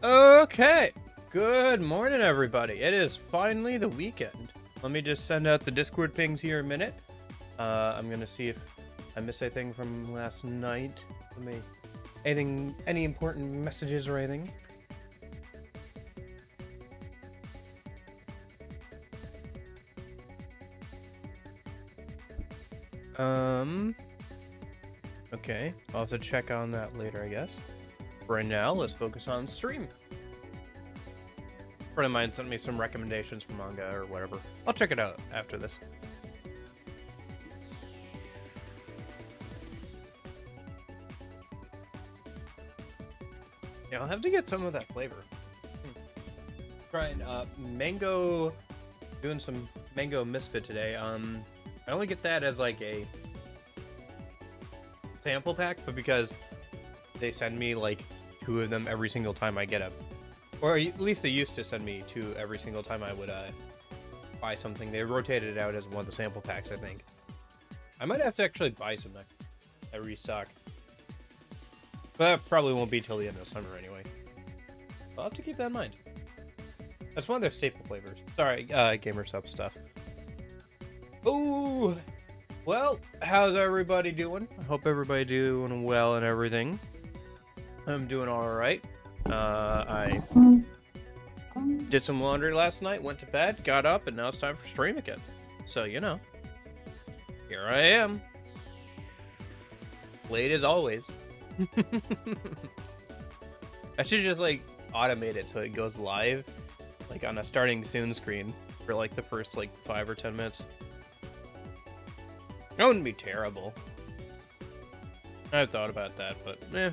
Okay, good morning, everybody. It is finally the weekend. Let me just send out the Discord pings here a minute. I'm gonna see if I missed anything from last night. Any important messages or anything? Okay, I'll have to check on that later, I guess. Right now, let's focus on stream. A friend of mine sent me some recommendations for manga or whatever. I'll check it out after this. Yeah, I'll have to get some of that flavor. Trying mango, doing some mango misfit today. I only get that as like a sample pack, but because they send me like 2 of them every single time I get a, or at least they used to send me 2 every single time I would buy something. They rotated it out as one of the sample packs, I think. I might have to actually buy some next. I restock. But that probably won't be till the end of summer anyway. I'll have to keep that in mind. That's one of their staple flavors. Sorry, gamer sub stuff. Oh, well, how's everybody doing? I hope everybody doing well and everything. I'm doing all right. I did some laundry last night, went to bed, got up, and now it's time for stream again. So, you know, here I am. Late as always. I should just like automate it so it goes live like on a starting soon screen for like the first like 5 or 10 minutes. That wouldn't be terrible. I've thought about that, but eh.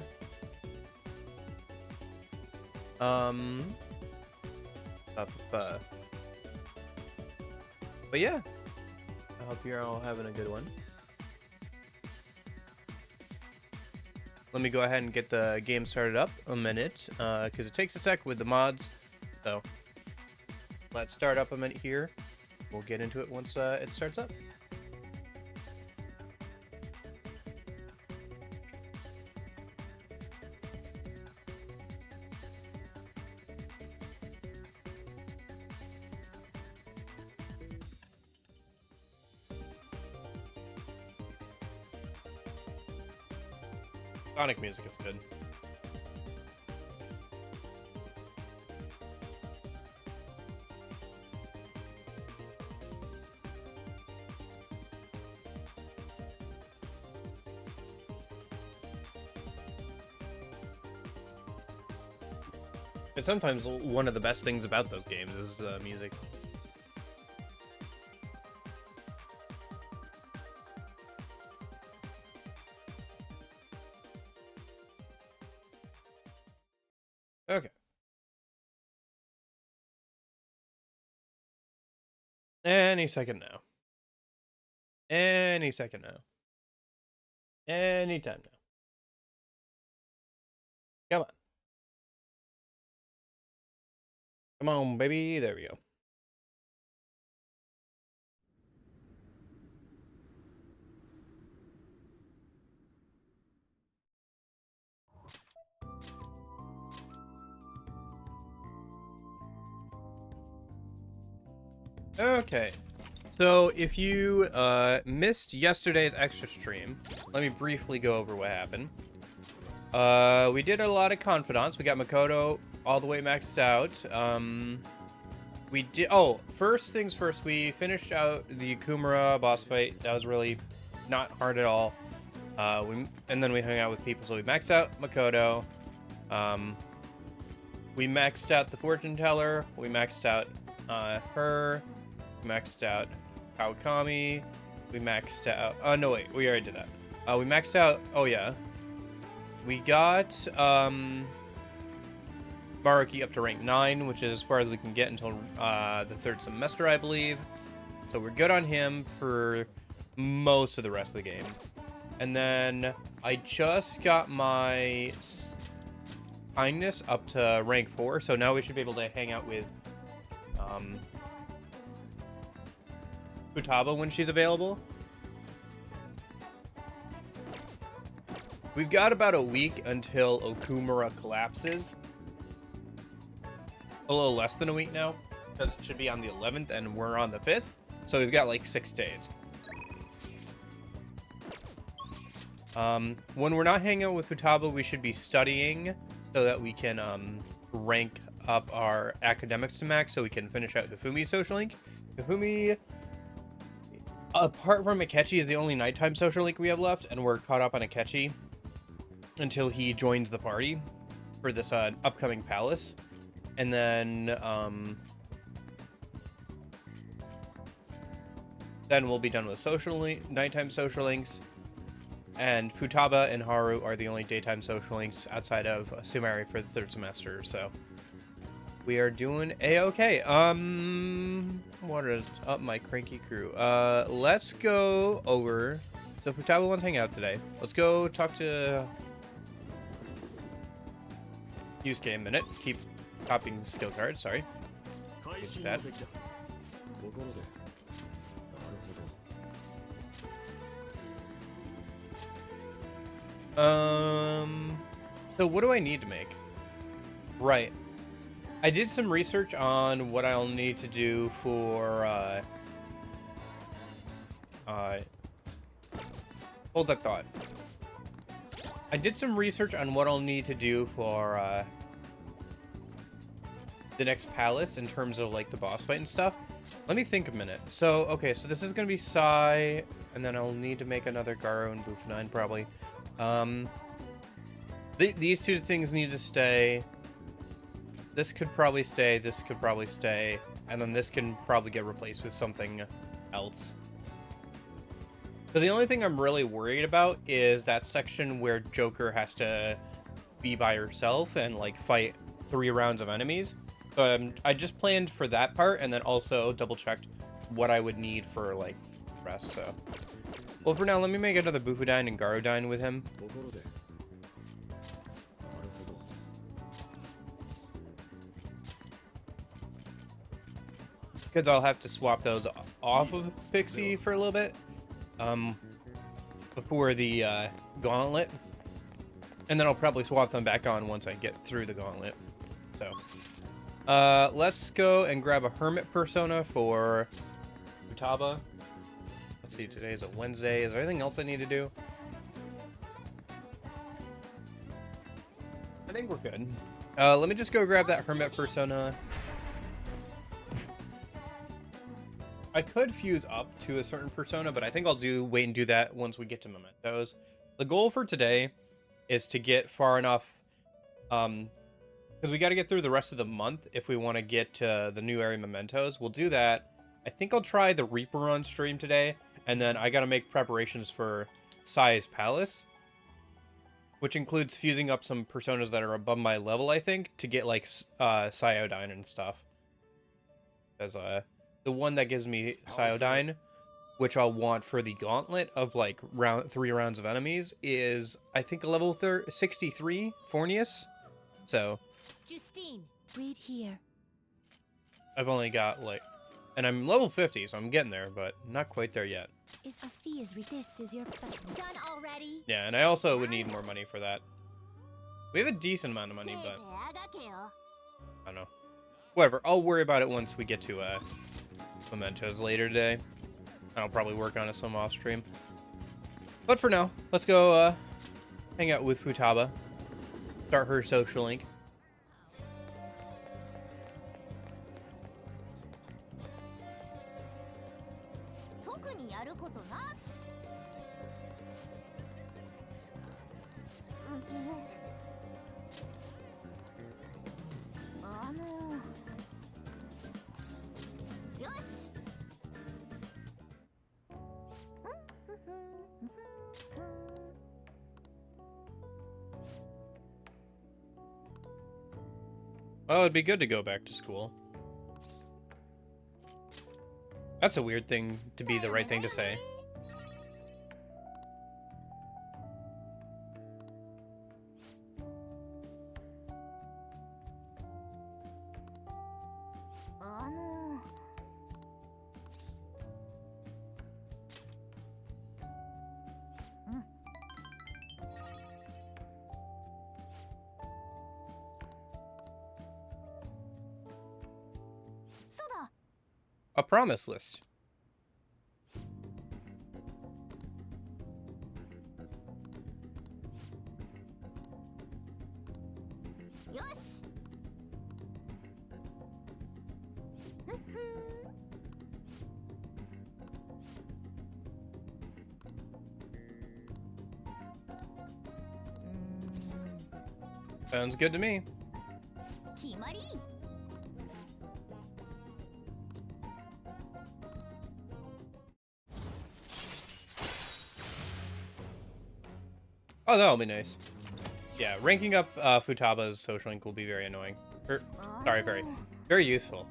But yeah, I hope you're all having a good one. Let me go ahead and get the game started up a minute, because it takes a sec with the mods. So let's start up a minute here. We'll get into it once it starts up. Sonic music is good. And sometimes one of the best things about those games is the music. Okay. Any second now. Any second now. Anytime now. Come on. Come on, baby. There we go. Okay, so if you missed yesterday's extra stream, let me briefly go over what happened. We did a lot of confidants. We got Makoto all the way maxed out. We did. Oh, first things first. We finished out the Kumara boss fight. That was really not hard at all. And then we hung out with people. So we maxed out Makoto. We maxed out the fortune teller. We maxed out her. We maxed out Kawakami. We maxed out. Oh no, wait. We already did that. We maxed out. Oh yeah. We got Maruki up to rank 9, which is as far as we can get until the 3rd semester, I believe. So we're good on him for most of the rest of the game. And then I just got my kindness up to rank 4, so now we should be able to hang out with Futaba when she's available. We've got about a week until Okumura collapses. a little less than a week now, because it should be on the 11th and we're on the 5th, so we've got like 6 days. When we're not hanging out with Futaba, we should be studying so that we can rank up our academics to max so we can finish out Hifumi's social link. Hifumi, apart from Akechi, is the only nighttime social link we have left, and we're caught up on Akechi until he joins the party for this upcoming palace. And then we'll be done with nighttime social links. And Futaba and Haru are the only daytime social links outside of Sumari for the 3rd semester. So we are doing a-okay. What is up, my cranky crew? Let's go over. So Futaba wants to hang out today. Let's go talk to Yusuke a minute. Keep copying skill cards. Sorry. Get that. So what do I need to make? Right. I did some research on what I'll need to do for, hold that thought. I did some research on what I'll need to do for, the next palace in terms of, like, the boss fight and stuff. Let me think a minute. So, okay, so this is gonna be Sai, and then I'll need to make another Garo and Bufunan, probably. These two things need to stay. This could probably stay, this could probably stay, and then this can probably get replaced with something else. Because the only thing I'm really worried about is that section where Joker has to be by herself and, like, fight 3 rounds of enemies. So I just planned for that part, and then also double-checked what I would need for, like, the rest, so. Well, for now, let me make another Bufudyne and Garodyne with him. Because I'll have to swap those off of Pixie for a little bit. Before the gauntlet. And then I'll probably swap them back on once I get through the gauntlet. So, let's go and grab a Hermit persona for Futaba. Let's see, today is a Wednesday. Is there anything else I need to do? I think we're good. Let me just go grab that Hermit persona. I could fuse up to a certain persona, but I think I'll wait and do that once we get to mementos. The goal for today is to get far enough, because we got to get through the rest of the month if we want to get to the new area mementos. We'll do that. I think I'll try the Reaper on stream today, and then I got to make preparations for Sai's Palace, which includes fusing up some personas that are above my level, I think, to get, like, Cyodyne and stuff. As the one that gives me Cyodyne, which I'll want for the gauntlet of, like, 3 rounds of enemies, is, I think, a level 63 Fornius. So, Justine, read here. I've only got, like, and I'm level 50, so I'm getting there, but not quite there yet. Is a fee is with this is your such done already? Yeah, and I also would need more money for that. We have a decent amount of money, but I don't know. Whatever, I'll worry about it once we get to mementos later today. And I'll probably work on it some off stream. But for now, let's go hang out with Futaba. Start her social link. Well, it'd be good to go back to school. That's a weird thing to be the right thing to say. a promise list. Yosh. Sounds good to me. Kimari. Oh, that'll be nice. Yeah, ranking up Futaba's social link will be very annoying. Sorry, very useful.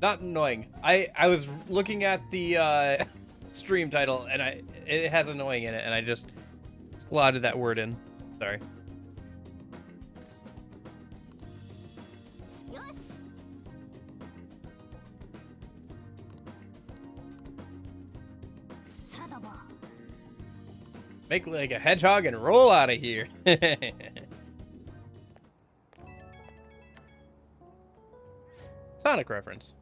Not annoying. I was looking at the stream title and it has annoying in it, and I just slotted that word in. Sorry. Yosh. Sadaba. Make like a hedgehog and roll out of here. Sonic reference.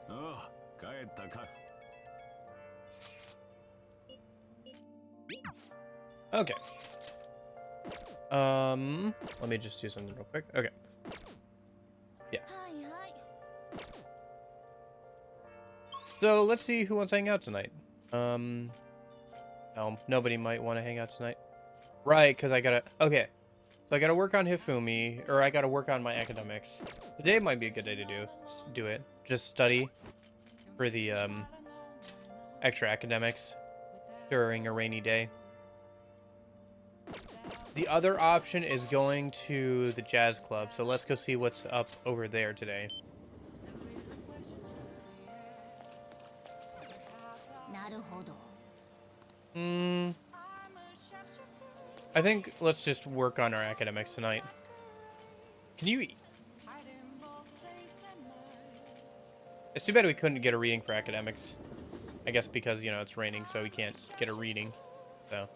Oh, 帰ったか。 Okay. Let me just do something real quick. Okay. Yeah. So let's see who wants to hang out tonight. No, nobody might want to hang out tonight. Right, because I gotta. Okay. So I gotta work on Hifumi, or I gotta work on my academics. Today might be a good day to do it. Just study for the extra academics during a rainy day. The other option is going to the jazz club, so let's go see what's up over there today. I think let's just work on our academics tonight. Can you eat? It's too bad we couldn't get a reading for academics. I guess because, you know, it's raining, so we can't get a reading. So,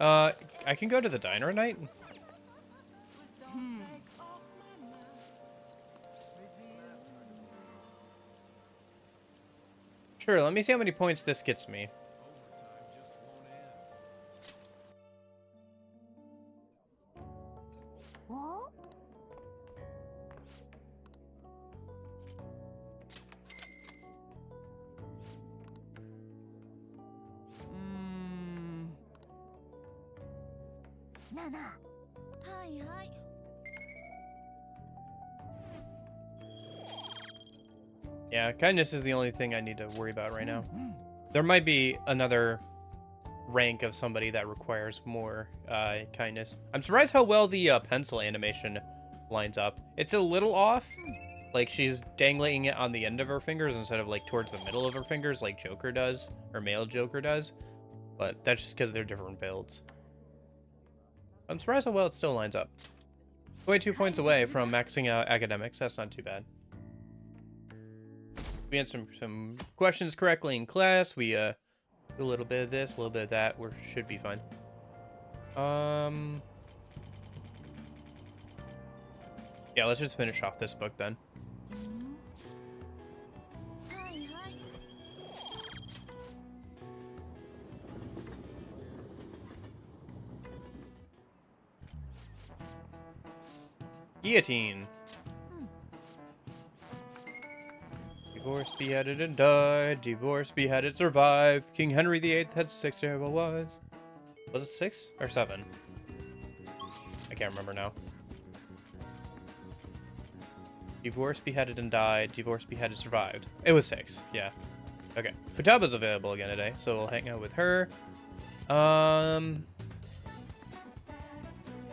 I can go to the diner at night. Sure, let me see how many points this gets me. Yeah, kindness is the only thing I need to worry about right now. There might be another rank of somebody that requires more kindness. I'm surprised how well the pencil animation lines up. It's a little off. Like, she's dangling it on the end of her fingers instead of, like, towards the middle of her fingers like Joker does, or male Joker does. But that's just because they're different builds. I'm surprised how well it still lines up. 22 points away from maxing out academics. That's not too bad. We answered some questions correctly in class. We do a little bit of this, a little bit of that. We should be fine. Yeah, let's just finish off this book then. Guillotine. Divorced, beheaded, and died. Divorced, beheaded, survived. King Henry VIII had 6 terrible wives. Was it 6 or 7? I can't remember now. Divorced, beheaded, and died. Divorced, beheaded, survived. It was 6. Yeah. Okay. Futaba's available again today, so we'll hang out with her. Should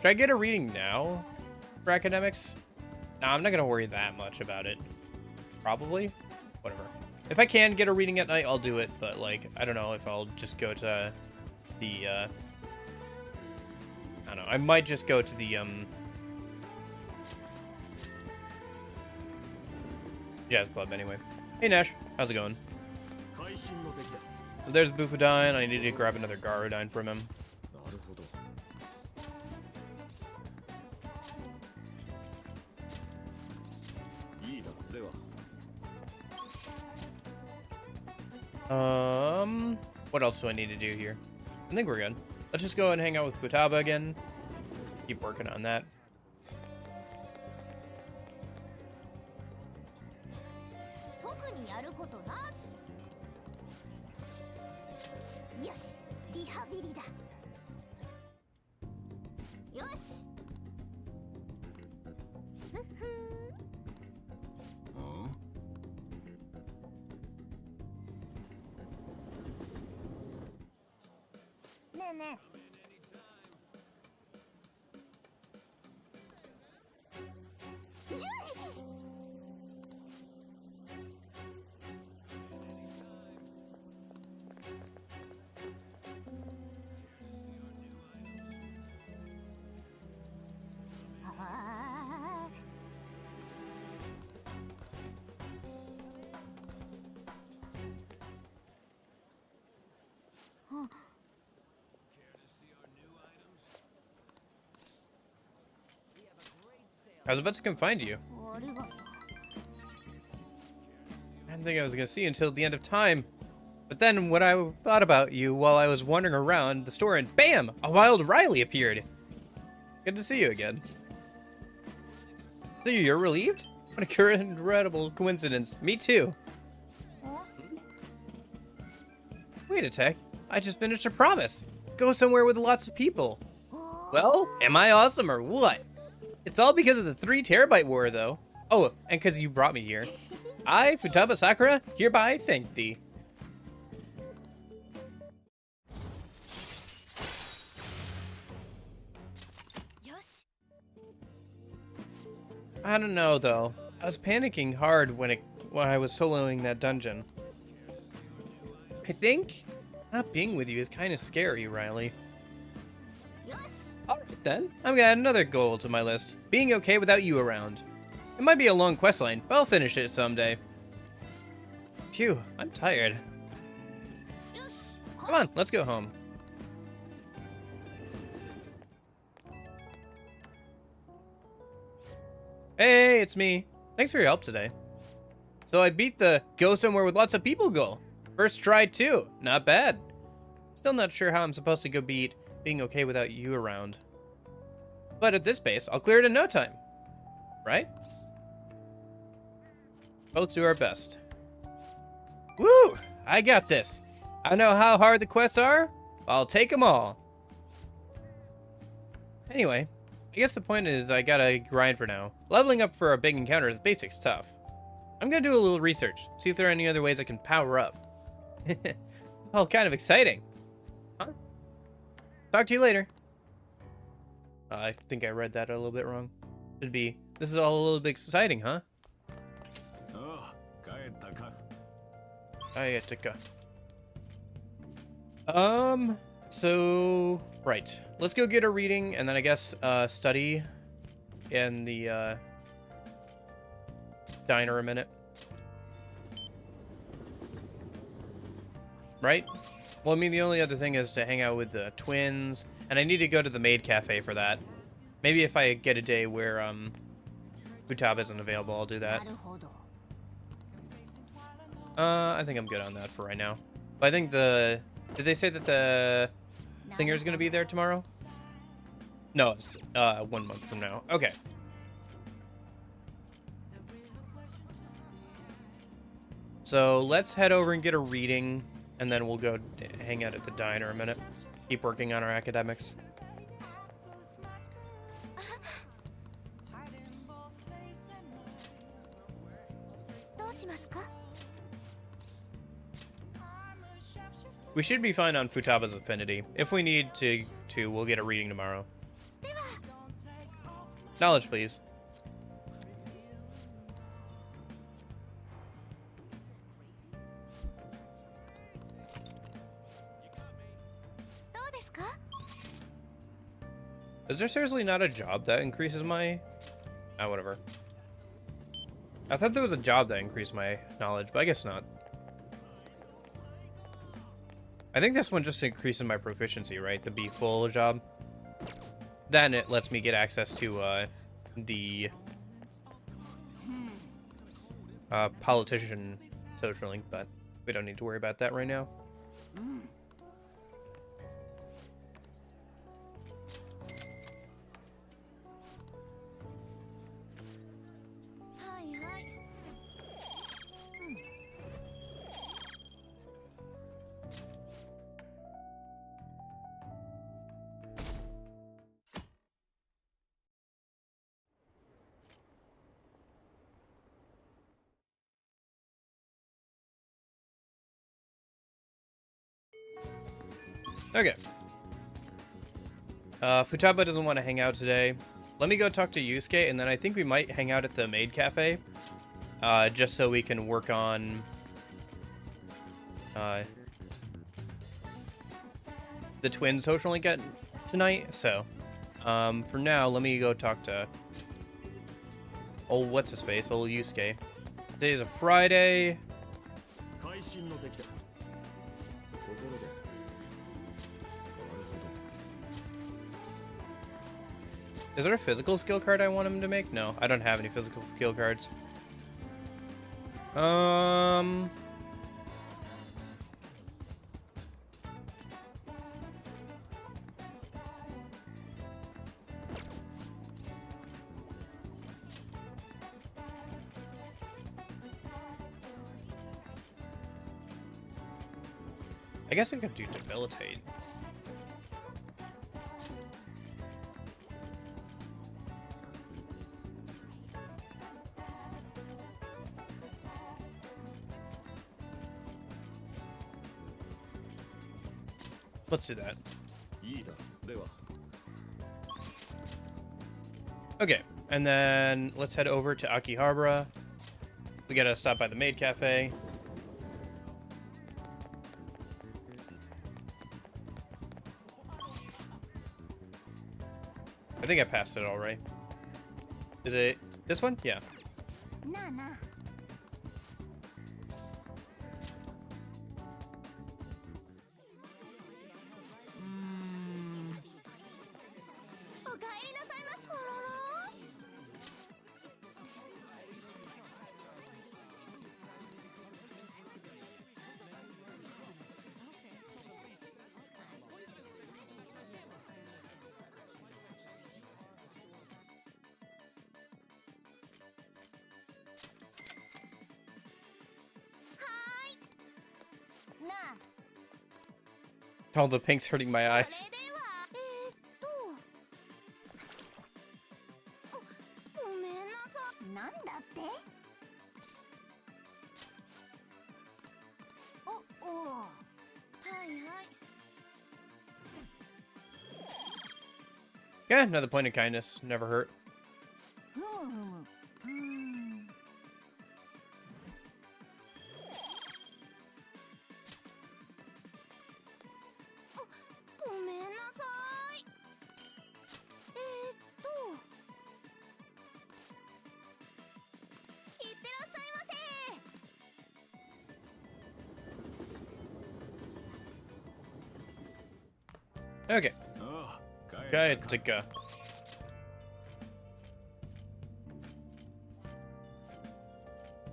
I get a reading now for academics? Nah, I'm not gonna worry that much about it. Probably. Whatever. If I can get a reading at night, I'll do it, but, like, I don't know if I'll just go to the, I don't know, I might just go to the, jazz club anyway. Hey Nash, how's it going? 会心の出来だ。 So there's Bufudine. I need to grab another Garodine from him. なるほど。いいだろうでは。What else do I need to do here? I think we're good. Let's just go and hang out with Futaba again. Keep working on that. 特にやることなし。よし、リハビリだ。よし。ふっふうん。ん。ねえねえ。ゆい。ああ。 I was about to come find you. ありがとう。 I didn't think I was going to see you until the end of time. But then when I thought about you while I was wandering around the store and BAM! A wild Riley appeared. Good to see you again. So you're relieved? What a incredible coincidence. Me too. Wait a sec. I just finished a promise. Go somewhere with lots of people. Well, am I awesome or what? It's all because of the 3 terabyte war, though. Oh, and because you brought me here. I, Futaba Sakura, hereby thank thee. I don't know, though. I was panicking hard when I was soloing that dungeon. I think not being with you is kind of scary, Riley. Alright then, I've got another goal to my list. Being okay without you around. It might be a long questline, but I'll finish it someday. Phew, I'm tired. Come on, let's go home. Hey, it's me. Thanks for your help today. So I beat the go somewhere with lots of people goal. First try too, not bad. Still not sure how I'm supposed to go beat being okay without you around. But at this pace, I'll clear it in no time. Right? Both do our best. Woo! I got this. I know how hard the quests are. I'll take them all. Anyway, I guess the point is I gotta grind for now. Leveling up for a big encounter is basic stuff. I'm gonna do a little research, see if there are any other ways I can power up. It's all kind of exciting. Huh? Talk to you later. I think I read that a little bit wrong. Should be, this is all a little bit exciting, huh? Oh, 帰ったか。 Ayataka. So, right. Let's go get a reading, and then I guess, study in the, diner a minute. Right? Well, I mean, the only other thing is to hang out with the twins, and I need to go to the maid cafe for that. Maybe if I get a day where, Futaba isn't available, I'll do that. I think I'm good on that for right now. But I think did they say that the singer is going to be there tomorrow? No, it's 1 month from now. Okay. So let's head over and get a reading, and then we'll go hang out at the diner a minute. Keep working on our academics. We should be fine on Futaba's affinity. If we need to, we'll get a reading tomorrow. Knowledge, please. Is there seriously not a job that increases my... Ah, whatever. I thought there was a job that increased my knowledge, but I guess not. I think this one just increases my proficiency, right? The be full job. Then it lets me get access to the politician social link, but we don't need to worry about that right now. Okay. Futaba doesn't want to hang out today. Let me go talk to Yusuke, and then I think we might hang out at the maid cafe. Just so we can work on... the twin social link tonight. So, for now, let me go talk to... old what's-his-face, old Yusuke. Today's a Friday. 会心の出来だ。ところで。なるほど。 Is there a physical skill card I want him to make? No, I don't have any physical skill cards. I guess I could do debilitate. Let's do that. いいだ。では。 Okay, and then let's head over to Akihabara. We gotta stop by the maid cafe. I think I passed it all right. Is it this one? Yeah. Nah, nah. All the pink's hurting my eyes. ごめんなさい。なんだって？お、お。はいはい。 Yeah, another point of kindness. Never hurt. ふむふむ。ごめんなさい。いってらっしゃいませ。 Okay. ああ、帰 Okay, ったか。 Tika.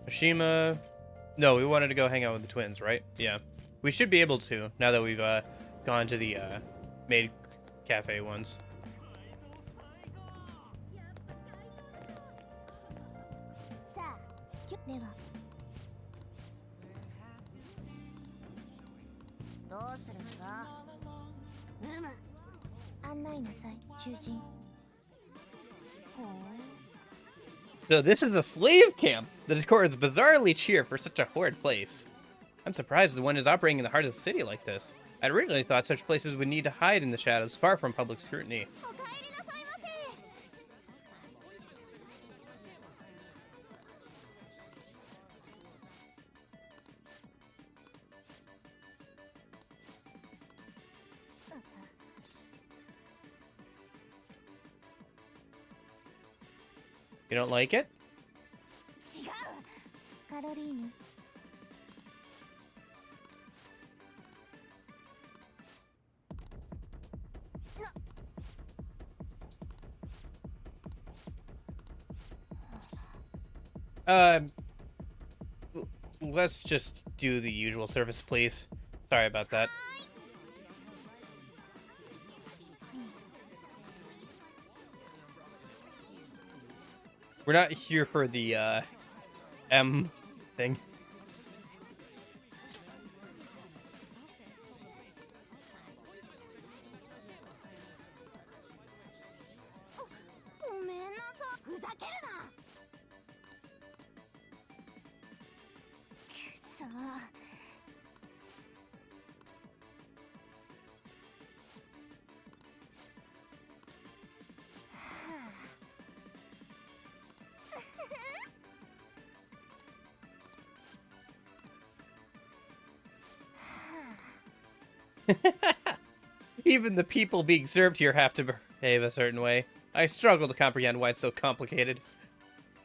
Oshima. No, we wanted to go hang out with the twins, right? Yeah. We should be able to, now that we've gone to the maid cafe once. さあ、では。どうするんだ。うむ。案内なさい、囚人。ほう。 So this is a slave camp! The decor is bizarrely cheer for such a horrid place. I'm surprised the one is operating in the heart of the city like this. I originally thought such places would need to hide in the shadows, far from public scrutiny. おかえりなさいませ。 You don't like it? 違う。カロリーヌ Uh, let's just do the usual service, please. Sorry about that. We're not here for the, M thing. Even the people being served here have to behave a certain way. I struggle to comprehend why it's so complicated.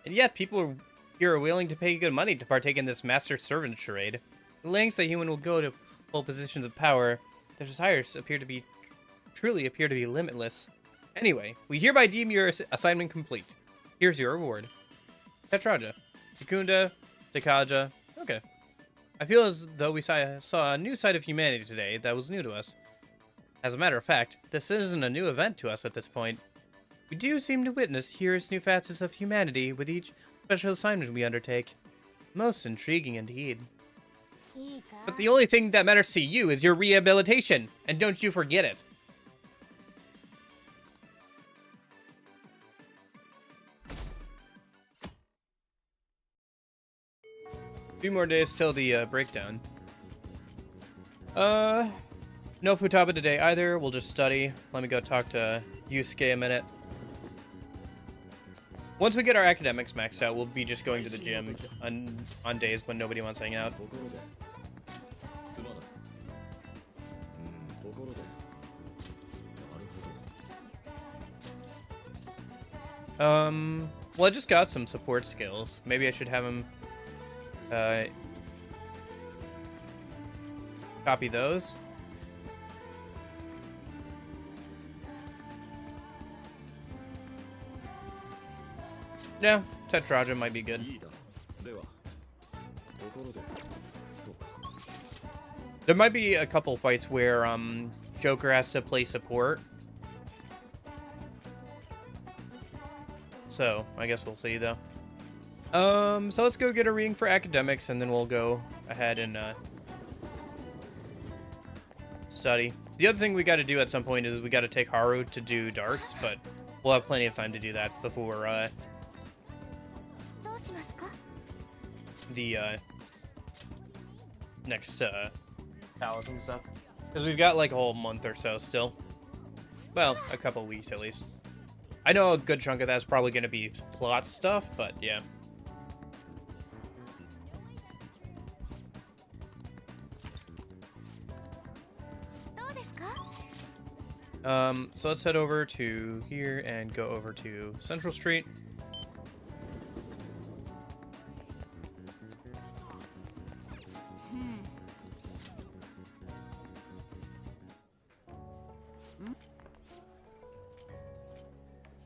And yet, people here are willing to pay good money to partake in this master-servant charade. The lengths that human will go to hold positions of power, their desires truly appear to be limitless. Anyway, we hereby deem your assignment complete. Here's your reward. Petraja. Secunda. Dekaja. Okay. I feel as though we saw a new side of humanity today that was new to us. As a matter of fact, this isn't a new event to us at this point. We do seem to witness here's new facets of humanity with each special assignment we undertake. Most intriguing indeed. But the only thing that matters to you is your rehabilitation, and don't you forget it. A few more days till the breakdown. No Futaba today either. We'll just study. Let me go talk to Yusuke a minute. Once we get our academics maxed out, we'll be just going to the gym on days when nobody wants to hang out. Well, I just got some support skills. Maybe I should have him copy those. Yeah, Tetraja might be good. There might be a couple fights where Joker has to play support. So, I guess we'll see though. So let's go get a reading for academics and then we'll go ahead and study. The other thing we got to do at some point is we got to take Haru to do darts, but we'll have plenty of time to do that before the next palace and stuff, because we've got like a whole month or so still. Well, a couple weeks at least. I know a good chunk of that's probably going to be plot stuff, but yeah. So let's head over to here and go over to Central Street.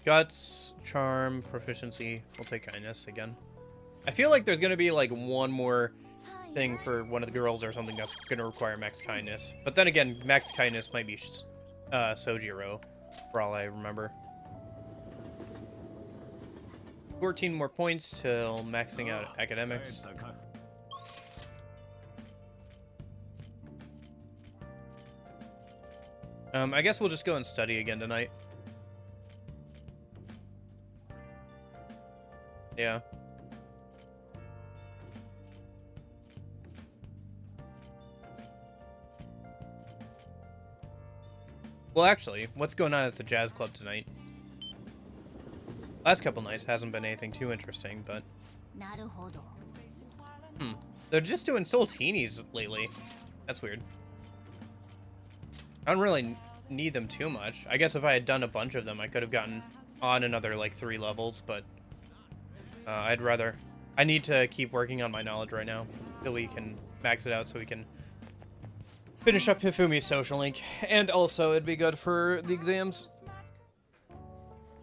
Guts, charm, proficiency. We'll take kindness again. I feel like there's gonna be like one more thing for one of the girls or something that's gonna require max kindness. But then again, max kindness might be Sojiro, for all I remember. 14 more points till maxing out academics. I guess we'll just go and study again tonight. Yeah. Well, actually, what's going on at the jazz club tonight? Last couple nights hasn't been anything too interesting, but... They're just doing Soultinis lately. That's weird. I don't really need them too much. I guess if I had done a bunch of them, I could have gotten on another, like, 3 levels, but... I'd I need to keep working on my knowledge right now till we can max it out so we can finish up Hifumi's social link. And also, it'd be good for the exams.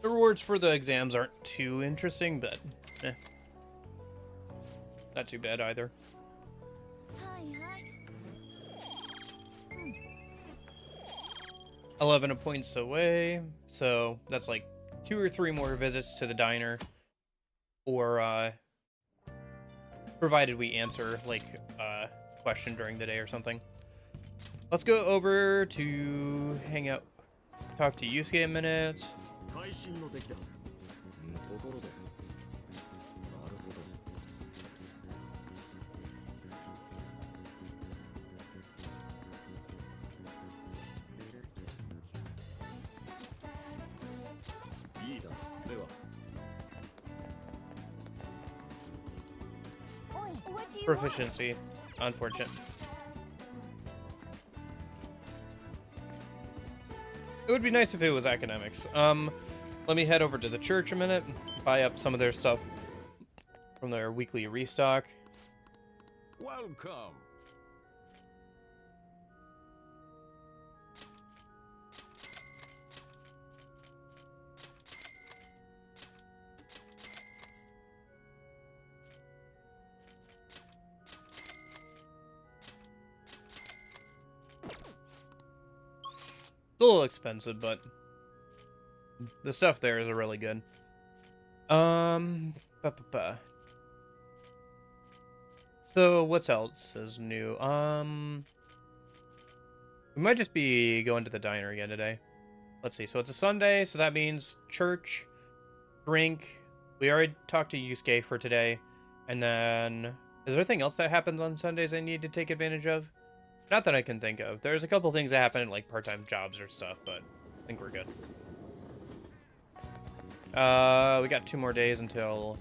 The rewards for the exams aren't too interesting, but not too bad either. はいはい 11 points away, so that's like 2 or 3 more visits to the diner, or provided we answer like a question during the day or something. Let's go over to hang out, talk to Yusuke a minute. 会心の出来だ。ところで。なるほど。いいだ。では。 おい What do you want? Proficiency, unfortunate. It would be nice if it was academics. Let me head over to the church a minute, buy up some of their stuff from their weekly restock. Welcome. It's a little expensive, but the stuff there is really good. So what else is new? We might just be going to the diner again today. Let's see. So it's a Sunday, so that means church, drink. We already talked to Yusuke for today. And then is there anything else that happens on Sundays I need to take advantage of? Not that I can think of. There's a couple things that happen in like part-time jobs or stuff, but I think we're good. We got 2 more days until...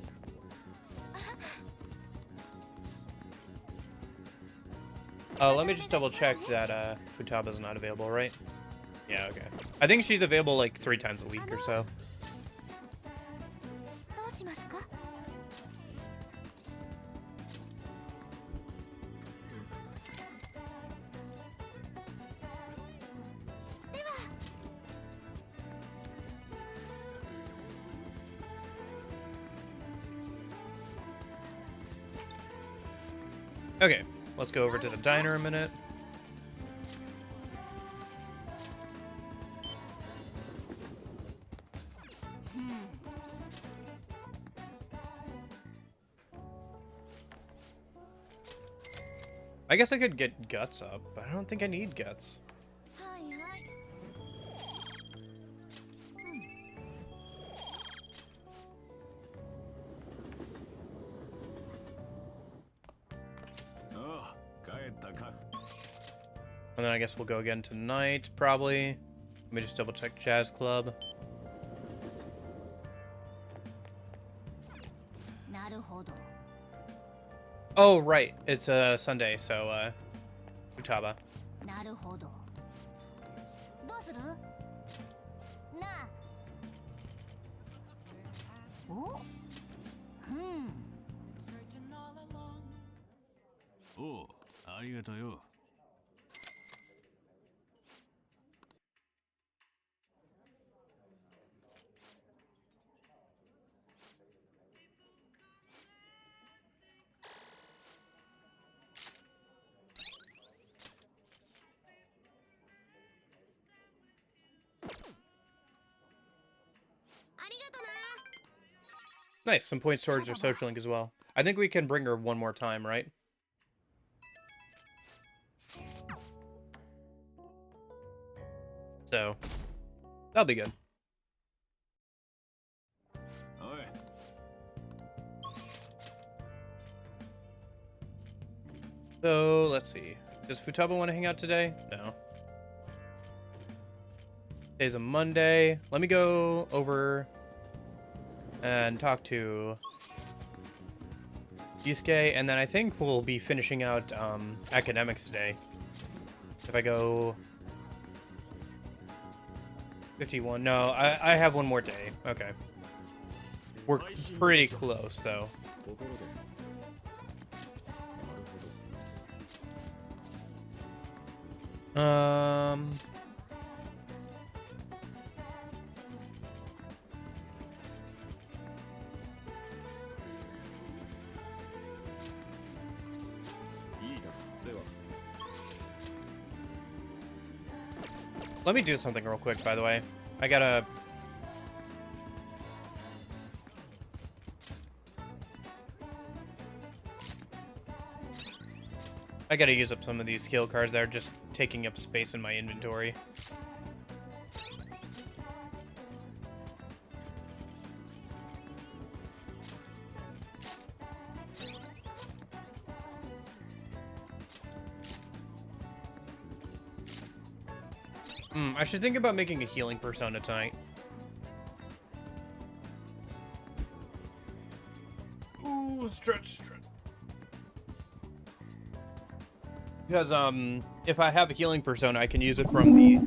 let me just double check that Futaba's not available, right? Yeah, okay. I think she's available like 3 times a week or so. どうしますか Okay, let's go over to the diner a minute. I guess I could get guts up, but I don't think I need guts. はいはい ああ、帰ったか。 And then I guess we'll go again tonight, probably. Let me just double check Jazz Club. なるほど Oh, right. It's a Sunday, so, Futaba. なるほどどうするなあおおう、ありがとうよ。ありがとな Nice, some points towards her social link as well. I think we can bring her one more time, right? So, that'll be good. おい。 So, let's see. Does Futaba want to hang out today? No. Today's a Monday. Let me go over and talk to Yusuke, and then I think we'll be finishing out academics today. If I go 51, no, I have one more day. Okay, we're pretty close though. ところでなるほど いいだろうでは Let me do something real quick, by the way. I gotta... use up some of these skill cards that are just taking up space in my inventory. I should think about making a healing persona tonight. Ooh, stretch. Because, if I have a healing persona, I can use it from the,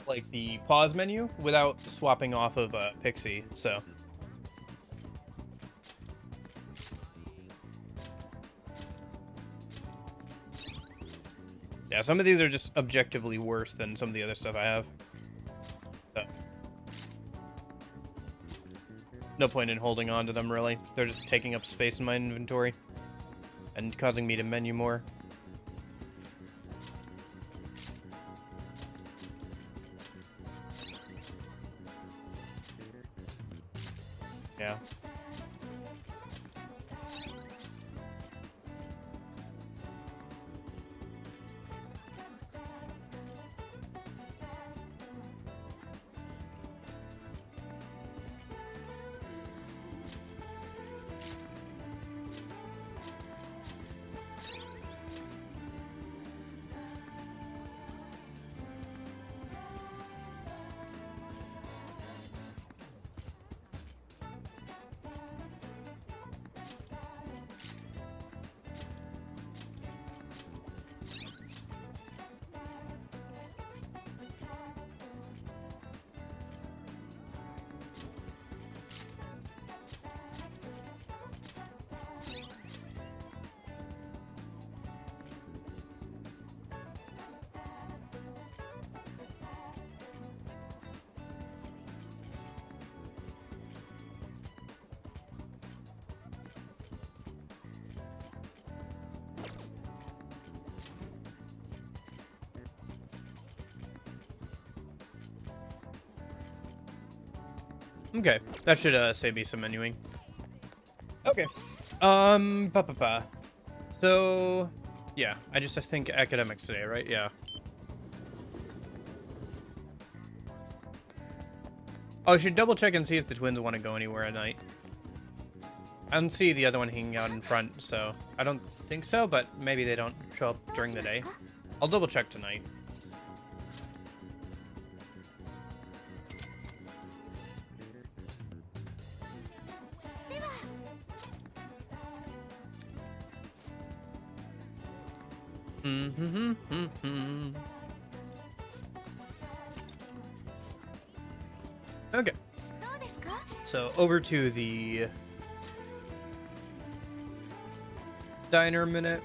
like, the pause menu without swapping off of, Pixie, so... Yeah, some of these are just objectively worse than some of the other stuff I have. So. No point in holding on to them, really. They're just taking up space in my inventory. And causing me to menu more. Yeah. Okay, that should save me some menuing. Okay. So, yeah, I think academics today, right? Yeah. Oh, I should double check and see if the twins want to go anywhere at night. I don't see the other one hanging out in front, so I don't think so, but maybe they don't show up during the day. I'll double check tonight. Okay. So over to the diner minute.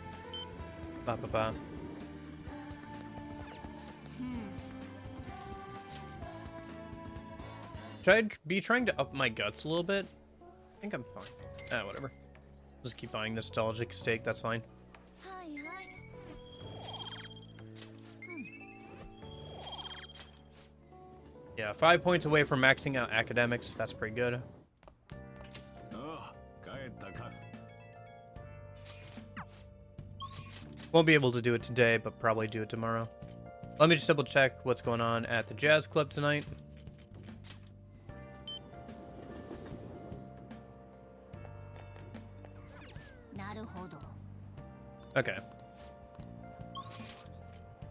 Should I be trying to up my guts a little bit? I think I'm fine. Ah, whatever. Just keep buying nostalgic steak, that's fine. Yeah, 5 points away from maxing out academics. That's pretty good. Won't be able to do it today, but probably do it tomorrow. Let me just double check what's going on at the jazz club tonight. Okay.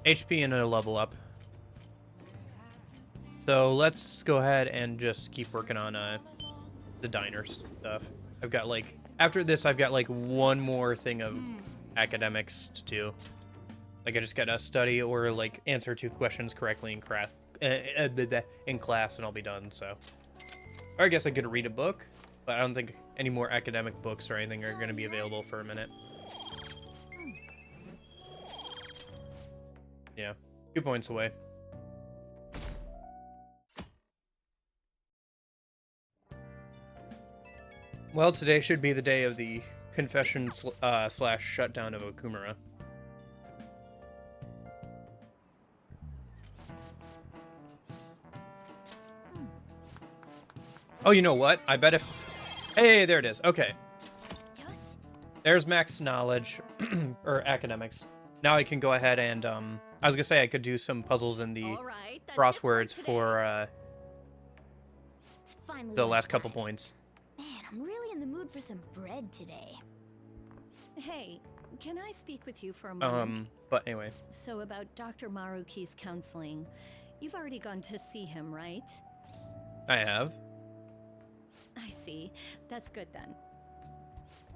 HP and a level up. So let's go ahead and just keep working on the diner stuff. I've got like, after this, I've got like one more thing of academics to do. Like I just gotta study or like answer 2 questions correctly in class and I'll be done, so. Or I guess I could read a book. But I don't think any more academic books or anything are going to be available for a minute. Yeah, 2 points away. Well, today should be the day of the confession slash shutdown of Okumura. Oh, you know what? I bet if... Hey, there it is. Okay. There's max knowledge, or academics. Now I can go ahead and, I was gonna say I could do some puzzles in the crosswords for, the last couple points. Man, I'm really in the mood for some bread today. Hey, can I speak with you for a moment? But anyway. So about Dr. Maruki's counseling, you've already gone to see him, right? I have. I see. That's good then.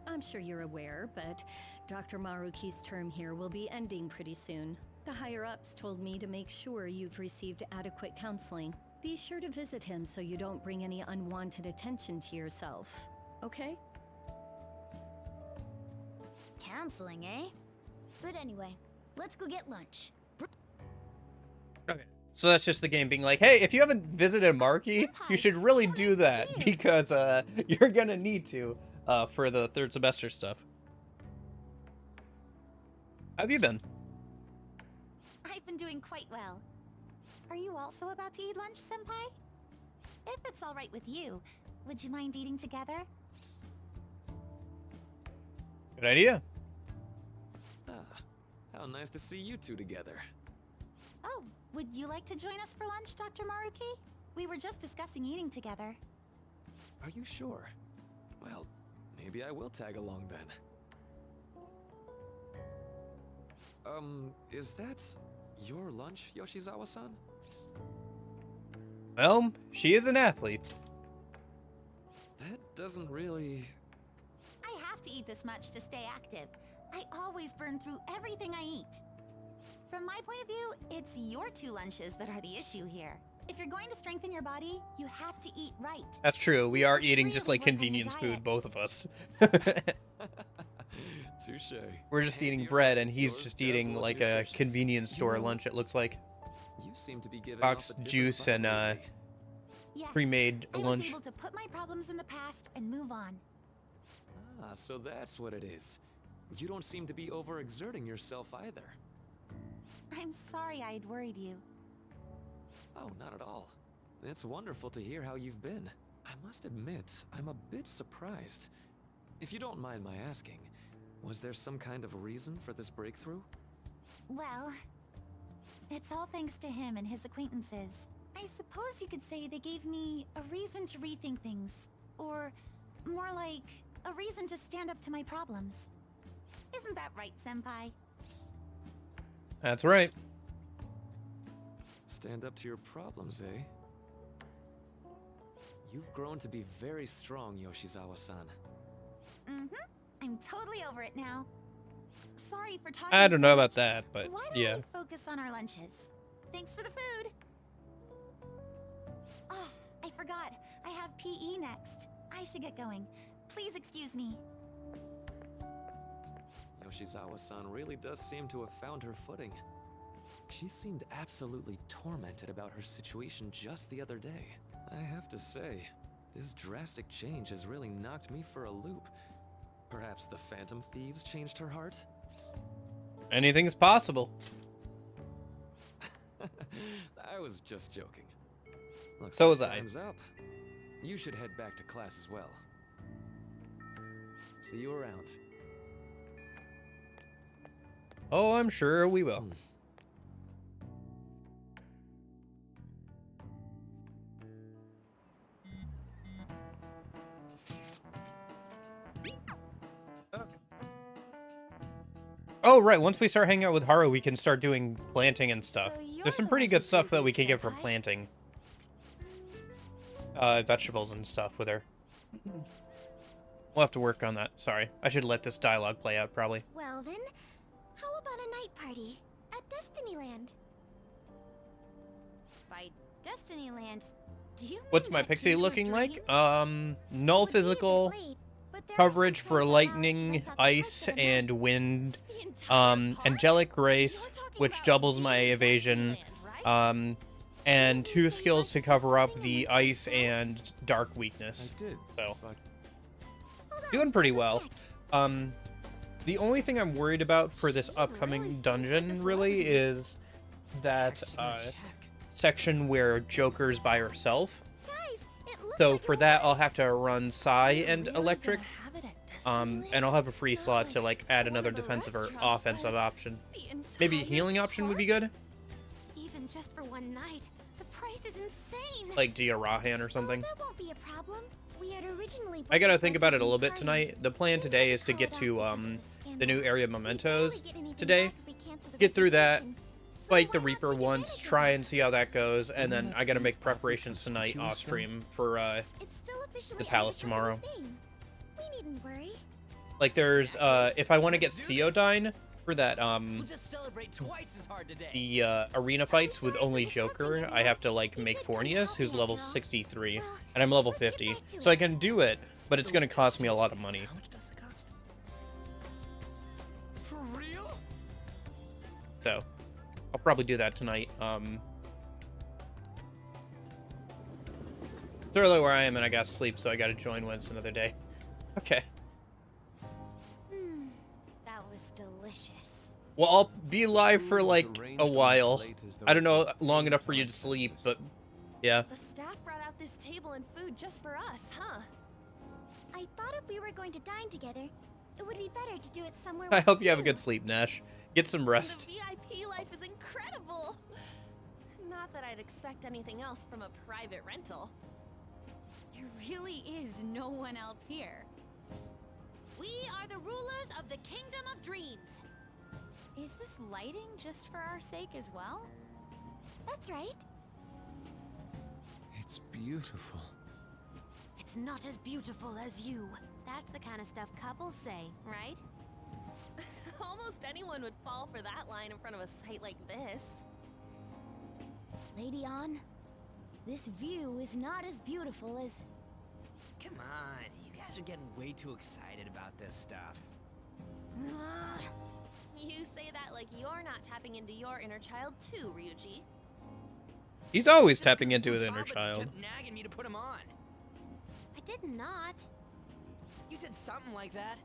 I'm sure you're aware, but Dr. Maruki's term here will be ending pretty soon. The higher-ups told me to make sure you've received adequate counseling. Be sure to visit him so you don't bring any unwanted attention to yourself, okay? Counseling, eh? But anyway, let's go get lunch. Okay. So that's just the game being like, hey, if you haven't visited Marky, you should really do that because you're gonna need to for the third semester stuff. How have you been? I've been doing quite well. Are you also about to eat lunch, Senpai? If it's all right with you, would you mind eating together? Good idea. Ah, how nice to see you two together. Oh, would you like to join us for lunch, Dr. Maruki? We were just discussing eating together. Are you sure? Well, maybe I will tag along then. Is that your lunch, Yoshizawa-san? Well, she is an athlete. That doesn't really... I have to eat this much to stay active. I always burn through everything I eat. From my point of view, it's your 2 lunches that are the issue here. If you're going to strengthen your body, you have to eat right. That's true. We You are should eating just really like work on your convenience food, diets. both of us. Touche. We're just And eating your bread, and he's yours just does eating look like a nutritious. convenience store You know, lunch, it looks like. You seem to be giving Box off a different juice vibe and lately. Yes, pre-made I was lunch. able to put my problems in the past and move on. Ah, so that's what it is. You don't seem to be overexerting yourself either. I'm sorry I'd worried you. Oh, not at all. It's wonderful to hear how you've been. I must admit, I'm a bit surprised. If you don't mind my asking, was there some kind of reason for this breakthrough? Well, it's all thanks to him and his acquaintances. I suppose you could say they gave me a reason to rethink things. Or, more like, a reason to stand up to my problems. Isn't that right, Senpai? That's right. Stand up to your problems, eh? You've grown to be very strong, Yoshizawa-san. Mm-hmm. I'm totally over it now. Sorry for talking I don't so know about much. that, but Why don't yeah. we focus on our lunches? Thanks for the food. Oh, I forgot. I have PE next. I should get going. Please excuse me. Yoshizawa-san really does seem to have found her footing. She seemed absolutely tormented about her situation just the other day. I have to say, this drastic change has really knocked me for a loop. Perhaps the Phantom Thieves changed her heart? Anything's possible. I was just joking. Looks So like was I. time's up. You should head back to class as well. See you around. Oh, I'm sure we will. Oh, right. Once we start hanging out with Haru, we can start doing planting and stuff. So you're There's some the pretty lucky good stuff that baby, we can get from Senpai. planting. Vegetables and stuff with her. We'll have to work on that. Sorry. I should let this dialogue play out, probably. Well then, how about a night party at Destinyland? By Destinyland, Do you What's mean my that Pixie Kingdom of looking like? Dreams? Null Would be a bit physical, late, but there are coverage some for close allows to lightning, rent out the ice, parks that are and mine. wind. The entire park? Angelic You're Grace, talking which about doubles my being evasion. Destinyland, right? And Didn't you 2 say you skills liked to to do cover up something and the then take ice sides? and dark weakness. I did, So, but Hold on, doing pretty I'll go well. check. The only thing I'm worried about for this She really upcoming thinks like dungeon a really celebrity. is that actually gonna check. section where Joker's by herself. Guys, it looks So like for you're that, ready. I'll have to run Psy You're and really Electric. gonna have it at And I'll have a Destinyland? free Not slot to like like add one another of the defensive or restaurants, offensive but option. The Maybe a entire healing option would be park? good, Even just for one night, the price is insane. like Diarahan or something. Oh, that won't be a problem. We had originally I gotta booked think for about it a company little bit party. tonight. The plan We today had is to call get it off to because of the new scandal. area We'd mementos barely get anything today. back if we cancel the Get through that, reservation. So fight the why not Reaper take once, advantage of try it? and see how that goes, and then Wouldn't I gotta that make be awfully preparations tonight conspicuous, off stream for It's still officially the under palace the tomorrow. company's name. We needn't worry. like there's if I want to get Ceodine for that We'll just celebrate twice as hard today. the arena fights with sorry only for disrupting Joker, everyone. I have to like You make did come Fornius, help who's me level after all. 63, Well, and I'm level let's get 50, back to so I it. can do it, but it's So, gonna cost me a lot of seriously, money. How much does it cost? For real? So I'll probably do that tonight. It's early where I am, and I gotta sleep, so I gotta join when it's another day. Okay. That was delicious. Well, I'll be live for Food was like arranged a on the while. plate as though I don't know, it long were enough for you to time sleep, service. but yeah. The staff brought out this table and food just for us, huh? I thought if we were going to dine together, it would be better to do it somewhere. I with hope you have a you. good sleep, Nash. Get some rest. The VIP life is incredible. Not that I'd expect anything else from a private rental. There really is no one else here. We are the rulers of the Kingdom of Dreams. Is this lighting just for our sake as well? That's right. It's beautiful. It's not as beautiful as you. That's the kind of stuff couples say, right? Almost anyone would fall for that line in front of a site like this. Lady On, this view is not as beautiful as... Come on, you guys are getting way too excited about this stuff. Ah, You say that like you're not tapping into your inner child too, Ryuji. He's always Just tapping 'cause into his Futaba inner child. kept nagging me to put him on. I did not. You said something like that.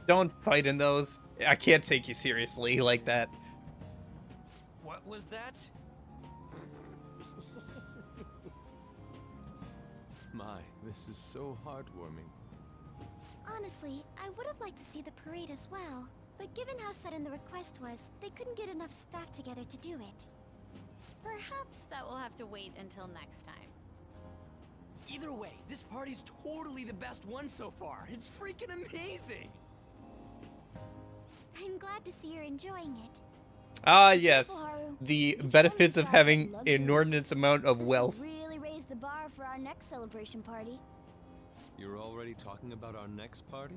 Don't fight in those. I can't take you seriously like that. What was that? My, this is so heartwarming. Honestly, I would have liked to see the parade as well. But given how sudden the request was, they couldn't get enough staff together to do it. Perhaps that will have to wait until next time. Either way, this party's totally the best one so far. It's freaking amazing. I'm glad to see you're enjoying it. Ah, yes. Haru, The you benefits surely of saw having that luxury. inordinate amount of This wealth. will really raise the bar for our next celebration party. You're already talking about our next party?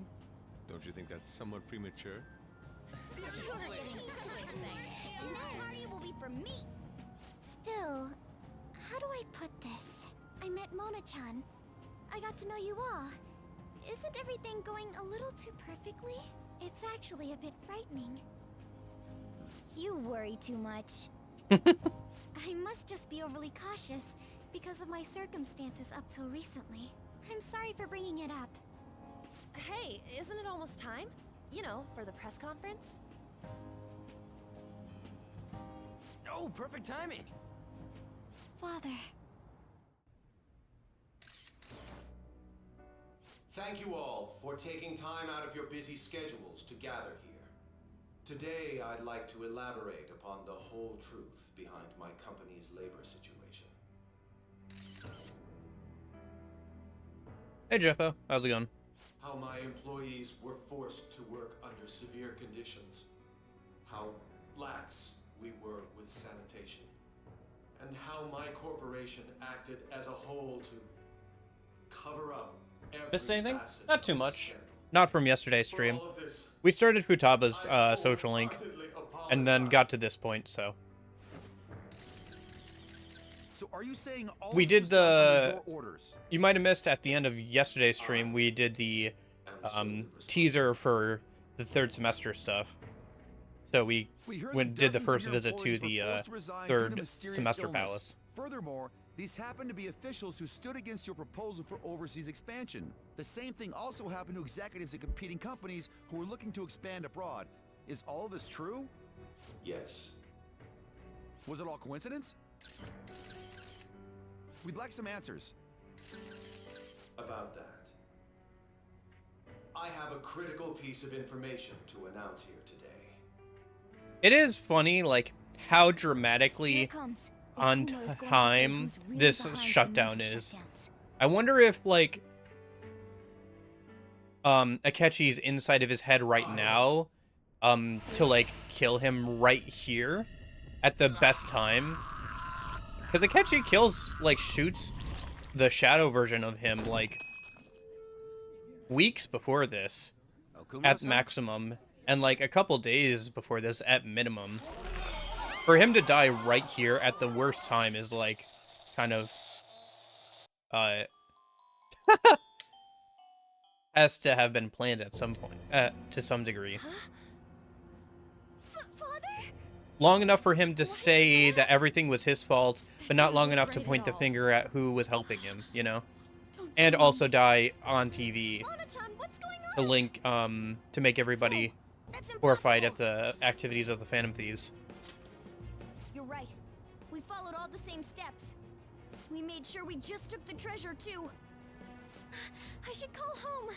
Don't you think that's somewhat premature? And that party will be for me. Still, how do I put this? I met Mona-chan. I got to know you all. Isn't everything going a little too perfectly? It's actually a bit frightening. You worry too much. I must just be overly cautious because of my circumstances up till recently. I'm sorry for bringing it up. Hey, isn't it almost time? You know, for the press conference? Oh, perfect timing. Father. Thank you all for taking time out of your busy schedules to gather here. Today, I'd like to elaborate upon the whole truth behind my company's labor situation. Hey, Jeffo. How's it going? How my employees were forced to work under severe conditions. How lax we were with sanitation. And how my corporation acted as a whole to cover up every Missed anything? facet Not too of the much. scandal. Not from yesterday's For stream. all of this, We started Futaba's I social link, wholeheartedly and then got apologize. to this point, so. So are you saying all We of did this was done under the. your orders? You might have missed at the end of yesterday's stream. We did the teaser for the third semester stuff. So we heard that did the dozens of first your visit to employees were the forced to resign due to third mysterious semester illness. palace. Furthermore, these happen to be officials who stood against your proposal for overseas expansion. The same thing also happened to executives at competing companies who were looking to expand abroad. Is all of this true? Yes. Was it all coincidence? We'd like some answers. About that. I have a critical piece of information to announce here today. It is funny, like, how Here dramatically it comes. on Okumo is going to say time who's really this behind the shutdown mental is. shutdowns. I wonder if, like, Akechi's inside of his head right now, to, like, kill him right here at the best time. Because Akechi kills, like, shoots the shadow version of him, like, weeks before this at maximum, and, like, a couple days before this at minimum. For him to die right here at the worst time is, like, kind of, has to have been planned at some point, to some degree. Father? Long enough for him to say that everything was his fault, but not long enough to point the finger at who was helping him, you know? And also die on TV Mona-chan, what's going to on? link, to make everybody That's horrified impossible. at the activities of the Phantom Thieves. You're right. We followed all the same steps. We made sure we just took the treasure, too. I should call home.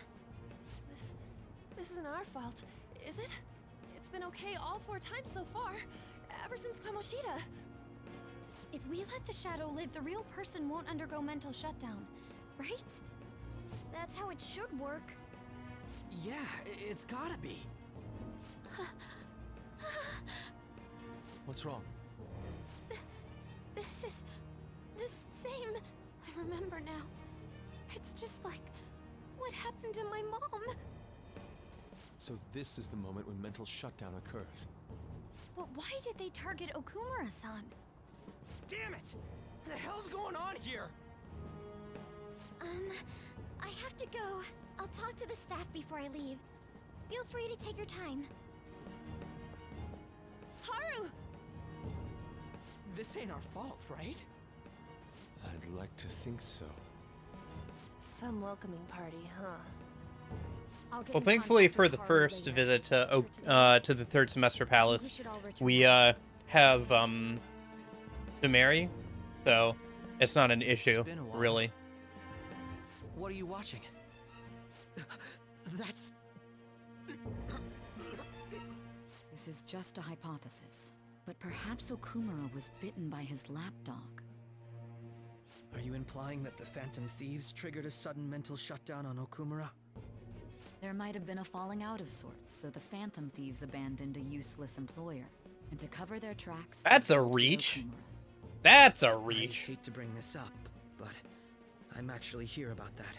This isn't our fault, is it? It's been okay all 4 times so far, ever since Kamoshida. If we let the shadow live, the real person won't undergo mental shutdown, right? That's how it should work. Yeah, it's gotta be. What's wrong? This is the same. I remember now. It's just like what happened to my mom. So this is the moment when mental shutdown occurs. But why did they target Okumura-san? Damn it! What the hell's going on here? I have to go. I'll talk to the staff before I leave. Feel free to take your time. Haru! This ain't our fault, right? I'd like to think so. Some welcoming party, huh? I'll get Well, in thankfully contact for with the Haru first later. visit to the third semester We palace, should all return we home. have Sumeri, so it's not an issue been a while. really. What are you watching? That's... This is just a hypothesis, but perhaps Okumura was bitten by his lapdog. Are you implying that the Phantom Thieves triggered a sudden mental shutdown on Okumura? There might have been a falling out of sorts, so the Phantom Thieves abandoned a useless employer. And to cover their tracks... they That's a dealt with reach. Okumura. That's a I reach. hate to bring this up, but I'm actually here about that.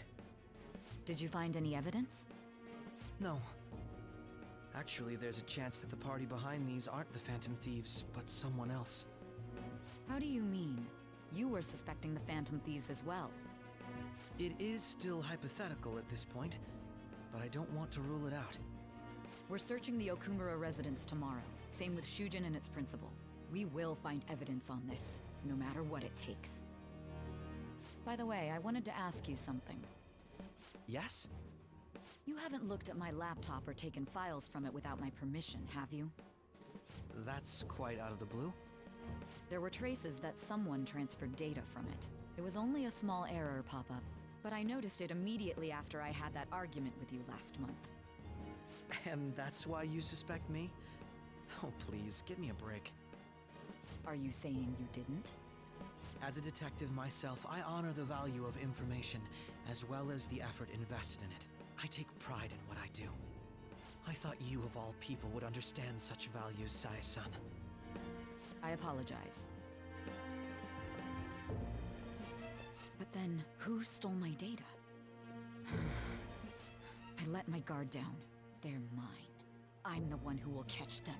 Did you find any evidence? No. Actually, there's a chance that the party behind these aren't the Phantom Thieves, but someone else. How do you mean? You were suspecting the Phantom Thieves as well. It is still hypothetical at this point, but I don't want to rule it out. We're searching the Okumura residence tomorrow. Same with Shujin and its principal. We will find evidence on this, no matter what it takes. By the way, I wanted to ask you something. Yes? You haven't looked at my laptop or taken files from it without my permission, have you? That's quite out of the blue. There were traces that someone transferred data from it. It was only a small error pop-up, but I noticed it immediately after I had that argument with you last month. And that's why you suspect me? Oh, please, give me a break. Are you saying you didn't? As a detective myself, I honor the value of information, as well as the effort invested in it. I take pride in what I do. I thought you, of all people, would understand such values, Sai-san. I apologize. But then, who stole my data? I let my guard down. They're mine. I'm the one who will catch them.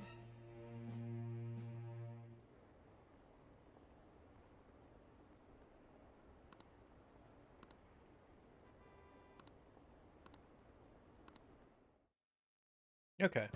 Okay.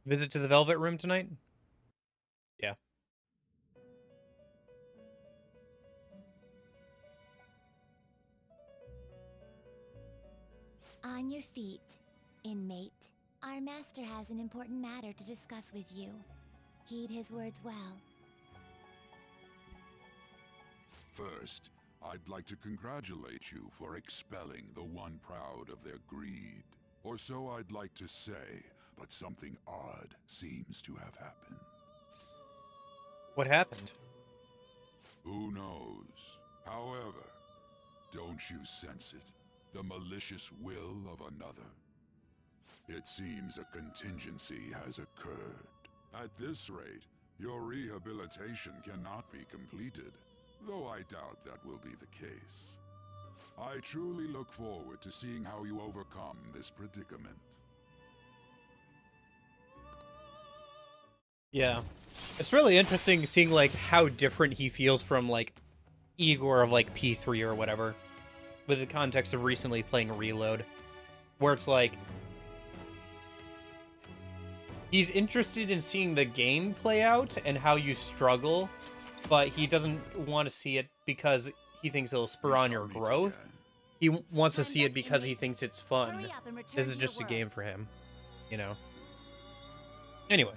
Visit to the Velvet Room tonight? Yeah. On your feet, inmate. Our master has an important matter to discuss with you. Heed his words well. First, I'd like to congratulate you for expelling the one proud of their greed. Or so I'd like to say, but something odd seems to have happened. What happened? Who knows? However, don't you sense it? The malicious will of another? It seems a contingency has occurred. At this rate, your rehabilitation cannot be completed, though I doubt that will be the case. I truly look forward to seeing how you overcome this predicament. Yeah. It's really interesting seeing, like, how different he feels from, like, Igor of, like, P3 or whatever. With the context of recently playing Reload. Where it's like... he's interested in seeing the game play out and how you struggle, but he doesn't want to see it because he thinks it'll spur on your growth. He wants to see it because he thinks it's fun. This is just a game for him, you know? Anyway.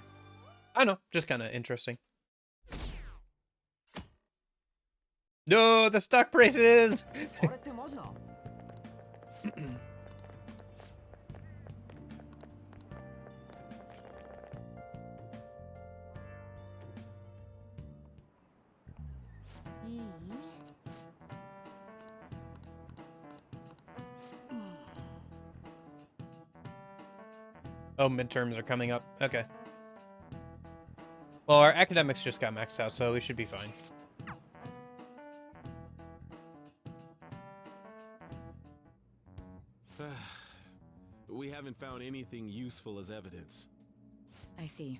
I don't know, just kind of interesting. No, the stock prices! Oh, midterms are coming up. Okay. Well, our academics just got maxed out, so we should be fine. We haven't found anything useful as evidence. I see.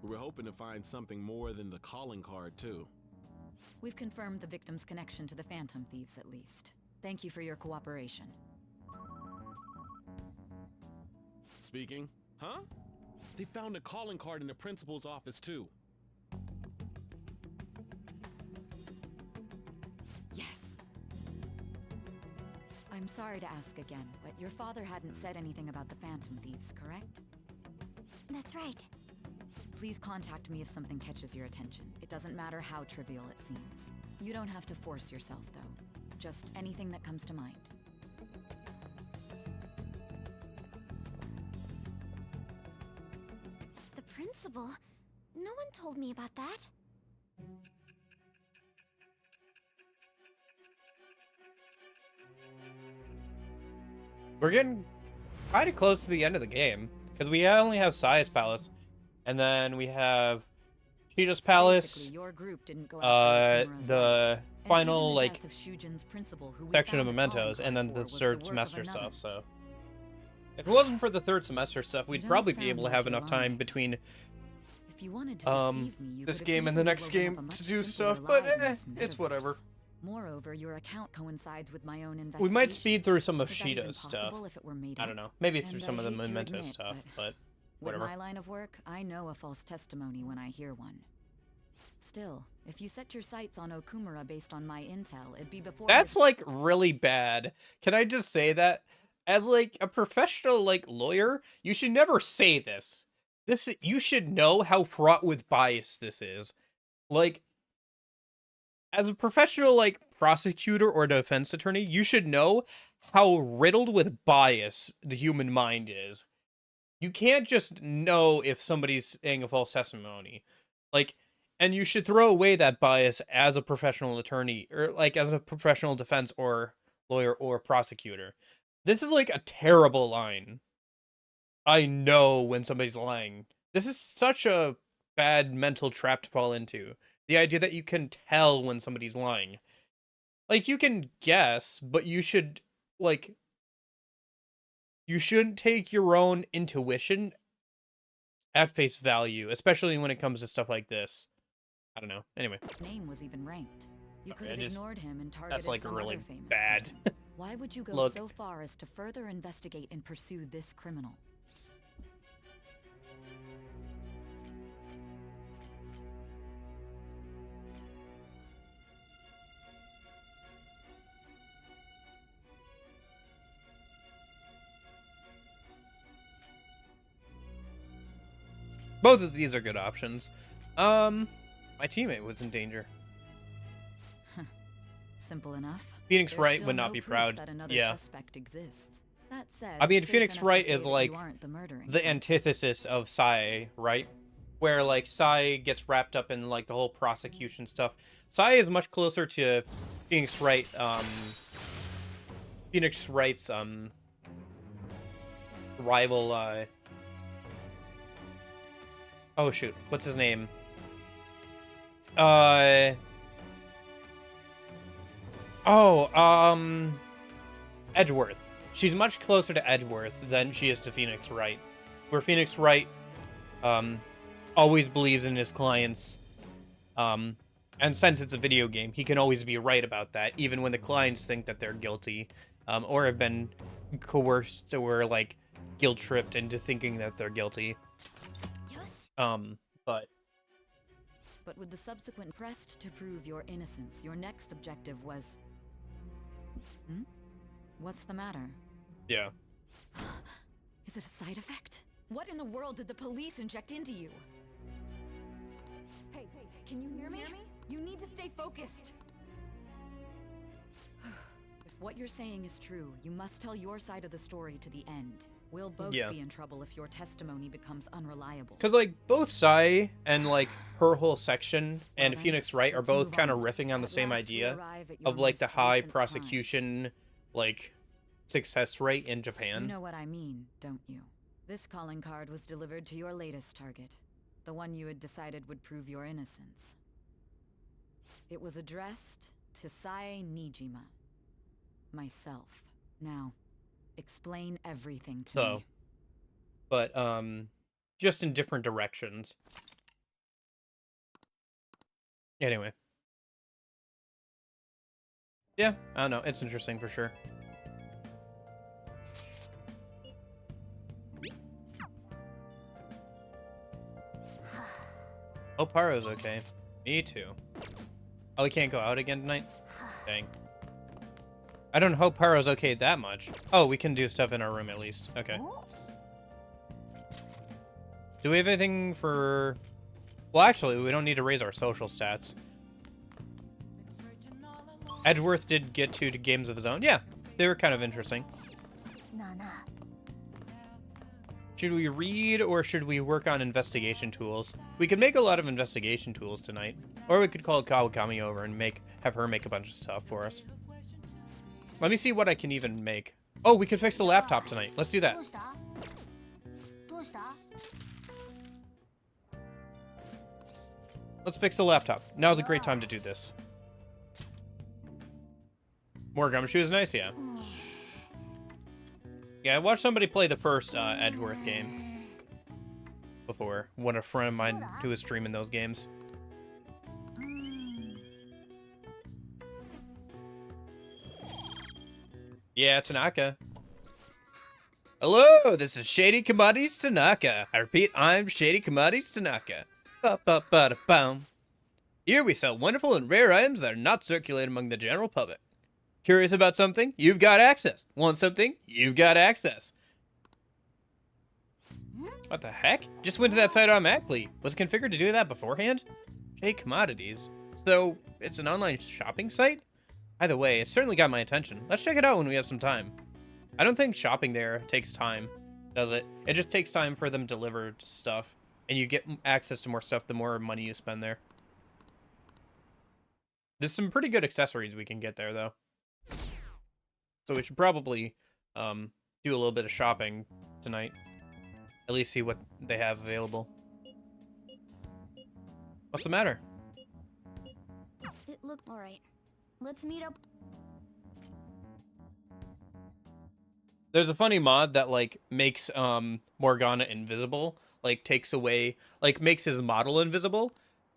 We're hoping to find something more than the calling card, too. We've confirmed the victim's connection to the Phantom Thieves, at least. Thank you for your cooperation. Speaking? Huh? They found a calling card in the principal's office, too. Yes. I'm sorry to ask again, but your father hadn't said anything about the Phantom Thieves, correct? That's right. Please contact me if something catches your attention. It doesn't matter how trivial it seems. You don't have to force yourself, though. Just anything that comes to mind. The principal? No one told me about that. We're getting kind of close to the end of the game, because we only have Sai's Palace, and then we have Cheetah's Palace, Your group didn't go after the final, like, of Shujin's principal, who we section of found a mementos, calling and then card the for, was third work of semester another. stuff, so... If it wasn't for the third semester stuff, we'd don't probably be sound able to like have you're enough time lying. between If you wanted to deceive me, you this could have game and the easily next woven up game a much to do simpler stuff, but lie than this it's whatever. metaverse. Moreover, your account coincides with my own investigation. We might speed through some of Is that even Sheeta's stuff. possible if it were made I don't up? know. Maybe And through I some of the hate to memento admit, stuff, but With whatever. my line of work, I know a false testimony when I hear one. Still, if you set your sights on Okumura based on my intel, it'd be before... That's, like, really bad. Can I just say that? As, like, a professional, like, lawyer, you should never say this. You should know how fraught with bias this is. Like, as a professional, like, prosecutor or defense attorney, you should know how riddled with bias the human mind is. You can't just know if somebody's saying a false testimony. Like, and you should throw away that bias as a professional attorney, or, like, as a professional defense or lawyer or prosecutor. This is, like, a terrible line. I know when somebody's lying. This is such a bad mental trap to fall into. The idea that you can tell when somebody's lying. Like, you can guess, but you should, like, you shouldn't take your own intuition at face value, especially when it comes to stuff like this. I don't know. Anyway. Name was even ranked. You could Okay, have ignored him and targeted that's like some really other famous bad. person. Why would you go Look. so far as to further investigate and pursue this criminal? Both of these are good options. My teammate was in danger. Simple enough. Phoenix There's Wright still would not no be proof proud. that another Yeah. suspect exists. That said, I mean, it's safe Phoenix enough to Wright say is that like you aren't the murdering the type. antithesis of Sai, right? Where like Sai gets wrapped up in like the whole prosecution stuff. Sai is much closer to Phoenix Wright. Phoenix Wright's rival. Oh shoot, what's his name? Edgeworth. She's much closer to Edgeworth than she is to Phoenix Wright. Where Phoenix Wright, always believes in his clients. And since it's a video game, he can always be right about that, even when the clients think that they're guilty, or have been coerced or, like, guilt-tripped into thinking that they're guilty. But with the subsequent quest to prove your innocence, your next objective was... What's the matter? Yeah. Is it a side effect? What in the world did the police inject into you? Hey, can you hear me? You need to stay focused. If what you're saying is true, you must tell your side of the story to the end. We'll both Yeah. be in trouble if your testimony becomes unreliable. Because, like, both Sai and, like, her whole section and Well, Phoenix Wright are let's both move kind of on. riffing on the At same last we idea arrive at your of, like, the most high recent prosecution, like, success rate in crime. Japan. You know what I mean, don't you? This calling card was delivered to your latest target, the one you had decided would prove your innocence. It was addressed to Sae Nijima. Myself. Now, explain everything to me. But, just in different directions. Anyway. Yeah, I don't know. It's interesting for sure. Hope Haru's okay. Me too. Oh, we can't go out again tonight? Dang. I don't hope Haru's okay that much. Oh, we can do stuff in our room at least. Okay. Do we have anything for... Well, actually, we don't need to raise our social stats. Edgeworth did get two games of his own. Yeah, they were kind of interesting. Should we read or should we work on investigation tools? We could make a lot of investigation tools tonight. Or we could call Kawakami over and have her make a bunch of stuff for us. Let me see what I can even make. Oh, we could fix the laptop tonight. Let's do that. Let's fix the laptop. Now's a great time to do this. More gumshoe is nice, yeah. Yeah, I watched somebody play the first Edgeworth game before. One a friend of mine who was streaming those games. Yeah, Tanaka. Hello, this is Shady Commodities Tanaka. I repeat, I'm Shady Commodities Tanaka. Ba-ba-ba-da-bum. Here we sell wonderful and rare items that are not circulated among the general public. Curious about something? You've got access. Want something? You've got access. What the heck? Just went to that site automatically. Was it configured to do that beforehand? Shady Commodities. So, it's an online shopping site? Either way, it certainly got my attention. Let's check it out when we have some time. I don't think shopping there takes time, does it? It just takes time for them to deliver stuff. And you get access to more stuff the more money you spend there. There's some pretty good accessories we can get there, though. So we should probably do a little bit of shopping tonight. At least see what they have available. What's the matter? It looked alright. Let's meet up. There's a funny mod that like makes Morgana invisible, like takes away, like makes his model invisible,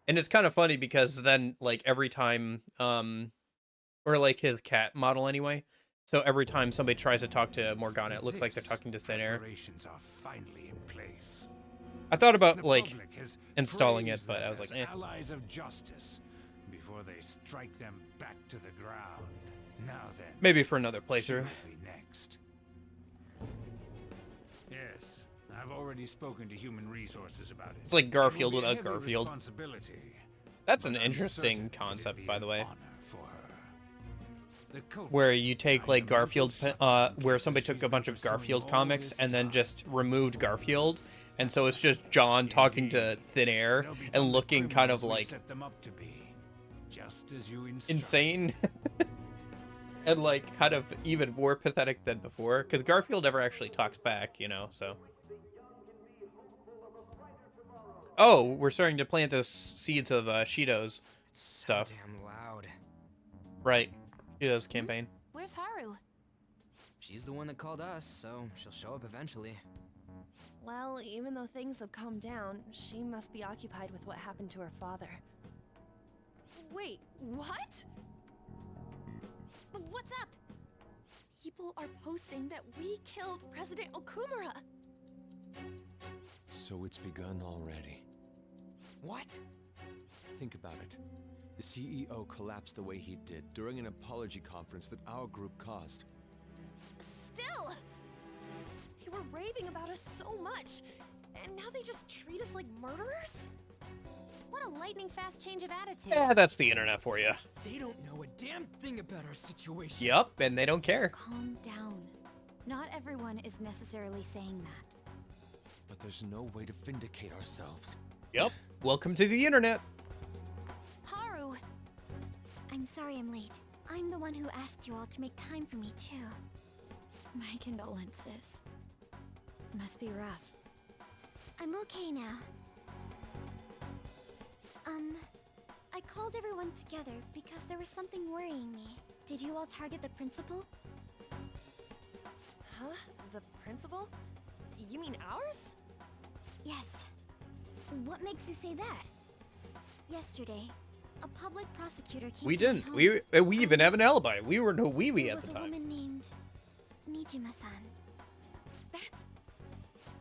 and it's kind of funny because then like every time or like his cat model anyway, so every time somebody tries to talk to Morgana, it looks like they're talking to thin air. Preparations are finally in place. I thought about The like public has installing it, praised but them I was like, as eh. allies of justice before they strike them back to the ground. Now then, Maybe for another she playthrough. will be next. Yes, I've already spoken to human resources about it. It's like It will Garfield be a without heavy Garfield. responsibility, That's an but I'm interesting certain that concept, it'll by be the an way. honor for her. The culprit Where you take like behind the Garfield, mental shutdown where cases somebody took she's a been bunch of pursuing Garfield all comics this and then time. just removed Garfield, and so it's just John talking to thin air They'll become and the looking kind of criminals we like set them up to be, just as you instructed. insane and like kind of even more pathetic than before, because Garfield never actually talks back, you know. So oh, we're starting to plant the seeds of Shido's stuff. Damn loud. Right, Shido's campaign. Where's Haru? She's the one that called us, so she'll show up eventually. Well, even though things have calmed down, she must be occupied with what happened to her father. Wait, what? What's up? People are posting that we killed President Okumura. So it's begun already. What? Think about it. The CEO collapsed the way he did during an apology conference that our group caused. Still! They were raving about us so much, and now they just treat us like murderers? What a lightning fast change of attitude. Yeah, that's the internet for you. They don't know a damn thing about our situation. Yup, and they don't care. Calm down. Not everyone is necessarily saying that. But there's no way to vindicate ourselves. Yup, welcome to the internet. Haru! I'm sorry I'm late. I'm the one who asked you all to make time for me, too. My condolences. Must be rough. I'm okay now. I called everyone together because there was something worrying me. Did you all target the principal? Huh? The principal? You mean ours? Yes. What makes you say that? Yesterday, a public prosecutor came We to my didn't. home. We even have an alibi. We were no wee-wee It at was the a time. woman named Nijima-san. That's...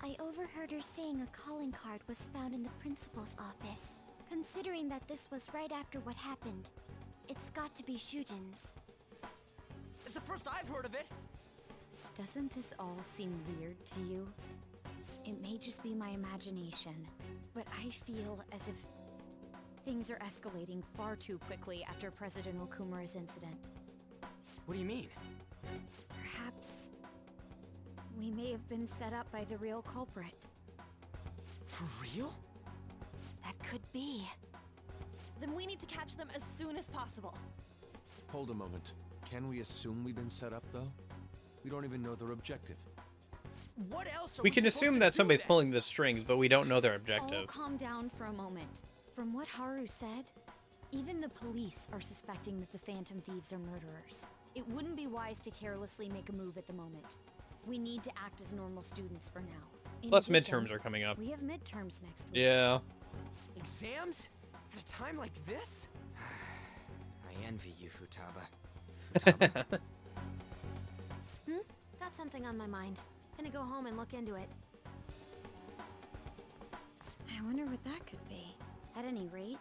I overheard her saying a calling card was found in the principal's office. Considering that this was right after what happened, it's got to be Shujin's. It's the first I've heard of it. Doesn't this all seem weird to you? It may just be my imagination, but I feel as if things are escalating far too quickly after President Okumura's incident. What do you mean? Perhaps we may have been set up by the real culprit. For real? That could be. Then we need to catch them as soon as possible. Hold a moment. Can we assume we've been set up, though? We don't even know their objective. What else are We can supposed assume to that do somebody's then? pulling the strings, but we don't know their All objective. calm down for a moment. From what Haru said, even the police are suspecting that the Phantom Thieves are murderers. It wouldn't be wise to carelessly make a move at the moment. We need to act as normal students for now. In Plus, addition, midterms are coming up. We have midterms next week. Yeah. Exams? At a time like this? I envy you, Futaba. Futaba? Got something on my mind. Gonna go home and look into it. I wonder what that could be. At any rate,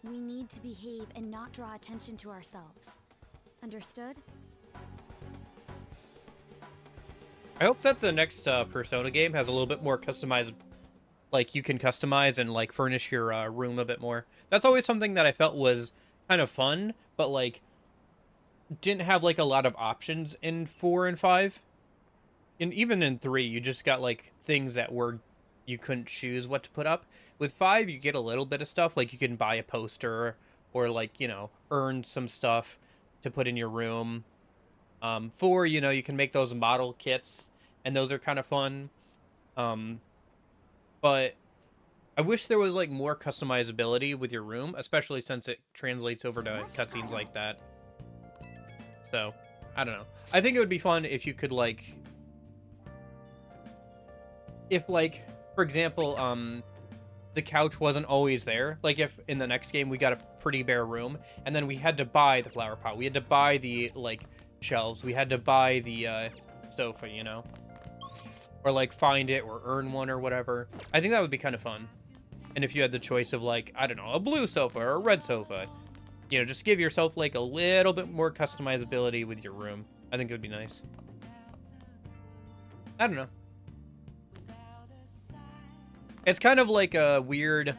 we need to behave and not draw attention to ourselves. Understood? I hope that the next Persona game has a little bit more customized, like you can customize and like furnish your room a bit more. That's always something that I felt was kind of fun, but like didn't have like a lot of options in 4 and 5. And even in 3, you just got like things that were you couldn't choose what to put up. With 5, you get a little bit of stuff, like you can buy a poster or like, you know, earn some stuff to put in your room. 4, you know, you can make those model kits, and those are kind of fun. But I wish there was like more customizability with your room, especially since it translates over to cutscenes like that. So, I don't know. I think it would be fun if you could like, if like, for example, the couch wasn't always there. Like if in the next game we got a pretty bare room and then we had to buy the flower pot, we had to buy the like shelves, we had to buy the sofa, you know, or like find it or earn one or whatever. I think that would be kind of fun. And if you had the choice of like, I don't know, a blue sofa or a red sofa, you know, just give yourself like a little bit more customizability with your room. I think it would be nice. I don't know. It's kind of like a weird,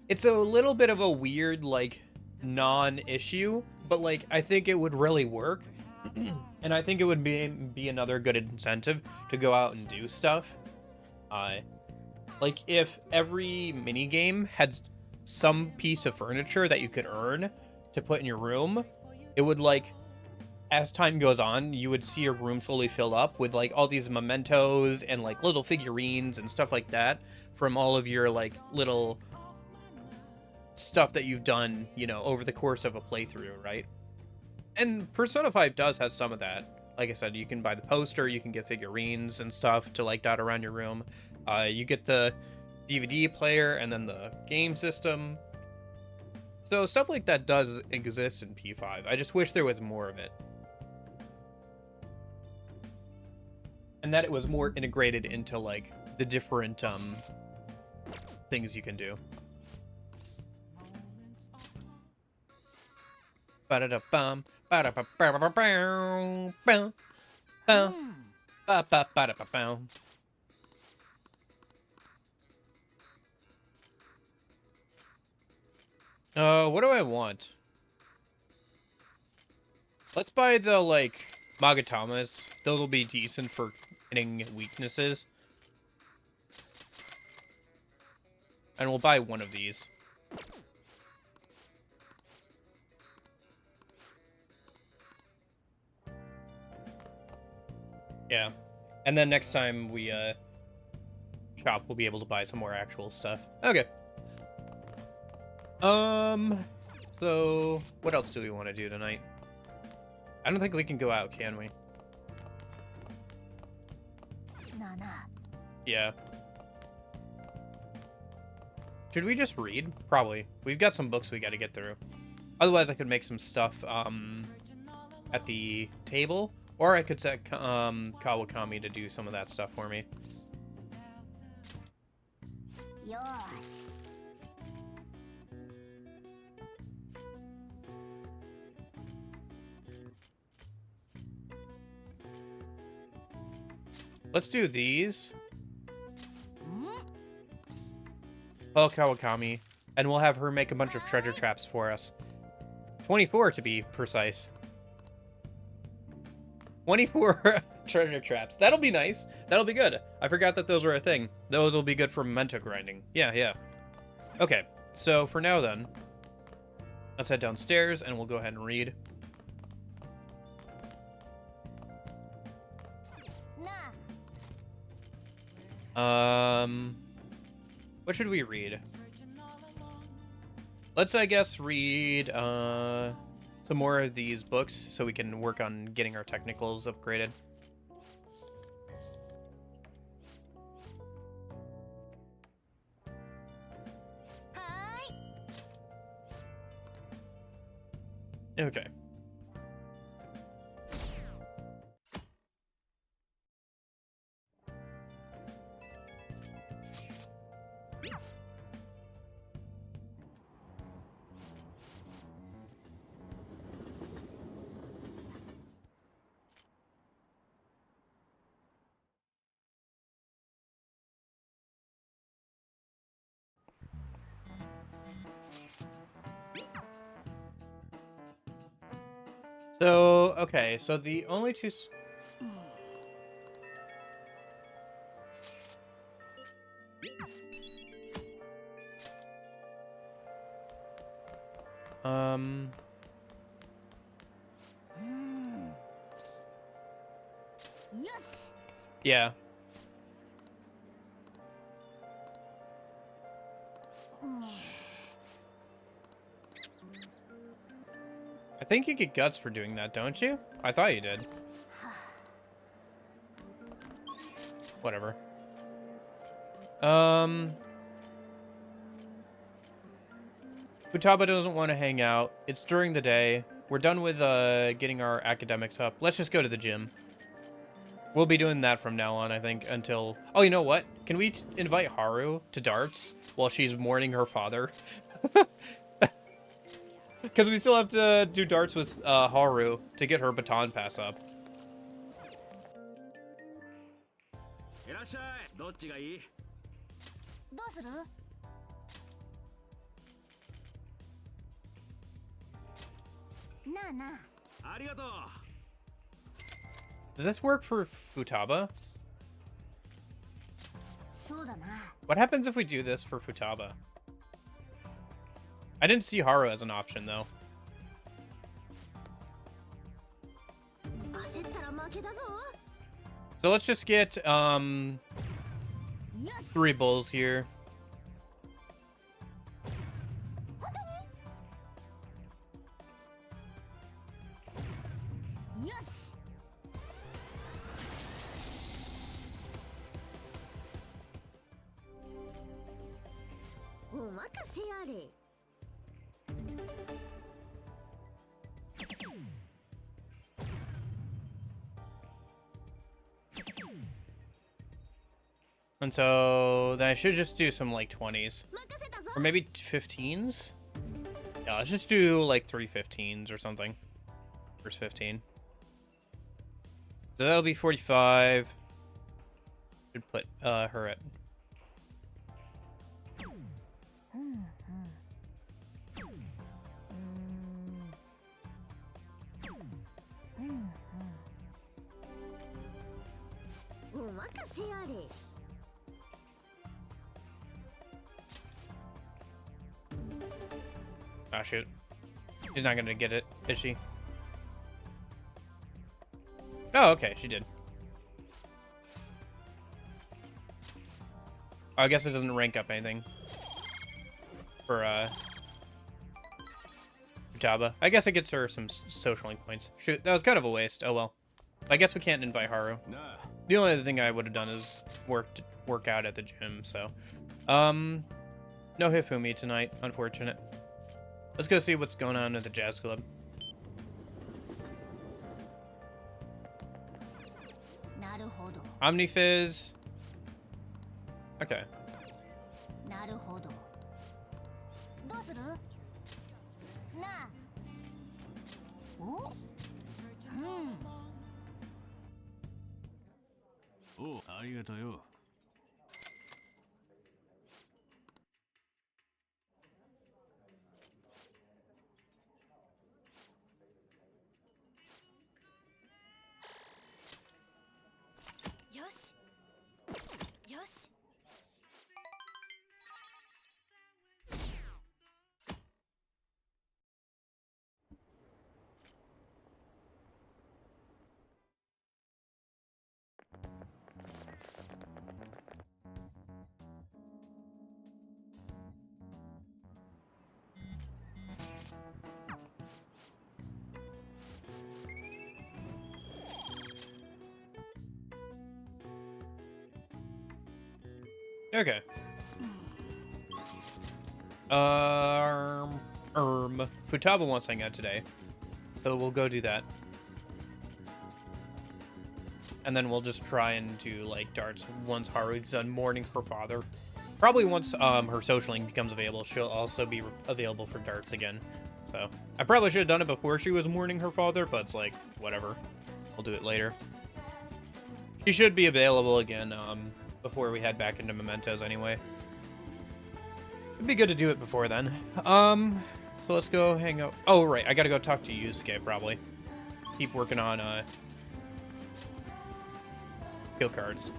it's a little bit of a weird, like, non-issue, but, like, I think it would really work, and I think it would be another good incentive to go out and do stuff. Like, if every minigame had some piece of furniture that you could earn to put in your room, it would, like, as time goes on, you would see your room slowly fill up with, like, all these mementos and, like, little figurines and stuff like that from all of your, like, little stuff that you've done, you know, over the course of a playthrough, right? And Persona 5 does have some of that. Like I said, you can buy the poster, you can get figurines and stuff to, like, dot around your room. You get the DVD player and then the game system. So stuff like that does exist in P5. I just wish there was more of it. And that it was more integrated into, like, the different, things you can do. Ba-da-da-bum, ba-da-ba-ba-ba-bow, bow, bow, ba-ba-ba-da-ba-bow. What do I want? Let's buy the, like, Magatamas. Those will be decent for getting weaknesses. And we'll buy one of these. Yeah. And then next time we, shop, we'll be able to buy some more actual stuff. Okay. So, what else do we want to do tonight? I don't think we can go out, can we? Yeah. Should we just read? Probably. We've got some books we got to get through. Otherwise, I could make some stuff at the table, or I could set Kawakami to do some of that stuff for me. Let's do these. Oh, Kawakami. And we'll have her make a bunch of treasure traps for us. 24 to be precise. 24 treasure traps. That'll be nice. That'll be good. I forgot that those were a thing. Those will be good for memento grinding. Yeah, yeah. Okay, so for now then, let's head downstairs and we'll go ahead and read. What should we read? Let's, I guess, read some more of these books so we can work on getting our technicals upgraded. Okay. So, okay, so the only two... Yes. Yeah. I think you get guts for doing that, don't you? I thought you did. Whatever. Futaba doesn't want to hang out. It's during the day. We're done with getting our academics up. Let's just go to the gym. We'll be doing that from now on, I think, until... Oh, you know what? Can we invite Haru to darts while she's mourning her father? Because we still have to do darts with Haru to get her baton pass up. Does this work for Futaba? What happens if we do this for Futaba? I didn't see Haru as an option, though. So let's just get 3 bulls here. And so then I should just do some like 20s. Or maybe 15s? Yeah, let's just do like 3 15s or something. First 15. So that'll be 45. Should put her at... Ah, shoot. She's not gonna get it, is she? Oh, okay, she did. Oh, I guess it doesn't rank up anything for Futaba. I guess it gets her some social link points. Shoot, that was kind of a waste. Oh well. I guess we can't invite Haru. The only other thing I would have done is work out at the gym, so. No Hifumi tonight, unfortunate. Let's go see what's going on at the jazz club. Omnifizz. Okay. Oh, arigato. Okay. Futaba wants to hang out today, so we'll go do that. And then we'll just try and do, like, darts once Haru's done mourning her father. Probably once her social link becomes available, she'll also be available for darts again. So, I probably should have done it before she was mourning her father, but it's like, whatever. We'll do it later. She should be available again, before we head back into Mementos anyway. It'd be good to do it before then. So let's go hang out. Oh, right, I gotta go talk to Yusuke, probably. Keep working on, skill cards.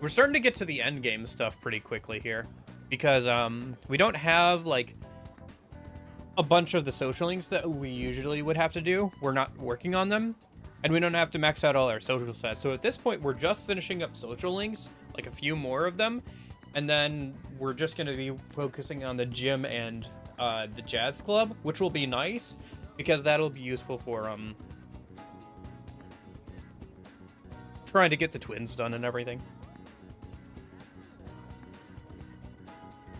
we're starting to get to the end game stuff pretty quickly here, because we don't have like a bunch of the social links that we usually would have to do. We're not working on them, and we don't have to max out all our social stats. So at this point, we're just finishing up social links, like a few more of them, and then we're just going to be focusing on the gym and the jazz club, which will be nice because that'll be useful for trying to get the twins done and everything.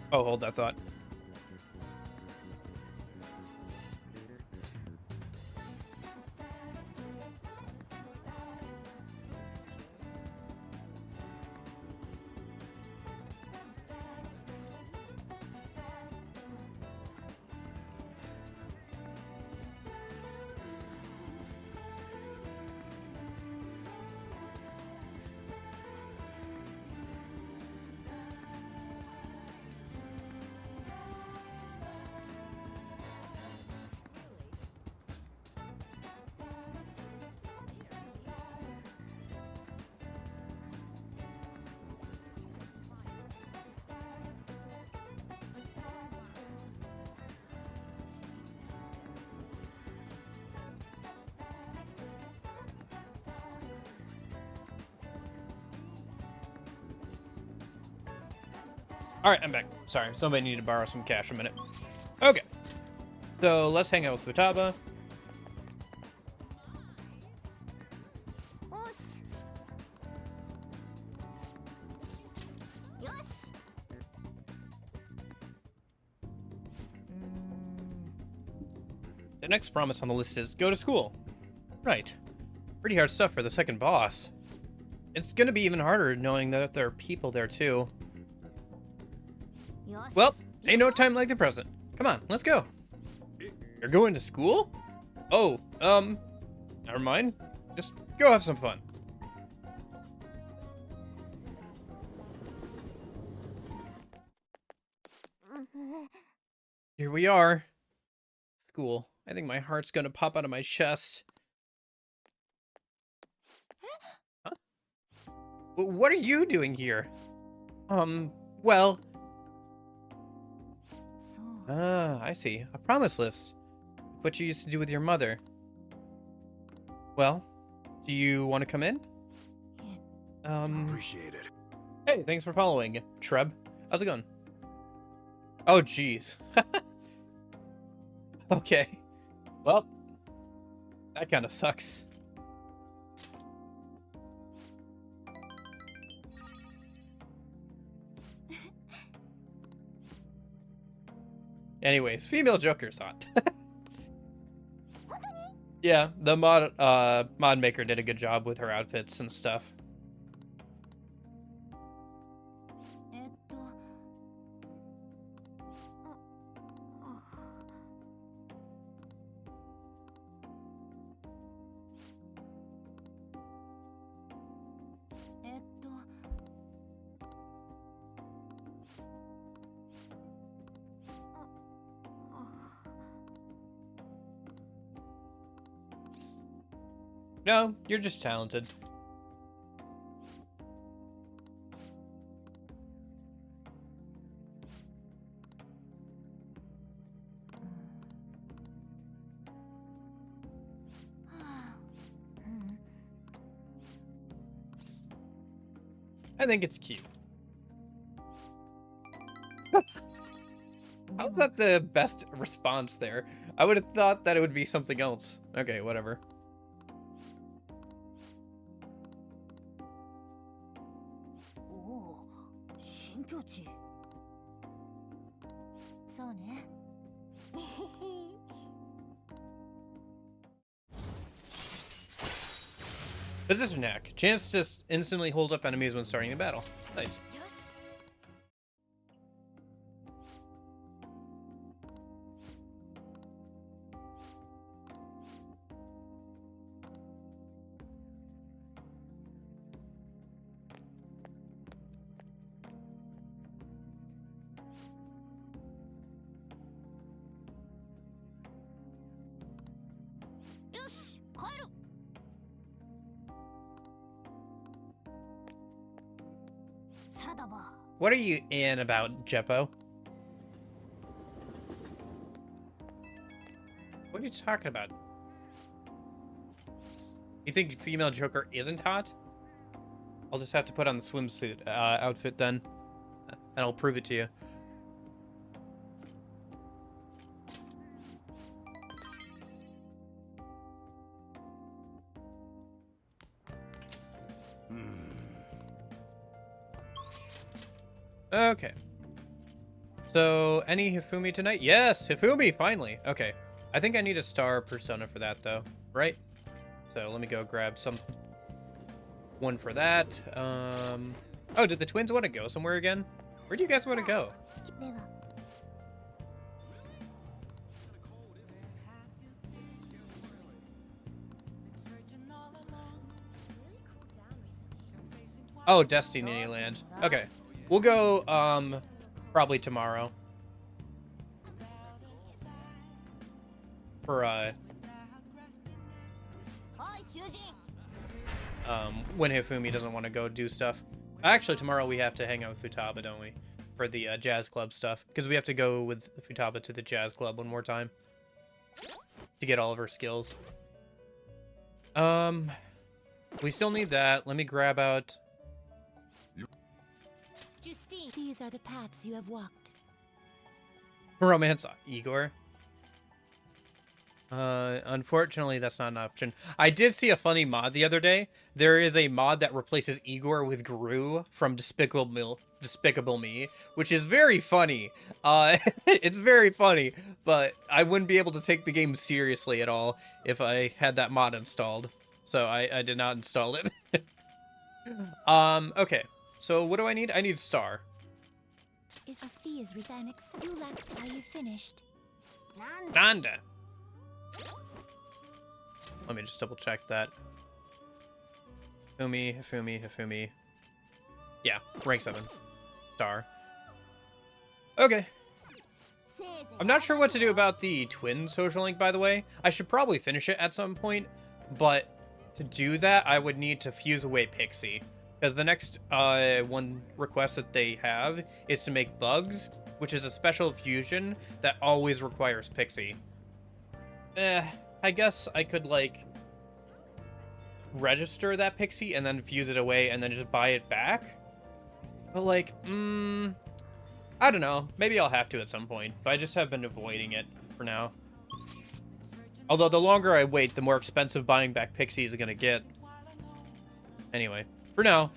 Oh, hold that thought. Alright, I'm back. Sorry, somebody needed to borrow some cash a minute. Okay. So, let's hang out with Futaba. The next promise on the list is go to school. Right. Pretty hard stuff for the second boss. It's gonna be even harder knowing that there are people there too. Well, ain't no time like the present. Come on, let's go. You're going to school? Oh, never mind. Just go have some fun. Here we are. School. I think my heart's gonna pop out of my chest. Huh? What are you doing here? Well... Ah, I see. A promise list. What you used to do with your mother. Well, do you want to come in? Appreciate it. Hey, thanks for following, Treb. How's it going? Oh, jeez. Okay. Well, that kind of sucks. Anyways, female Joker's hot. Yeah, the mod maker did a good job with her outfits and stuff. No, you're just talented. I think it's cute. How's that the best response there? I would have thought that it would be something else. Okay, whatever. Position hack. Chance to instantly hold up enemies when starting a battle. Nice. What are you in about, Jeppo? What are you talking about? You think female Joker isn't hot? I'll just have to put on the swimsuit outfit then, and I'll prove it to you. Okay. So, any Hifumi tonight? Yes, Hifumi, finally. Okay. I think I need a star persona for that, though, right? So, let me go grab some... one for that. Oh, did the twins want to go somewhere again? Where do you guys want to go? Oh, Destiny Land. Okay. We'll go, probably tomorrow. For, when Hifumi doesn't want to go do stuff. Actually, tomorrow we have to hang out with Futaba, don't we? For the, jazz club stuff. Because we have to go with Futaba to the jazz club one more time. To get all of her skills. We still need that. Let me grab out... Justine, these are the paths you have walked. Romance Igor. Unfortunately, that's not an option. I did see a funny mod the other day. There is a mod that replaces Igor with Gru from Despicable Me, which is very funny. It's very funny, but I wouldn't be able to take the game seriously at all if I had that mod installed. So I did not install it. Okay. So what do I need? I need star. Is a fee is written you lack are you finished? Nanda. Let me just double check that. Hifumi. Yeah, rank 7. Star. Okay. I'm not sure what to do about the twin social link, by the way. I should probably finish it at some point, but to do that, I would need to fuse away Pixie. Because the next one request that they have is to make bugs, which is a special fusion that always requires Pixie. I guess I could, like, register that Pixie and then fuse it away and then just buy it back. But, like, I don't know. Maybe I'll have to at some point, but I just have been avoiding it for now. Although the longer I wait, the more expensive buying back Pixies is gonna get. Anyway, for now,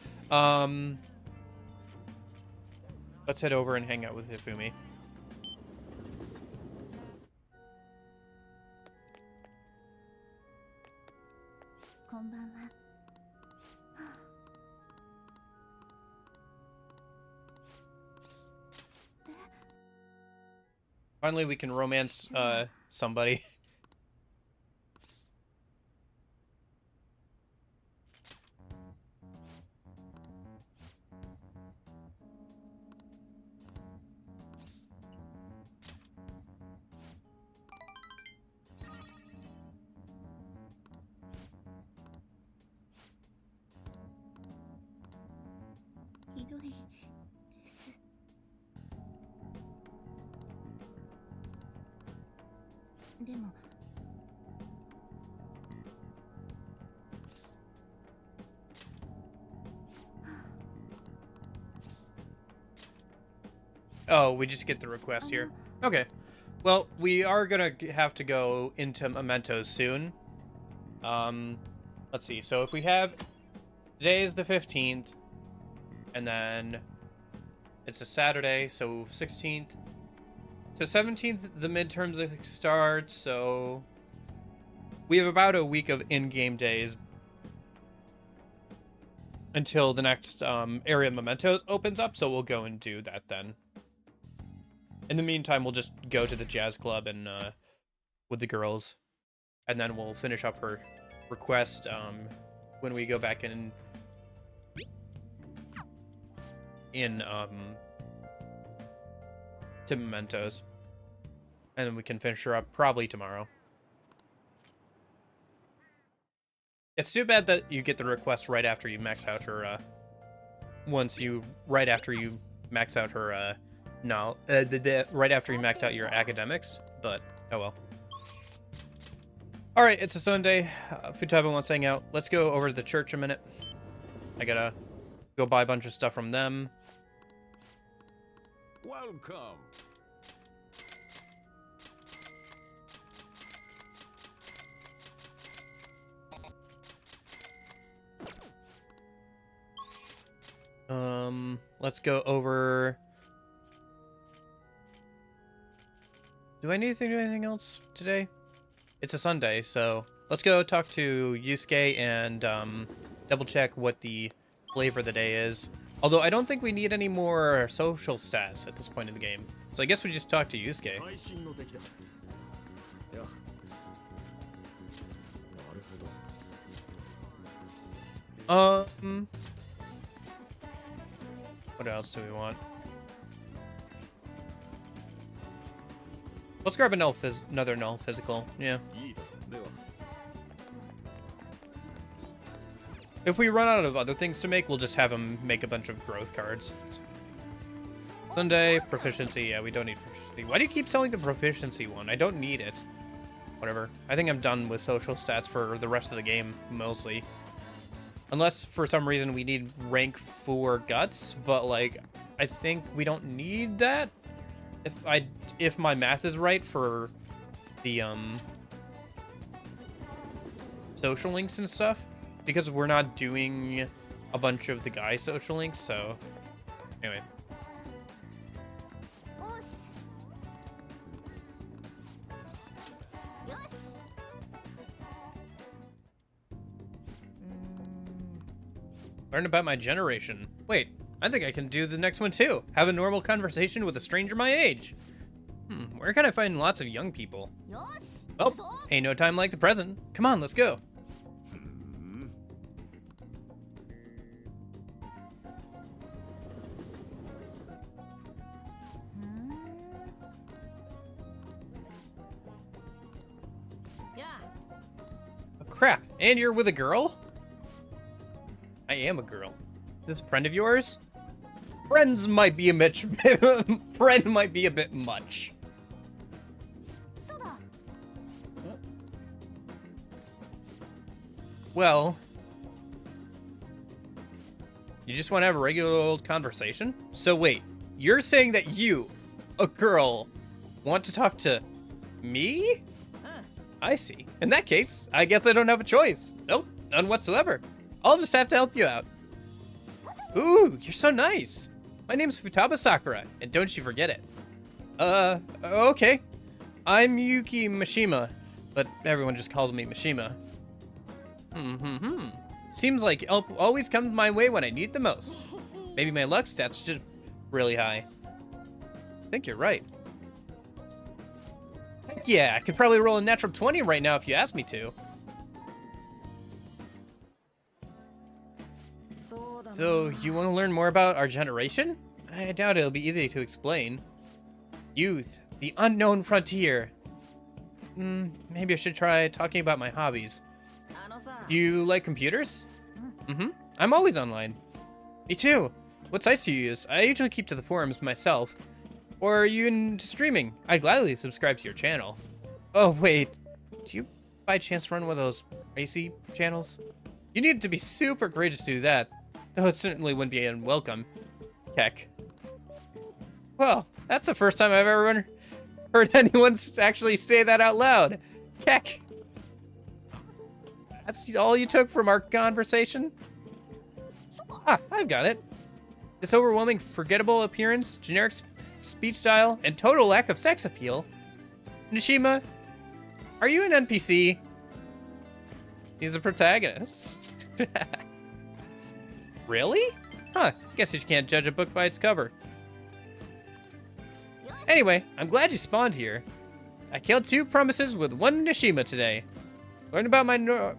let's head over and hang out with Hifumi. Finally, we can romance somebody. Oh, we just get the request here. Okay. Well, we are gonna have to go into Mementos soon. Let's see. So if we have... Today is the 15th. And then... It's a Saturday, so 16th. So 17th, the midterms start, so... We have about a week of in-game days until the next area Mementos opens up, so we'll go and do that then. In the meantime, we'll just go to the jazz club and with the girls, and then we'll finish up her request when we go back in to Mementos, and then we can finish her up probably tomorrow. It's too bad that you get the request right after you max out her right after you max out her right after you max out your academics, but oh well. All right, it's a Sunday. Futaba wants to hang out. Let's go over to the church a minute. I gotta go buy a bunch of stuff from them. Welcome. Let's go over. Do I need to do anything else today? It's a Sunday, so let's go talk to Yusuke and double check what the flavor of the day is. Although I don't think we need any more social stats at this point in the game. So I guess we just talk to Yusuke. What else do we want? Let's grab another null physical. Yeah. If we run out of other things to make, we'll just have him make a bunch of growth cards. Sunday, proficiency. Yeah, we don't need proficiency. Why do you keep selling the proficiency one? I don't need it. Whatever. I think I'm done with social stats for the rest of the game, mostly. Unless, for some reason, we need rank 4 guts, but, like, I think we don't need that. If my math is right for the, social links and stuff. Because we're not doing a bunch of the guy social links, so... Anyway. Learn about my generation. Wait, I think I can do the next one too. Have a normal conversation with a stranger my age. Where can I find lots of young people? Oh, ain't no time like the present. Come on, let's go. Oh, crap, and you're with a girl? I am a girl. Is this a friend of yours? Friends might be a bit... friend might be a bit much. Well... You just want to have a regular old conversation? So wait, you're saying that you, a girl, want to talk to me? I see. In that case, I guess I don't have a choice. Nope, none whatsoever. I'll just have to help you out. Ooh, you're so nice. My name's Futaba Sakura, and don't you forget it. Okay. I'm Yuki Mishima, but everyone just calls me Mishima. Seems like help always comes my way when I need it the most. Maybe my luck stats just really high. I think you're right. Heck yeah, I could probably roll a natural 20 right now if you asked me to. So, you want to learn more about our generation? I doubt it'll be easy to explain. Youth, the unknown frontier. Maybe I should try talking about my hobbies. Do you like computers? I'm always online. Me too. What sites do you use? I usually keep to the forums myself. Or are you into streaming? I'd gladly subscribe to your channel. Oh, wait. Do you by chance run one of those racy channels? You need to be super courageous to do that. Though it certainly wouldn't be unwelcome. Heck. Well, that's the first time I've ever heard anyone actually say that out loud. Heck. That's all you took from our conversation? Ah, I've got it. This overwhelming, forgettable appearance, generic speech style, and total lack of sex appeal. Nishima, are you an NPC? He's the protagonist. Really? Huh, guess you can't judge a book by its cover. Anyway, I'm glad you spawned here. I killed 2 promises with 1 Nishima today. Learn about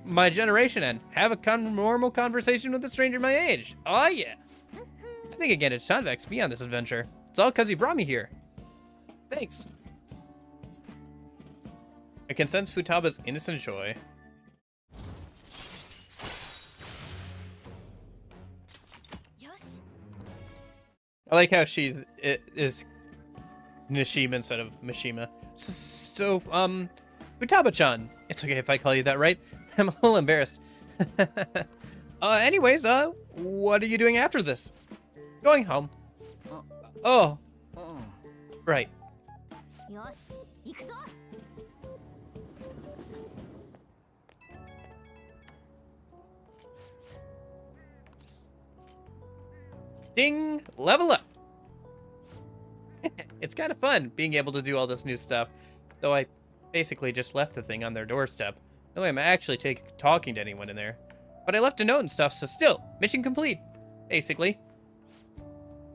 my generation and have a normal conversation with a stranger my age. Oh yeah. I think again it's time to XP on this adventure. It's all because you brought me here. Thanks. I can sense Futaba's innocent joy. I like how it is Nishima instead of Mishima. So, Futaba-chan. It's okay if I call you that, right? I'm a little embarrassed. Anyways, what are you doing after this? Going home. Oh. Right. よし、行くぞ。Ding! Level up! It's kind of fun being able to do all this new stuff, though I basically just left the thing on their doorstep. No way I'm actually talking to anyone in there. But I left a note and stuff, so still, mission complete, basically.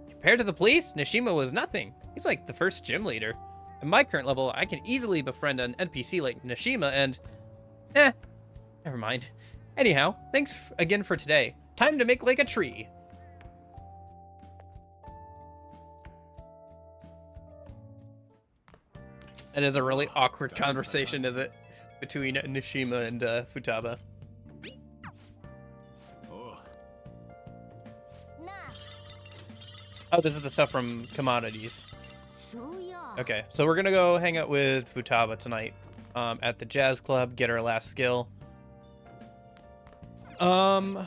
Compared to the police, Nishima was nothing. He's like the first gym leader. At my current level, I can easily befriend an NPC like Nishima and... never mind. Anyhow, thanks again for today. Time to make like a tree. It is a really awkward conversation, is it? Between Nishima and Futaba. Oh, this is the stuff from commodities. Okay, so we're gonna go hang out with Futaba tonight at the jazz club, get our last skill. But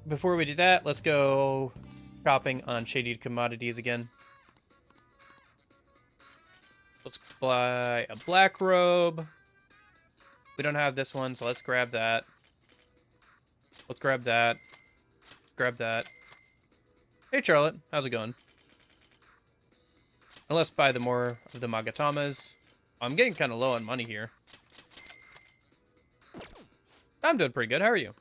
before we do that, let's go shopping on shaded commodities again. Let's buy a black robe. We don't have this one, so let's grab that. Let's grab that. Grab that. Hey, Charlotte. How's it going? And let's buy the more of the Magatamas. I'm getting kind of low on money here. I'm doing pretty good. How are you?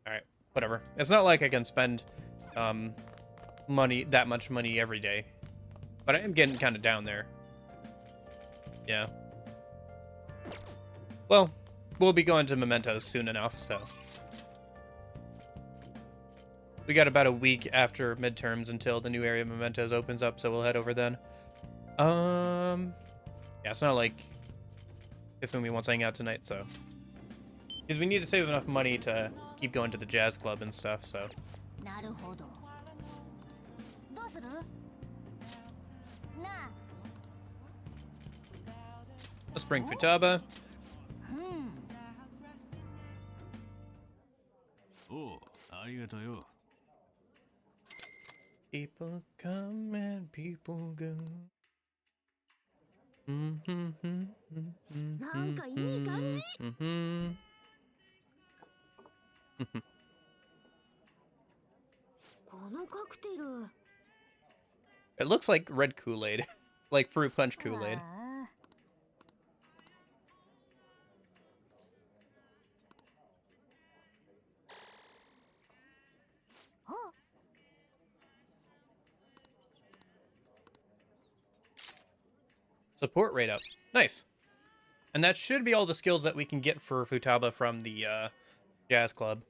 Alright, whatever. It's not like I can spend that much money every day. But I am getting kind of down there. Yeah. Well, we'll be going to Mementos soon enough, so. We got about a week after midterms until the new area of Mementos opens up, so we'll head over then. Yeah, it's not like Ifumi wants to hang out tonight, so. Because we need to save enough money to keep going to the jazz club and stuff, so. Let's bring Futaba. People come and people go. なんかいい感じ。このカクテル。It looks like red Kool-Aid. Like fruit punch Kool-Aid. Support rate up. Nice. And that should be all the skills that we can get for Futaba from the jazz club.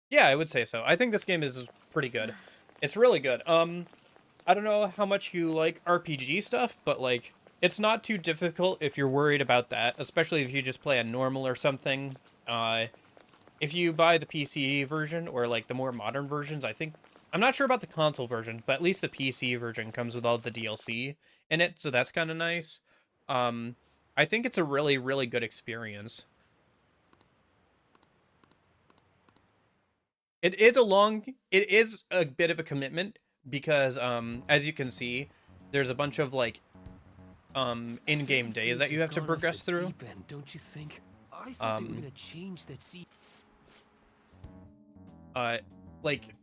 Yeah, I would say so. I think this game is pretty good. It's really good. I don't know how much you like RPG stuff, but like it's not too difficult if you're worried about that, especially if you just play a normal or something. If you buy the PC version or like the more modern versions, I'm not sure about the console version, but at least the PC version comes with all the DLC in it, so that's kind of nice. I think it's a really, really good experience. It is a bit of a commitment because, as you can see, there's a bunch of like in-game days that you have to progress through. Don't you think? I thought they were gonna change that like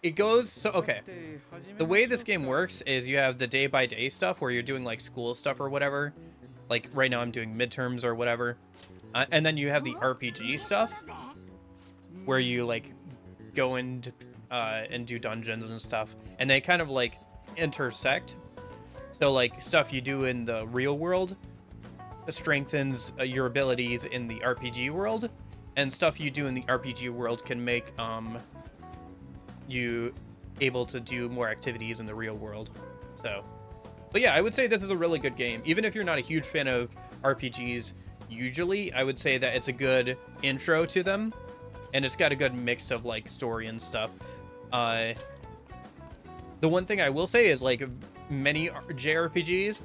it goes so okay. The way this game works is you have the day-by-day stuff where you're doing like school stuff or whatever. Like right now I'm doing midterms or whatever. And then you have the RPG stuff where you like go and do dungeons and stuff, and they kind of like intersect. So like stuff you do in the real world strengthens your abilities in the RPG world, and stuff you do in the RPG world can make you able to do more activities in the real world. So, but yeah, I would say this is a really good game. Even if you're not a huge fan of RPGs, usually I would say that it's a good intro to them, and it's got a good mix of like story and stuff. The one thing I will say is like many JRPGs,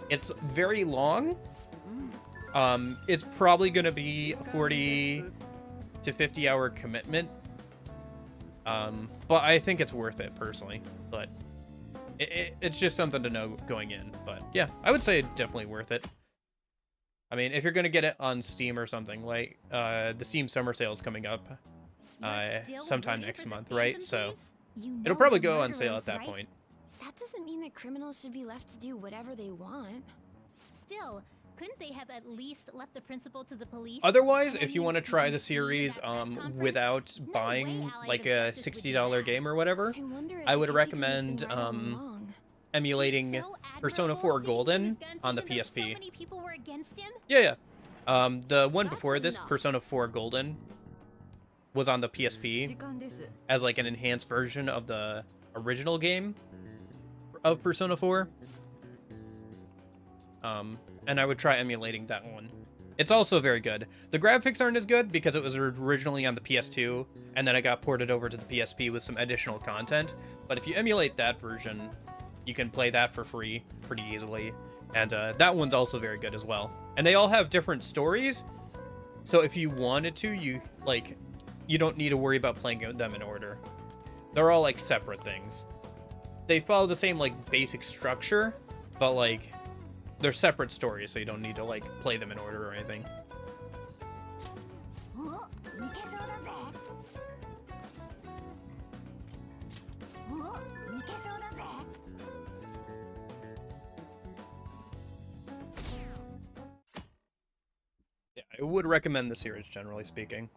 it's very long. It's probably going to be a 40 to 50 hour commitment. But I think it's worth it personally, but it's just something to know going in. But yeah, I would say definitely worth it. I mean, if you're going to get it on Steam or something, like, the Steam Summer Sale is coming up, sometime next month, right? So it'll probably go on sale at that point. That doesn't mean that criminals should be left to do whatever they want. Still, couldn't they have at least left the principal to the police? Otherwise, if you want to try the series without buying like a $60 game or whatever, I would recommend emulating Persona 4 Golden on the PSP. Yeah. The one before this, Persona 4 Golden, was on the PSP as like an enhanced version of the original game of Persona 4. And I would try emulating that one. It's also very good. The graphics aren't as good because it was originally on the PS2, and then it got ported over to the PSP with some additional content. But if you emulate that version, you can play that for free pretty easily. And that one's also very good as well. And they all have different stories, so if you wanted to, you don't need to worry about playing them in order. They're all like separate things. They follow the same like basic structure, but like they're separate stories, so you don't need to like play them in order or anything. Yeah, I would recommend the series, generally speaking.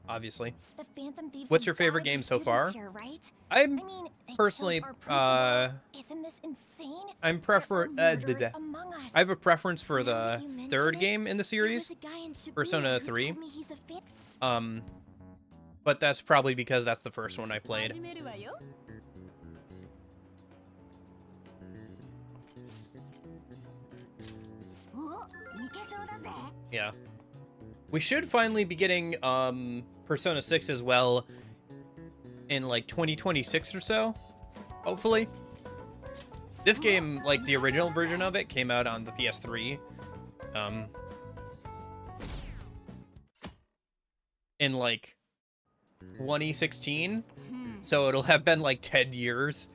Obviously. The Phantom Thieves. What's your favorite game so far? Here, right? I'm I mean, personally isn't this insane? I have a preference for the third game in the series, Persona 3. But that's probably because that's the first one I played. Yeah. We should finally be getting Persona 6 as well in like 2026 or so, hopefully. This game, like the original version of it, came out on the PS3 in like 2016, so it'll have been like 10 years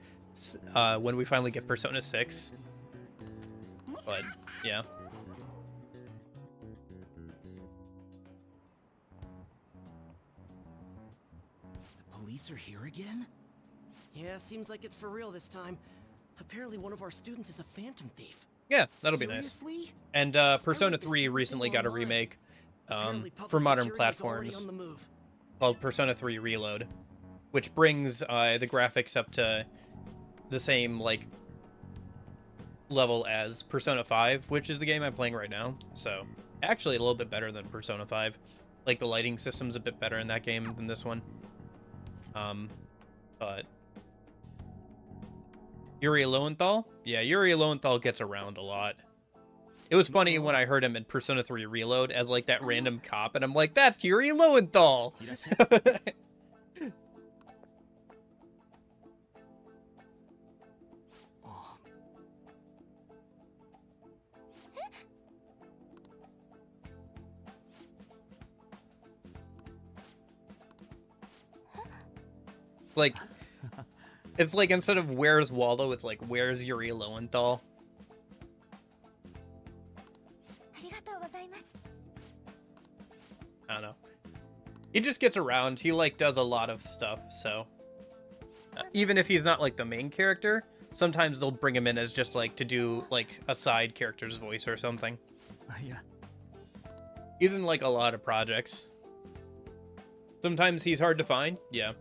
when we finally get Persona 6. But yeah. Police are here again? Yeah, seems like it's for real this time. Apparently one of our students is a phantom thief. Yeah, that'll be nice. And Persona 3 recently got a remake for modern platforms called Persona 3 Reload, which brings the graphics up to the same like level as Persona 5, which is the game I'm playing right now. So actually a little bit better than Persona 5. Like the lighting system's a bit better in that game than this one. But Yuri Lowenthal? Yeah, Yuri Lowenthal gets around a lot. It was funny when I heard him in Persona 3 Reload as like that random cop, and I'm like, that's Yuri Lowenthal! Like, it's like instead of where's Waldo, it's like where's Yuri Lowenthal. I don't know. He just gets around. He like does a lot of stuff, so even if he's not like the main character, sometimes they'll bring him in as just like to do like a side character's voice or something. Yeah. He's in like a lot of projects. Sometimes he's hard to find. Yeah.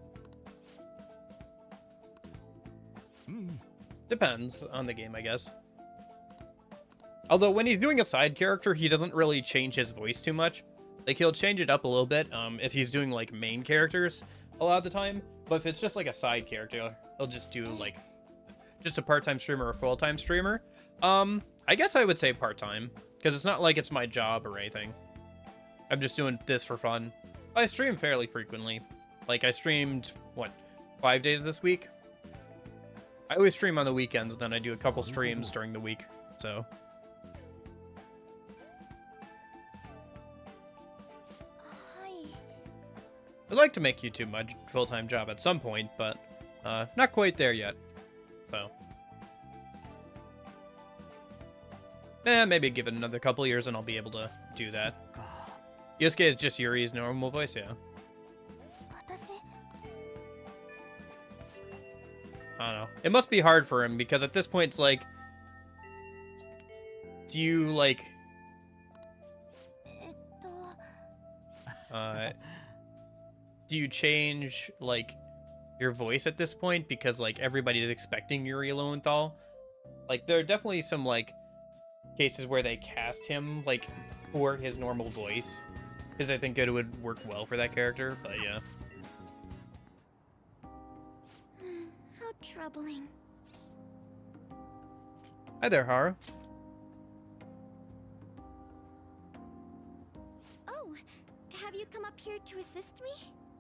Depends on the game, I guess. Although when he's doing a side character, he doesn't really change his voice too much. Like, he'll change it up a little bit if he's doing, like, main characters a lot of the time. But if it's just like a side character, I'll just do like just a part-time streamer or a full-time streamer. I guess I would say part-time, because it's not like it's my job or anything. I'm just doing this for fun. I stream fairly frequently. Like I streamed, what, 5 days this week? I always stream on the weekends, and then I do a couple streams during the week, so. I'd like to make YouTube my full-time job at some point, but not quite there yet, so. Maybe give it another couple years and I'll be able to do that. Yosuke is just Yuri's normal voice, yeah. I don't know. It must be hard for him, because at this point it's like... Do you, like... do you change, like, your voice at this point? Because, like, everybody's expecting Yuri Lowenthal. Like, there are definitely some, like, cases where they cast him, like, for his normal voice. Because I think it would work well for that character, but yeah. How troubling. Hi there, Haru. Oh, have you come up here to assist me?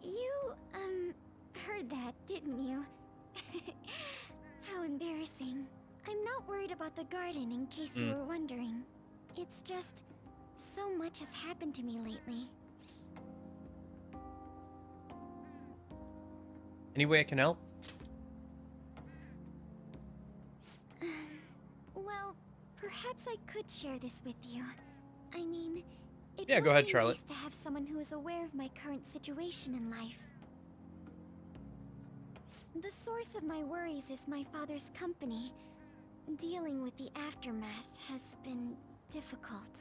You, heard that, didn't you? How embarrassing. I'm not worried about the garden, in case you were wondering. It's just, so much has happened to me lately. Any way I can help? Well, perhaps I could share this with you. I mean, it Yeah, would go ahead, be Charlotte. nice to have someone who is aware of my current situation in life. The source of my worries is my father's company. Dealing with the aftermath has been difficult.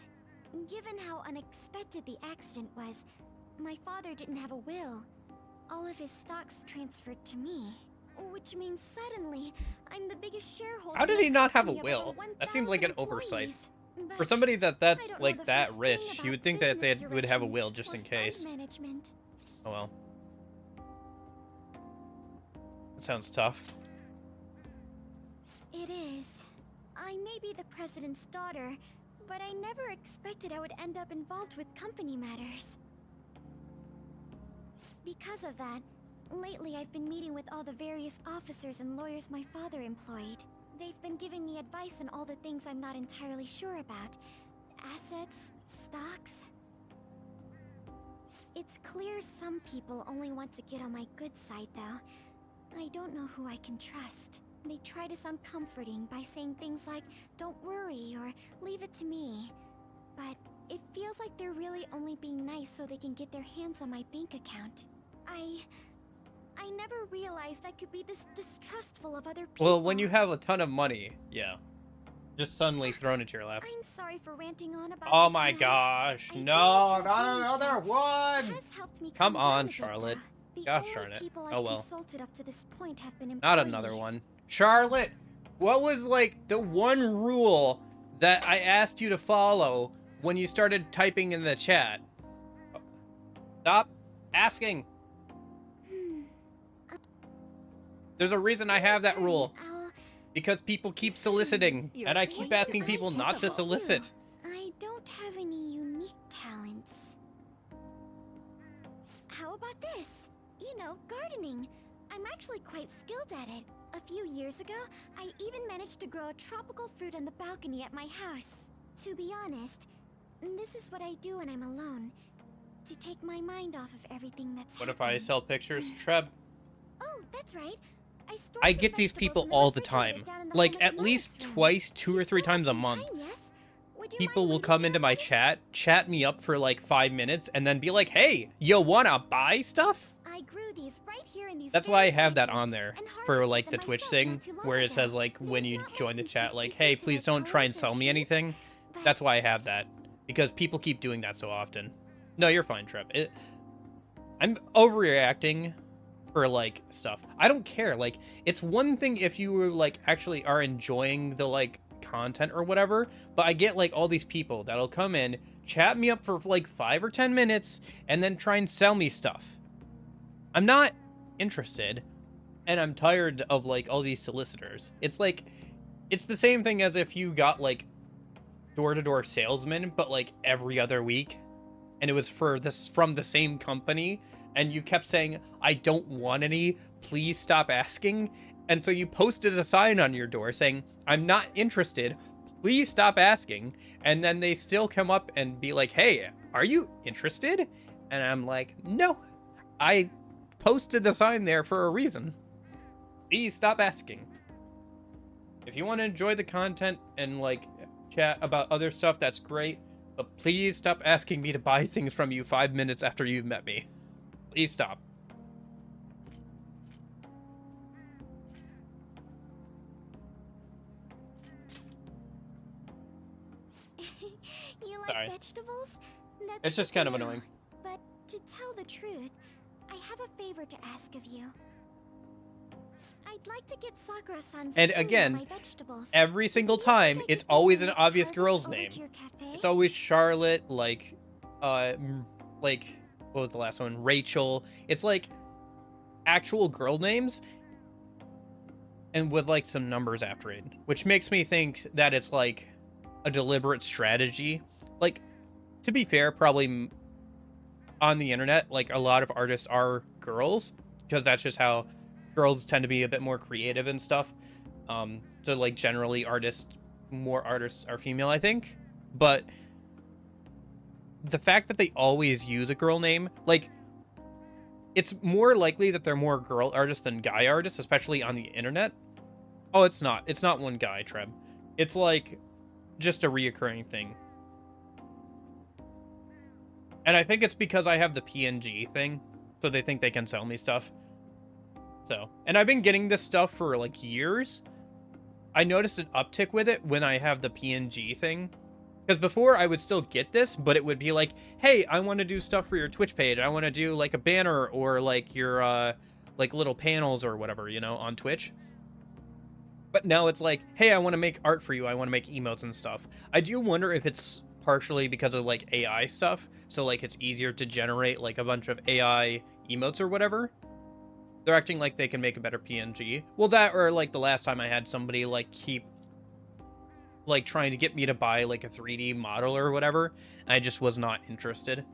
Given how unexpected the accident was, my father didn't have a will. All of his stocks transferred to me. Which means suddenly, I'm the biggest shareholder. How did in he not have a company of over will? That seems like an 1,000 oversight. employees. For somebody that's I don't know like the that first rich, thing you would about think that they business would have a direction will just or in fund case. management. Oh well. That sounds tough. It is. I may be the president's daughter, but I never expected I would end up involved with company matters. Because of that, lately I've been meeting with all the various officers and lawyers my father employed. They've been giving me advice on all the things I'm not entirely sure about. Assets, stocks. It's clear some people only want to get on my good side, though. I don't know who I can trust. They try to sound comforting by saying things like, "Don't worry," or "Leave it to me." But it feels like they're really only being nice so they can get their hands on my bank account. I never realized I could be this distrustful of other people. Well, when you have a ton of money, yeah. Just suddenly thrown into your lap. I'm sorry for ranting on about Oh this my now. gosh. I No, realize that not doing another so one. has helped me Come calm on, down a bit, Charlotte. though. The Gosh only darn it. people Oh I've well. consulted up to this point have been Not employees. another one. Charlotte, what was like the one rule that I asked you to follow when you started typing in the chat? Stop asking. There's a reason I have that rule. Because people keep soliciting, and I keep asking people not to solicit. I don't have any unique talents. How about this? You know, gardening. I'm actually quite skilled at it. A few years ago, I even managed to grow a tropical fruit on the balcony at my house. To be honest, this is what I do when I'm alone. To take my mind off of everything that's What if I happened. sell pictures? Treb, Oh, that's right. I get these people all the time. Like, at least twice, 2 or 3 times a month. People will come into my chat me up for like 5 minutes, and then be like, "Hey, you wanna buy stuff?" I grew these right here in these That's why I very have that branches on there and for harvested like the them Twitch myself thing, not too long where it ago. says like when There's you not much join the chat, like, consistency "Hey, to please my don't try and colors or sell me shapes, anything." but That's why I have that, because people keep doing that so often. No, you're fine, Treb. I'm overreacting for like stuff. I don't care. Like, it's one thing if you were like actually are enjoying the like content or whatever, but I get like all these people that'll come in, chat me up for like 5 or 10 minutes, and then try and sell me stuff. I'm not interested, and I'm tired of like all these solicitors. It's like, it's the same thing as if you got like door-to-door salesman, but like every other week, and it was for this from the same company, and you kept saying, I don't want any, please stop asking. And so you posted a sign on your door saying, I'm not interested, please stop asking. And then they still come up and be like, hey, are you interested? And I'm like, no, I posted the sign there for a reason. Please stop asking. If you want to enjoy the content and like chat about other stuff, that's great. But please stop asking me to buy things from you 5 minutes after you've met me. Please stop. You like Sorry. vegetables? That's It's just good kind to of know. annoying. But to tell the truth, I have a favor to ask of you. I'd like to get Sakura-san's And opinion on again, my vegetables. every single time, it's always an obvious girl's name. It's always Charlotte, like, what was the last one? Rachel. It's like actual girl names, and with like some numbers after it, which makes me think that it's like a deliberate strategy. Like, to be fair, probably on the internet, like a lot of artists are girls, because that's just how girls tend to be a bit more creative and stuff. So like generally more artists are female, I think. But the fact that they always use a girl name, like, it's more likely that they're more girl artists than guy artists, especially on the internet. Oh, it's not. It's not one guy, Treb. It's like just a reoccurring thing. And I think it's because I have the PNG thing, so they think they can sell me stuff. So, and I've been getting this stuff for like years. I noticed an uptick with it when I have the PNG thing. Because before I would still get this, but it would be like, hey, I want to do stuff for your Twitch page. I want to do like a banner or like your like little panels or whatever, you know, on Twitch. But now it's like, hey, I want to make art for you. I want to make emotes and stuff. I do wonder if it's partially because of like AI stuff. So like it's easier to generate like a bunch of AI emotes or whatever. They're acting like they can make a better PNG. Well, that, or like the last time I had somebody like keep like trying to get me to buy like a 3D model or whatever. And I just was not interested.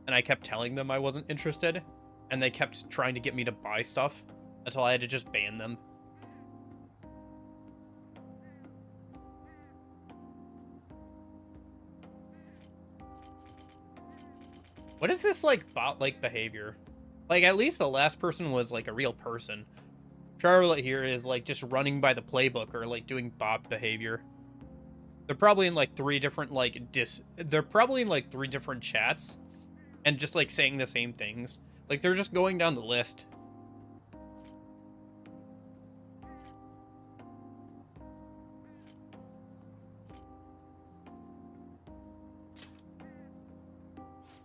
And I kept telling them I wasn't interested. And they kept trying to get me to buy stuff until I had to just ban them. What is this like bot-like behavior? Like, at least the last person was like a real person. Charlotte here is like just running by the playbook or like doing bot behavior. They're probably in like three different like they're probably in like 3 different chats and just like saying the same things. Like they're just going down the list.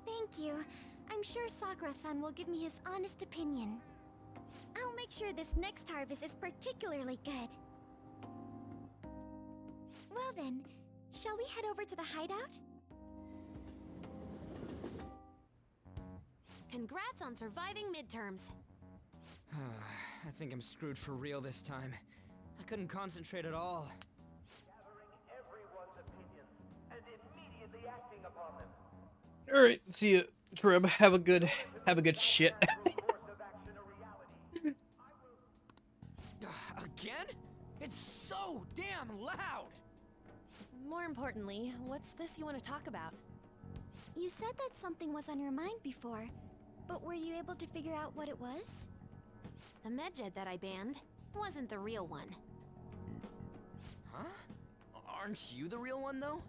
Thank you. I'm sure Sakura-san will give me his honest opinion. I'll make sure this next harvest is particularly good. Well then, shall we head over to the hideout? Congrats on surviving midterms. I think I'm screwed for real this time. I couldn't concentrate at all. All right, see you, Trib. Have a good shit. Again? It's so damn loud! More importantly, what's this you want to talk about? You said that something was on your mind before, but were you able to figure out what it was? The medjed that I banned wasn't the real one. Huh? Aren't you the real one, though?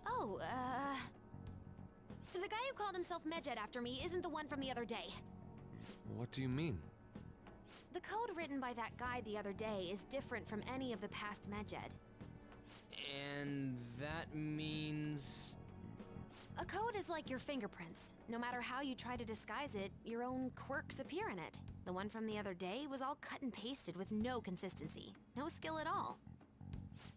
Oh, the guy who called himself Medjed after me isn't the one from the other day. What do you mean? The code written by that guy the other day is different from any of the past Medjed. And that means... A code is like your fingerprints. No matter how you try to disguise it, your own quirks appear in it. The one from the other day was all cut and pasted with no consistency. No skill at all.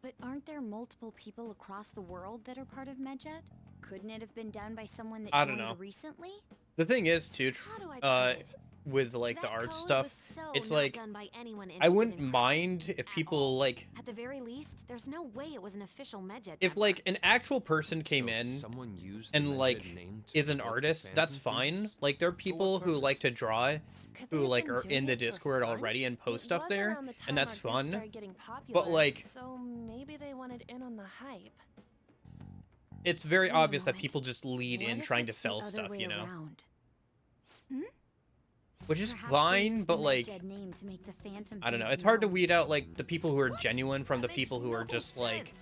But aren't there multiple people across the world that are part of Medjed? Couldn't it have been done by someone that I don't joined know. recently? The thing is, too, How do I put it? with like the That art code stuff. was so It's not like done by anyone I interested wouldn't in mind if people like At the very least, there's no way it was an official Medjed if member. like an actual person came So in someone used the and Medjed like name to is an provoke artist, Phantom that's fine. Thieves? Like there are people who like to draw Could they who have like been are doing in the it for Discord fun? already and post It stuff was there, around the time and that's our group fun. started getting popular, But like so maybe they wanted in on the hype. it's very Wait a obvious that moment. people just lead What in if trying to it's the sell other stuff, way you know. around? Which is Perhaps they fine, used but the like Medjed name to make the Phantom I don't know. Thieves It's hard to known. weed out like the people who are genuine from the people who are just like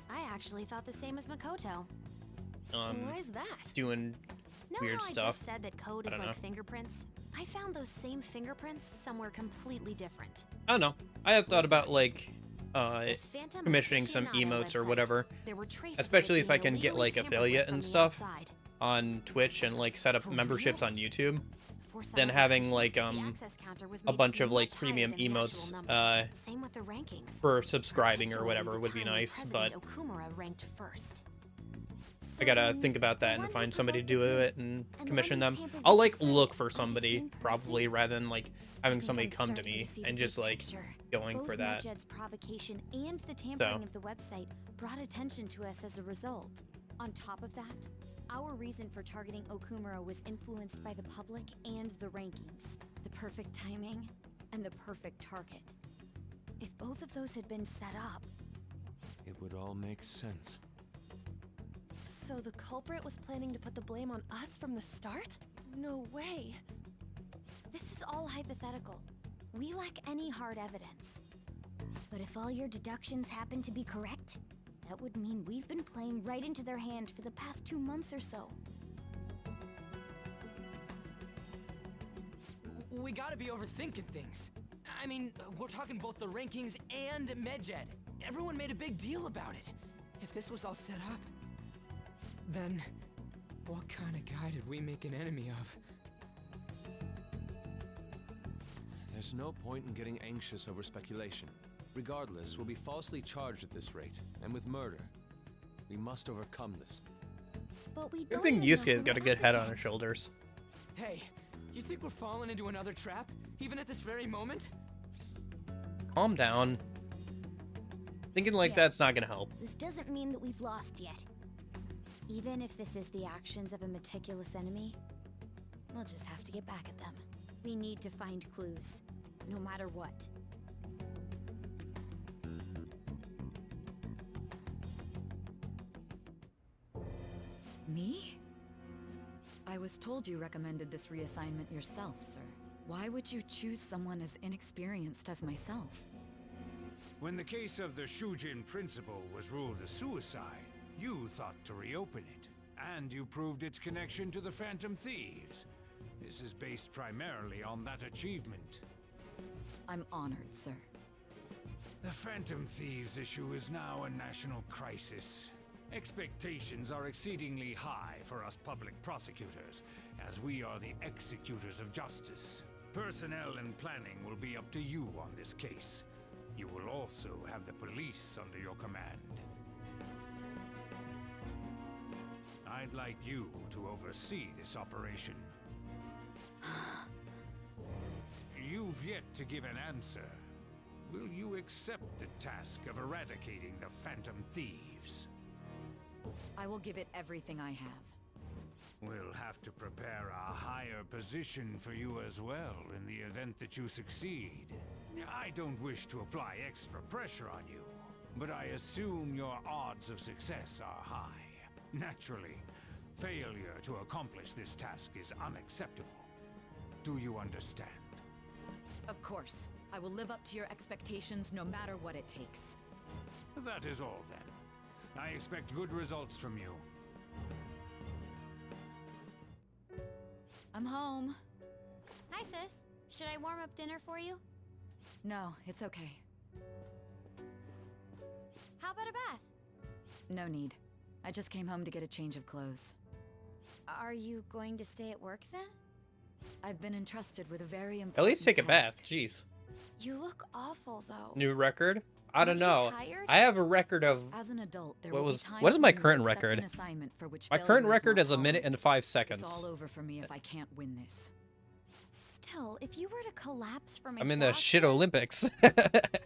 I actually thought the same as Makoto. Why is that? doing Know weird how I stuff. just said that code I is don't like know. fingerprints? I found those same fingerprints somewhere completely different. I don't know. I have thought about like Phantom commissioning some aficionado emotes or website. whatever, There were traces of especially it if I being can get illegally like tampered affiliate with from and the stuff outside. on Twitch and like set up For memberships real? on YouTube. For some Then having like the access counter was a made bunch to be of like much higher premium than the actual emotes number. Same with the rankings. for subscribing or Particularly whatever the would be time when nice, but President Okumura ranked first. I gotta think about that and find somebody to do it and commission them. I'll like look for somebody probably rather than like having somebody come to me and just like going for Both that. Medjed's provocation and the tampering of the website brought attention to us as a result. On top of that, our reason for targeting Okumura was influenced by the public and the rankings. The perfect timing and the perfect target. If both of those had been set up... It would all make sense. So the culprit was planning to put the blame on us from the start? No way. This is all hypothetical. We lack any hard evidence. But if all your deductions happen to be correct, that would mean we've been playing right into their hand for the past 2 months or so. We gotta be overthinking things. I mean, we're talking both the rankings and Medjed. Everyone made a big deal about it. If this was all set up, then what kind of guy did we make an enemy of? There's no point in getting anxious over speculation. Regardless, we'll be falsely charged at this rate, and with murder. We must overcome this. But we Good don't thing even know Yusuke's who got a it good head on happens. his shoulders. Hey, you think we're falling into another trap, even at this very moment? Calm down. Thinking like Yeah. that's not gonna help. This doesn't mean that we've lost yet. Even if this is the actions of a meticulous enemy, we'll just have to get back at them. We need to find clues, no matter what. Me? I was told you recommended this reassignment yourself, sir. Why would you choose someone as inexperienced as myself? When the case of the Shujin principal was ruled a suicide, you thought to reopen it, and you proved its connection to the Phantom Thieves. This is based primarily on that achievement. I'm honored, sir. The Phantom Thieves issue is now a national crisis. Expectations are exceedingly high for us public prosecutors, as we are the executors of justice. Personnel and planning will be up to you on this case. You will also have the police under your command. I'd like you to oversee this operation. You've yet to give an answer. Will you accept the task of eradicating the Phantom Thieves? I will give it everything I have. We'll have to prepare a higher position for you as well in the event that you succeed. I don't wish to apply extra pressure on you, but I assume your odds of success are high. Naturally, failure to accomplish this task is unacceptable. Do you understand? Of course. I will live up to your expectations no matter what it takes. That is all then. I expect good results from you. I'm home. Hi, sis. Should I warm up dinner for you? No, it's okay. How about a bath? No need. I just came home to get a change of clothes. Are you going to stay at work then? I've been entrusted with a very important At least take a task. bath. Jeez. You look awful, though. New record? I don't you know. tired? I have a record of As an adult, there what will was be times what is my when you current accept record? an assignment for which My failure current is record not is a minute tolerant. and 5 It's seconds. all over for me if I can't win this. Still, if you were to collapse from I'm in the shit exhaustion- Olympics.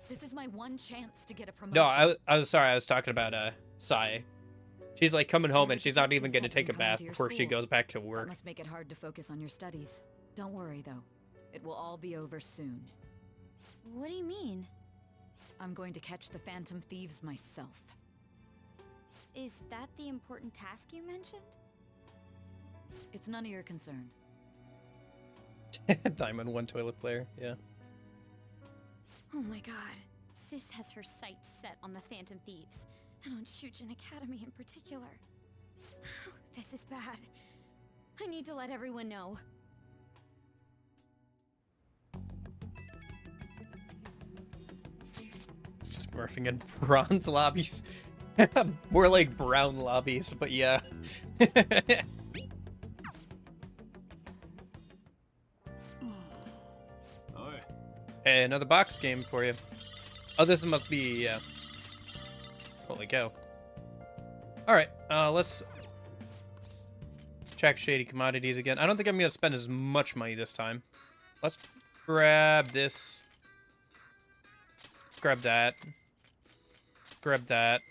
This is my one chance to get a promotion. No, I was sorry. I was talking about Sai. She's like coming home You're a and she's not even detective going to take a set and coming bath to your before she school. goes back to That work. must make it hard to focus on your studies. Don't worry, though. It will all be over soon. What do you mean? I'm going to catch the Phantom Thieves myself. Is that the important task you mentioned? It's none of your concern. Diamond 1 toilet player, yeah. Oh my god. Sis has her sights set on the Phantom Thieves, and on Shujin Academy in particular. This is bad. I need to let everyone know. Smurfing in bronze lobbies. More like brown lobbies, but yeah. Hey, another box game for you. Oh, this must be, holy cow. Alright, let's check shady commodities again. I don't think I'm gonna spend as much money this time. Let's grab this. Grab that. Grab that.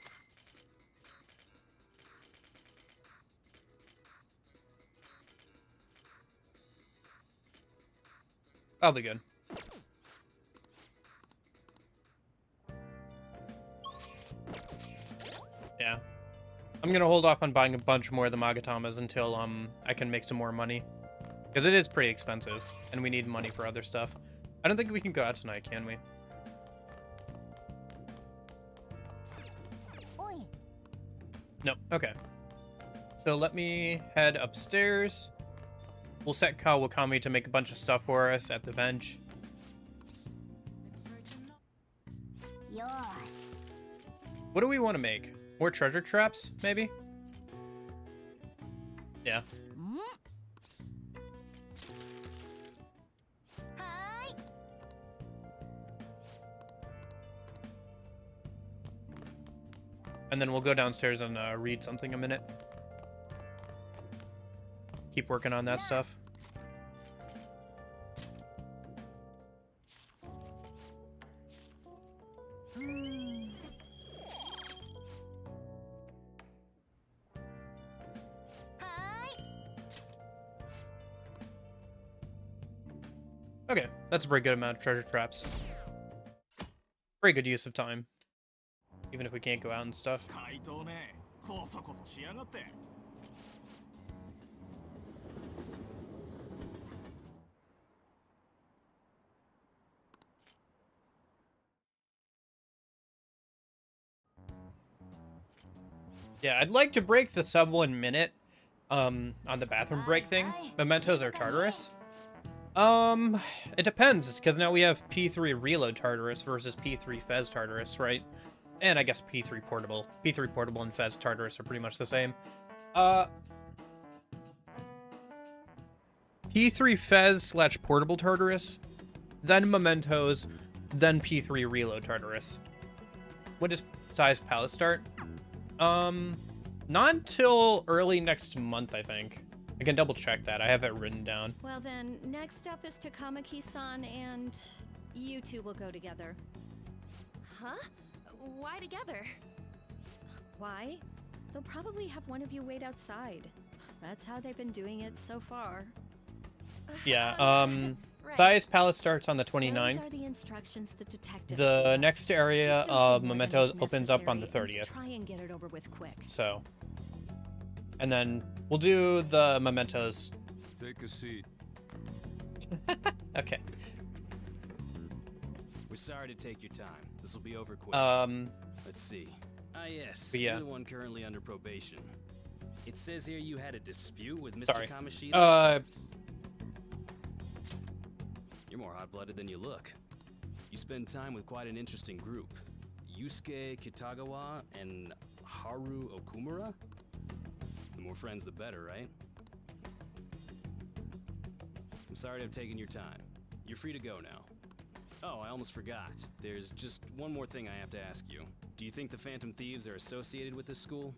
I'll be good. Yeah. I'm gonna hold off on buying a bunch more of the Magatamas until I can make some more money. Because it is pretty expensive, and we need money for other stuff. I don't think we can go out tonight, can we? No, okay. So let me head upstairs. We'll set Kawakami to make a bunch of stuff for us at the bench. What do we want to make? More treasure traps, maybe? Yeah. And then we'll go downstairs and read something a minute. Keep working on that stuff. Okay, that's a pretty good amount of treasure traps. Pretty good use of time. Even if we can't go out and stuff. Yeah, I'd like to break the sub 1 minute on the bathroom break thing. Mementos or Tartarus? It depends, because now we have P3 Reload Tartarus versus P3 Fez Tartarus, right? And I guess P3 Portable. P3 Portable and Fez Tartarus are pretty much the same. P3 Fez / Portable Tartarus, then Mementos, then P3 Reload Tartarus. When does Size Palace start? Not until early next month, I think. I can double check that. I have it written down. Well then, next up is Takamaki-san, and you two will go together. Huh? Why together? Why? They'll probably have one of you wait outside. That's how they've been doing it so far. Yeah, Right. Size Palace starts on the 29th. Those are the instructions the detectives The gave us. next area Just don't of say more than Mementos is opens up on the necessary, and 30th. Try and get it over with quick. So, and then we'll do the Mementos. Take a seat. Okay. We're sorry to take your time. This will be over quick. Let's see. Ah, yes. But yeah. You're the one currently under probation. It says here you had a dispute with Mr. Sorry. Kamoshida. You're more hot-blooded than you look. You spend time with quite an interesting group. Yusuke Kitagawa and Haru Okumura? The more friends, the better, right? I'm sorry to have taken your time. You're free to go now. Oh, I almost forgot. There's just one more thing I have to ask you. Do you think the Phantom Thieves are associated with this school?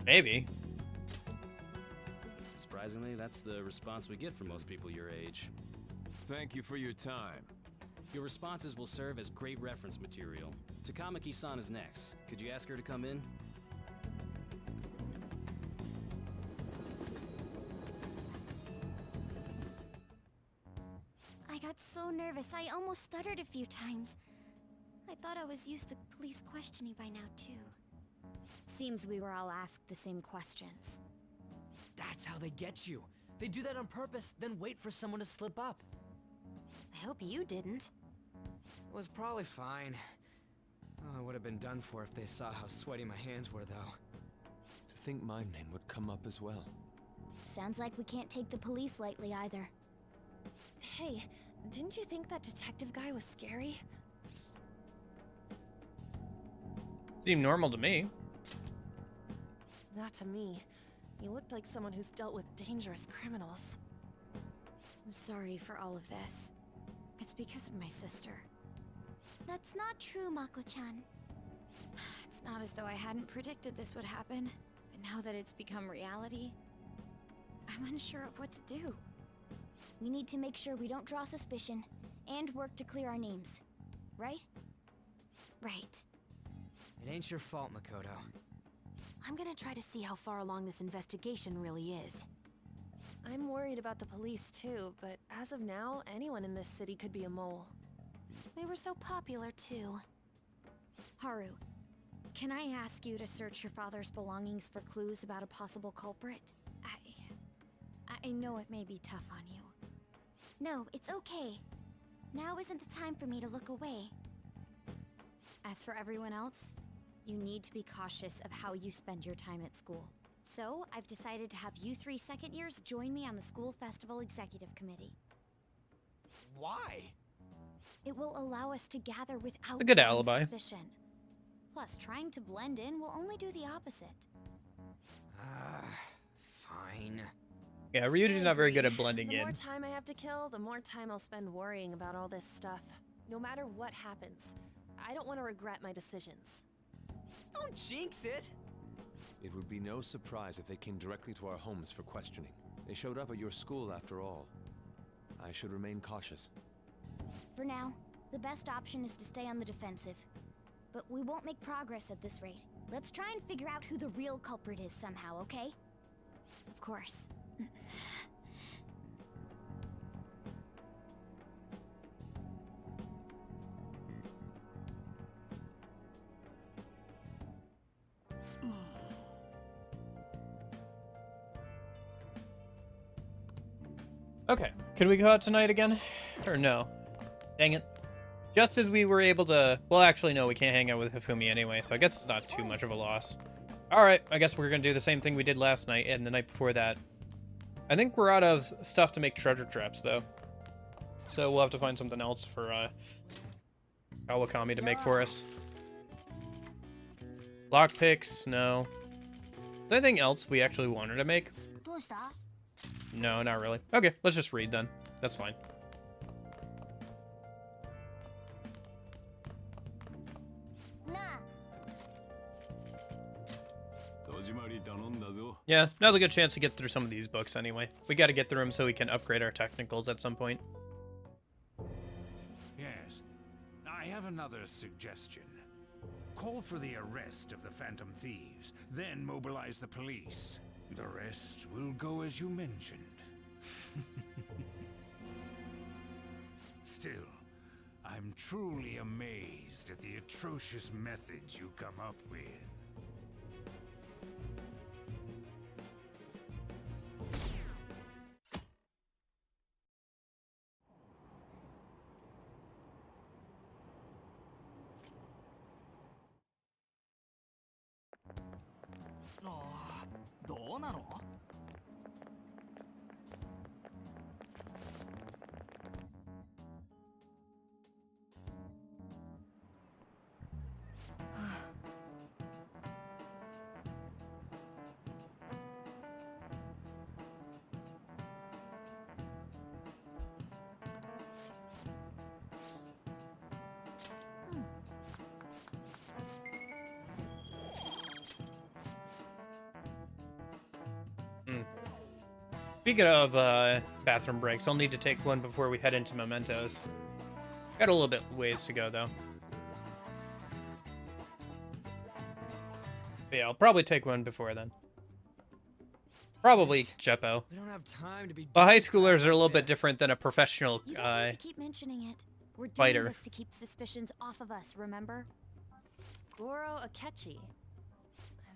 Maybe. Surprisingly, that's the response we get from most people your age. Thank you for your time. Your responses will serve as great reference material. Takamaki-san is next. Could you ask her to come in? I got so nervous, I almost stuttered a few times. I thought I was used to police questioning by now, too. Seems we were all asked the same questions. That's how they get you. They do that on purpose, then wait for someone to slip up. I hope you didn't. It was probably fine. Oh, I would have been done for if they saw how sweaty my hands were, though. To think my name would come up as well. Sounds like we can't take the police lightly either. Hey, didn't you think that detective guy was scary? Seemed normal to me. Not to me. He looked like someone who's dealt with dangerous criminals. I'm sorry for all of this. It's because of my sister. That's not true, Mako-chan. It's not as though I hadn't predicted this would happen, but now that it's become reality, I'm unsure of what to do. We need to make sure we don't draw suspicion, and work to clear our names. Right? Right. It ain't your fault, Makoto. I'm gonna try to see how far along this investigation really is. I'm worried about the police too, but as of now, anyone in this city could be a mole. We were so popular too. Haru, can I ask you to search your father's belongings for clues about a possible culprit? I know it may be tough on you. No, it's okay. Now isn't the time for me to look away. As for everyone else, you need to be cautious of how you spend your time at school. So, I've decided to have you 3 second years join me on the school festival executive committee. Why? It will allow us to gather without a good drawing alibi. suspicion. Plus, trying to blend in will only do the opposite. Fine. Yeah, Ryuji's not very good at blending The in. more time I have to kill, the more time I'll spend worrying about all this stuff. No matter what happens, I don't want to regret my decisions. Don't jinx it! It would be no surprise if they came directly to our homes for questioning. They showed up at your school after all. I should remain cautious. For now, the best option is to stay on the defensive. But we won't make progress at this rate. Let's try and figure out who the real culprit is somehow, okay? Of course. Okay, can we go out tonight again? Or no? Dang it. Just as we were able to... Well, actually, no, we can't hang out with Hifumi anyway, so I guess it's not too much of a loss. Alright, I guess we're gonna do the same thing we did last night and the night before that. I think we're out of stuff to make treasure traps, though. So we'll have to find something else for Kawakami to make for us. Lockpicks, no. Is there anything else we actually wanted to make? No, not really. Okay, let's just read then. That's fine. Yeah, now's a good chance to get through some of these books anyway. We gotta get through them so we can upgrade our technicals at some point. Yes. I have another suggestion. Call for the arrest of the Phantom Thieves, then mobilize the police. The rest will go as you mentioned. Still, I'm truly amazed at the atrocious methods you come up with. Speaking of bathroom breaks, I'll need to take one before we head into Mementos. Got a little bit ways to go, though. But yeah, I'll probably take one before then. Probably Jeppo. We don't have time to be. But high schoolers are a little bit different than a professional You don't need to keep mentioning it. We're doing fighter. this to keep suspicions off of us, remember? Goro Akechi.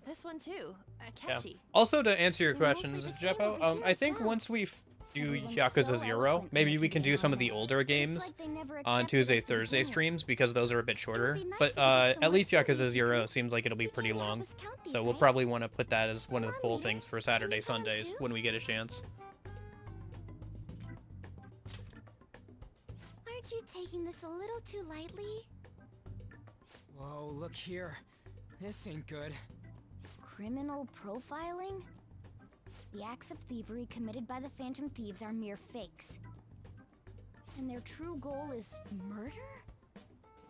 This one too, Akechi. Also, to answer your They're mostly questions, the same Jeppo, over here I as think well. once we do Everyone's Yakuza so 0, eloquent when maybe they we can can be do some of the honest. older games like they never on accepted Tuesday, us from Thursday home. streams because those are a bit shorter. be nice But if we got at least someone Yakuza 0 seems like it'll be pretty long. So we'll probably want to put that as one of the poll things for Saturday, Sundays when we get a chance. Aren't you taking this a little too lightly? Whoa, look here. This ain't good. Criminal profiling? The acts of thievery committed by the Phantom Thieves are mere fakes. And their true goal is murder?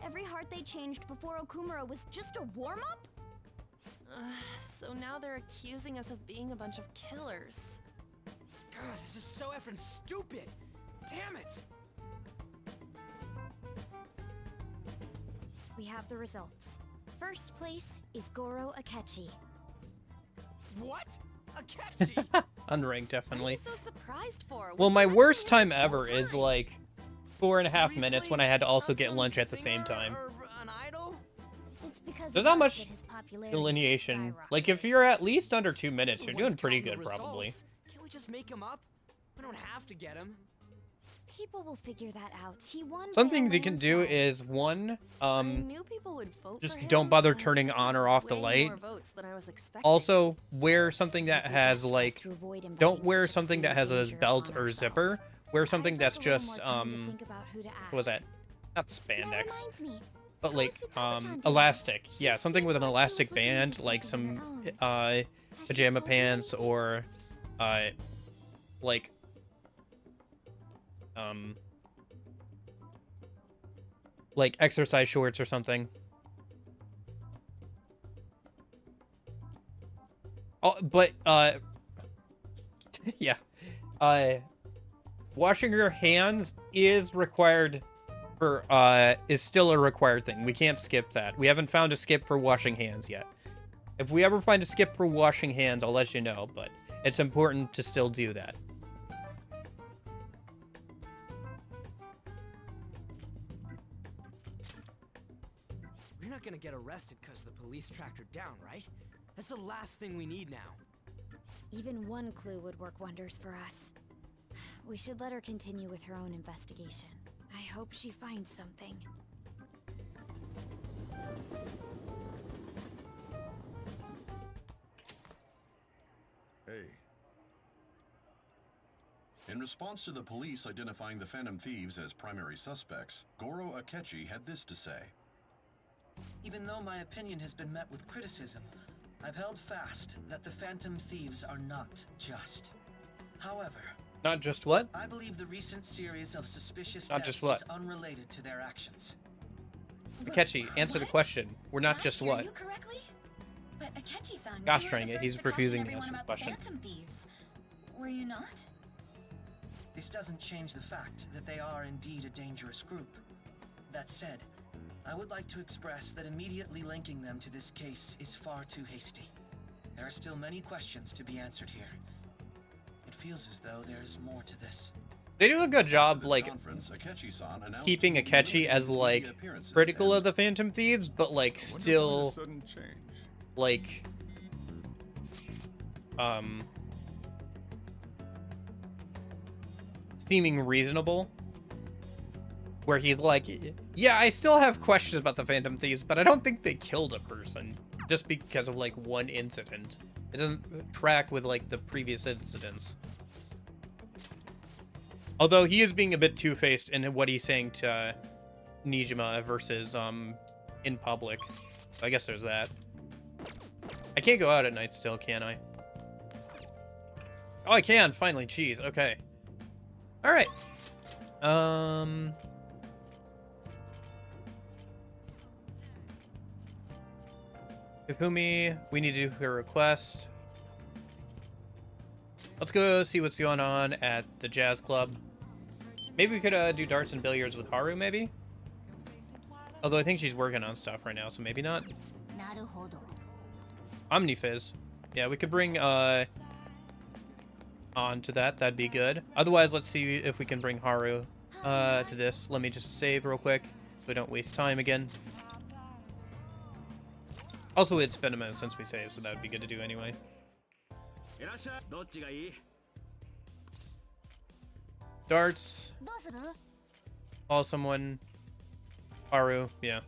Every heart they changed before Okumura was just a warm-up? So now they're accusing us of being a bunch of killers. God, this is so effing stupid. Damn it. We have the results. First place is Goro Akechi. What? Akechi? Unranked, definitely. So surprised for. Well, my worst time ever is like 4.5 minutes when I had to also get lunch at the same time. It's because There's of not us much that his popularity delineation. skyrocketed. Like, if you're at least under 2 minutes, you're doing Everyone's pretty counting good, the probably. results. Can't we just make them up? We don't have to get them. People will figure that out. He won. Some by a things you can do landslide. is, one, I knew people would vote just for him, don't bother but turning this on is or off the way light. more votes than I was expecting. Also, wear something that has, like, to avoid him don't being wear such a something that clear has a danger belt upon or ourselves. zipper. Wear something I'd that's like a little just, more time to think about who to what was ask. that? Not spandex. Reminds me. But like, Futaba-chan doing? elastic. She Yeah, something seemed with an like she was elastic looking band, into like something of some, her own. Has she pajama told you pants anything? or, like exercise shorts or something. Oh, but, yeah. Washing your hands is required for, is still a required thing. We can't skip that. We haven't found a skip for washing hands yet. If we ever find a skip for washing hands, I'll let you know, but it's important to still do that. We're not gonna get arrested because the police tracked her down, right? That's the last thing we need now. Even one clue would work wonders for us. We should let her continue with her own investigation. I hope she finds something. Hey. In response to the police identifying the Phantom Thieves as primary suspects, Goro Akechi had this to say. Even though my opinion has been met with criticism, I've held fast that the Phantom Thieves are not just. However, Not just what? I believe the recent series of suspicious Not deaths just what? is unrelated to their actions. Akechi, answer the question. We're not just what? You correctly? But Akechi-san, Gosh you were dang the it, first he's to caution refusing to everyone answer the about question. Phantom Thieves. Were you not? This doesn't change the fact that they are indeed a dangerous group. That said, I would like to express that immediately linking them to this case is far too hasty. There are still many questions to be answered here. It feels as though there is more to this. They do a good job, like, Akechi-san announced keeping he will Akechi limit as, his like, media appearances critical and of the Phantom Thieves, but, like, still, Sudden change. like, seeming reasonable. Where he's like, yeah, I still have questions about the Phantom Thieves, but I don't think they killed a person just because of, like, one incident. It doesn't track with, like, the previous incidents. Although he is being a bit two-faced in what he's saying to Nijima versus, in public. So I guess there's that. I can't go out at night still, can I? Oh, I can, finally. Jeez, okay. Alright. Ifumi, we need to do her request. Let's go see what's going on at the jazz club. Maybe we could do darts and billiards with Haru, maybe? Although I think she's working on stuff right now, so maybe not. Omnifizz. Yeah, we could bring on to that. That'd be good. Otherwise, let's see if we can bring Haru to this. Let me just save real quick so we don't waste time again. Also, it's been a minute since we saved, so that would be good to do anyway. Darts. Call someone. Haru, yeah.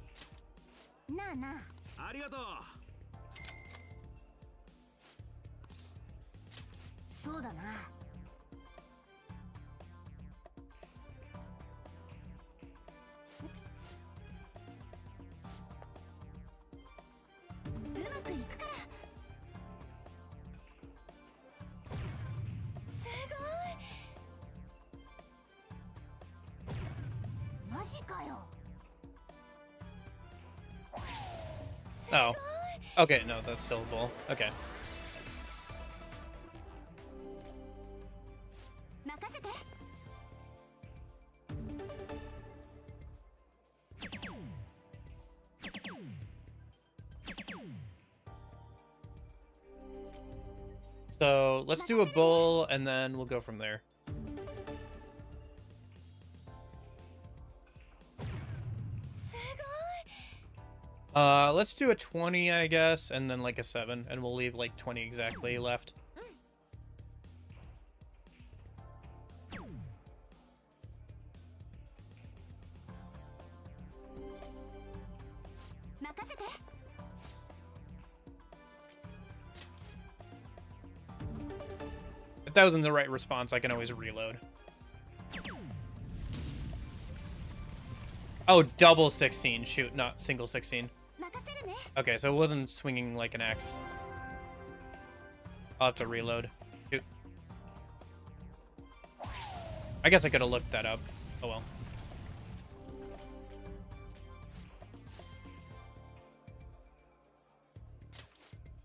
Oh. Okay, no, that's still a bull. Okay. So let's do a bull and then we'll go from there. Let's do a 20, I guess, and then like a 7, and we'll leave like 20 exactly left. If that wasn't the right response, I can always reload. Oh, double 16. Shoot, not single 16. Okay, so it wasn't swinging like an axe. I'll have to reload. Shoot. I guess I could have looked that up. Oh well.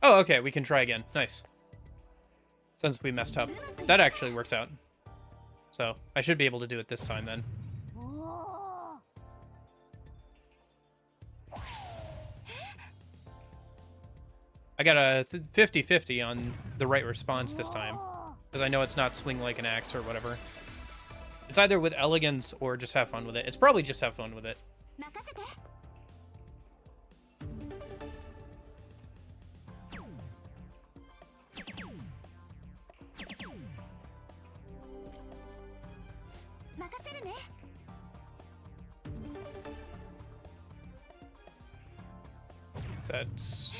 Oh, okay, we can try again. Nice. Since we messed up. That actually works out. So, I should be able to do it this time then. I got a 50-50 on the right response this time. Because I know it's not swing like an axe or whatever. It's either with elegance or just have fun with it. It's probably just have fun with it. That's...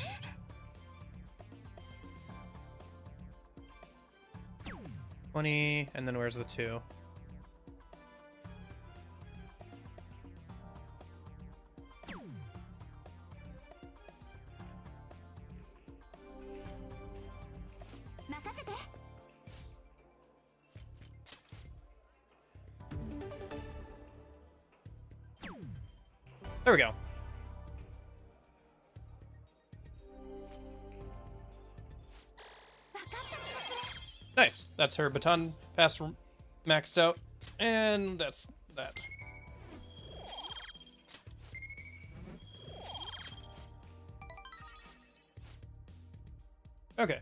20, and then where's the 2? There we go. Nice. That's her baton pass maxed out. And that's that. Okay.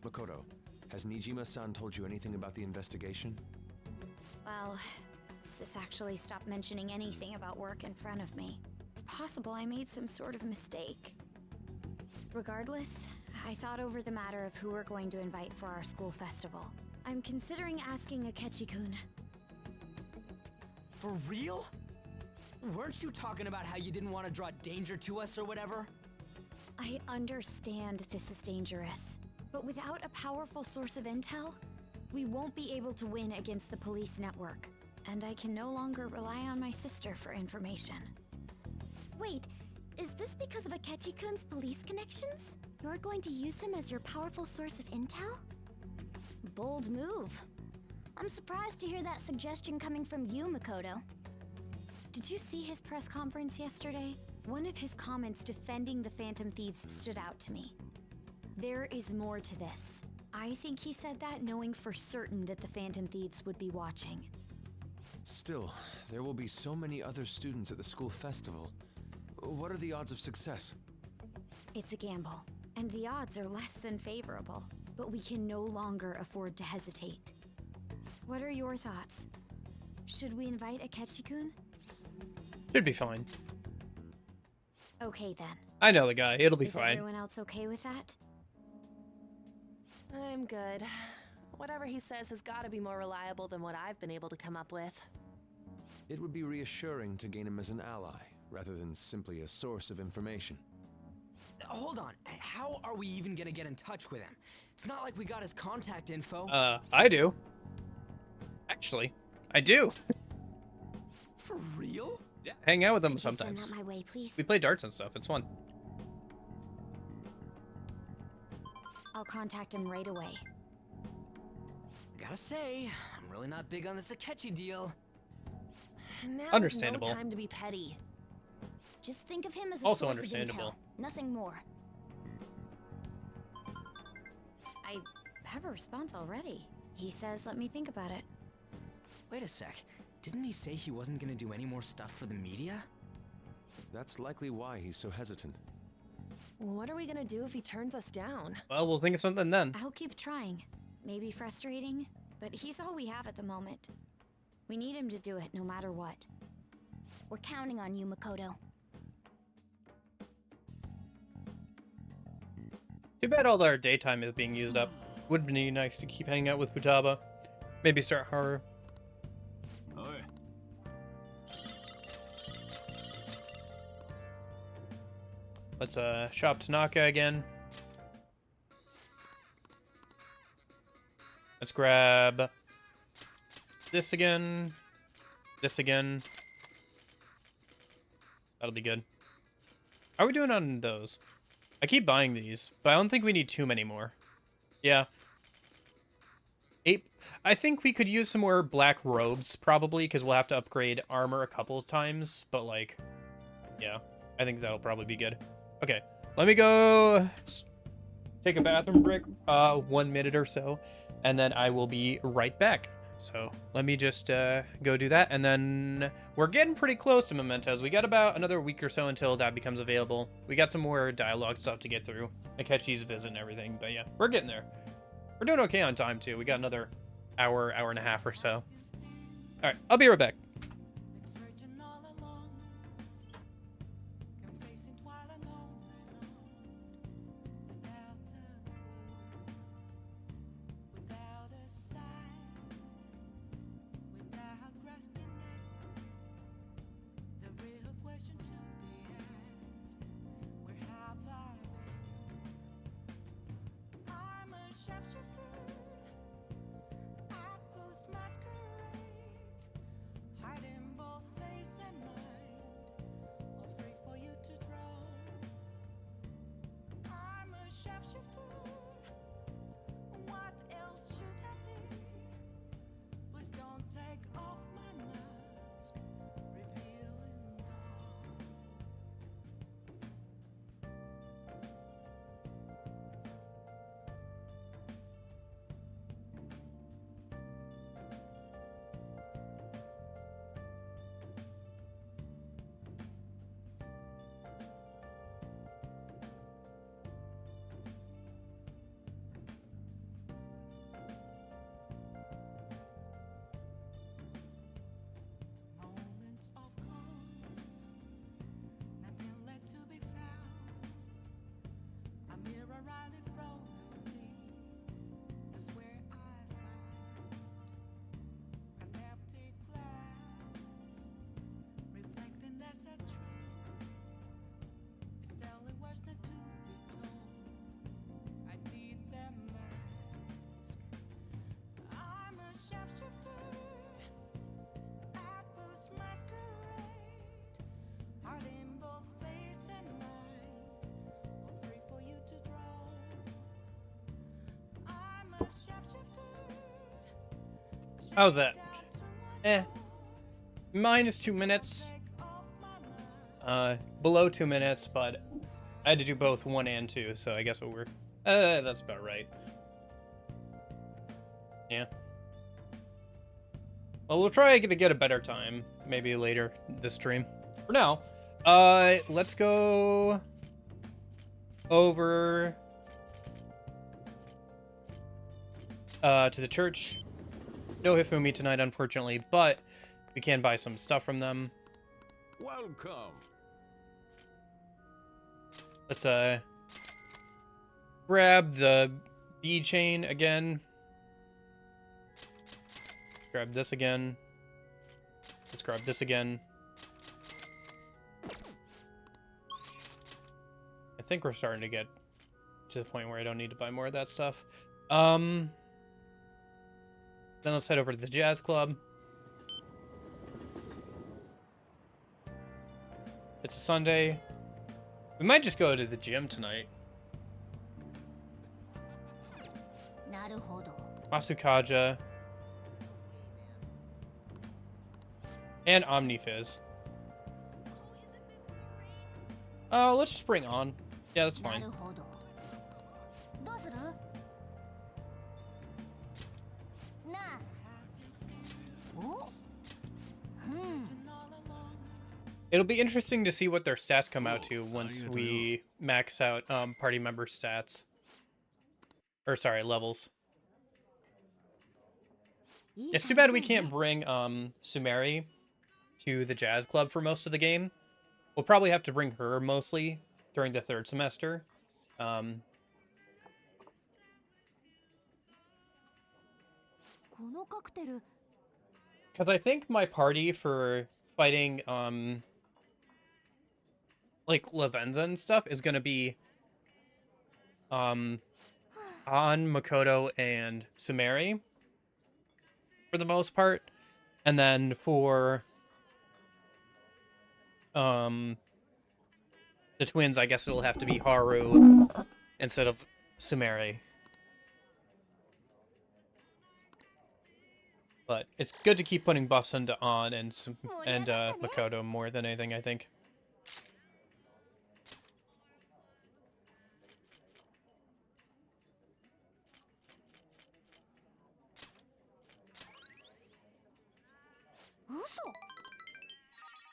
Makoto, has Nijima-san told you anything about the investigation? Well, Sis actually stopped mentioning anything about work in front of me. It's possible I made some sort of mistake. Regardless, I thought over the matter of who we're going to invite for our school festival. I'm considering asking Akechi-kun. For real? Weren't you talking about how you didn't want to draw danger to us or whatever? I understand this is dangerous, but without a powerful source of intel, we won't be able to win against the police network, and I can no longer rely on my sister for information. Wait, is this because of Akechi-kun's police connections? You're going to use him as your powerful source of intel? Bold move. I'm surprised to hear that suggestion coming from you, Makoto. Did you see his press conference yesterday? One of his comments defending the Phantom Thieves stood out to me. There is more to this. I think he said that knowing for certain that the Phantom Thieves would be watching. Still, there will be so many other students at the school festival. What are the odds of success? It's a gamble, and the odds are less than favorable. But we can no longer afford to hesitate. What are your thoughts? Should we invite Akechi-kun? Should be fine. Okay then. I know the guy. It'll be Is fine. everyone else okay with that? I'm good. Whatever he says has got to be more reliable than what I've been able to come up with. It would be reassuring to gain him as an ally, rather than simply a source of information. Hold on. How are we even gonna get in touch with him? It's not like we got his contact info. I do. Actually, I do. For real? Yeah, hang out with them Could you send sometimes. that my way, please? We play darts and stuff. It's fun. I'll contact him right away. Gotta say, I'm really not big on this Akechi deal. Now's Understandable. No time to be petty. Just think of him as a Also source understandable. of intel, nothing more. I have a response already. He says let me think about it. Wait a sec. Didn't he say he wasn't gonna do any more stuff for the media? That's likely why he's so hesitant. What are we gonna do if he turns us down? Well, we'll think of something then. I'll keep trying. Maybe frustrating, but he's all we have at the moment. We need him to do it no matter what. We're counting on you, Makoto. Too bad all our daytime is being used up. Would be nice to keep hanging out with Futaba. Maybe start Haru. Let's shop Tanaka again. Let's grab this again. This again. That'll be good. How are we doing on those? I keep buying these, but I don't think we need too many more. Yeah. 8. I think we could use some more black robes, probably, because we'll have to upgrade armor a couple of times. But, like, yeah. I think that'll probably be good. Okay. Let me go take a bathroom break, 1 minute or so, and then I will be right back. So let me just go do that, and then we're getting pretty close to Mementos. We got about another week or so until that becomes available. We got some more dialogue stuff to get through, Akechi's visit and everything, but yeah, we're getting there. We're doing okay on time, too. We got another hour and a half or so. All right, I'll be right back. How's that? Minus 2 minutes. Below 2 minutes, but I had to do both 1 and 2, so I guess it'll work. That's about right. Yeah. Well, we'll try to get a better time, maybe later this stream. For now, let's go over to the church. No Hifumi tonight, unfortunately, but we can buy some stuff from them. Welcome. Let's grab the bead chain again. Grab this again. Let's grab this again. I think we're starting to get to the point where I don't need to buy more of that stuff. Then let's head over to the jazz club. It's a Sunday. We might just go to the gym tonight. Masukaja. And Omnifizz. Let's just bring on. Yeah, that's fine. It'll be interesting to see what their stats come out to once we max out party member stats. Or sorry, levels. It's too bad we can't bring Sumeri to the jazz club for most of the game. We'll probably have to bring her mostly during the 3rd semester. Because I think my party for fighting like Lavenza and stuff is gonna be on Makoto and Sumeri for the most part, and then for the twins, I guess it'll have to be Haru instead of Sumeri. But it's good to keep putting buffs into On and Makoto more than anything, I think.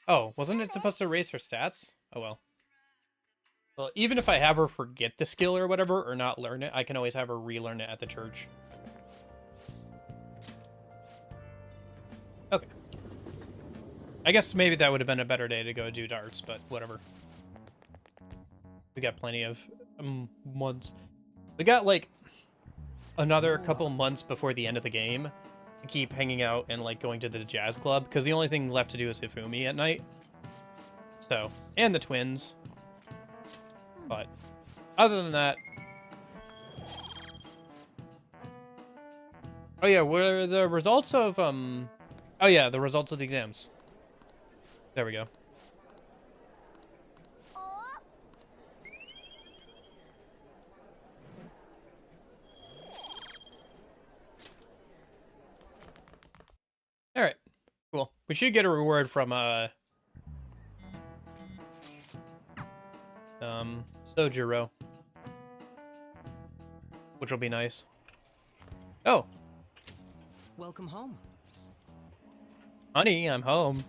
Oh, wasn't it supposed to raise her stats? Oh well. Well, even if I have her forget the skill or whatever, or not learn it, I can always have her relearn it at the church. Okay. I guess maybe that would have been a better day to go do darts, but whatever. We got plenty of months. We got, like, another couple months before the end of the game to keep hanging out and, like, going to the jazz club, because the only thing left to do is Hifumi at night. So, and the twins. But, other than that... Oh yeah, were the results of, Oh yeah, the results of the exams. There we go. Alright, cool. We should get a reward from, Sojiro. Which will be nice. Oh! Welcome home. Honey, I'm home.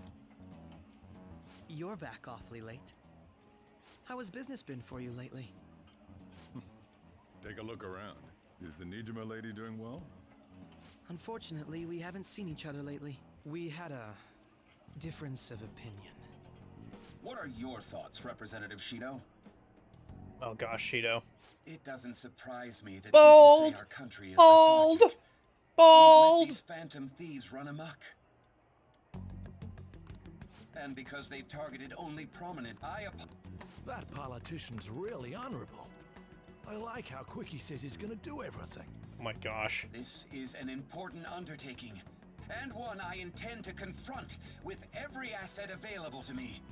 You're back awfully late. How has business been for you lately? Take a look around. Is the Nijima lady doing well? Unfortunately, we haven't seen each other lately. We had a difference of opinion. What are your thoughts, Representative Shido? Oh gosh, Shido. It doesn't surprise me that Bold! people say our country is Bold! lethargic. Bold! We've let these phantom thieves run amok. And because they've targeted only prominent, That politician's really honorable. I like how quick he says he's gonna do everything. Oh my gosh. This is an important undertaking, and one I intend to confront with every asset available to me.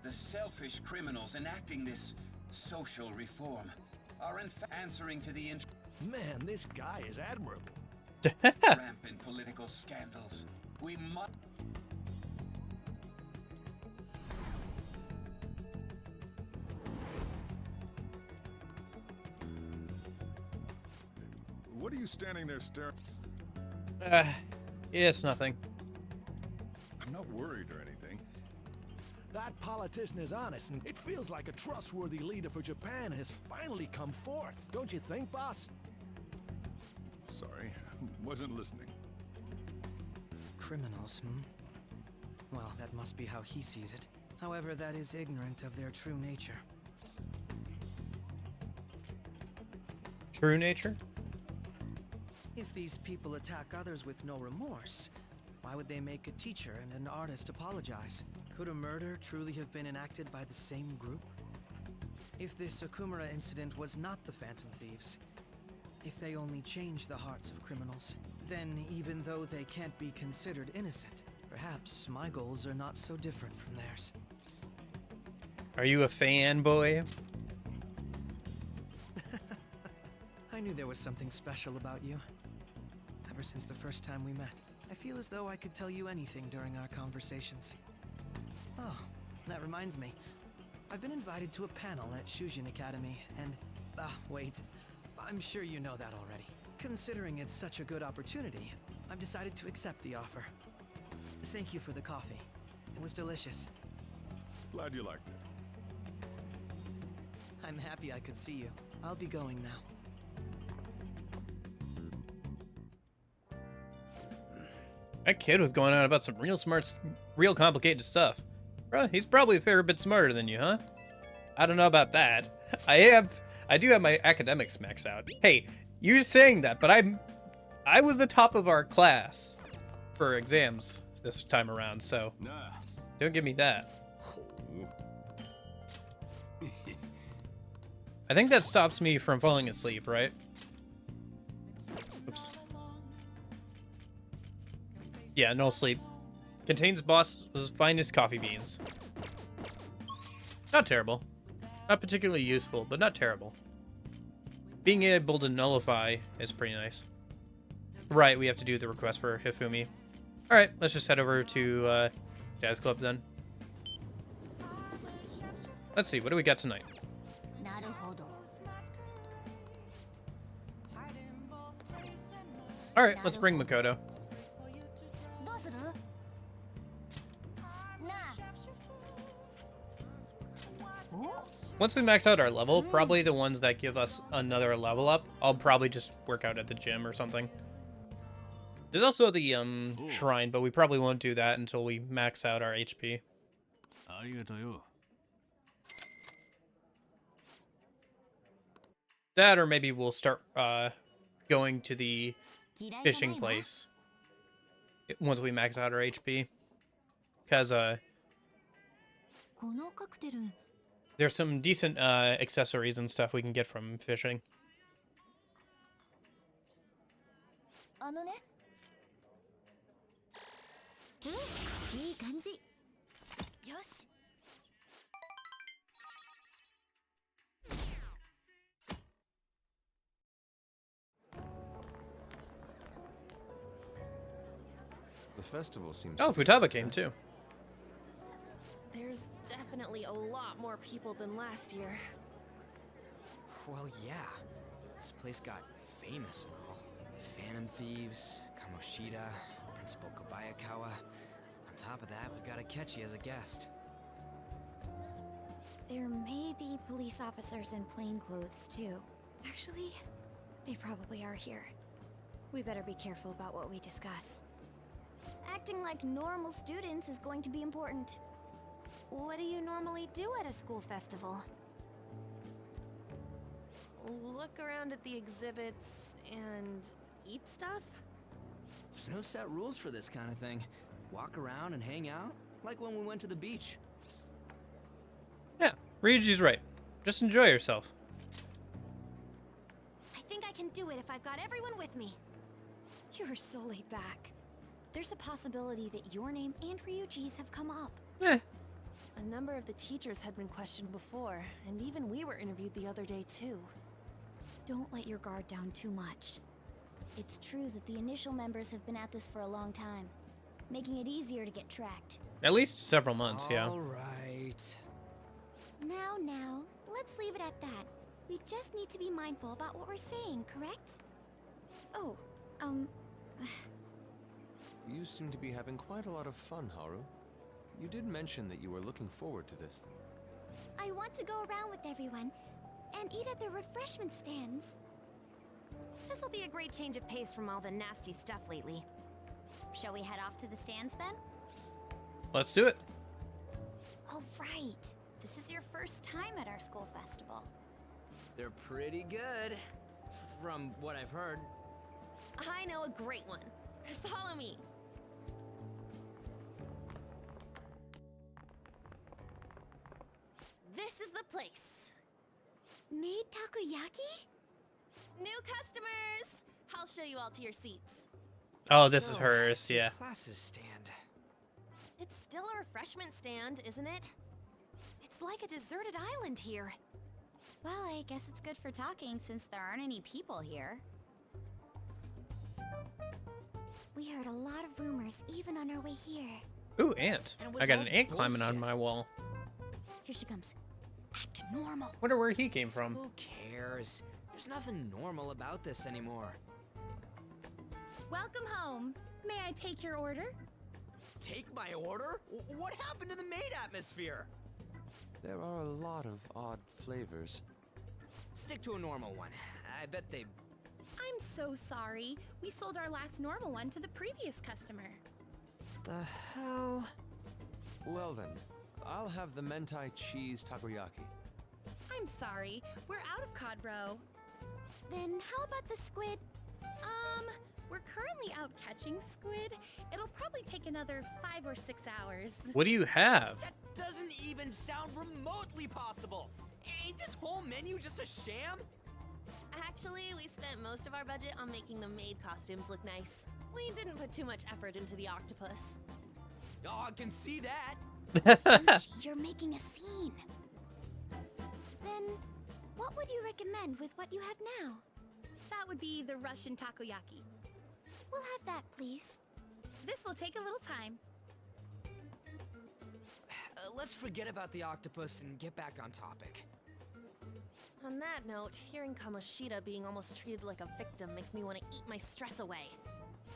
The selfish criminals enacting this social reform are in fact answering to the Man, this guy is admirable. Rampant political scandals. We must... What are you standing there staring? It's nothing. I'm not worried or anything. That politician is honest, and it feels like a trustworthy leader for Japan has finally come forth. Don't you think, boss? Sorry, wasn't listening. Criminals, Well, that must be how he sees it. However, that is ignorant of their true nature. True nature? If these people attack others with no remorse, why would they make a teacher and an artist apologize? Could a murder truly have been enacted by the same group? If this Okumura incident was not the Phantom Thieves, if they only changed the hearts of criminals, then even though they can't be considered innocent, perhaps my goals are not so different from theirs. Are you a fanboy? I knew there was something special about you. Ever since the first time we met, I feel as though I could tell you anything during our conversations. Oh, that reminds me. I've been invited to a panel at Shujin Academy, and... wait. I'm sure you know that already. Considering it's such a good opportunity, I've decided to accept the offer. Thank you for the coffee. It was delicious. Glad you liked it. I'm happy I could see you. I'll be going now. That kid was going on about some real smart, real complicated stuff. Bro, he's probably a fair bit smarter than you, huh? I don't know about that. I do have my academics maxed out. Hey, you're saying that, but I was the top of our class for exams this time around, so don't give me that. I think that stops me from falling asleep, right? Oops. Yeah, no sleep. Contains boss's finest coffee beans. Not terrible. Not particularly useful, but not terrible. Being able to nullify is pretty nice. Right, we have to do the request for Hifumi. Alright, let's just head over to Jazz Club then. Let's see, what do we got tonight? Alright, let's bring Makoto. Once we max out our level, probably the ones that give us another level up, I'll probably just work out at the gym or something. There's also the shrine, but we probably won't do that until we max out our HP. That, or maybe we'll start going to the fishing place once we max out our HP. Because there's some decent accessories and stuff we can get from fishing. The festival seems. Oh, Futaba came too. There's definitely a lot more people than last year. Well, yeah. This place got famous and all. Phantom Thieves, Kamoshida, Principal Kobayakawa. On top of that, we got Akechi as a guest. There may be police officers in plain clothes, too. Actually, they probably are here. We better be careful about what we discuss. Acting like normal students is going to be important. What do you normally do at a school festival? Look around at the exhibits and eat stuff? There's no set rules for this kind of thing. Walk around and hang out, like when we went to the beach. Yeah, Ryuji's right. Just enjoy yourself. I think I can do it if I've got everyone with me. You're so laid back. There's a possibility that your name and Ryuji's have come up. A number of the teachers had been questioned before, and even we were interviewed the other day too. Don't let your guard down too much. It's true that the initial members have been at this for a long time, making it easier to get tracked. At least several months, yeah. All right. Now, let's leave it at that. We just need to be mindful about what we're saying, correct? Oh, You seem to be having quite a lot of fun, Haru. You did mention that you were looking forward to this. I want to go around with everyone and eat at the refreshment stands. This'll be a great change of pace from all the nasty stuff lately. Shall we head off to the stands then? Let's do it. Oh, right. This is your first time at our school festival. They're pretty good, from what I've heard. I know a great one. Follow me. This is the place. Made takoyaki? New customers! I'll show you all to your seats. Oh, this is hers, yeah. Classes stand. It's still a refreshment stand, isn't it? It's like a deserted island here. Well, I guess it's good for talking since there aren't any people here. We heard a lot of rumors even on our way here. Ooh, ant. I got an ant climbing on my wall. Here she comes. Act normal. Wonder where he came from. Who cares? There's nothing normal about this anymore. Welcome home. May I take your order? Take my order? What happened to the maid atmosphere? There are a lot of odd flavors. Stick to a normal one. I bet they... I'm so sorry. We sold our last normal one to the previous customer. The hell? Well then, I'll have the mentai cheese takoyaki. I'm sorry. We're out of cod roe. Then how about the squid? We're currently out catching squid. It'll probably take another 5 or 6 hours. What do you have? That doesn't even sound remotely possible. Ain't this whole menu just a sham? Actually, we spent most of our budget on making the maid costumes look nice. We didn't put too much effort into the octopus. Oh, I can see that. You're making a scene. Then, what would you recommend with what you have now? That would be the Russian takoyaki. We'll have that, please. This will take a little time. Let's forget about the octopus and get back on topic. On that note, hearing Kamoshida being almost treated like a victim makes me want to eat my stress away.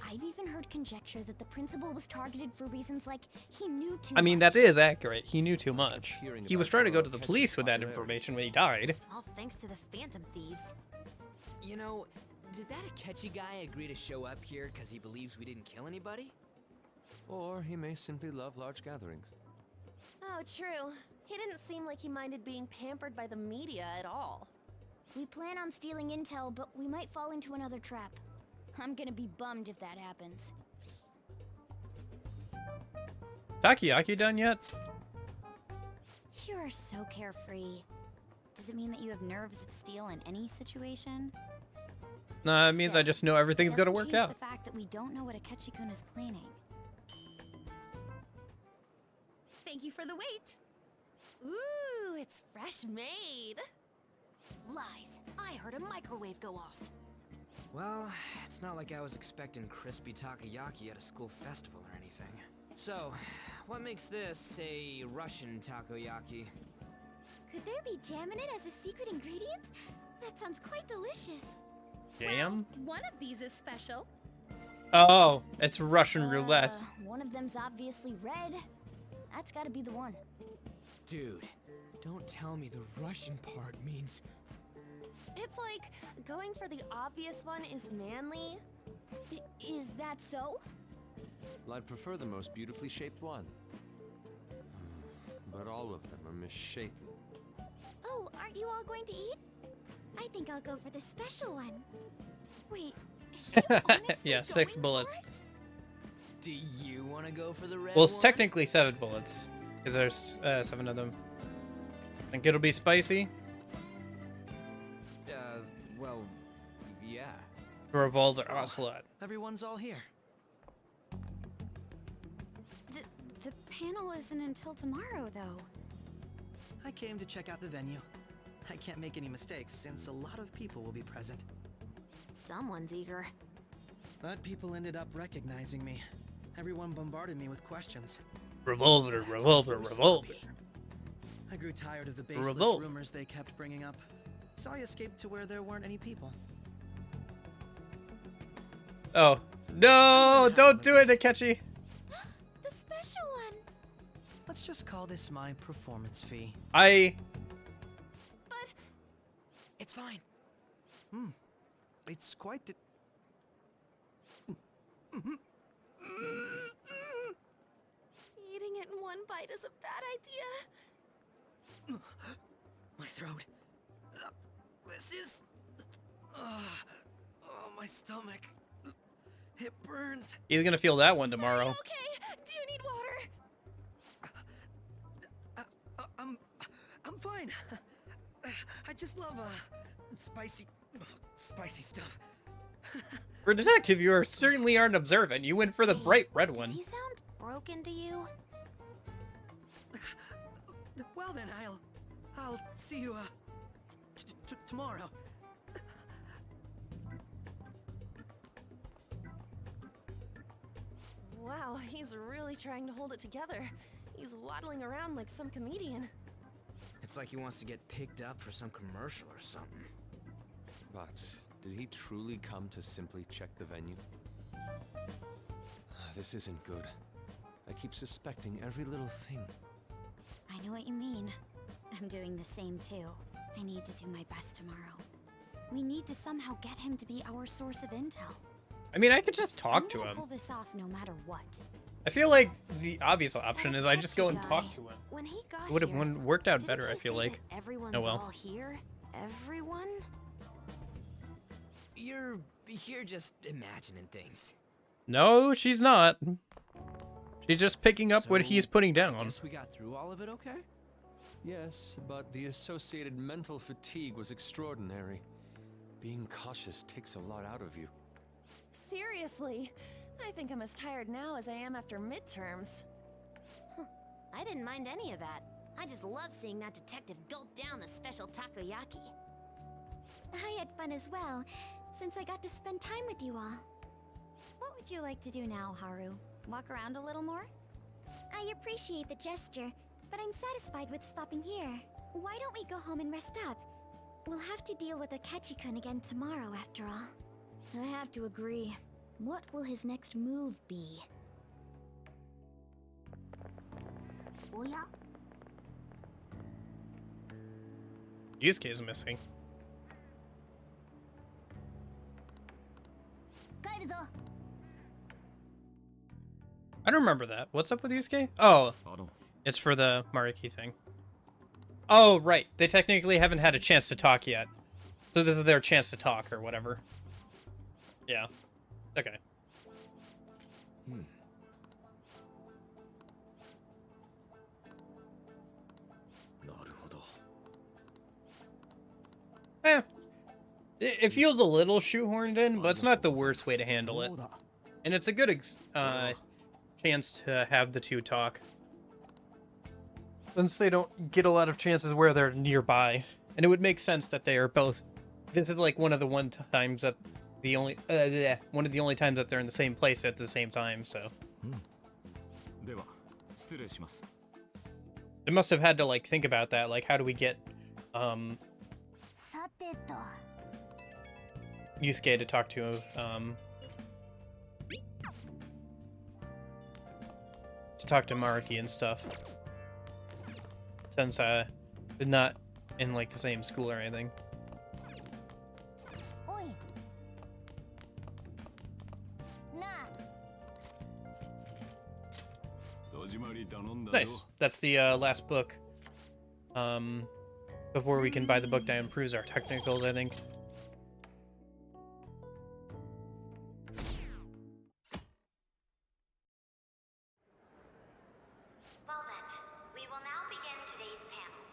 I've even heard conjecture that the principal was targeted for reasons like he knew too I mean, much. that is accurate. He knew too much. He was trying to go to the police with that information when he died. All thanks to the Phantom Thieves. You know, did that Akechi guy agree to show up here because he believes we didn't kill anybody? Or he may simply love large gatherings. Oh, true. He didn't seem like he minded being pampered by the media at all. We plan on stealing intel, but we might fall into another trap. I'm gonna be bummed if that happens. Takoyaki done yet? You are so carefree. Does it mean that you have nerves of steel in any situation? Nah, it means I just know everything's gonna work out. The fact that we don't know what Akechi-kun is planning. Thank you for the wait. Ooh, it's fresh made. Lies. I heard a microwave go off. Well, it's not like I was expecting crispy takoyaki at a school festival or anything. So, what makes this a Russian takoyaki? Could there be jam in it as a secret ingredient? That sounds quite delicious. Jam? One of these is special. Oh, it's Russian roulette. One of them's obviously red. That's gotta be the one. Dude, don't tell me the Russian part means... It's like going for the obvious one is manly. Is that so? Well, I'd prefer the most beautifully shaped one. But all of them are misshapen. Oh, aren't you all going to eat? I think I'll go for the special one. Wait, is she honestly Yeah, 6 bullets. Do you want to go for the red Well, it's one? technically 7 bullets, because there's 7 of them. Think it'll be spicy? Well, yeah. Revolver Ocelot. Everyone's all here. The panel isn't until tomorrow, though. I came to check out the venue. I can't make any mistakes since a lot of people will be present. Someone's eager. But people ended up recognizing me. Everyone bombarded me with questions. Revolver, revolver, revolver. I grew tired of the baseless Revolver. rumors they kept bringing up, so I escaped to where there weren't any people. Oh. No! Don't do it, Akechi! The special one! Let's just call this my performance fee. But... It's fine. It's quite the... Eating it in one bite is a bad idea. My throat. This is... Oh, my stomach. It burns. He's gonna feel that one tomorrow. Okay, do you need water? I'm fine. I just love spicy stuff. For a detective, you certainly aren't observant. You went for the bright red one. Does he sound broken to you? Well then, I'll see you tomorrow. Wow, he's really trying to hold it together. He's waddling around like some comedian. It's like he wants to get picked up for some commercial or something. But did he truly come to simply check the venue? This isn't good. I keep suspecting every little thing. I know what you mean. I'm doing the same too. I need to do my best tomorrow. We need to somehow get him to be our source of intel. I mean, I could just talk to I'm gonna him. pull this off no matter what. I feel like the obvious option is I just go and talk to him. When he got It would have here, worked out didn't better, he I feel say like. that everyone's Oh well. all here? Everyone? You're just imagining things. No, she's not. She's just picking up what he's putting I down. guess we got through all of it okay? Yes, but the associated mental fatigue was extraordinary. Being cautious takes a lot out of you. Seriously, I think I'm as tired now as I am after midterms. I didn't mind any of that. I just love seeing that detective gulp down the special takoyaki. I had fun as well, since I got to spend time with you all. What would you like to do now, Haru? Walk around a little more? I appreciate the gesture, but I'm satisfied with stopping here. Why don't we go home and rest up? We'll have to deal with Akechi-kun again tomorrow, after all. I have to agree. What will his next move be? Oh yeah? Yusuke is missing. I don't remember that. What's up with Yusuke? Oh, it's for the Maruki thing. Oh, right. They technically haven't had a chance to talk yet. So this is their chance to talk or whatever. Yeah. Okay. Eh. It feels a little shoehorned in, but it's not the worst way to handle it. And it's a good chance to have the two talk. Since they don't get a lot of chances where they're nearby. And it would make sense that they are both... This is like one of the one of the only times that they're in the same place at the same time, so... They must have had to, like, think about that, like, how do we get, Yusuke to talk to, Maruki and stuff. Since, they're not in, like, the same school or anything. Nice. That's the last book. Before we can buy the book that improves our technicals, I think. Well then, we will now begin today's panel.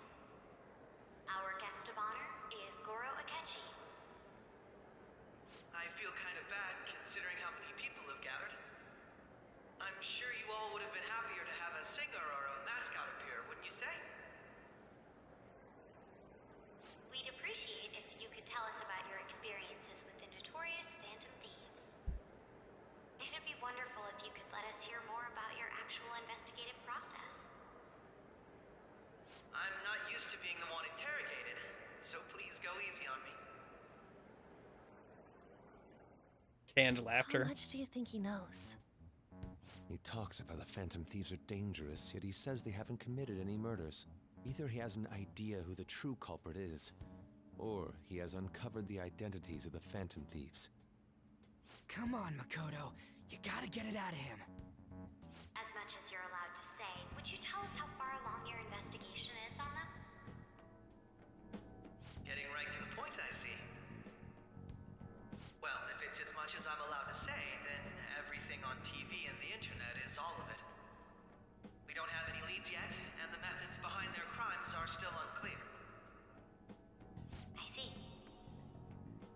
Our guest of honor is Goro Akechi. I feel kind of bad considering how many people have gathered. I'm sure you all would have been happier to have a singer or a mascot appear, wouldn't you say? We'd appreciate if you could tell us about Canned How laughter. much do you think he knows? He talks about the Phantom Thieves are dangerous, yet he says they haven't committed any murders. Either he has an idea who the true culprit is, or he has uncovered the identities of the Phantom Thieves. Come on, Makoto. You gotta get it out of him. As much as you're allowed to say, would you tell us how far along your investigation is on them? Getting right to the point, I see. Well, if it's as much as I'm allowed to say, then everything on TV and the internet is all of it. We don't have any leads yet, and the methods behind their crimes are still unclear. I see.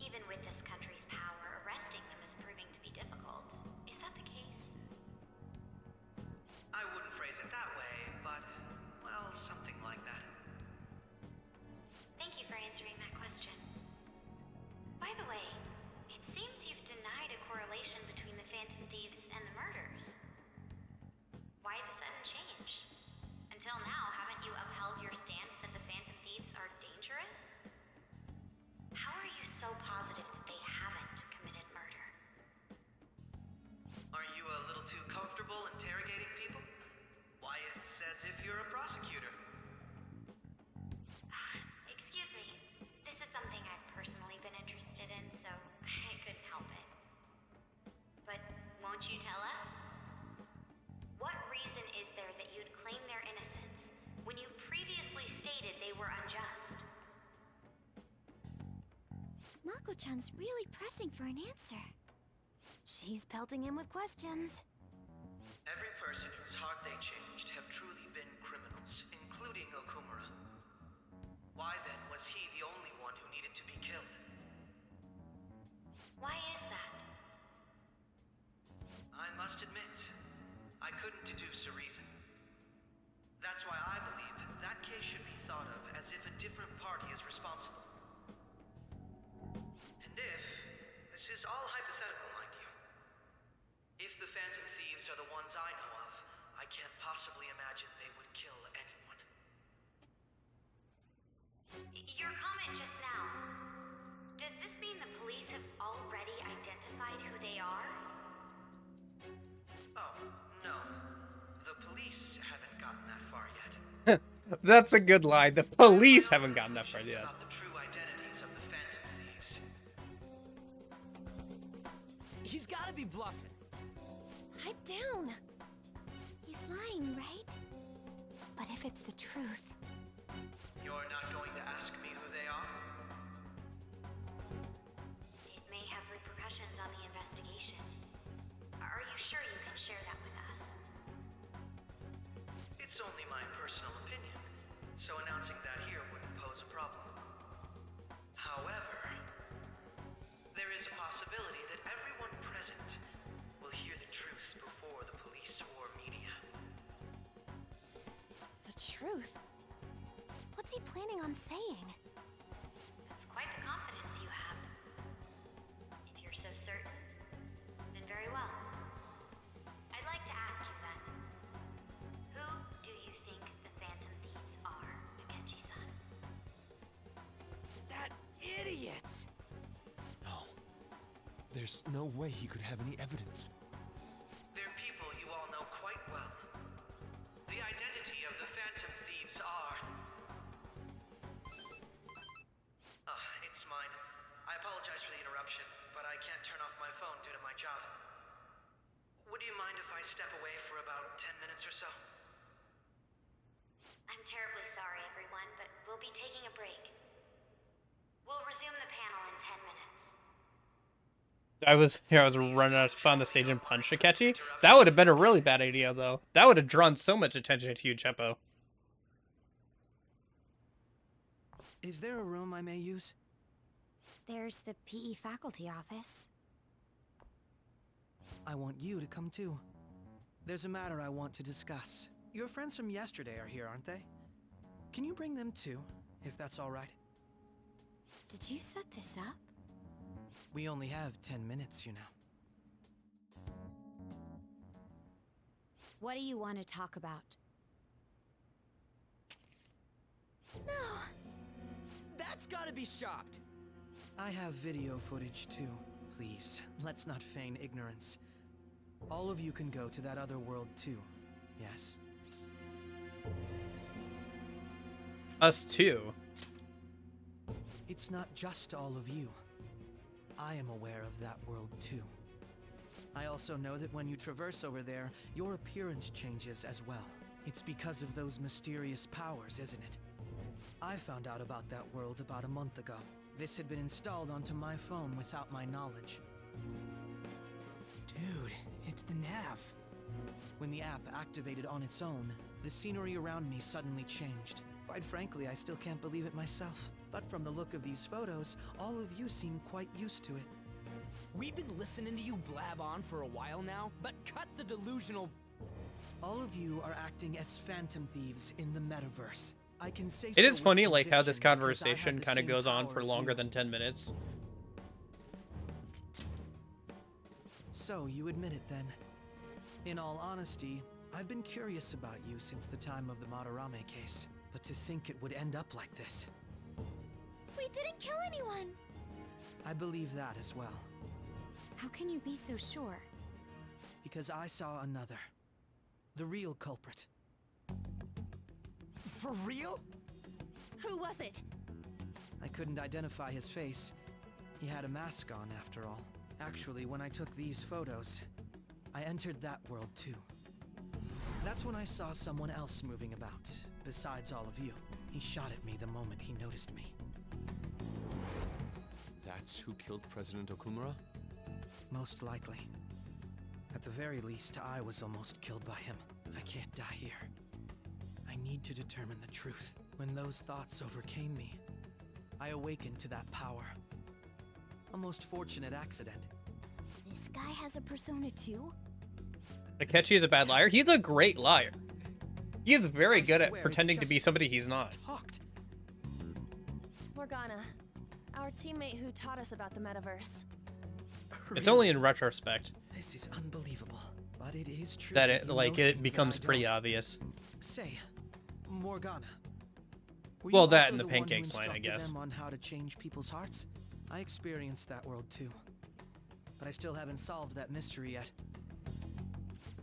Even with this country's power, arresting them is proving to be difficult. Is that the case? I wouldn't phrase it that way, but, well, something like that. Thank you for answering that question. By the way, it seems you've denied a correlation between the Phantom Thieves and the murders. Why the sudden change? Until now, haven't you upheld your stance that the Phantom Thieves are dangerous? How are you so positive that they haven't committed murder? Aren't you a little too comfortable interrogating people? Why, it's as if you're a prosecutor. Excuse me. This is something I've personally been interested in, so I couldn't help it. But won't you tell us? What reason is there that you'd claim their innocence when you previously stated they were unjust? Mako-chan's really pressing for an answer. She's pelting him with questions. Every person whose heart they changed have truly been criminals, including Okumura. Why then was he the only one who needed to be killed? Why is that? I must admit, I couldn't deduce a reason. That's why I believe that case should be thought of as if a different party is responsible. And if, this is all hypothetical, mind you, if the Phantom Thieves are the ones I know of, I can't possibly imagine they would kill anyone. Your comment just now. Does this mean the police have already identified who they are? Oh, no. The police haven't gotten that far yet. That's a good line. The police haven't gotten that far yet. About the true identities of the Phantom Thieves. He's gotta be bluffing. Pipe down. He's lying, right? But if it's the truth... You're not going to ask me who they are? It may have repercussions on the investigation. Are you sure you can share that with us? It's only my personal opinion, so announcing that here wouldn't pose a problem. However, there is a possibility that everyone present will hear the truth before the police or media. The truth? What's he planning on saying? That's quite the confidence you have. If you're so certain, then very well. I'd like to ask you then, who do you think the Phantom Thieves are, Akechi-san? That idiot! No. There's no way he could have any evidence. They're people you all know quite well. The identity of the Phantom Thieves are... it's mine. I apologize for the interruption, but I can't turn off my phone due to my job. Would you mind if I step away for about 10 minutes or so? I'm terribly sorry, everyone, but we'll be taking a break. We'll resume the panel in 10 minutes. I was running out on the stage and punched Akechi. That would have been a really bad idea, though. That would have drawn so much attention to you, Cheppo. Is there a room I may use? There's the PE faculty office. I want you to come too. There's a matter I want to discuss. Your friends from yesterday are here, aren't they? Can you bring them too, if that's all right? Did you set this up? We only have 10 minutes, you know. What do you want to talk about? No! That's gotta be shopped! I have video footage too. Please, let's not feign ignorance. All of you can go to that other world too, yes? Us too. It's not just all of you. I am aware of that world too. I also know that when you traverse over there, your appearance changes as well. It's because of those mysterious powers, isn't it? I found out about that world about a month ago. This had been installed onto my phone without my knowledge. Dude, it's the nav. When the app activated on its own, the scenery around me suddenly changed. Quite frankly, I still can't believe it myself. But from the look of these photos, all of you seem quite used to it. We've been listening to you blab on for a while now, but cut the delusional... All of you are acting as phantom thieves in the metaverse. I can say It is so funny, with like, how this conviction because I have conversation the kind of same goes on power for as longer you. than 10 minutes. So, you admit it then. In all honesty, I've been curious about you since the time of the Madarame case. But to think it would end up like this. We didn't kill anyone! I believe that as well. How can you be so sure? Because I saw another. The real culprit. For real? Who was it? I couldn't identify his face. He had a mask on, after all. Actually, when I took these photos, I entered that world too. That's when I saw someone else moving about, besides all of you. He shot at me the moment he noticed me. That's who killed President Okumura? Most likely. At the very least, I was almost killed by him. I can't die here. I need to determine the truth. When those thoughts overcame me, I awakened to that power. A most fortunate accident. This guy has a persona too? Akechi is a bad liar. He's a great liar. He is very good at pretending to be somebody he's not. Morgana, our teammate who taught us about the metaverse. It's only in retrospect This is unbelievable, but it is true that you it know it things becomes that I pretty don't. obvious. Say, Morgana. were Well, you that also and the one who pancakes line, I instructed guess. them on how to change people's hearts? I experienced that world too, but I still haven't solved that mystery yet.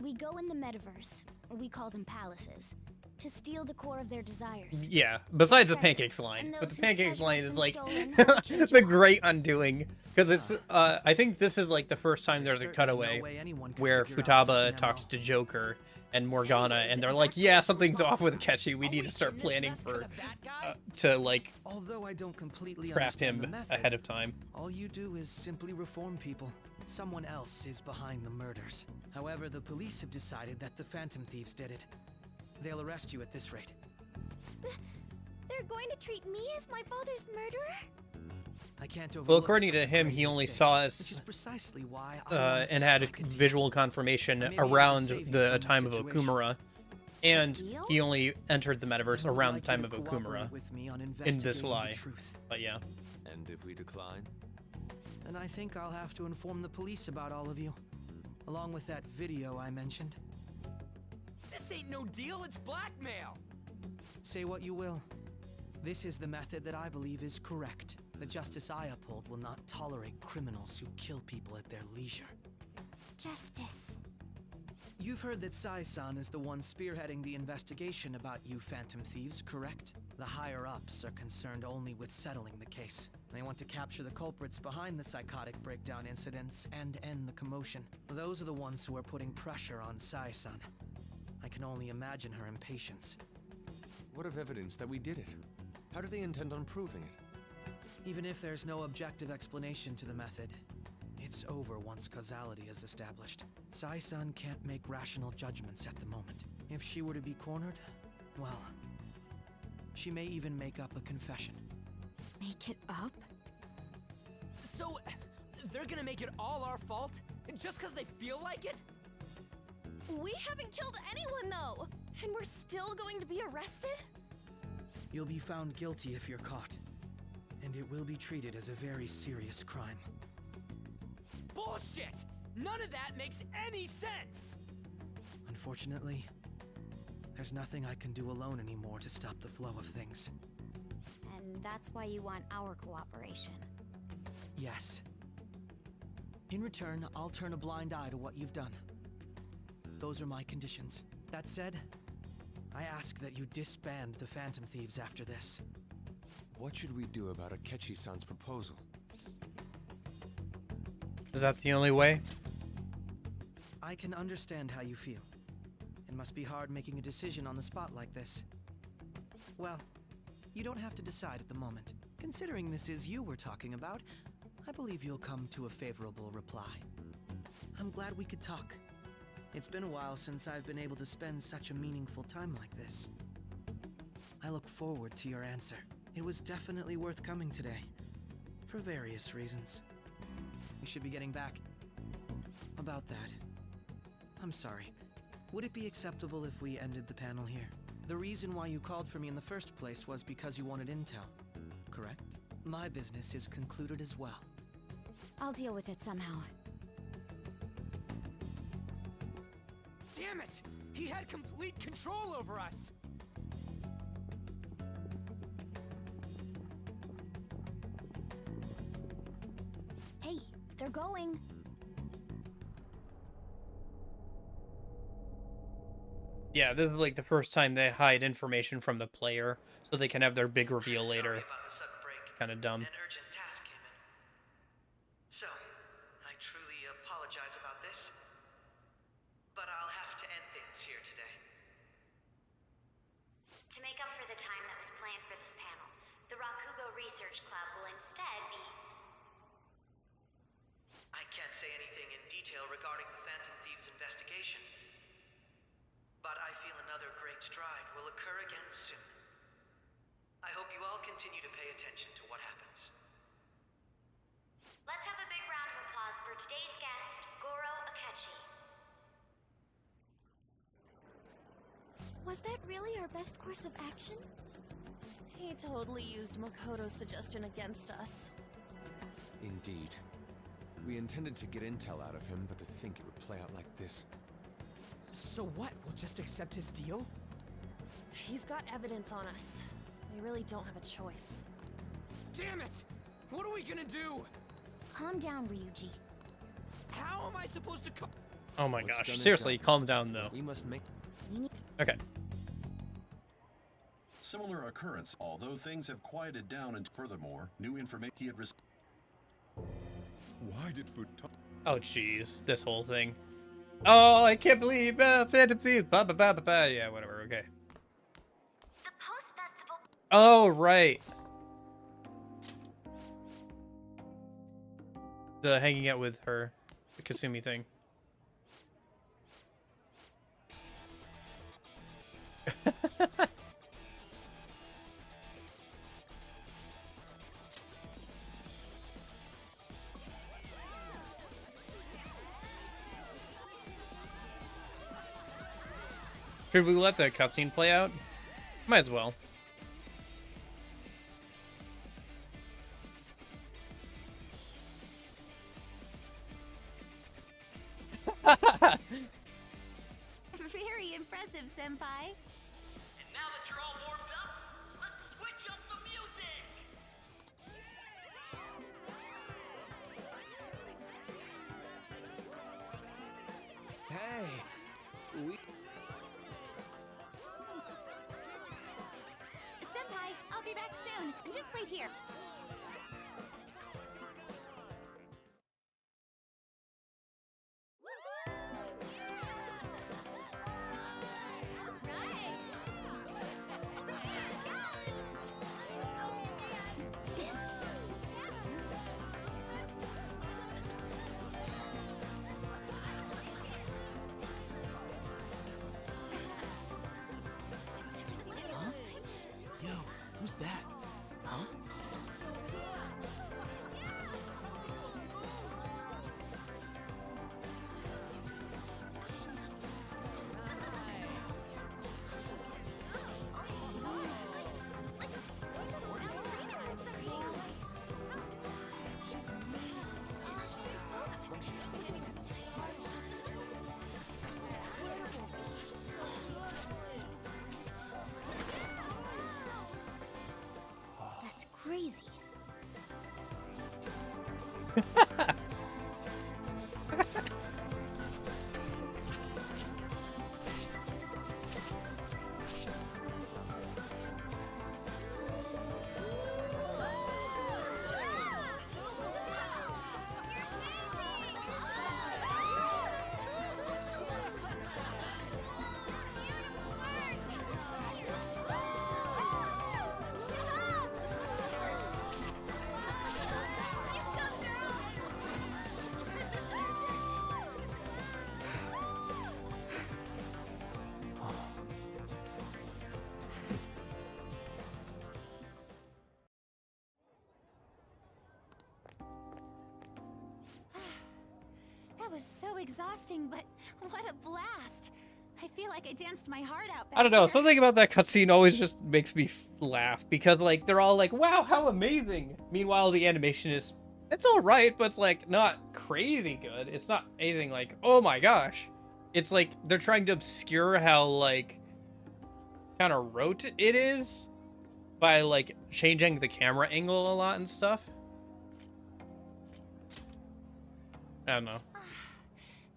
We go in the metaverse, or we call them palaces, to steal the core of their desires. Yeah, besides the Treasure, pancakes line. and But those the whose pancakes treasure line has is been like stolen have to change the great undoing. Because it's, I think this is like the first time there's a cutaway where Futaba talks to Joker and Morgana, and they're like, yeah, something's off with Akechi. We need to start planning for, to like, Although I don't completely craft understand the him method, ahead of time. all you do is simply reform people. Someone else is behind the murders. However, the police have decided that the Phantom Thieves did it. They'll arrest you at this rate. They're going to treat me as my father's murderer? I can't overlook Well, according such to a him, grave he only mistake, saw which us is precisely why I wanted and to had strike a deal. visual confirmation I may be able to around save you the from time of situation. Okumura, and deal? he only entered the metaverse I would around like the time you of to Okumura cooperate with me on in this investigating the lie. truth. But yeah. And if we decline? Then I think I'll have to inform the police about all of you, along with that video I mentioned. This ain't no deal, it's blackmail! Say what you will. This is the method that I believe is correct. The justice I uphold will not tolerate criminals who kill people at their leisure. Justice. You've heard that Sai-san is the one spearheading the investigation about you Phantom Thieves, correct? The higher-ups are concerned only with settling the case. They want to capture the culprits behind the psychotic breakdown incidents and end the commotion. Those are the ones who are putting pressure on Sai-san. I can only imagine her impatience. What of evidence that we did it? How do they intend on proving it? Even if there's no objective explanation to the method, it's over once causality is established. Sai-san can't make rational judgments at the moment. If she were to be cornered, well, she may even make up a confession. Make it up? So, they're gonna make it all our fault? Just because they feel like it? We haven't killed anyone, though! And we're still going to be arrested? You'll be found guilty if you're caught, and it will be treated as a very serious crime. Bullshit! None of that makes any sense! Unfortunately, there's nothing I can do alone anymore to stop the flow of things. And that's why you want our cooperation. Yes. In return, I'll turn a blind eye to what you've done. Those are my conditions. That said, I ask that you disband the Phantom Thieves after this. What should we do about Akechi-san's proposal? Is that the only way? I can understand how you feel. It must be hard making a decision on the spot like this. Well, you don't have to decide at the moment. Considering this is you we're talking about, I believe you'll come to a favorable reply. I'm glad we could talk. It's been a while since I've been able to spend such a meaningful time like this. I look forward to your answer. It was definitely worth coming today, for various reasons. We should be getting back. About that, I'm sorry. Would it be acceptable if we ended the panel here? The reason why you called for me in the first place was because you wanted intel, correct? My business is concluded as well. I'll deal with it somehow. Damn it! He had complete control over us! Hey, they're going. Yeah, this is like the first time they hide information from the player so they can have their big reveal later. It's kind of dumb. An urgent task came in. So, I truly apologize about this, but I'll have to end things here today. To make up for the time that was planned for this panel, the Rakugo Research Club will instead be... I can't say anything in detail regarding the Phantom Thieves investigation, but I feel another great stride will occur again soon. I hope you all continue to pay attention to what happens. Let's have a big round of applause for today's guest, Goro Akechi. Was that really our best course of action? He totally used Makoto's suggestion against us. Indeed. We intended to get intel out of him, but to think it would play out like this. So what? We'll just accept his deal? He's got evidence on us. We really don't have a choice. Damn it! What are we gonna do? Calm down, Ryuji. How am I supposed to Oh my gosh, seriously, calm down though. We must make... Okay. Similar occurrence, although things have quieted down, and furthermore, new information he had received. Why did Futon... Oh jeez, this whole thing. Oh, I can't believe Phantom Thieves. Ba ba ba ba ba. Yeah, whatever. Okay. The post-festival... Oh right. The hanging out with her, the Kasumi thing. Should we let the cutscene play out? Might as well. Very impressive, Senpai. And now that you're all warmed up, let's switch up the music! Hey, we... Senpai, I'll be back soon. Just wait here. Huh? Yo, who's that? Huh? That's crazy. That was so exhausting, but what a blast. I feel like I danced my heart out back I don't know. there. Something about that cutscene always just makes me laugh because like they're all like, "Wow, how amazing!" Meanwhile, the animation is it's all right, but it's like not crazy good. It's not anything like, "Oh my gosh!" It's like they're trying to obscure how like kind of rote it is by like changing the camera angle a lot and stuff. I don't know.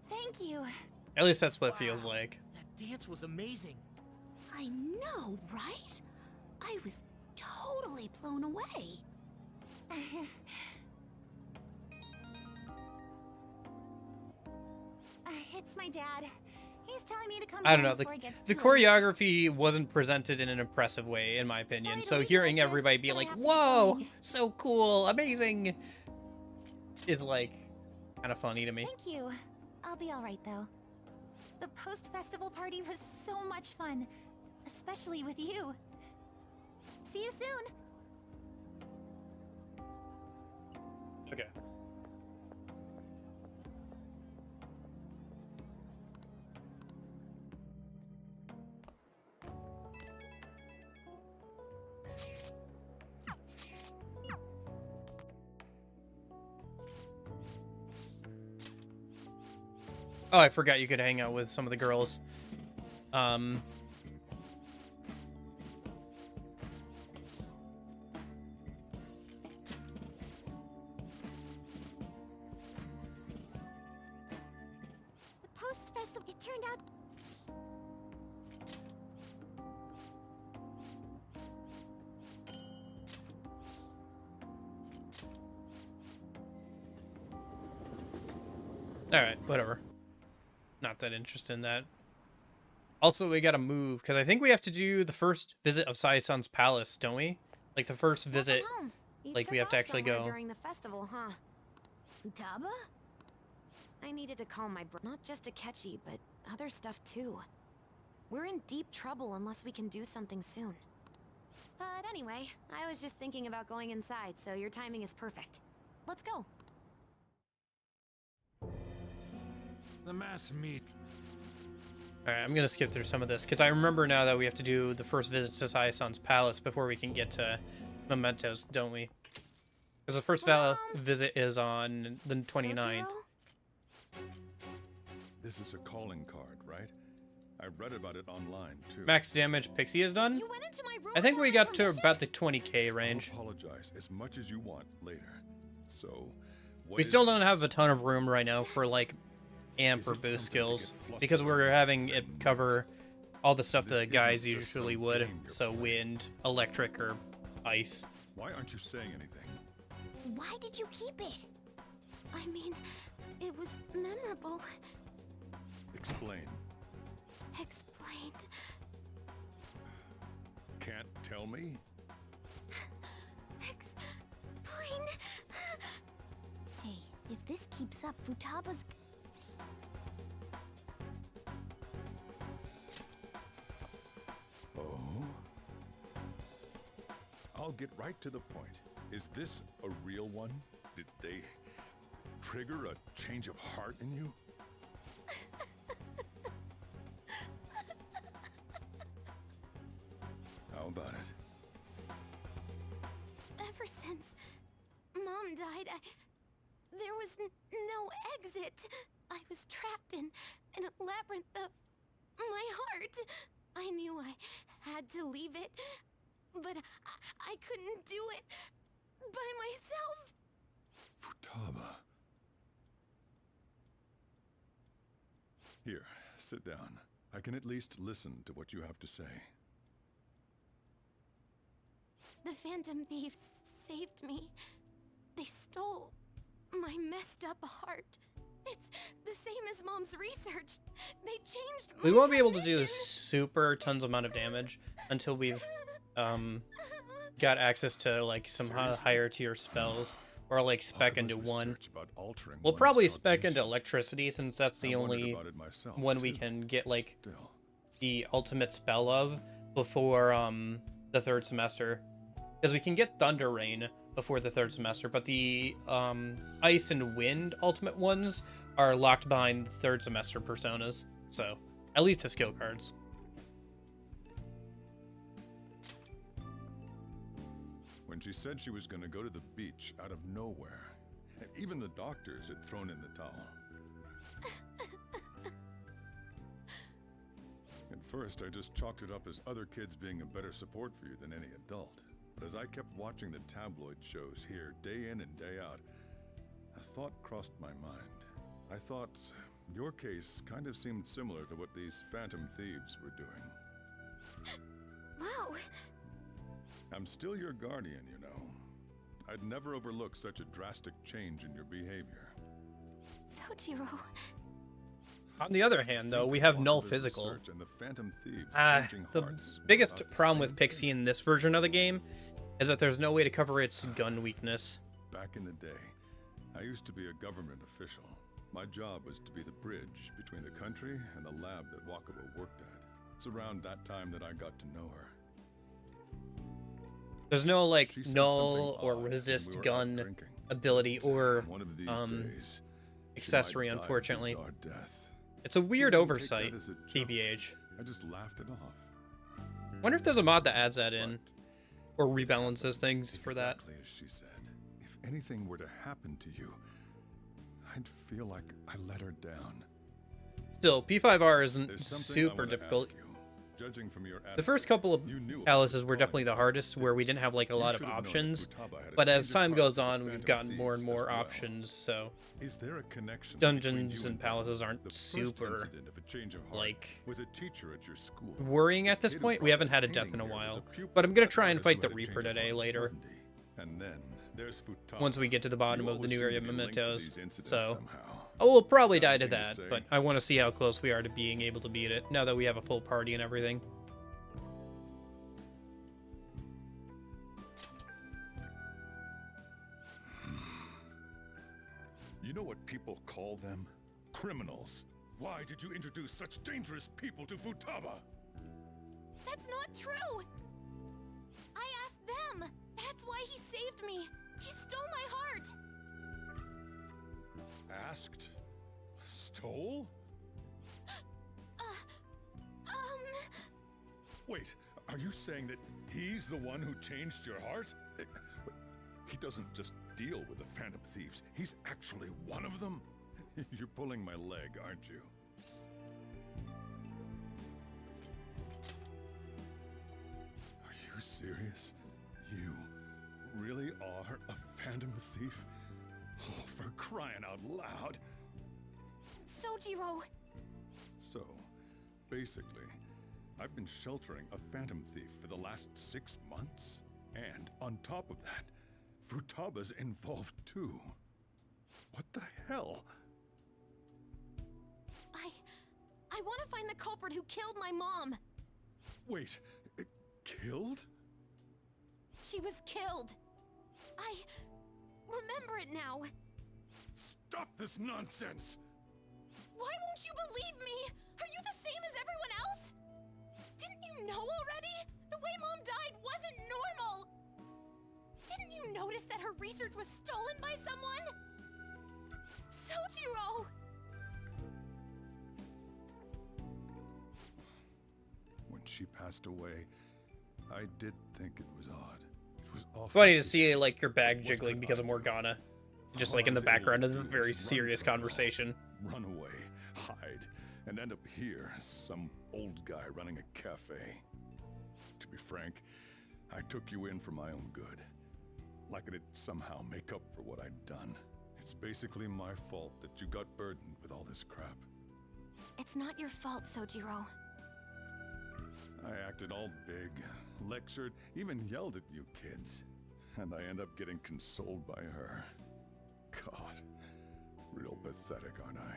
Thank you. At least that's what it feels like. That dance was amazing. I know, right? I was totally blown away. It's my dad. He's telling me to come I don't know. before it gets The too late. choreography wasn't presented in an impressive way, in my opinion. So hearing everybody be like, "Whoa, so cool, amazing," is like kind of funny to me. Thank you. I'll be all right though. The post-festival party was so much fun, especially with you. See you soon. Okay. Oh, I forgot you could hang out with some of the girls. The post-festival, it turned out... Alright, whatever. Not that interested in that. Also, we gotta move, because I think we have to do the first visit of Sai-san's palace, don't we? Like, the first visit, like, we have to actually go. During the festival, huh? Futaba? I needed to call my not just Akechi, but other stuff too. We're in deep trouble unless we can do something soon. But anyway, I was just thinking about going inside, so your timing is perfect. Let's go. The mass meet. Alright, I'm gonna skip through some of this, because I remember now that we have to do the first visit to Sai-san's palace before we can get to Mementos, don't we? Because the first visit is on the 29th. This is a calling card, right? I read about it online, too. Max damage Pixie has done? I think we got to about the 20k range. I'll apologize as much as you want later. So, We still don't have a ton of room right now for, like, amp or boost skills, because we're having it cover all the stuff the guys usually would, so wind, electric, or ice. Why aren't you saying anything? Why did you keep it? I mean, it was memorable. Explain. Explain. Can't tell me? Explain. Hey, if this keeps up, Futaba's... Oh? I'll get right to the point. Is this a real one? Did they trigger a change of heart in you? How about it? Ever since Mom died, there was no exit. I was trapped in a labyrinth of my heart. I knew I had to leave it, but I couldn't do it by myself. Futaba. Here, sit down. I can at least listen to what you have to say. The Phantom Thieves saved me. They stole my messed up heart. It's the same as Mom's research. They changed my We won't be able to do super tons amount of damage until we've got access to like some higher tier spells, or like spec into one. We'll probably spec into electricity, since that's the only one we can get like the ultimate spell of before the third semester, because we can get Thunder Rain before the third semester, but the ice and wind ultimate ones are locked behind third semester personas. So, at least the skill cards. When she said she was going to go to the beach out of nowhere, even the doctors had thrown in the towel. At first, I just chalked it up as other kids being a better support for you than any adult. But as I kept watching the tabloid shows here, day in and day out, a thought crossed my mind. I thought your case kind of seemed similar to what these Phantom Thieves were doing. Wow. I'm still your guardian, you know. I'd never overlook such a drastic change in your behavior. Sojiro. On the other hand, though, we have null physical. The biggest problem with Pixie in this version of the game is that there's no way to cover its gun weakness. Back in the day, I used to be a government official. My job was to be the bridge between the country and the lab that Wakaba worked at. It's around that time that I got to know her. There's no, like, null or resist gun ability or accessory, unfortunately. It's a weird oversight, TBH. I just laughed it off. Wonder if there's a mod that adds that in, or rebalances things for that. Exactly as she said. If anything were to happen to you, I'd feel like I let her down. Still, P5R isn't super difficult. Judging from your The first couple of palaces were definitely the hardest, where we didn't have like a lot of options. But as time goes on, we've gotten more and more options. So dungeons and palaces aren't super like worrying at this point. We haven't had a death in a while, but I'm gonna try and fight the Reaper today later. Once we get to the bottom of the new area of mementos, so I will probably die to that, but I want to see how close we are to being able to beat it, now that we have a full party and everything. You know what people call them? Criminals. Why did you introduce such dangerous people to Futaba? That's not true! I asked them! That's why he saved me! He stole my heart! Asked? Stole? Wait, are you saying that he's the one who changed your heart? He doesn't just deal with the Phantom Thieves, he's actually one of them? You're pulling my leg, aren't you? Are you serious? You really are a Phantom Thief? Oh, for crying out loud! Sojiro! So, basically, I've been sheltering a Phantom Thief for the last 6 months. And on top of that, Futaba's involved too. What the hell? I want to find the culprit who killed my mom! Wait, killed? She was killed! I remember it now! Stop this nonsense! Why won't you believe me? Are you the same as everyone else? Didn't you know already? The way Mom died wasn't normal! Didn't you notice that her research was stolen by someone? Sojiro! When she passed away, I did think it was odd. It was awful. Funny to see like your bag jiggling because of Morgana, just like in the background of a very serious conversation. Run away, hide, and end up here, some old guy running a cafe. To be frank, I took you in for my own good. Like it'd somehow make up for what I'd done. It's basically my fault that you got burdened with all this crap. It's not your fault, Sojiro. I acted all big, lectured, even yelled at you kids. And I end up getting consoled by her. God, real pathetic, aren't I?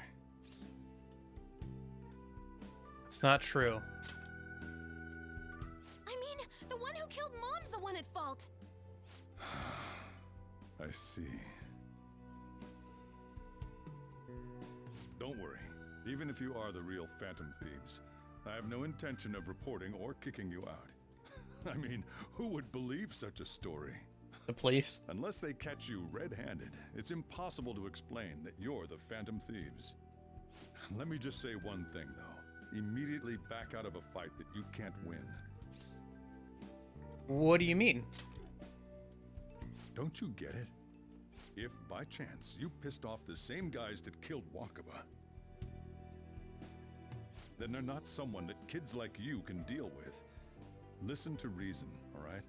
It's not true. I mean, the one who killed Mom's the one at fault. I see. Don't worry. Even if you are the real Phantom Thieves, I have no intention of reporting or kicking you out. I mean, who would believe such a story? The police? Unless they catch you red-handed, it's impossible to explain that you're the Phantom Thieves. Let me just say one thing, though. Immediately back out of a fight that you can't win. What do you mean? Don't you get it? If, by chance, you pissed off the same guys that killed Wakaba, then they're not someone that kids like you can deal with. Listen to reason, all right?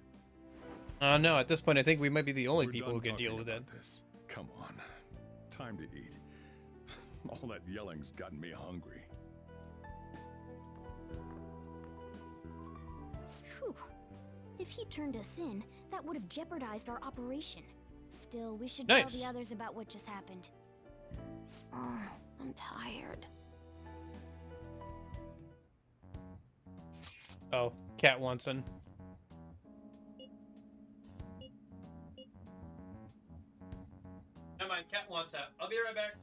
No, at this point, I think we might be the only We're people done who can deal talking with it. about this. Come on. Time to eat. All that yelling's gotten me hungry. Whew. If he turned us in, that would have jeopardized our operation. Still, we should tell the others about what just happened. Oh, I'm tired. Oh, Cat wants in. Come on, Cat wants out. I'll be right back.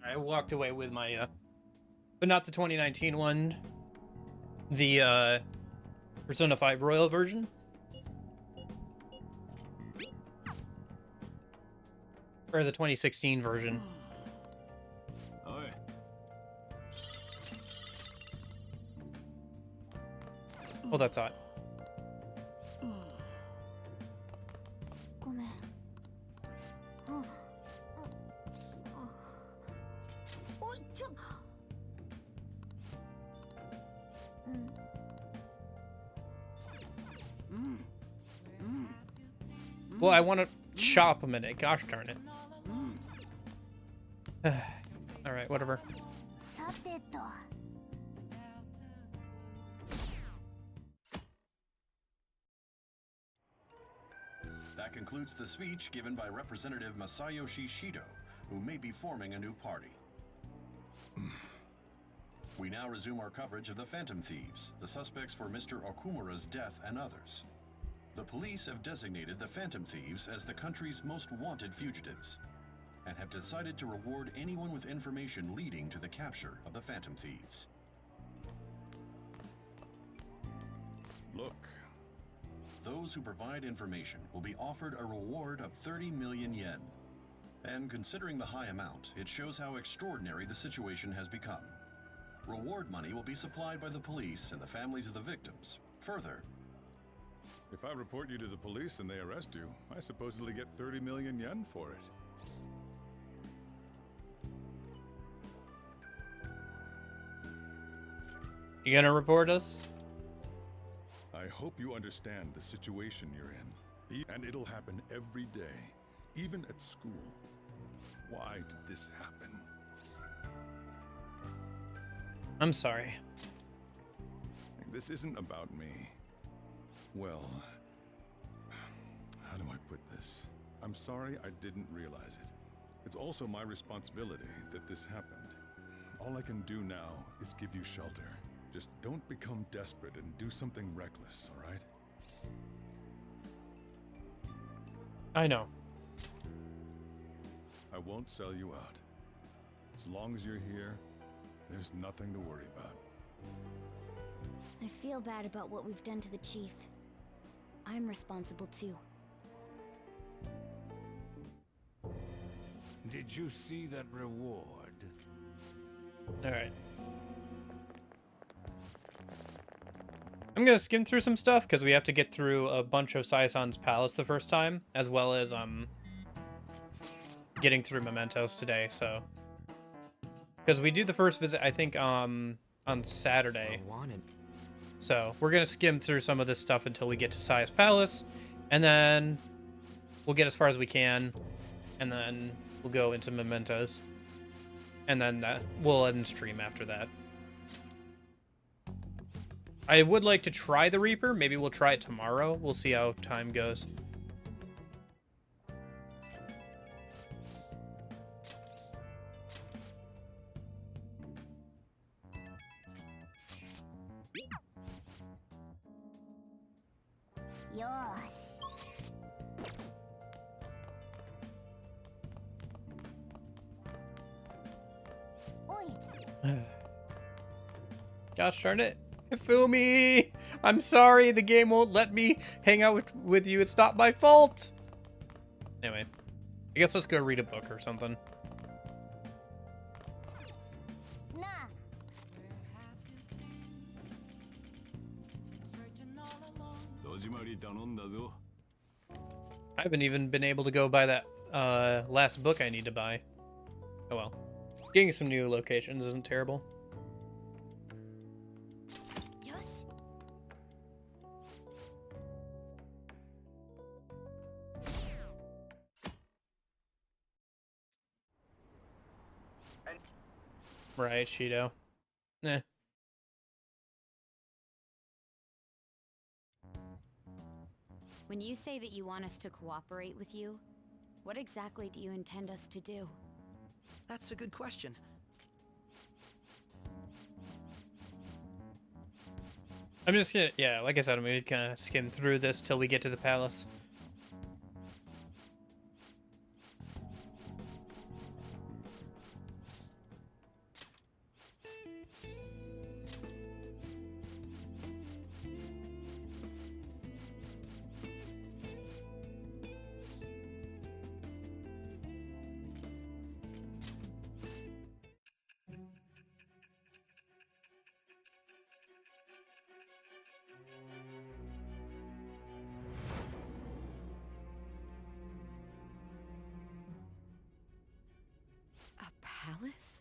I walked away with my, but not the 2019 one. The, Persona 5 Royal version. Or the 2016 version. Oh, that's hot. Well, I want to shop a minute. Gosh darn it. Alright, whatever. That concludes the speech given by Representative Masayoshi Shido, who may be forming a new party. We now resume our coverage of the Phantom Thieves, the suspects for Mr. Okumura's death and others. The police have designated the Phantom Thieves as the country's most wanted fugitives, and have decided to reward anyone with information leading to the capture of the Phantom Thieves. Look. Those who provide information will be offered a reward of 30 million yen. And considering the high amount, it shows how extraordinary the situation has become. Reward money will be supplied by the police and the families of the victims. Further, if I report you to the police and they arrest you, I supposedly get 30 million yen for it. You gonna report us? I hope you understand the situation you're in. And it'll happen every day, even at school. Why did this happen? I'm sorry. This isn't about me. Well, how do I put this? I'm sorry I didn't realize it. It's also my responsibility that this happened. All I can do now is give you shelter. Just don't become desperate and do something reckless, all right? I know. I won't sell you out. As long as you're here, there's nothing to worry about. I feel bad about what we've done to the chief. I'm responsible too. Did you see that reward? Alright. I'm gonna skim through some stuff because we have to get through a bunch of Sai-san's palace the first time, as well as getting through mementos today, so because we do the first visit I think on Saturday. So we're gonna skim through some of this stuff until we get to Sai's palace, and then we'll get as far as we can, and then we'll go into mementos, and then we'll end stream after that. I would like to try the Reaper. Maybe we'll try it tomorrow. We'll see how time goes. Gosh darn it. Fumi! I'm sorry, the game won't let me hang out with you. It's not my fault! Anyway, I guess let's go read a book or something. I haven't even been able to go buy that last book I need to buy. Oh well. Getting some new locations isn't terrible. Right, Shido. Eh. When you say that you want us to cooperate with you, what exactly do you intend us to do? That's a good question. I'm just gonna, yeah, like I said, I'm gonna kind of skim through this till we get to the palace. Palace?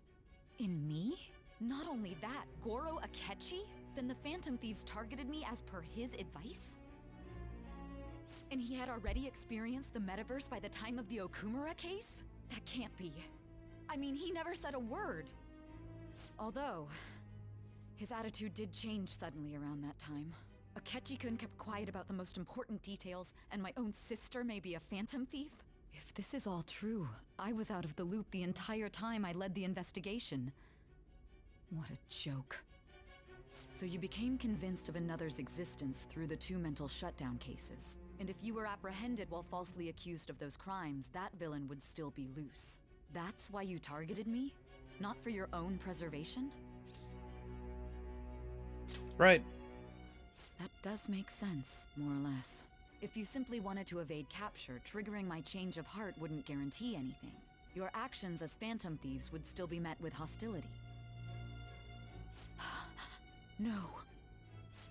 In me? Not only that, Goro Akechi? Then the Phantom Thieves targeted me as per his advice? And he had already experienced the metaverse by the time of the Okumura case? That can't be. I mean, he never said a word. Although, his attitude did change suddenly around that time. Akechi-kun kept quiet about the most important details, and my own sister may be a Phantom Thief? If this is all true, I was out of the loop the entire time I led the investigation. What a joke. So you became convinced of another's existence through the 2 mental shutdown cases. And if you were apprehended while falsely accused of those crimes, that villain would still be loose. That's why you targeted me? Not for your own preservation? Right. That does make sense, more or less. If you simply wanted to evade capture, triggering my change of heart wouldn't guarantee anything. Your actions as Phantom Thieves would still be met with hostility. No.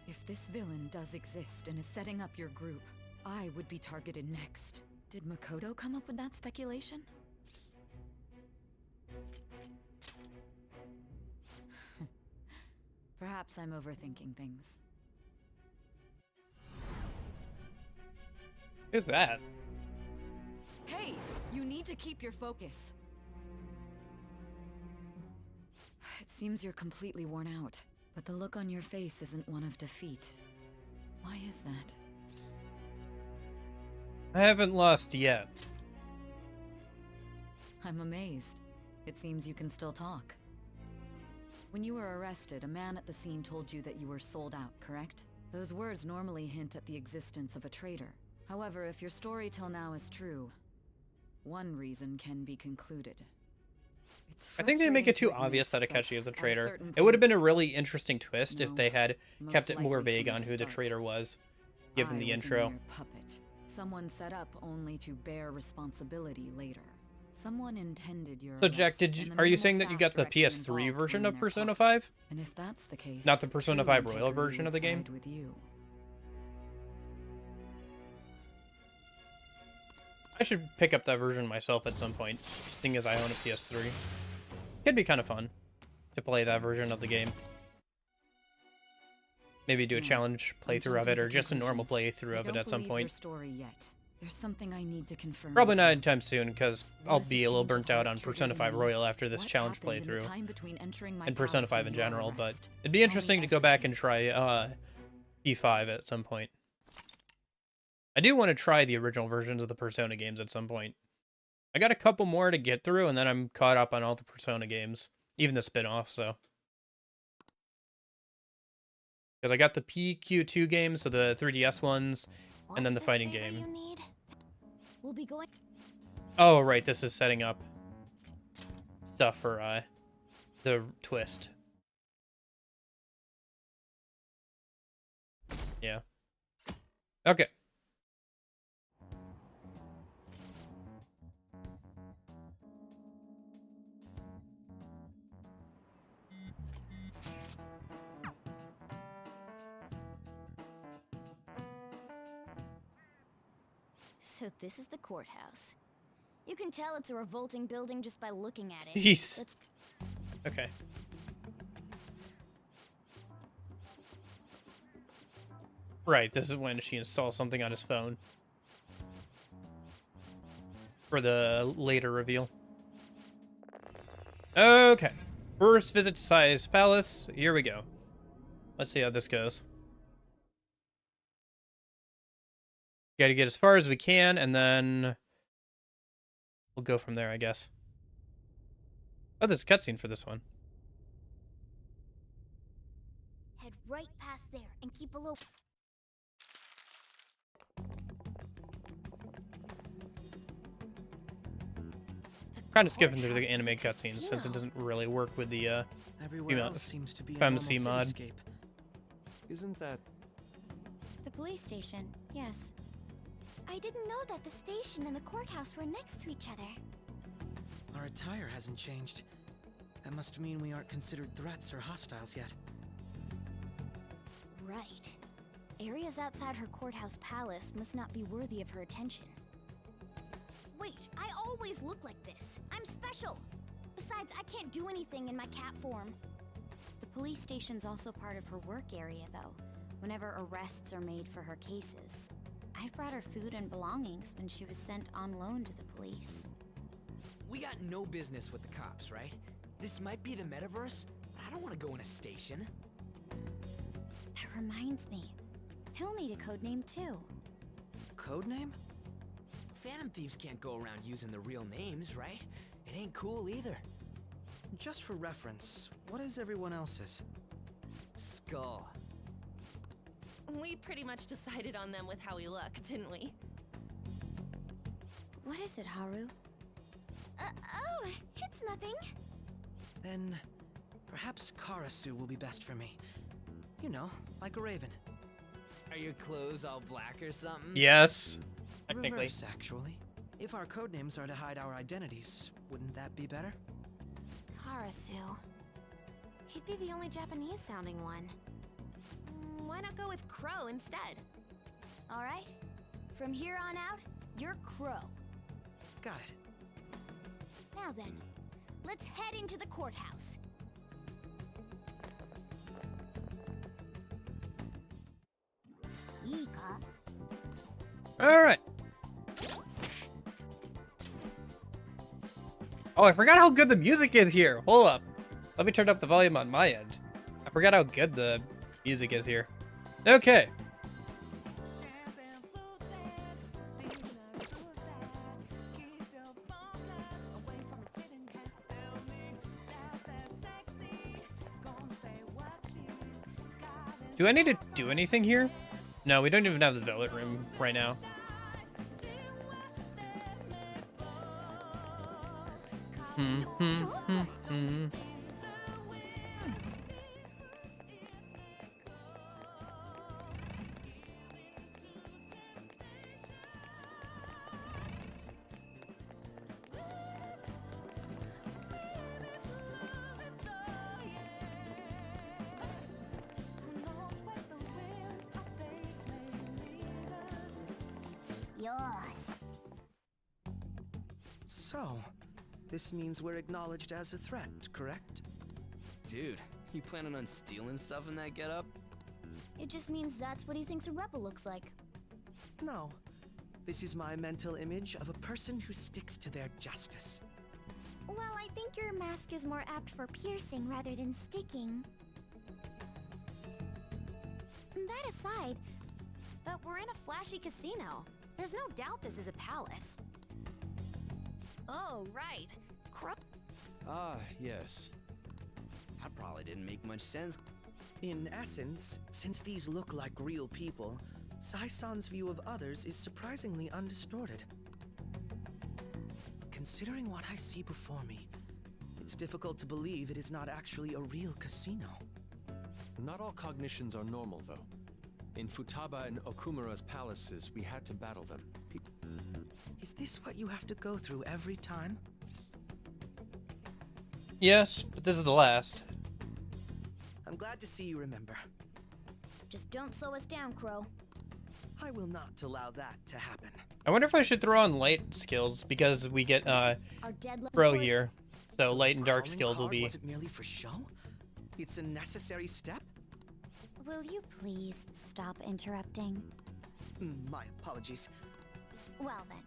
If this villain does exist and is setting up your group, I would be targeted next. Did Makoto come up with that speculation? Perhaps I'm overthinking things. Who's that? Hey! You need to keep your focus. It seems you're completely worn out, but the look on your face isn't one of defeat. Why is that? I haven't lost yet. I'm amazed. It seems you can still talk. When you were arrested, a man at the scene told you that you were sold out, correct? Those words normally hint at the existence of a traitor. However, if your story till now is true, one reason can be concluded. I think they make it too obvious that Akechi is the traitor. It would have been a really interesting twist if they had kept it more vague on who the traitor was, given the intro. Puppet. Someone set up only to bear responsibility later. Someone intended your So Jack, are you saying that you got the PS3 version of Persona 5? And if that's the case, not the Persona 5 Royal version of the game? With you. I should pick up that version myself at some point, seeing as I own a PS3. It'd be kind of fun to play that version of the game. Maybe do a challenge playthrough of it, or just a normal playthrough of it at some point. Story yet. There's something I need to confirm. Probably not anytime soon, because I'll be a little burnt out on Persona 5 Royal after this challenge playthrough, and Persona 5 in general, but it'd be interesting to go back and try P5 at some point. I do want to try the original versions of the Persona games at some point. I got a couple more to get through, and then I'm caught up on all the Persona games, even the spin-offs, so. Because I got the PQ2 games, so the 3DS ones, and then the fighting game. We'll be going. Oh, right. This is setting up stuff for the twist. Yeah. Okay. So this is the courthouse. You can tell it's a revolting building just by looking at it. Jeez. Okay. Right, this is when she installs something on his phone. For the later reveal. Okay. First visit to Sai's palace. Here we go. Let's see how this goes. Gotta get as far as we can, and then we'll go from there, I guess. Oh, there's a cutscene for this one. Head right past there and keep a low. Kind of skipping through the anime cutscenes since it doesn't really work with the Everywhere else seems to be a FMC normal mod. cityscape. Isn't that... The police station, yes. I didn't know that the station and the courthouse were next to each other. Our attire hasn't changed. That must mean we aren't considered threats or hostiles yet. Right. Areas outside her courthouse palace must not be worthy of her attention. Wait, I always look like this. I'm special. Besides, I can't do anything in my cat form. The police station's also part of her work area, though, whenever arrests are made for her cases. I've brought her food and belongings when she was sent on loan to the police. We got no business with the cops, right? This might be the metaverse, but I don't want to go in a station. That reminds me. He'll need a code name, too. Code name? Phantom thieves can't go around using their real names, right? It ain't cool either. Just for reference, what is everyone else's? Skull. We pretty much decided on them with how we look, didn't we? What is it, Haru? Oh, it's nothing. Then, perhaps Karasu will be best for me. You know, like a raven. Are your clothes all black or something? Yes. Technically. Reverse, actually. If our codenames are to hide our identities, wouldn't that be better? Karasu. He'd be the only Japanese-sounding one. Why not go with Crow instead? All right. From here on out, you're Crow. Got it. Now then, let's head into the courthouse. All right. Oh, I forgot how good the music is here. Hold up. Let me turn up the volume on my end. I forgot how good the music is here. Okay. Do I need to do anything here? No, we don't even have the Velvet Room right now. So, this means we're acknowledged as a threat, correct? Dude, you planning on stealing stuff in that getup? It just means that's what he thinks a rebel looks like. No. This is my mental image of a person who sticks to their justice. Well, I think your mask is more apt for piercing rather than sticking. That aside, but we're in a flashy casino. There's no doubt this is a palace. Oh, right. Ah, yes. That probably didn't make much sense. In essence, since these look like real people, Sai-san's view of others is surprisingly undistorted. Considering what I see before me, it's difficult to believe it is not actually a real casino. Not all cognitions are normal, though. In Futaba and Okumura's palaces, we had to battle them. Is this what you have to go through every time? Yes, but this is the last. I'm glad to see you remember. Just don't slow us down, Crow. I will not allow that to happen. I wonder if I should throw on light skills because we get Pro here. So light and dark skills will be. Was it merely for show? It's a necessary step? Will you please stop interrupting? My apologies. Well then,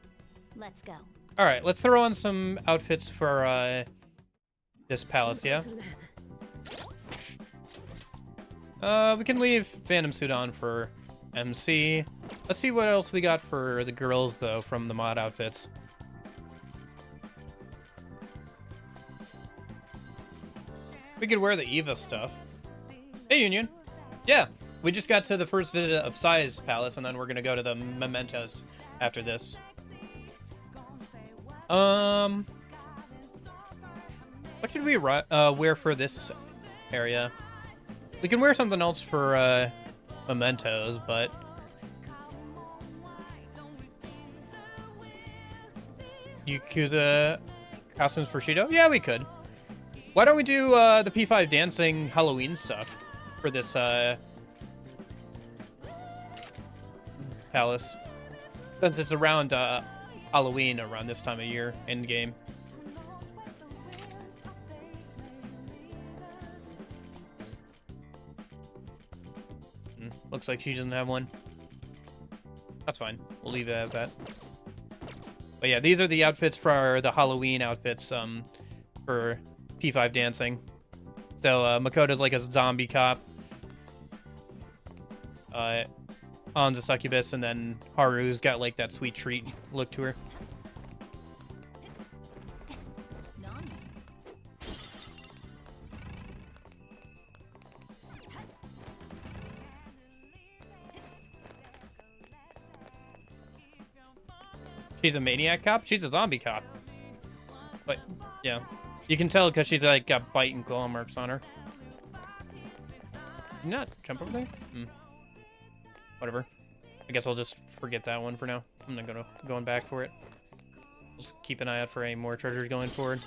let's go. All right, let's throw on some outfits for this palace, yeah? We can leave Phantom Suit on for MC. Let's see what else we got for the girls, though, from the mod outfits. We could wear the Eva stuff. Hey, Union. Yeah, we just got to the first visit of Sai's palace, and then we're gonna go to the Mementos after this. What should we wear for this area? We can wear something else for Mementos, but Yakuza costumes for Shido? Yeah, we could. Why don't we do the P5 dancing Halloween stuff for this palace? Since it's around Halloween around this time of year, end game. Looks like she doesn't have one. That's fine. We'll leave it as that. But yeah, these are the outfits for the Halloween outfits for P5 dancing. So Makoto's like a zombie cop. Han's a succubus, and then Haru's got like that sweet treat look to her. She's a maniac cop? She's a zombie cop. But, yeah. You can tell because she's like got bite and claw marks on her. Can you not jump over there? Whatever. I guess I'll just forget that one for now. I'm not going back for it. Just keep an eye out for any more treasures going forward.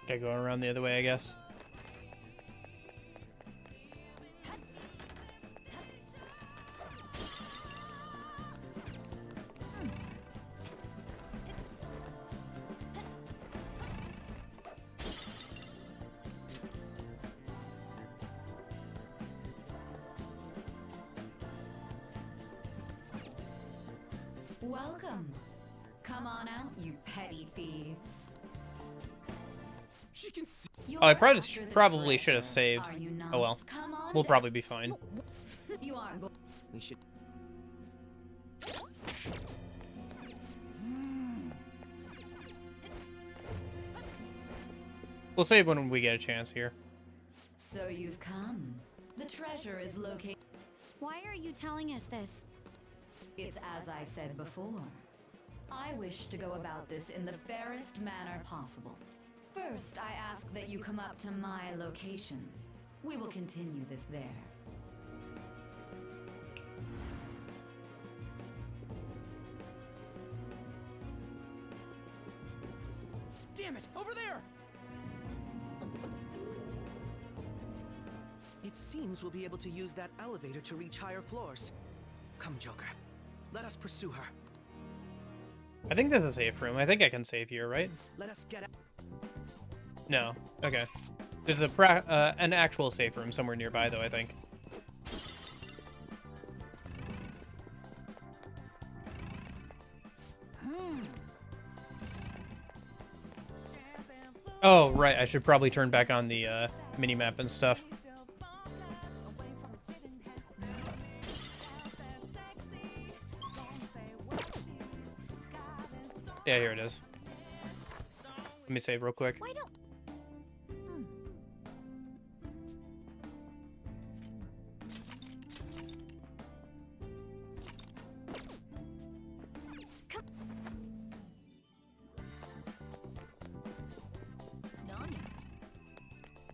Gotta go around the other way, I guess. Welcome. Come on out, you petty thieves. She can see. Oh, I probably should have saved. Oh well. We'll probably be fine. You aren't going. We should. We'll save when we get a chance here. So you've come. The treasure is located. Why are you telling us this? It's as I said before. I wish to go about this in the fairest manner possible. First, I ask that you come up to my location. We will continue this there. Damn it! Over there! It seems we'll be able to use that elevator to reach higher floors. Come, Joker. Let us pursue her. I think there's a safe room. I think I can save here, right? Let us get out. No. Okay. There's a an actual safe room somewhere nearby, though, I think. Oh, right. I should probably turn back on the mini-map and stuff. Yeah, here it is. Let me save real quick. Why don't...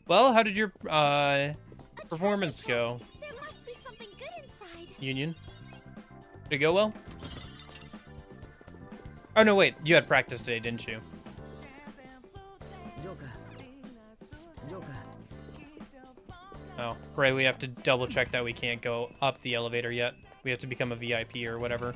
Well, how did your performance go, There must be something good inside. Union? Did it go well? Oh no, wait, you had practice today, didn't you? Oh, right, we have to double check that we can't go up the elevator yet. We have to become a VIP or whatever.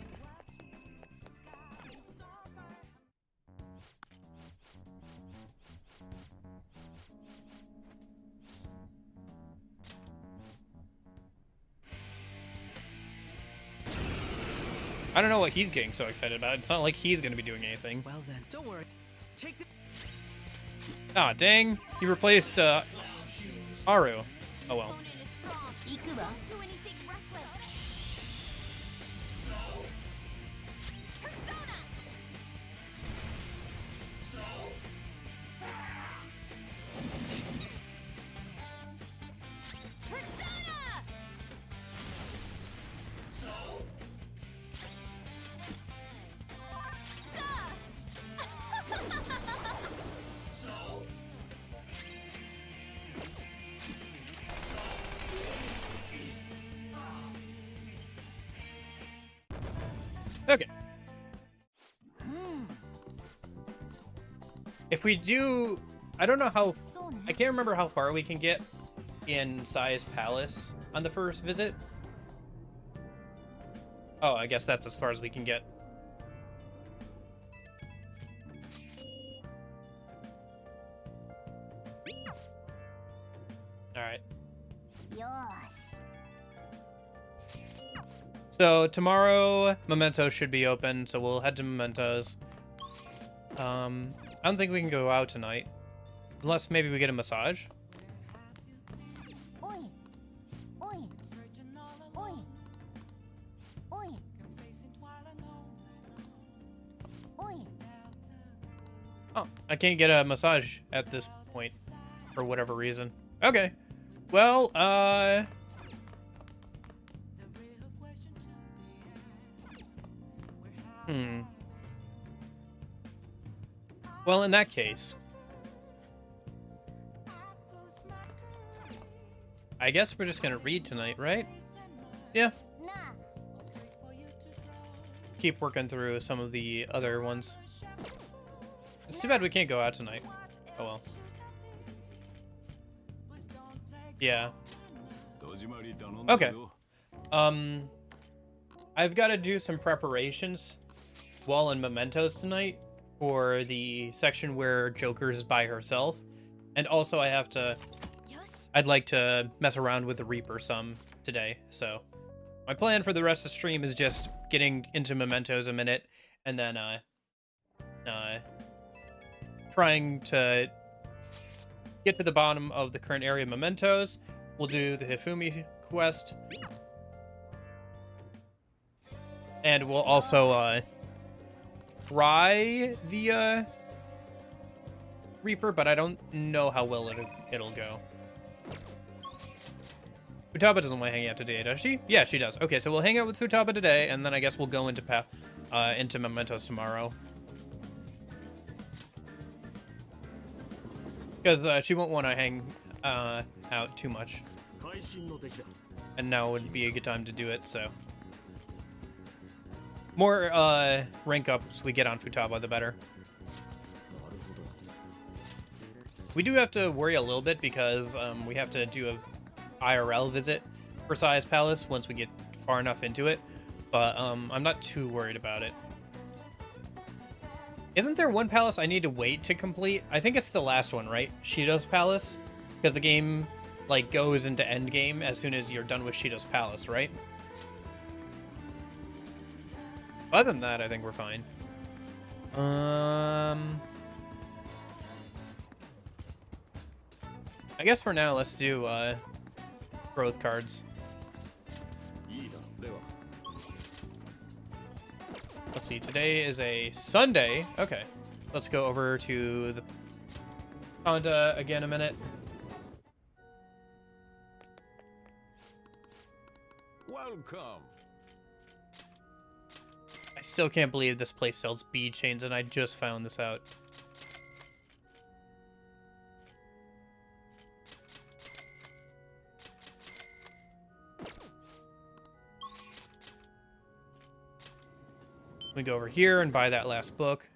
I don't know what he's getting so excited about. It's not like he's going to be doing anything. Well then, don't worry. Take the... Ah, dang. He replaced, Aru. Oh well. Okay. If we do, I don't know how, I can't remember how far we can get in Sai's Palace on the first visit. Oh, I guess that's as far as we can get. All right. So tomorrow, Mementos should be open, so we'll head to Mementos. I don't think we can go out tonight. Unless maybe we get a massage. Oh, I can't get a massage at this point for whatever reason. Okay. Well, well, in that case, I guess we're just gonna read tonight, right? Yeah. Keep working through some of the other ones. It's too bad we can't go out tonight. Oh well. Yeah. Okay. I've got to do some preparations while in Mementos tonight for the section where Joker is by herself. And also I'd like to mess around with the Reaper some today. So my plan for the rest of the stream is just getting into Mementos a minute and then trying to get to the bottom of the current area of Mementos. We'll do the Hifumi quest. And we'll also try the Reaper, but I don't know how well it'll go. Futaba doesn't want to hang out today, does she? Yeah, she does. Okay, so we'll hang out with Futaba today, and then I guess we'll go into Mementos tomorrow. Because she won't want to hang out too much. And now would be a good time to do it, so. More rank ups we get on Futaba, the better. We do have to worry a little bit because we have to do a IRL visit for Sai's Palace once we get far enough into it, but I'm not too worried about it. Isn't there one palace I need to wait to complete? I think it's the last one, right? Shido's Palace? Because the game, like, goes into endgame as soon as you're done with Shido's Palace, right? Other than that, I think we're fine. I guess for now, let's do growth cards. Let's see, today is a Sunday. Okay, let's go over to the Honda again a minute. Welcome. I still can't believe this place sells bead chains, and I just found this out. We go over here and buy that last book.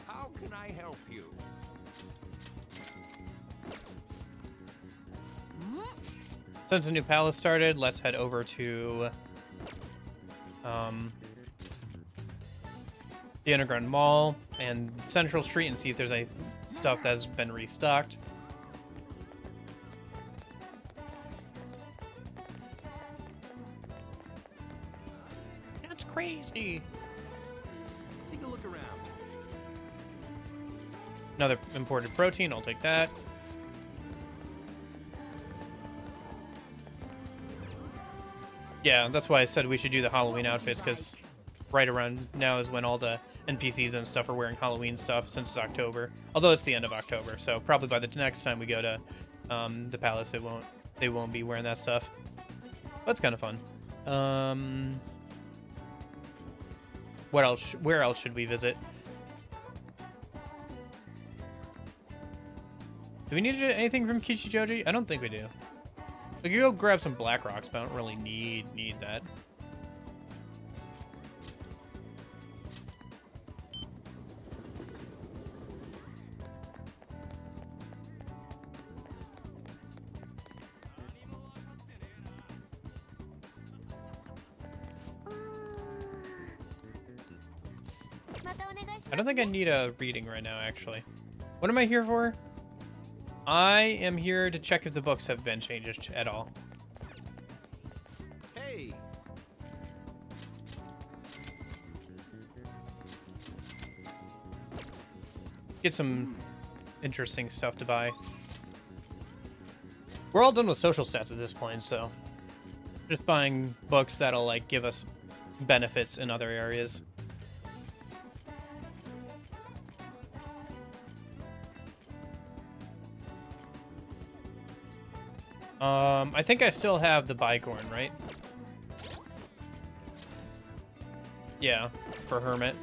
How can I help you? Since the new palace started, let's head over to the Underground Mall and Central Street and see if there's any stuff that's been restocked. That's crazy. Take a look around. Another imported protein, I'll take that. Yeah, that's why I said we should do the Halloween outfits, because right around now is when all the NPCs and stuff are wearing Halloween stuff, since it's October. Although it's the end of October, so probably by the next time we go to the palace, they won't be wearing that stuff. That's kind of fun. What else? Where else should we visit? Do we need anything from Kichijoji? I don't think we do. We could go grab some black rocks, but I don't really need that. I don't think I need a reading right now, actually. What am I here for? I am here to check if the books have been changed at all. Hey. Get some interesting stuff to buy. We're all done with social stats at this point, so just buying books that'll like give us benefits in other areas. I think I still have the Bygorn, right? Yeah, for Hermit.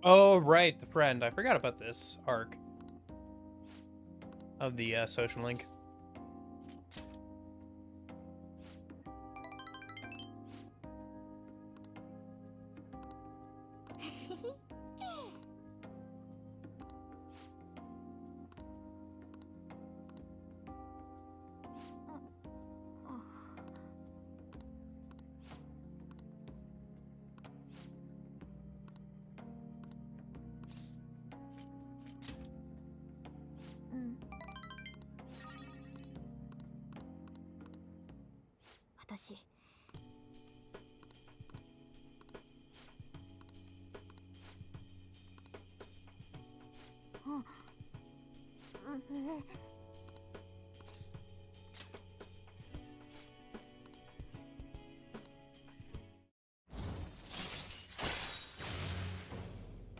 Oh, right, the friend. I forgot about this arc of the social link.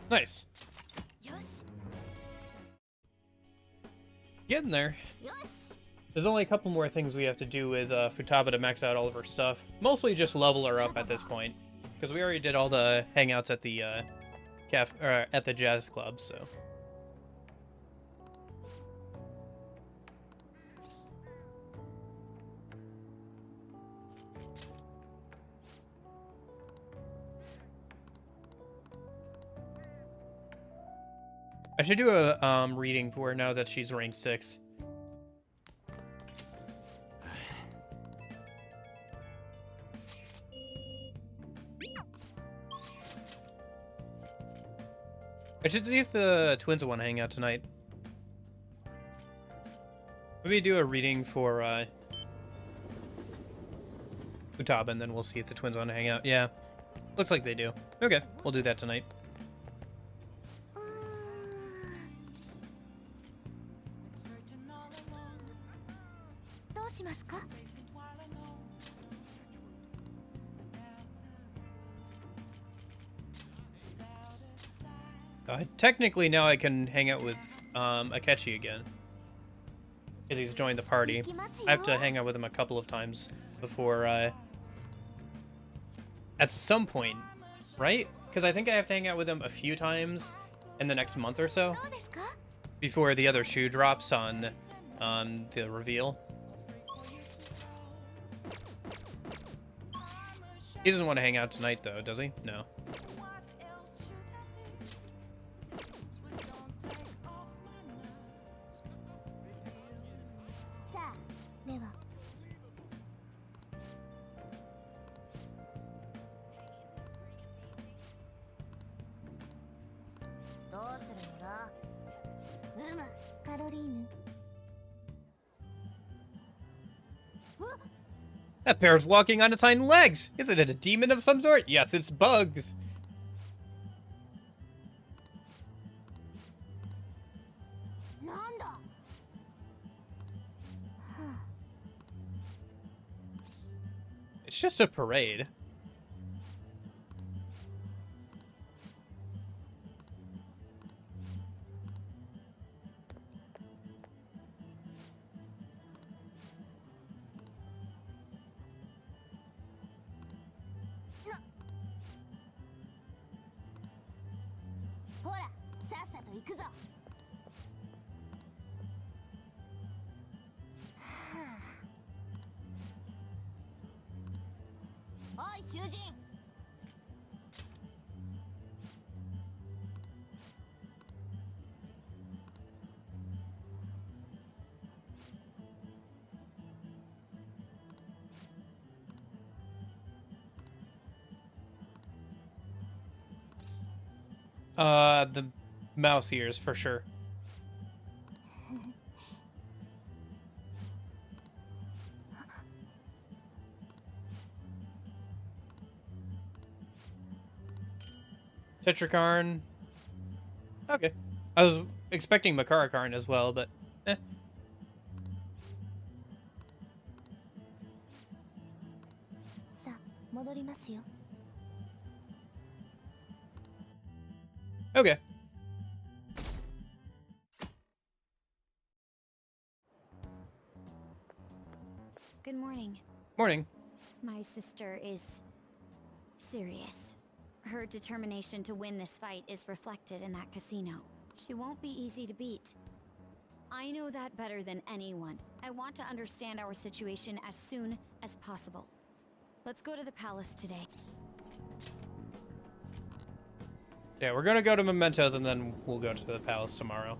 Nice. Getting there. There's only a couple more things we have to do with Futaba to max out all of her stuff. Mostly just level her up at this point, because we already did all the hangouts at the at the jazz club. So. I should do a reading for her now that she's rank 6. I should see if the twins want to hang out tonight. Maybe do a reading for Futaba, and then we'll see if the twins want to hang out. Yeah, looks like they do. Okay, we'll do that tonight. Technically, now I can hang out with Akechi again. Because he's joined the party. I have to hang out with him a couple of times before, at some point, right? Because I think I have to hang out with him a few times in the next month or so. Before the other shoe drops on the reveal. He doesn't want to hang out tonight, though, does he? No. That bear's walking on its hind legs. Isn't it a demon of some sort? Yes, it's Bugs. It's just a parade. The mouse ears for sure. Tetrakarn. Okay. I was expecting Makarakarn as well, but eh. Okay. Good morning. Morning. My sister is serious. Her determination to win this fight is reflected in that casino. She won't be easy to beat. I know that better than anyone. I want to understand our situation as soon as possible. Let's go to the palace today. Yeah, we're gonna go to Mementos and then we'll go to the palace tomorrow.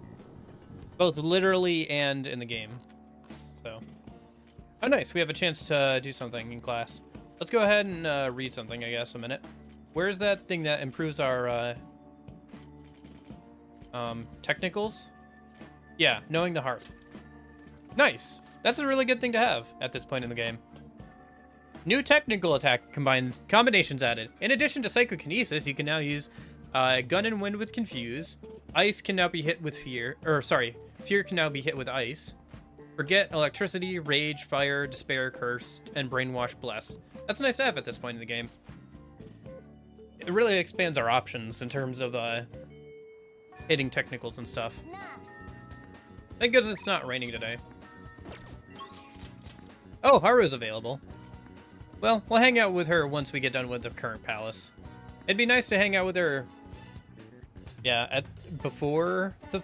Both literally and in the game. So. Oh, nice. We have a chance to do something in class. Let's go ahead and read something, I guess, a minute. Where's that thing that improves our technicals? Yeah, knowing the heart. Nice. That's a really good thing to have at this point in the game. New technical attack combinations added. In addition to psychokinesis, you can now use gun and wind with confuse. Ice can now be hit with fear. Or sorry, fear can now be hit with ice. Forget electricity, rage, fire, despair, curse, and brainwash, bless. That's nice to have at this point in the game. It really expands our options in terms of hitting technicals and stuff. Thank goodness it's not raining today. Oh, Haru's available. Well, we'll hang out with her once we get done with the current palace. It'd be nice to hang out with her, yeah, before the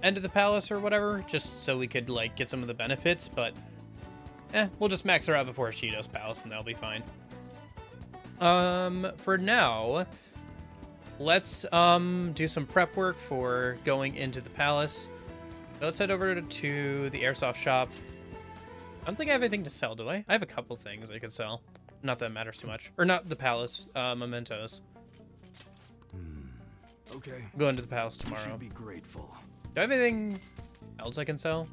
end of the palace or whatever, just so we could, like, get some of the benefits, but we'll just max her out before Shido's palace and that'll be fine. For now, let's do some prep work for going into the palace. So let's head over to the airsoft shop. I don't think I have anything to sell, do I? I have a couple things I could sell. Not that it matters too much. Or not the palace, mementos. Okay. Go into the palace You tomorrow. should be grateful. Do I have anything else I can sell?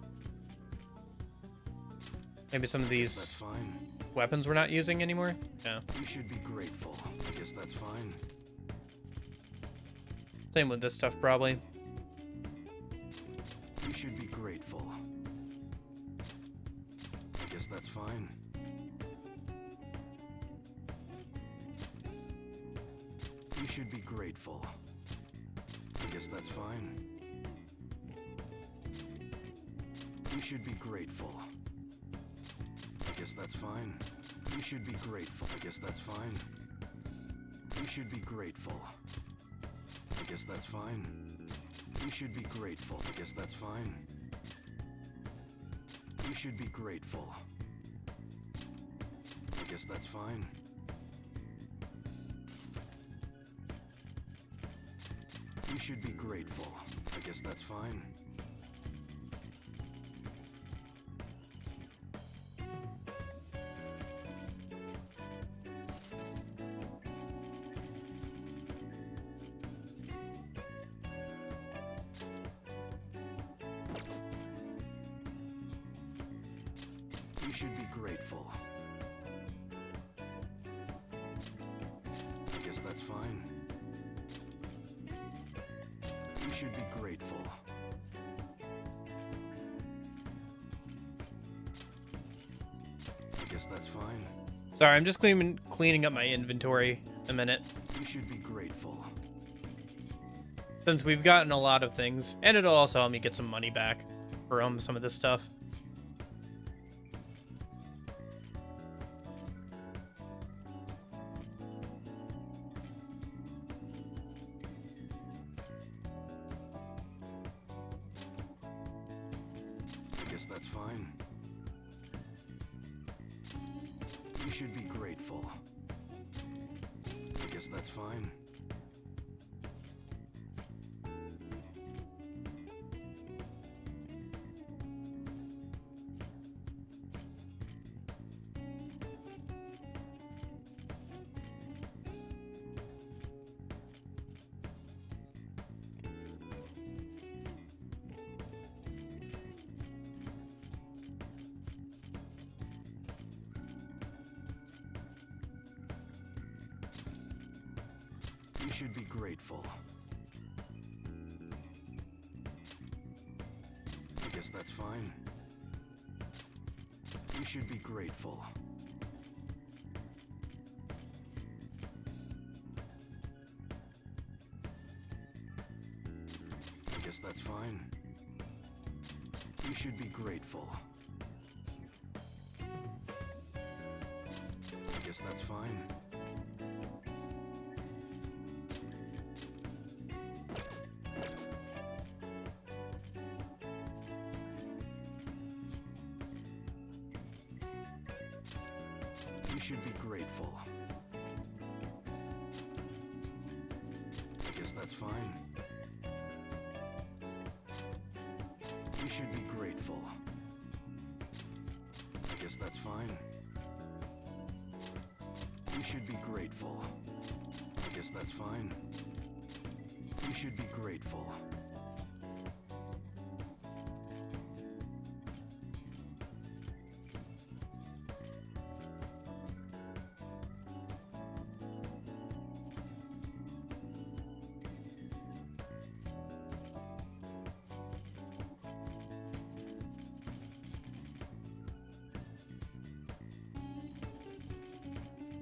Maybe some of That's these fine. weapons we're not using anymore? Yeah. You should be grateful. I guess that's fine. Same with this stuff, probably. You should be grateful. I guess that's fine. You should be grateful. I guess that's fine. You should be grateful. I guess that's fine. You should be grateful. I guess that's fine. You should be grateful. I guess that's fine. You should be grateful. I guess that's fine. You should be grateful. I guess that's fine. You should be grateful. I guess that's fine. You should be grateful. I guess that's fine. You should be grateful. I guess that's fine. Sorry, I'm just cleaning up my inventory a minute. You should be grateful. Since we've gotten a lot of things, and it'll also help me get some money back for some of this stuff. I guess that's fine. You should be grateful. I guess that's fine. You should be grateful. I guess that's fine. You should be grateful. I guess that's fine. You should be grateful. I guess that's fine. You should be grateful. I guess that's fine. You should be grateful. I guess that's fine. You should be grateful. I guess that's fine. You should be grateful.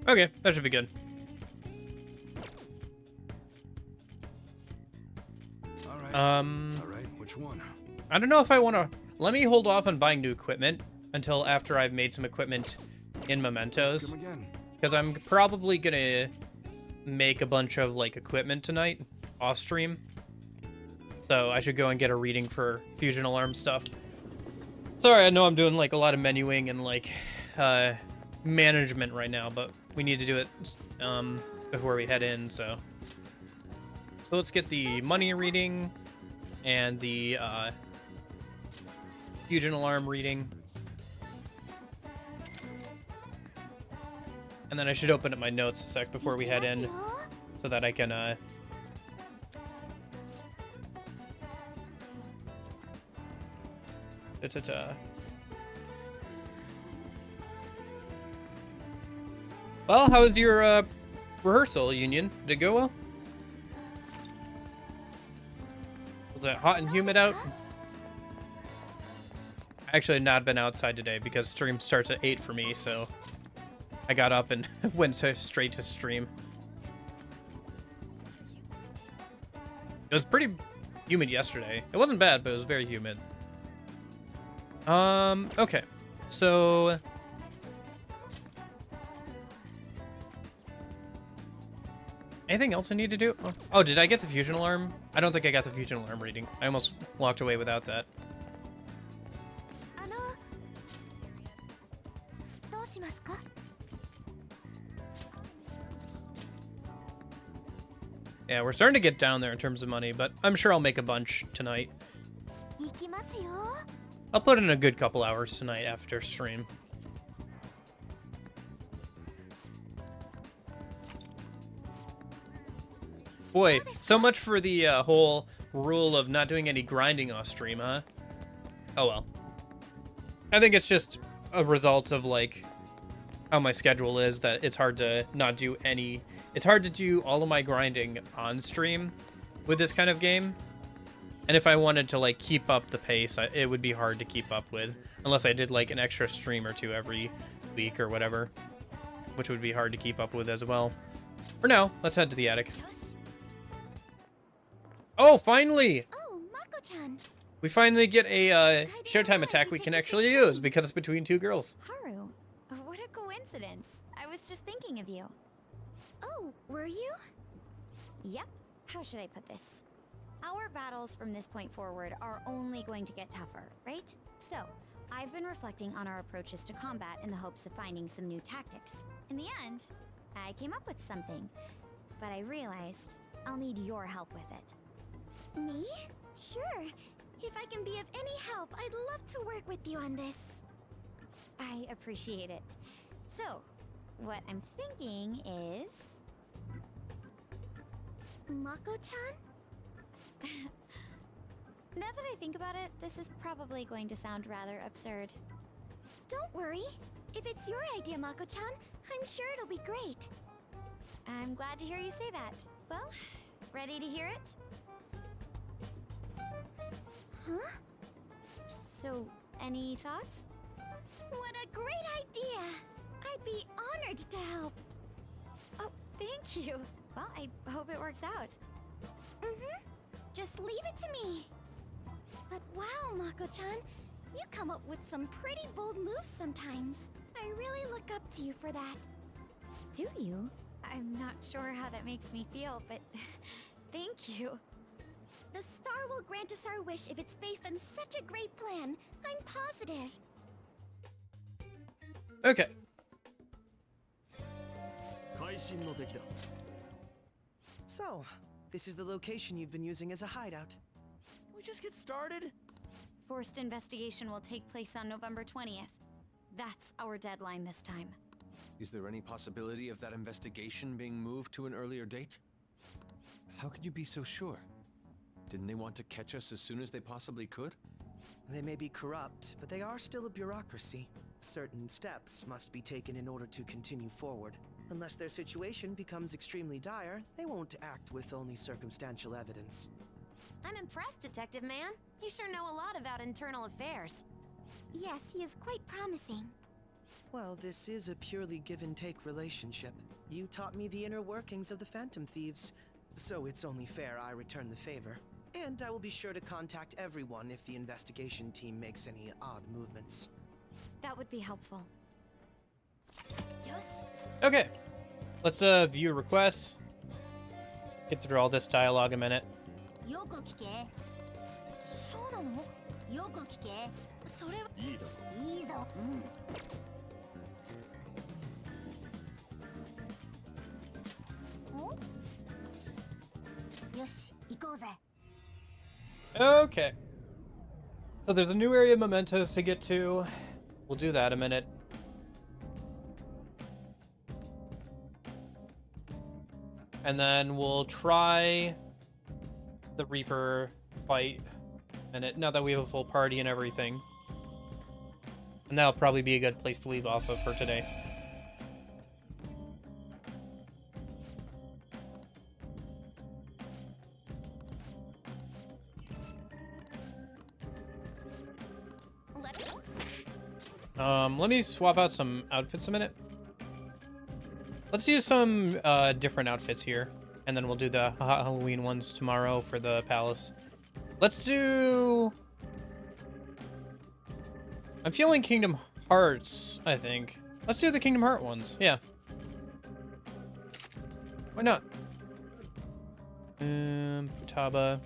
Okay, that should be good. All right, which one? I don't know if I want to... Let me hold off on buying new equipment until after I've made some equipment in Mementos. Come again. Because I'm probably going to make a bunch of, like, equipment tonight off stream. So I should go and get a reading for Fusion Alarm stuff. Sorry, I know I'm doing, like, a lot of menuing and, like, management right now, but we need to do it before we head in, so let's get the money reading and the Fusion Alarm reading, and then I should open up my notes a sec before we head in so that I can Well, how was your rehearsal, Union? Did it go well? Was it hot and humid out? I actually not been outside today because stream starts at 8 for me, so I got up and went straight to stream. It was pretty humid yesterday. It wasn't bad, but it was very humid. Okay. So anything else I need to do? Oh, did I get the fusion alarm? I don't think I got the fusion alarm reading. I almost walked away without that. Yeah, we're starting to get down there in terms of money, but I'm sure I'll make a bunch tonight. I'll put in a good couple hours tonight after stream. Boy, so much for the whole rule of not doing any grinding off stream, huh? Oh well. I think it's just a result of, like, how my schedule is, that it's hard to not do any... It's hard to do all of my grinding on stream with this kind of game. And if I wanted to, like, keep up the pace, it would be hard to keep up with. Unless I did, like, an extra stream or two every week or whatever. Which would be hard to keep up with as well. For now, let's head to the attic. Oh, finally! Oh, Mako-chan. We finally get a Showtime attack we can actually use because it's between two girls. Haru, what a coincidence. I was just thinking of you. Oh, were you? Yep. How should I put this? Our battles from this point forward are only going to get tougher, right? So, I've been reflecting on our approaches to combat in the hopes of finding some new tactics. In the end, I came up with something, but I realized I'll need your help with it. Me? Sure. If I can be of any help, I'd love to work with you on this. I appreciate it. So, what I'm thinking is... Mako-chan? Now that I think about it, this is probably going to sound rather absurd. Don't worry. If it's your idea, Mako-chan, I'm sure it'll be great. I'm glad to hear you say that. Well, ready to hear it? Huh? So, any thoughts? What a great idea! I'd be honored to help. Oh, thank you. Well, I hope it works out. Mm-hmm. Just leave it to me. But wow, Mako-chan, you come up with some pretty bold moves sometimes. I really look up to you for that. Do you? I'm not sure how that makes me feel, but thank you. The star will grant us our wish if it's based on such a great plan. I'm positive. Okay. So, this is the location you've been using as a hideout. Can we just get started? Forced investigation will take place on November 20th. That's our deadline this time. Is there any possibility of that investigation being moved to an earlier date? How can you be so sure? Didn't they want to catch us as soon as they possibly could? They may be corrupt, but they are still a bureaucracy. Certain steps must be taken in order to continue forward. Unless their situation becomes extremely dire, they won't act with only circumstantial evidence. I'm impressed, Detective Man. You sure know a lot about internal affairs. Yes, he is quite promising. Well, this is a purely give-and-take relationship. You taught me the inner workings of the Phantom Thieves, so it's only fair I return the favor. And I will be sure to contact everyone if the investigation team makes any odd movements. That would be helpful. Yes. Okay. Let's view requests. Get through all this dialogue a minute. よく聞け。そうなの？よく聞け。それは。いいだろ。いいぞ。よし、行こうぜ。Okay. So there's a new area of mementos to get to. We'll do that in a minute. And then we'll try the Reaper fight in it, now that we have a full party and everything. And that'll probably be a good place to leave off of for today. Let me swap out some outfits a minute. Let's use some different outfits here, and then we'll do the Halloween ones tomorrow for the palace. Let's do... I'm feeling Kingdom Hearts, I think. Let's do the Kingdom Heart ones, yeah. Why not? Futaba.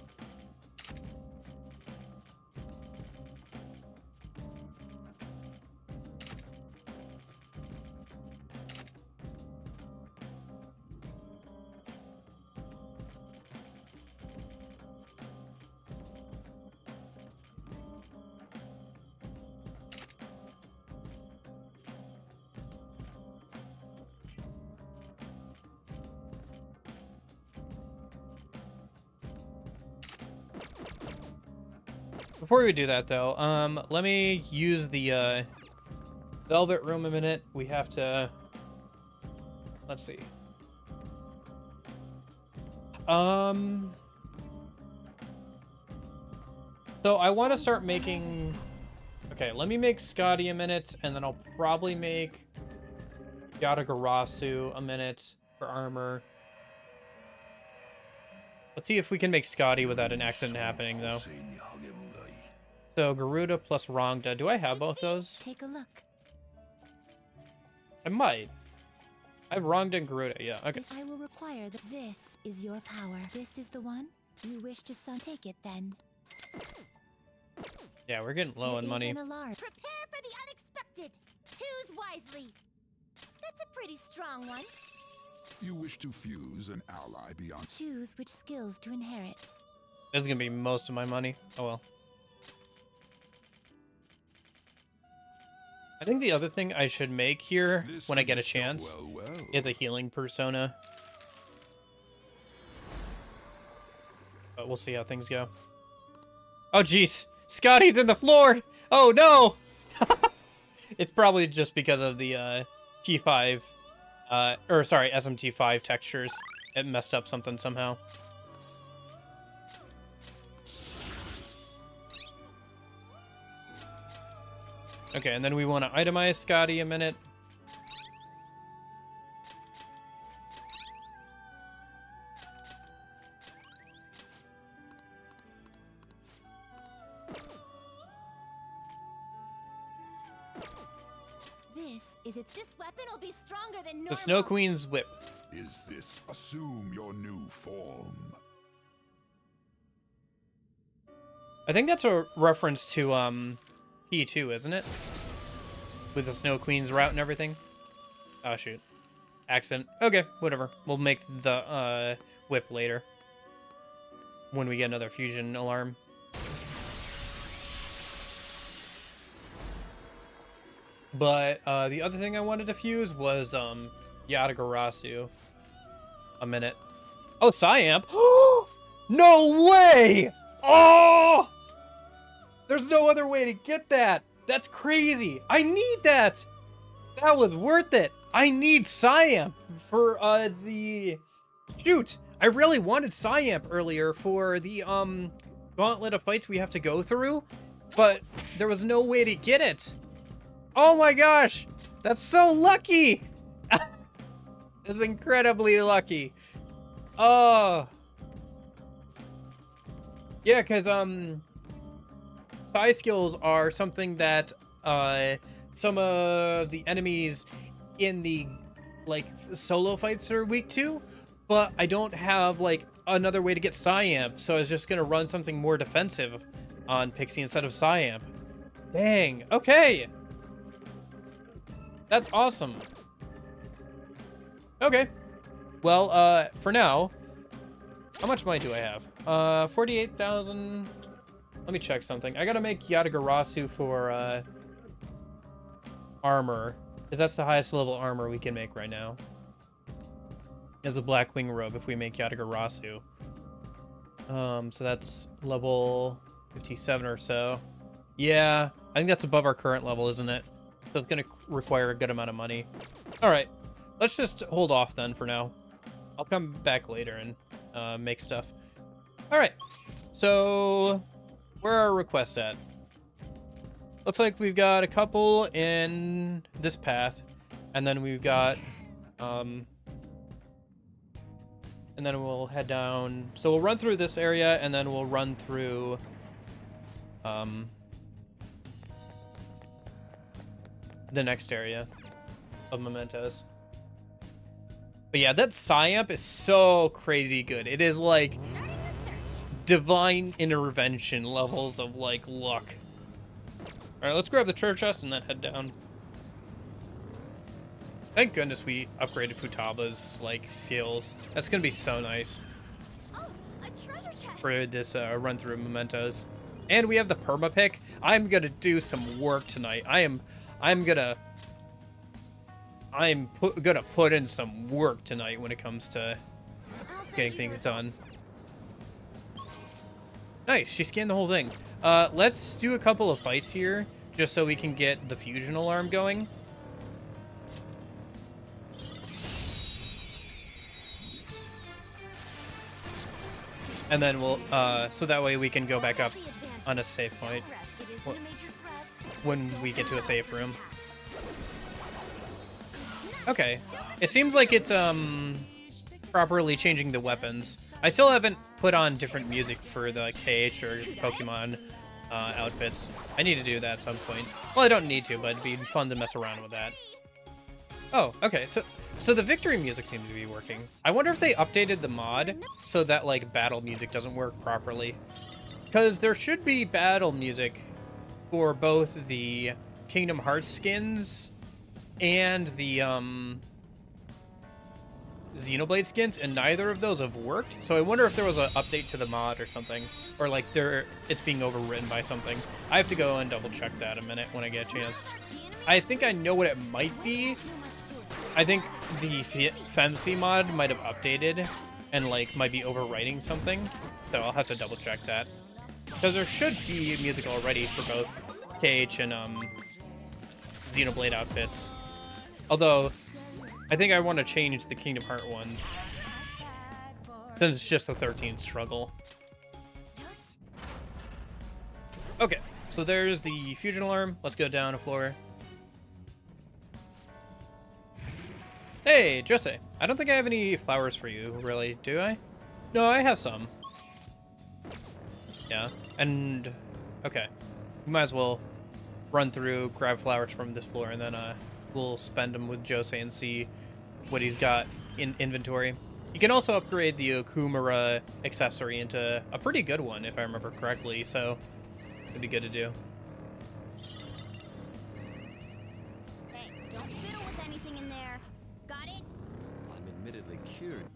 Before we do that, though, let me use the Velvet Room a minute. We have to... Let's see. So I want to start making... Okay, let me make Scotty a minute, and then I'll probably make Yatagarasu a minute for armor. Let's see if we can make Scotty without an accident happening, though. So Garuda plus Rongda. Do I have both those? Take a look. I might. I have Rongda and Garuda. Yeah. Okay. I will require that this is your power. This is the one you wish to take it then. Yeah, we're getting low on money. An alarm. Prepare for the unexpected. Choose wisely. That's a pretty strong one. You wish to fuse an ally beyond... Choose which skills to inherit. This is gonna be most of my money. Oh well. I think the other thing I should make here, when I get a chance, is a healing persona. But we'll see how things go. Oh jeez, Scotty's in the floor! Oh no! It's probably just because of the P5, or sorry, SMT5 textures. It messed up something somehow. Okay, and then we want to itemize Scotty a minute. This weapon will be stronger than normal. The Snow Queen's whip. Is this assume your new form? I think that's a reference to P2, isn't it? With the Snow Queen's route and everything. Oh shoot. Accident. Okay, whatever. We'll make the whip later. When we get another fusion alarm. But the other thing I wanted to fuse was Yatagarasu. A minute. Oh, Cyamp. No way! Oh! There's no other way to get that. That's crazy. I need that. That was worth it. I need Cyamp for the... Shoot. I really wanted Cyamp earlier for the gauntlet of fights we have to go through, but there was no way to get it. Oh my gosh. That's so lucky. It's incredibly lucky. Oh. Yeah, because Psy skills are something that some of the enemies in the like solo fights are weak to, but I don't have like another way to get Cyamp, so I was just gonna run something more defensive on Pixie instead of Cyamp. Dang. Okay. That's awesome. Okay. Well, for now, how much money do I have? 48,000. Let me check something. I gotta make Yatagarasu for armor, because that's the highest level armor we can make right now. Is the Black Wing Robe if we make Yatagarasu. So that's level 57 or so. Yeah, I think that's above our current level, isn't it? So it's going to require a good amount of money. All right, let's just hold off then for now. I'll come back later and make stuff. All right, so where are our requests at? Looks like we've got a couple in this path, and then we've got, and then we'll head down. So we'll run through this area, and then we'll run through, the next area of mementos. But yeah, that Psyamp is so crazy good. It is like divine intervention levels of like luck. All right, let's grab the treasure chest and then head down. Thank goodness we upgraded Futaba's like skills. That's gonna be so nice for this run through mementos. And we have the perma pick. I'm gonna do some work tonight. I'm gonna put in some work tonight when it comes to getting things done. Nice, she scanned the whole thing. Let's do a couple of fights here, just so we can get the fusion alarm going. And then we'll, so that way we can go back up on a save point when we get to a safe room. Okay, it seems like it's, properly changing the weapons. I still haven't put on different music for the KH or Pokemon outfits. I need to do that at some point. Well, I don't need to, but it'd be fun to mess around with that. Oh, okay, so the victory music seems to be working. I wonder if they updated the mod so that, like, battle music doesn't work properly. Because there should be battle music for both the Kingdom Hearts skins and the, Xenoblade skins, and neither of those have worked. So I wonder if there was an update to the mod or something, or like it's being overwritten by something. I have to go and double check that a minute when I get a chance. I think I know what it might be. I think the FemC mod might have updated and like might be overwriting something. So I'll have to double check that, because there should be music already for both KH and Xenoblade outfits. Although I think I want to change the Kingdom Hearts ones, since it's just a 13 struggle. Okay, so there's the fusion alarm. Let's go down a floor. Hey, Jose. I don't think I have any flowers for you, really, do I? No, I have some. Yeah, and okay. We might as well run through, grab flowers from this floor, and then we'll spend them with Jose and see what he's got in inventory. You can also upgrade the Okumura accessory into a pretty good one, if I remember correctly, so it'd be good to do. Hey, don't fiddle with anything in there. Got it? I'm admittedly curious.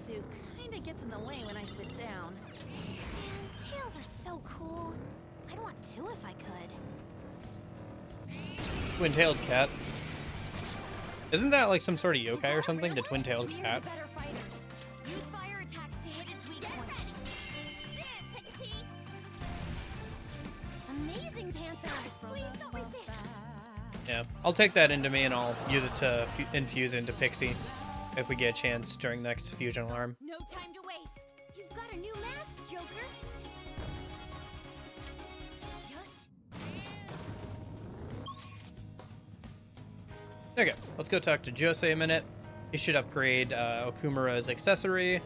Suit kinda gets in the way when I sit down. Man, tails are so cool. I'd want two if I could. Twin-tailed cat. Isn't that like some sort of yokai or something? The twin-tailed cat. Use fire attacks to hit its weak point. Amazing, Panther. Please don't resist. Yeah, I'll take that into me and I'll use it to infuse into Pixie if we get a chance during the next fusion alarm. No time to waste. You've got a new mask, Joker. Yes. Okay, let's go talk to Jose a minute. He should upgrade Okumura's accessory,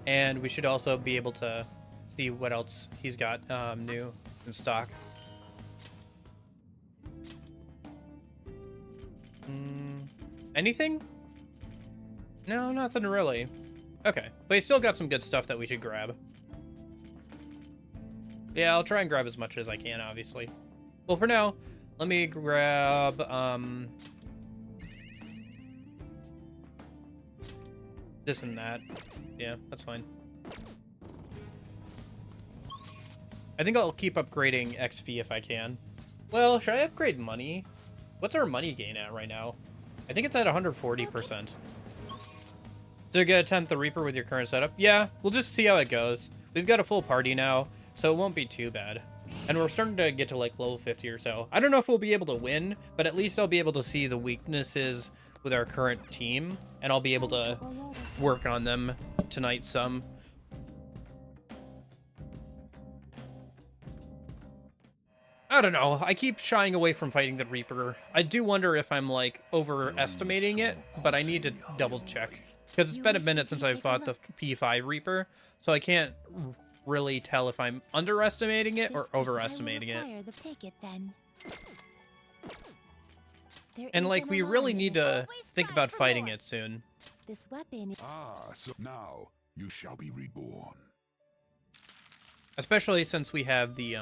and we should also be able to see what else he's got new in stock. Anything? No, nothing really. Okay, but he's still got some good stuff that we should grab. Yeah, I'll try and grab as much as I can, obviously. Well, for now, let me grab this and that. Yeah, that's fine. I think I'll keep upgrading XP if I can. Well, should I upgrade money? What's our money gain at right now? I think it's at 140%. To get attempt the Reaper with your current setup? Yeah, we'll just see how it goes. We've got a full party now, so it won't be too bad. And we're starting to get to like level 50 or so. I don't know if we'll be able to win, but at least I'll be able to see the weaknesses with our current team, and I'll be able to work on them tonight some. I don't know. I keep shying away from fighting the Reaper. I do wonder if I'm like overestimating it, but I need to double check. Because it's been a minute since I fought the P5 Reaper, so I can't really tell if I'm underestimating it or overestimating it. And like, we really need to think about fighting it soon. This weapon. So now you shall be reborn. Especially since we have the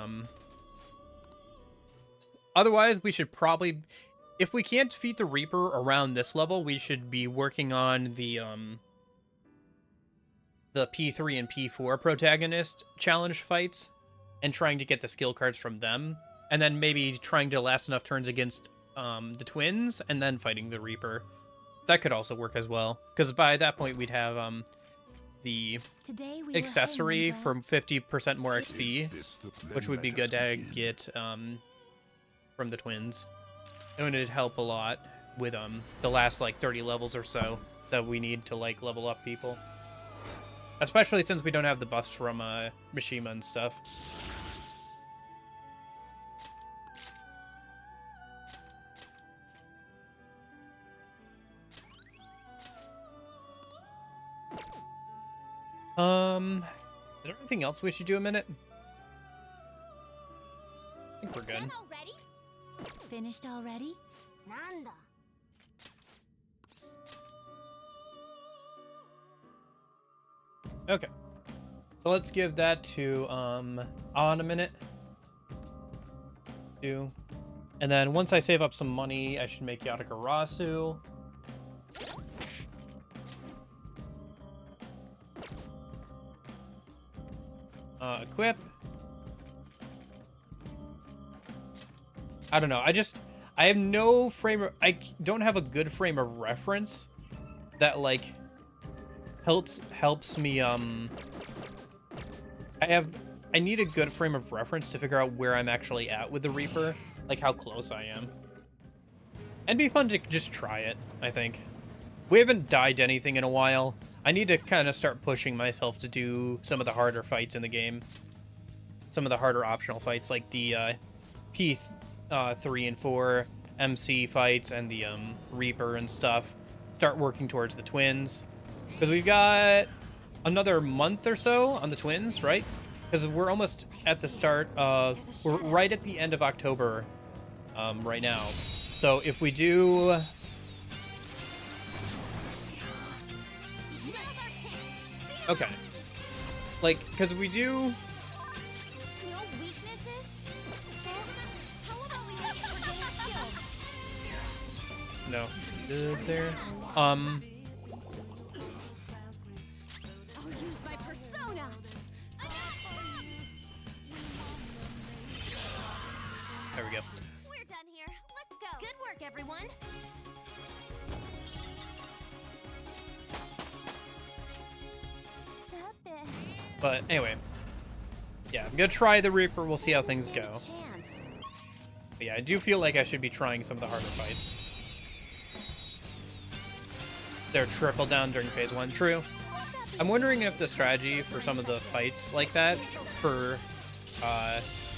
Otherwise, we should probably, if we can't defeat the Reaper around this level, we should be working on the P3 and P4 protagonist challenge fights and trying to get the skill cards from them, and then maybe trying to last enough turns against the twins and then fighting the Reaper. That could also work as well, because by that point we'd have the accessory from 50% more XP, which would be good to get from the twins. It would help a lot with the last like 30 levels or so that we need to like level up people. Especially since we don't have the buffs from Mishima and stuff. Is there anything else we should do a minute? I think we're good. Finished already? Nanda. Okay. So let's give that to on a minute. And then once I save up some money, I should make Yatagarasu. Equip. I don't know. I have no I don't have a good frame of reference that like helps me I need a good frame of reference to figure out where I'm actually at with the Reaper, like how close I am. And it'd be fun to just try it, I think. We haven't died to anything in a while. I need to kind of start pushing myself to do some of the harder fights in the game. Some of the harder optional fights, like the P3 and 4 MC fights and the Reaper and stuff. Start working towards the twins. Because we've got another month or so on the twins, right? Because we're almost at the start of... We're right at the end of October right now. So if we do... Okay. Like, because we do... No. Good there. I'll use my persona. There we go. We're done here. Let's go. Good work, everyone. But anyway. Yeah, I'm gonna try the Reaper. We'll see how things go. But yeah, I do feel like I should be trying some of the harder fights. They're triple down during phase 1. True. I'm wondering if the strategy for some of the fights like that for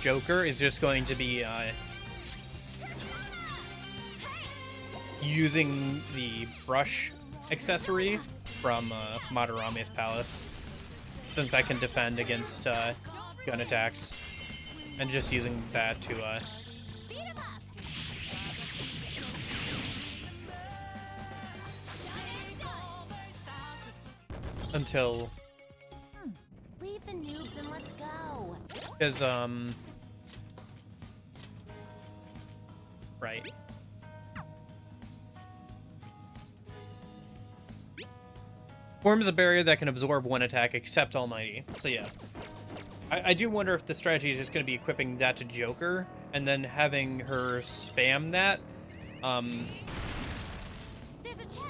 Joker is just going to be using the brush accessory from Madarame's palace, since that can defend against gun attacks, and just using that to until Leave the noobs and let's go. because right. Forms a barrier that can absorb one attack except Almighty. So yeah. I do wonder if the strategy is just going to be equipping that to Joker and then having her spam that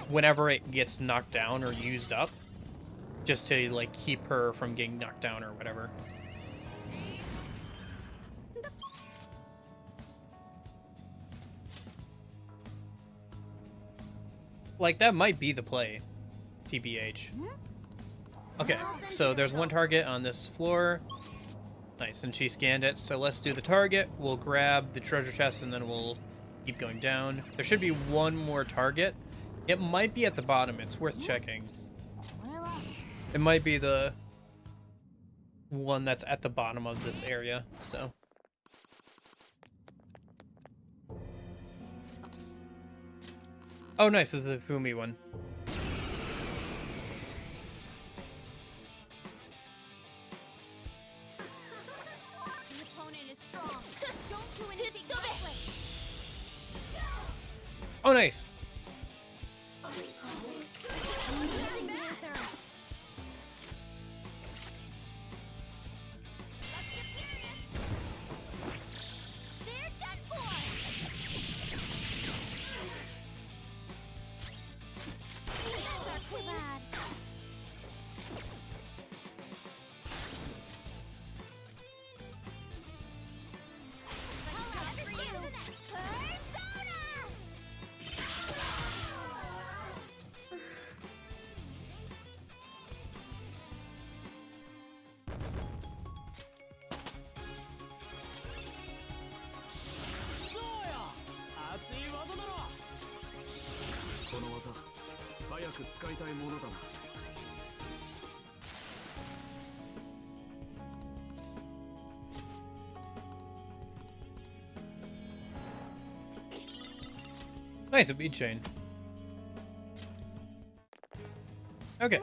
whenever it gets knocked down or used up, just to like keep her from getting knocked down or whatever. Like, that might be the play, TBH. Okay, so there's one target on this floor. Nice, and she scanned it. So let's do the target. We'll grab the treasure chest, and then we'll keep going down. There should be one more target. It might be at the bottom. It's worth checking. It might be the one that's at the bottom of this area, so... Oh, nice. This is the Fumi one. The opponent is strong. Don't do anything reckless. Oh, nice. Nice, a bead chain. Okay.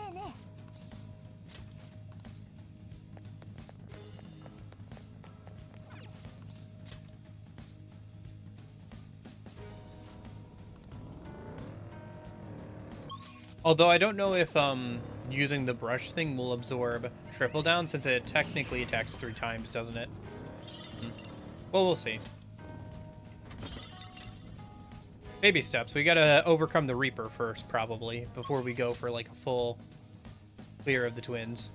Although I don't know if using the brush thing will absorb triple down, since it technically attacks 3 times, doesn't it? Well, we'll see. Baby steps. We gotta overcome the Reaper first, probably, before we go for like a full clear of the twins.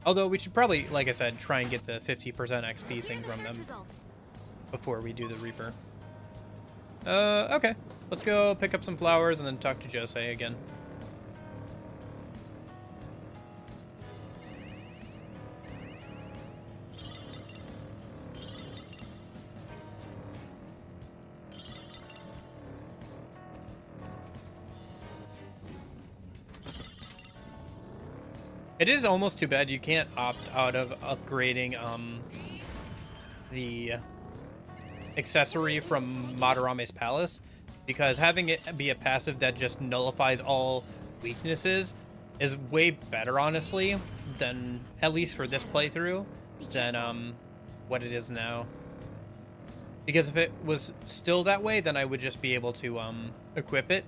Although we should probably, like I said, try and get the 50% XP thing from them before we do the Reaper. Okay. Let's go pick up some flowers and then talk to Jose again. It is almost too bad you can't opt out of upgrading the accessory from Madarame's Palace, because having it be a passive that just nullifies all weaknesses is way better, honestly, than, at least for this playthrough, than what it is now. Because if it was still that way, then I would just be able to equip it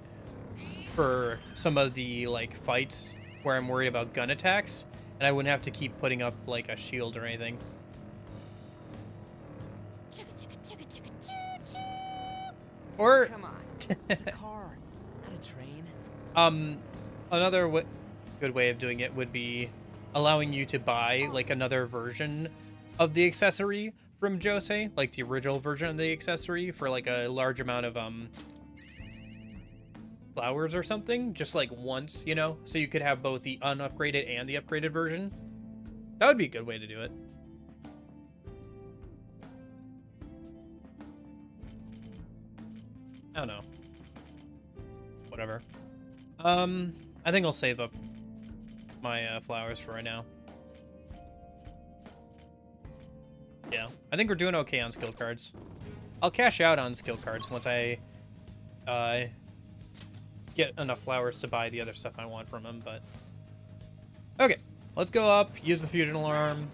for some of the like fights where I'm worried about gun attacks, and I wouldn't have to keep putting up like a shield or anything. Or Come on, it's a car, not a train. Another good way of doing it would be allowing you to buy like another version of the accessory from Jose, like the original version of the accessory, for like a large amount of flowers or something, just like once, you know, so you could have both the unupgraded and the upgraded version. That would be a good way to do it. I don't know. Whatever. I think I'll save up my flowers for right now. Yeah, I think we're doing okay on skill cards. I'll cash out on skill cards once I get enough flowers to buy the other stuff I want from him, but... Okay, let's go up, use the fusion alarm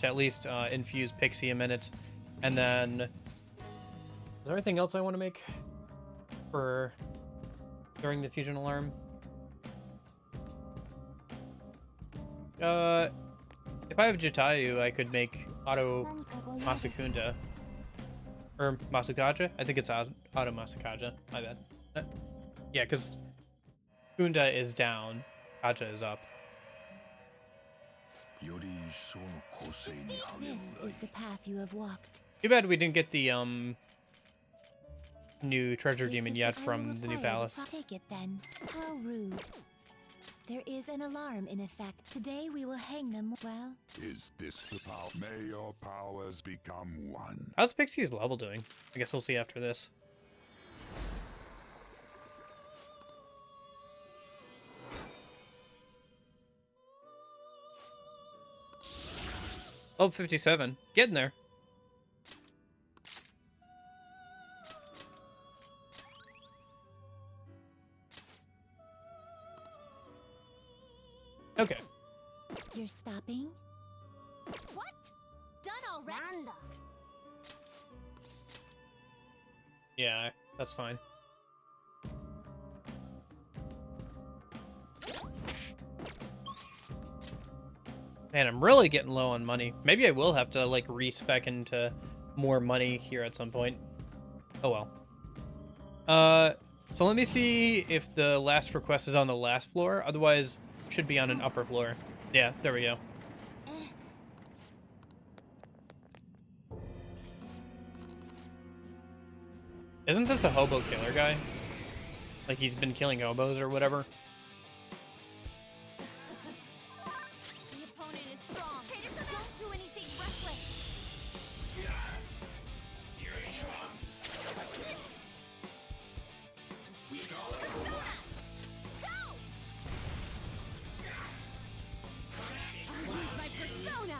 to at least infuse Pixie a minute, and then... Is there anything else I want to make for during the fusion alarm? If I have Jatayu, I could make Auto Masakunda. Or Masakaja? I think it's Auto Masakaja. My bad. Yeah, because Kunda is down, Kaja is up. This is the path you have walked. Too bad we didn't get the new treasure demon yet from the new palace. Take it then. How rude. There is an alarm in effect. Today we will hang them. Well, Is this the power? May your powers become one. How's Pixie's level doing? I guess we'll see after this. Level 57. Getting there. Okay. you're stopping? What? Done already? Yeah, that's fine. Man, I'm really getting low on money. Maybe I will have to, like, respec into more money here at some point. Oh, well. So let me see if the last request is on the last floor. Otherwise, it should be on an upper floor. Yeah, there we go. Isn't this the hobo killer guy? Like, he's been killing hobos or whatever? The opponent is strong. Don't do anything reckless. Here he comes. We go. Go! I'll use my persona.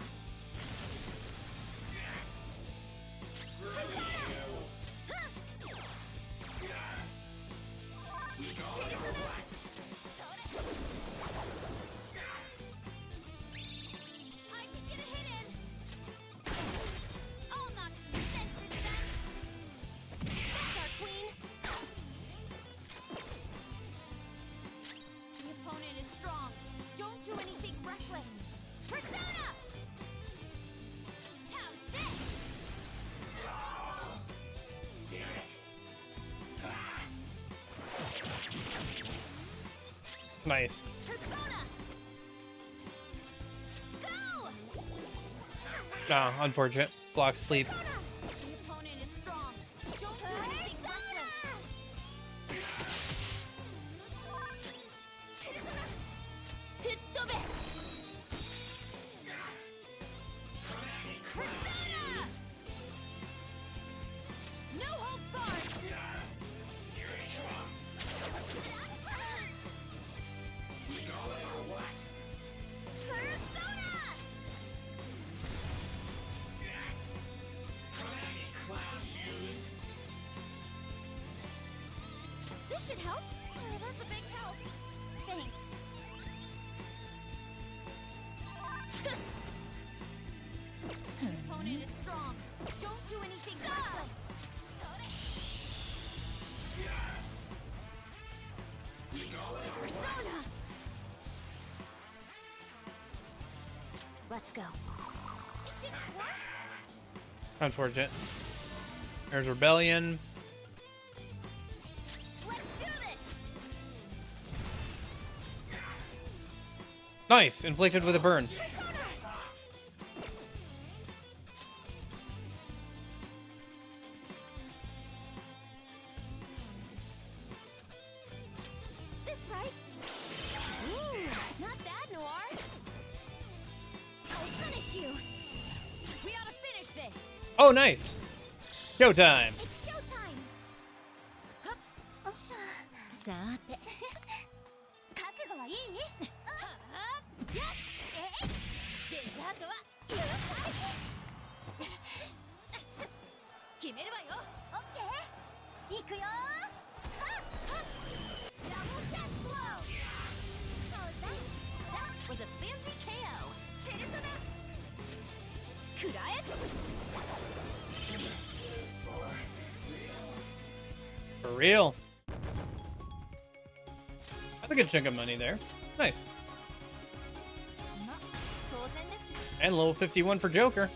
Nice. Ah, unfortunate. Block sleep. The opponent is strong. Don't do anything reckless. Persona! No holds barred. Here he comes. We go or what? Persona! Clown shoes. This should help. Oh, that's a big help. Thanks. The opponent is strong. Don't do anything reckless. We go or Persona! Let's go. It didn't work. Unfortunate. There's Rebellion. Let's do this. Nice! Inflicted with a burn. This right? Ooh, not bad, Noir. I'll finish you. We ought to finish this. Oh, nice! Showtime! It's showtime. Hup. さて。覚悟はいい？やっデザートはよっ決めるわよ。オッケー。いくよ。Double death blow. How's that? That was a fancy KO. ペルソナ。食らえ。 For real. That's a good chunk of money there. Nice. And level 51 for Joker.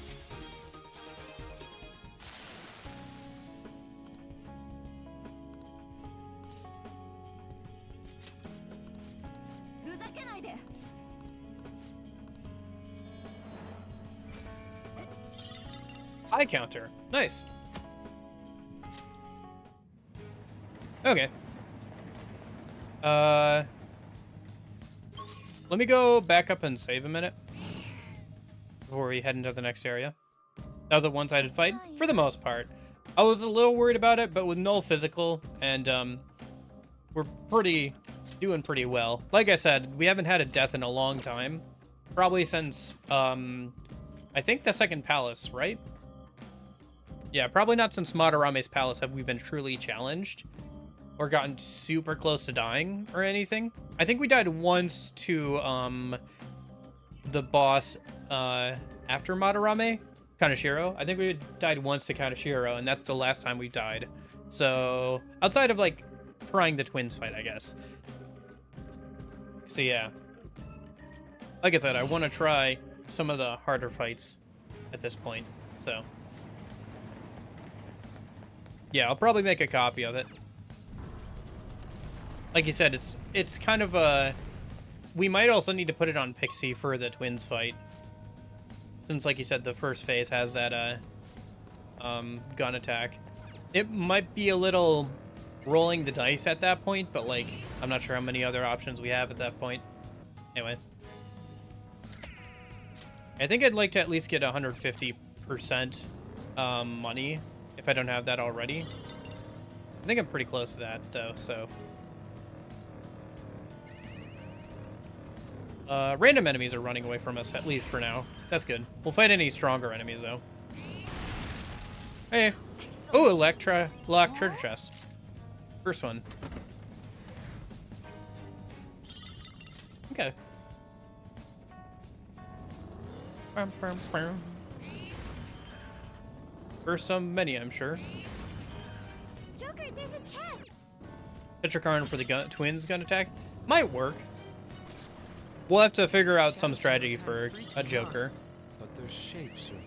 Eye counter. Nice. Okay. Let me go back up and save a minute before we head into the next area. That was a one-sided fight for the most part. I was a little worried about it, but with null physical and we're doing pretty well. Like I said, we haven't had a death in a long time, probably since I think the second palace, right? Yeah, probably not since Madarame's palace have we been truly challenged or gotten super close to dying or anything. I think we died once to the boss after Madarame, Kaneshiro. I think we died once to Kaneshiro, and that's the last time we've died. So outside of like trying the twins fight, I guess. So yeah, like I said, I want to try some of the harder fights at this point. So yeah, I'll probably make a copy of it. Like you said, it's kind of a... We might also need to put it on Pixie for the twins fight. Since, like you said, the first phase has that gun attack. It might be a little rolling the dice at that point, but, like, I'm not sure how many other options we have at that point. Anyway. I think I'd like to at least get 150% money, if I don't have that already. I think I'm pretty close to that, though, so... Random enemies are running away from us, at least for now. That's good. We'll fight any stronger enemies, though. Hey. Oh, Electra chest. First one. Okay. First some many, I'm sure. Joker, there's a chest. Tetrakarn for the twins gun attack. Might work. We'll have to figure out some strategy for a Joker.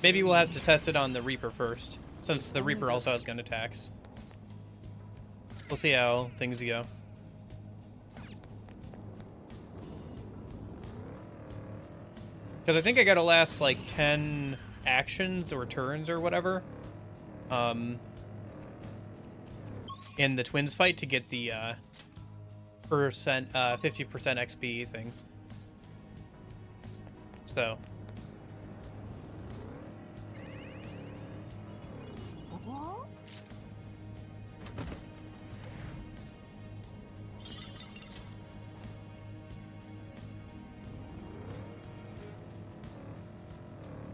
Maybe we'll have to test it on the Reaper first, since the Reaper also has gun attacks. We'll see how things go. Because I think I gotta last like 10 actions or turns or whatever in the twins fight to get the 50% XP thing. So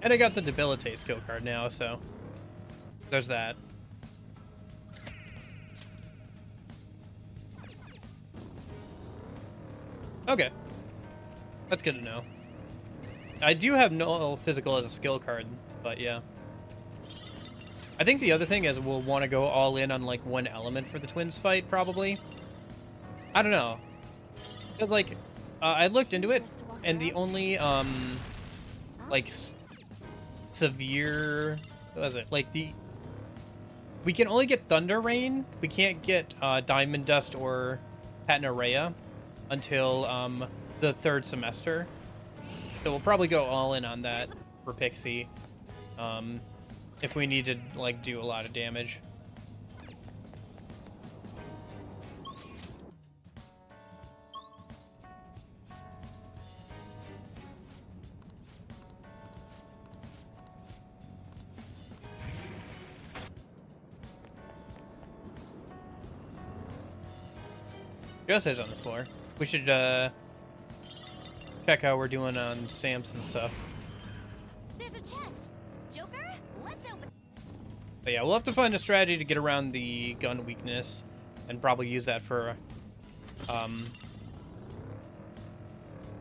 and I got the Debilitate skill card now, so there's that. Okay. That's good to know. I do have no physical as a skill card, but yeah. I think the other thing is we'll want to go all in on like one element for the twins fight, probably. I don't know. But, like, I looked into it, and the only, like, severe... What was it? Like, we can only get Thunder Rain. We can't get Diamond Dust or Patnarea until the third semester. So we'll probably go all in on that for Pixie if we need to, like, do a lot of damage. Just is on this floor. We should check how we're doing on stamps and stuff. There's a chest. Joker, let's open. But yeah, we'll have to find a strategy to get around the gun weakness and probably use that for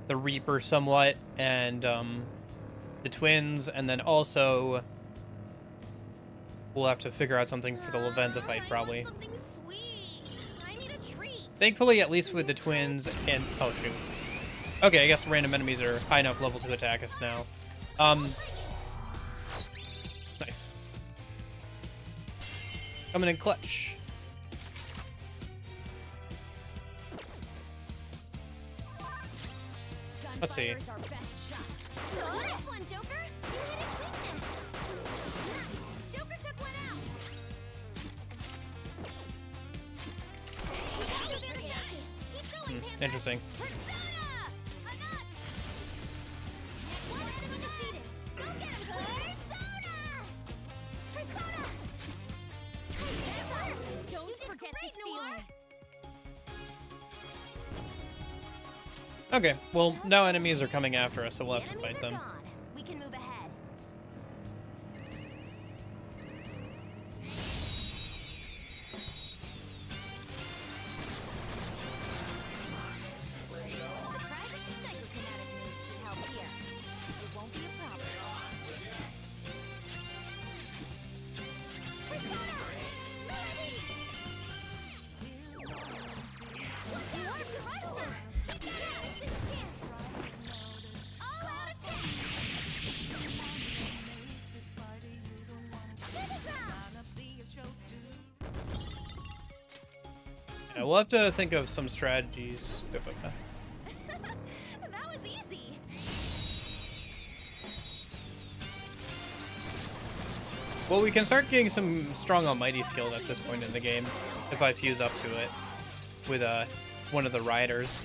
the Reaper somewhat and the twins, and then also we'll have to figure out something for the Lavenza fight probably. Thankfully, at least with the twins and... Oh, shoot. Okay, I guess random enemies are high enough level to attack us now. Nice. Coming in clutch. Let's see. Nice one, Joker. You hit his weakness. Joker took one out. Keep going, Panther. Interesting. Don't forget this feeling. Okay, well, now enemies are coming after us, so we'll have to fight them. We can move ahead. Surprising psychokinetic moves should help here. It won't be a problem. Persona! Melody! You are crushed now! Keep that up! This chance! All out attack! Yeah, we'll have to think of some strategies. That was easy! Well, we can start getting some strong almighty skill at this point in the game if I fuse up to it with one of the riders.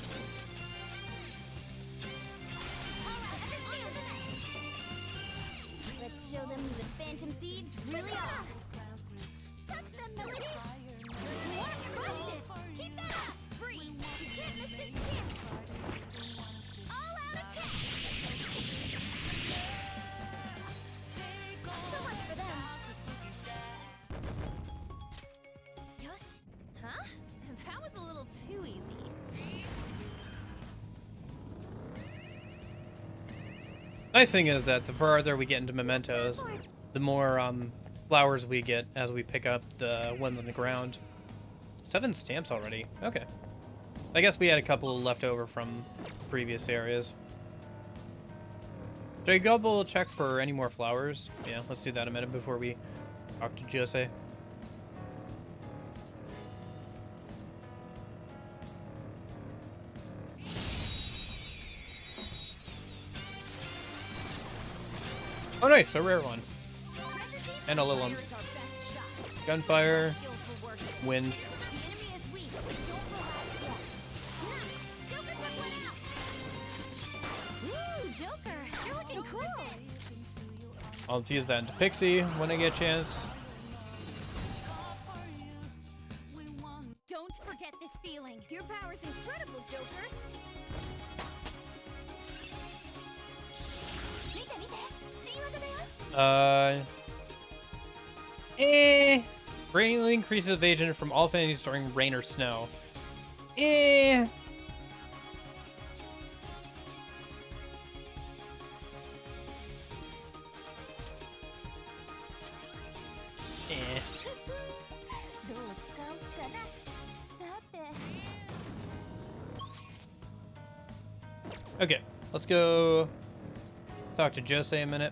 Let's show them who the Phantom Thieves really are. Tuck them, Melody. You are crushed it. Keep that up. Freeze. You can't miss this chance. All out attack. So much for them. Yosh. Huh? That was a little too easy. Nice thing is that the farther we get into mementos, the more flowers we get as we pick up the ones on the ground. 7 stamps already. Okay. I guess we had a couple left over from previous areas. Should I go double check for any more flowers? Yeah, let's do that a minute before we talk to Jose. Oh, nice, a rare one. And a little one. Gunfire, wind. Joker, you're looking cool. I'll infuse that into Pixie when I get a chance. Don't forget this feeling. Your power's incredible, Joker. Greatly increases evasion from all enemies during rain or snow. Okay, let's go talk to Jose a minute.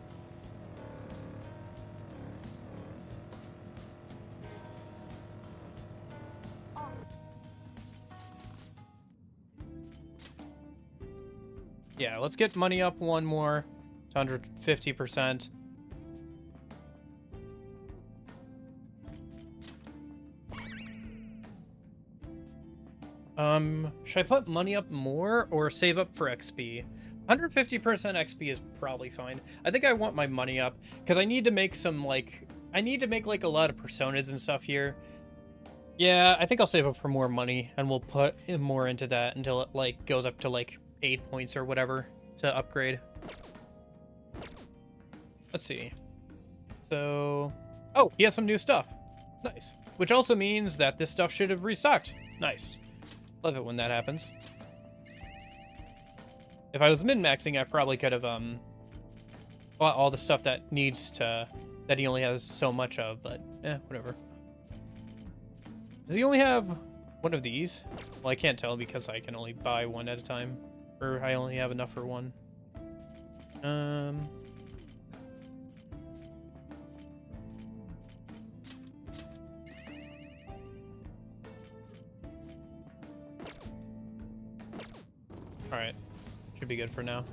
Yeah, let's get money up one more to 150%. Should I put money up more or save up for XP? 150% XP is probably fine. I think I want my money up because I need to make some, like, I need to make, like, a lot of personas and stuff here. Yeah, I think I'll save up for more money and we'll put more into that until it, like, goes up to, like, 8 points or whatever to upgrade. Let's see. So, oh, he has some new stuff. Nice. Which also means that this stuff should have restocked. Nice. Love it when that happens. If I was min-maxing, I probably could have bought all the stuff that needs to, that he only has so much of, but whatever. Does he only have one of these? Well, I can't tell because I can only buy one at a time, or I only have enough for one. Alright. Should be good for now.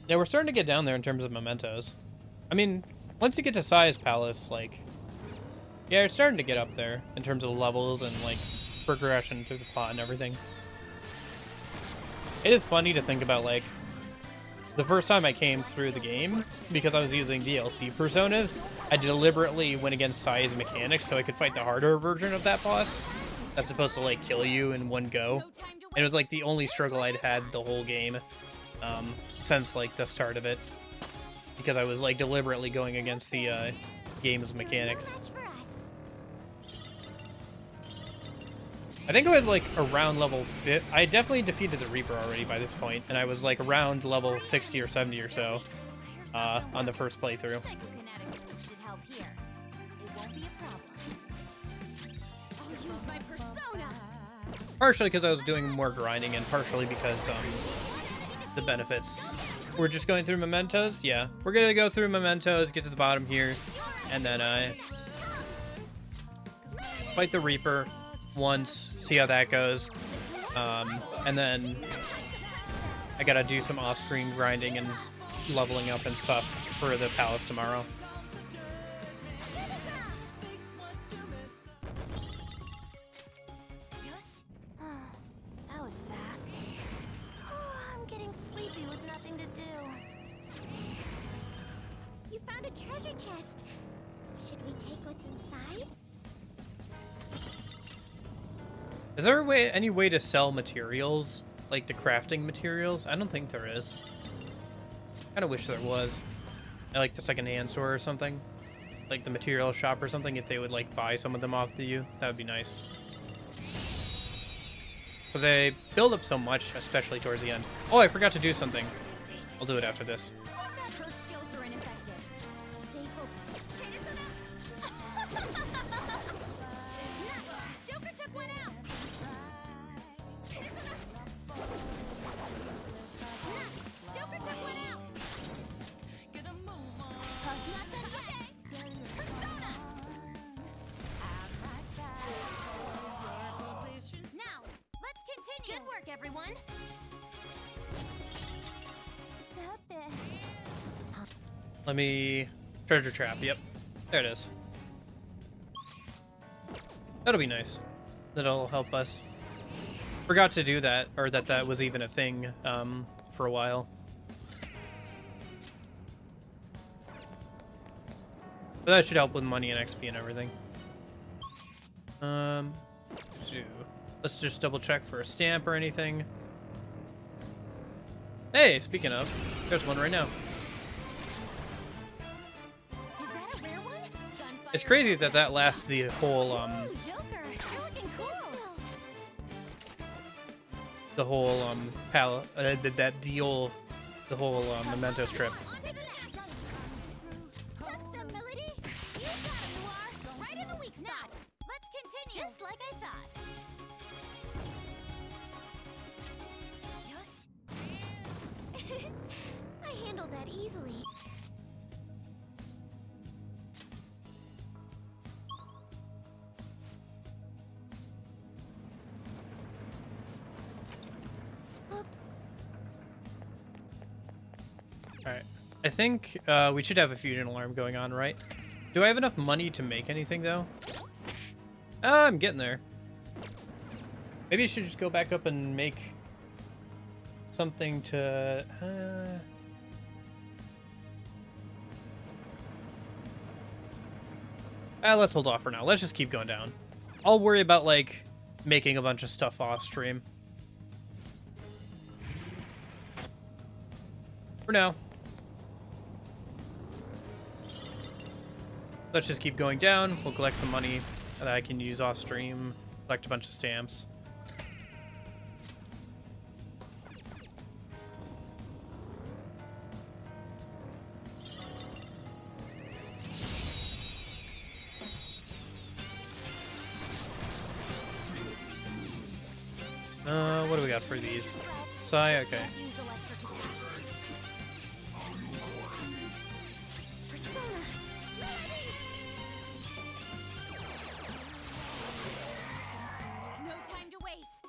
Yeah, we're starting to get down there in terms of mementos. I mean, once you get to Size Palace, like... Yeah, you're starting to get up there in terms of levels and, like, progression through the plot and everything. It is funny to think about, like, the first time I came through the game, because I was using DLC personas, I deliberately went against Size mechanics so I could fight the harder version of that boss. That's supposed to, like, kill you in one go. And it was, like, the only struggle I'd had the whole game since, like, the start of it. Because I was, like, deliberately going against the game's mechanics. I think I was, like, around level 5. I definitely defeated the Reaper already by this point, and I was, like, around level 60 or 70 or so on the first playthrough. Partially because I was doing more grinding, and partially because the benefits. We're just going through mementos? Yeah. We're gonna go through mementos, get to the bottom here, and then fight the Reaper once, see how that goes. And then I gotta do some off-screen grinding and leveling up and stuff for the palace tomorrow. That was fast. I'm getting sleepy with nothing to do. You found a treasure chest. Should we take what's inside? Is there any way to sell materials? Like the crafting materials? I don't think there is. Kind of wish there was. Like the secondhand store or something. Like the material shop or something, if they would like buy some of them off of you. That would be nice. Because they build up so much, especially towards the end. Oh, I forgot to do something. I'll do it after this. Her skills are ineffective. Stay focused. Joker took one out. Joker took one out. Not done yet. Persona. Now, let's continue. Good work, everyone. Let me... Treasure trap, yep. There it is. That'll be nice. That'll help us. Forgot to do that, or that was even a thing for a while. But that should help with money and XP and everything. Let's just double check for a stamp or anything. Hey, speaking of, there's one right now. It's crazy that lasts the whole mementos trip. Right in the weak spot. Let's continue. Just like I thought. I handled that easily. Alright. I think we should have a fusion alarm going on, right? Do I have enough money to make anything, though? I'm getting there. Maybe I should just go back up and make something to... let's hold off for now. Let's just keep going down. I'll worry about, like, making a bunch of stuff off stream. For now. Let's just keep going down. We'll collect some money that I can use off stream. Collect a bunch of stamps. What do we got for these? Psy, okay. No time to waste.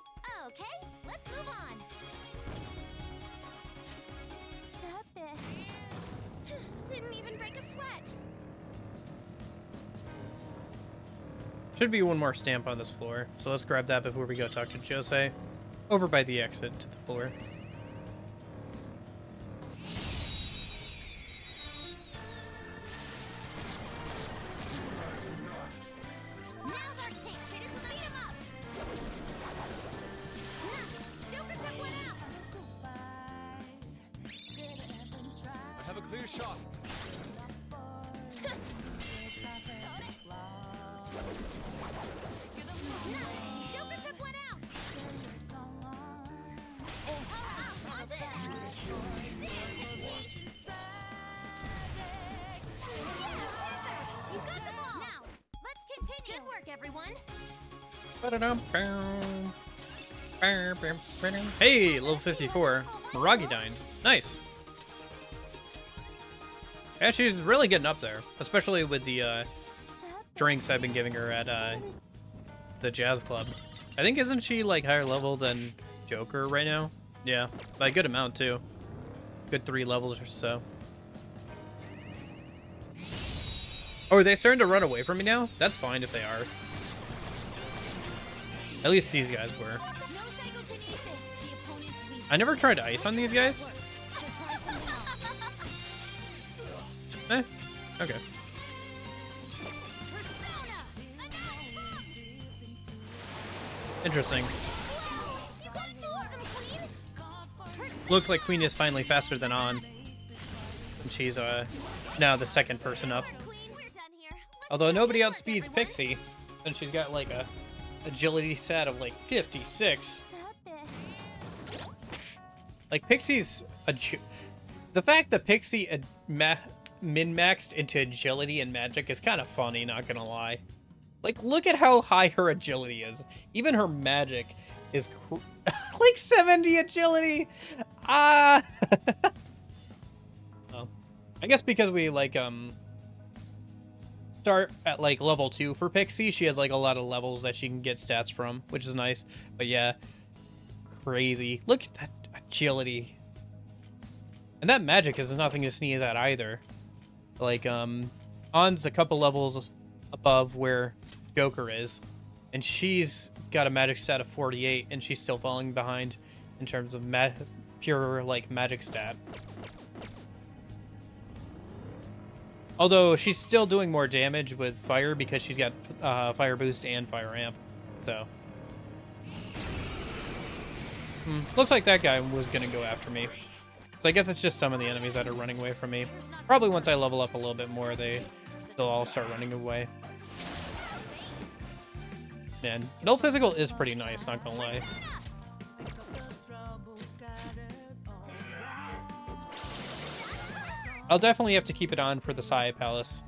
Should be one more stamp on this floor, so let's grab that before we go talk to Jose. Over by the exit to the floor. I have a clear shot. Hey, level 54. Miragidine. Nice. Yeah, she's really getting up there, especially with the drinks I've been giving her at the jazz club. I think, isn't she like higher level than Joker right now? Yeah, by a good amount too. Good 3 levels or so. Oh, are they starting to run away from me now? That's fine if they are. At least these guys were. I never tried ice on these guys. Eh, okay. Interesting. Looks like Queen is finally faster than On. And she's now the second person up. Although nobody outspeeds Pixie, and she's got like a agility stat of like 56. Like Pixie's the fact that Pixie min-maxed into agility and magic is kind of funny, not gonna lie. Like, look at how high her agility is. Even her magic is like 70 agility. Oh. I guess because we like start at like level 2 for Pixie, she has like a lot of levels that she can get stats from, which is nice. But yeah, crazy. Look at that agility. And that magic is nothing to sneeze at either. Like, On's a couple levels above where Joker is, and she's got a magic stat of 48, and she's still falling behind in terms of pure, like, magic stat. Although she's still doing more damage with fire because she's got fire boost and fire amp. So looks like that guy was gonna go after me. So I guess it's just some of the enemies that are running away from me. Probably once I level up a little bit more, they'll all start running away. Man, no physical is pretty nice, not gonna lie. I'll definitely have to keep it on for the Sai Palace.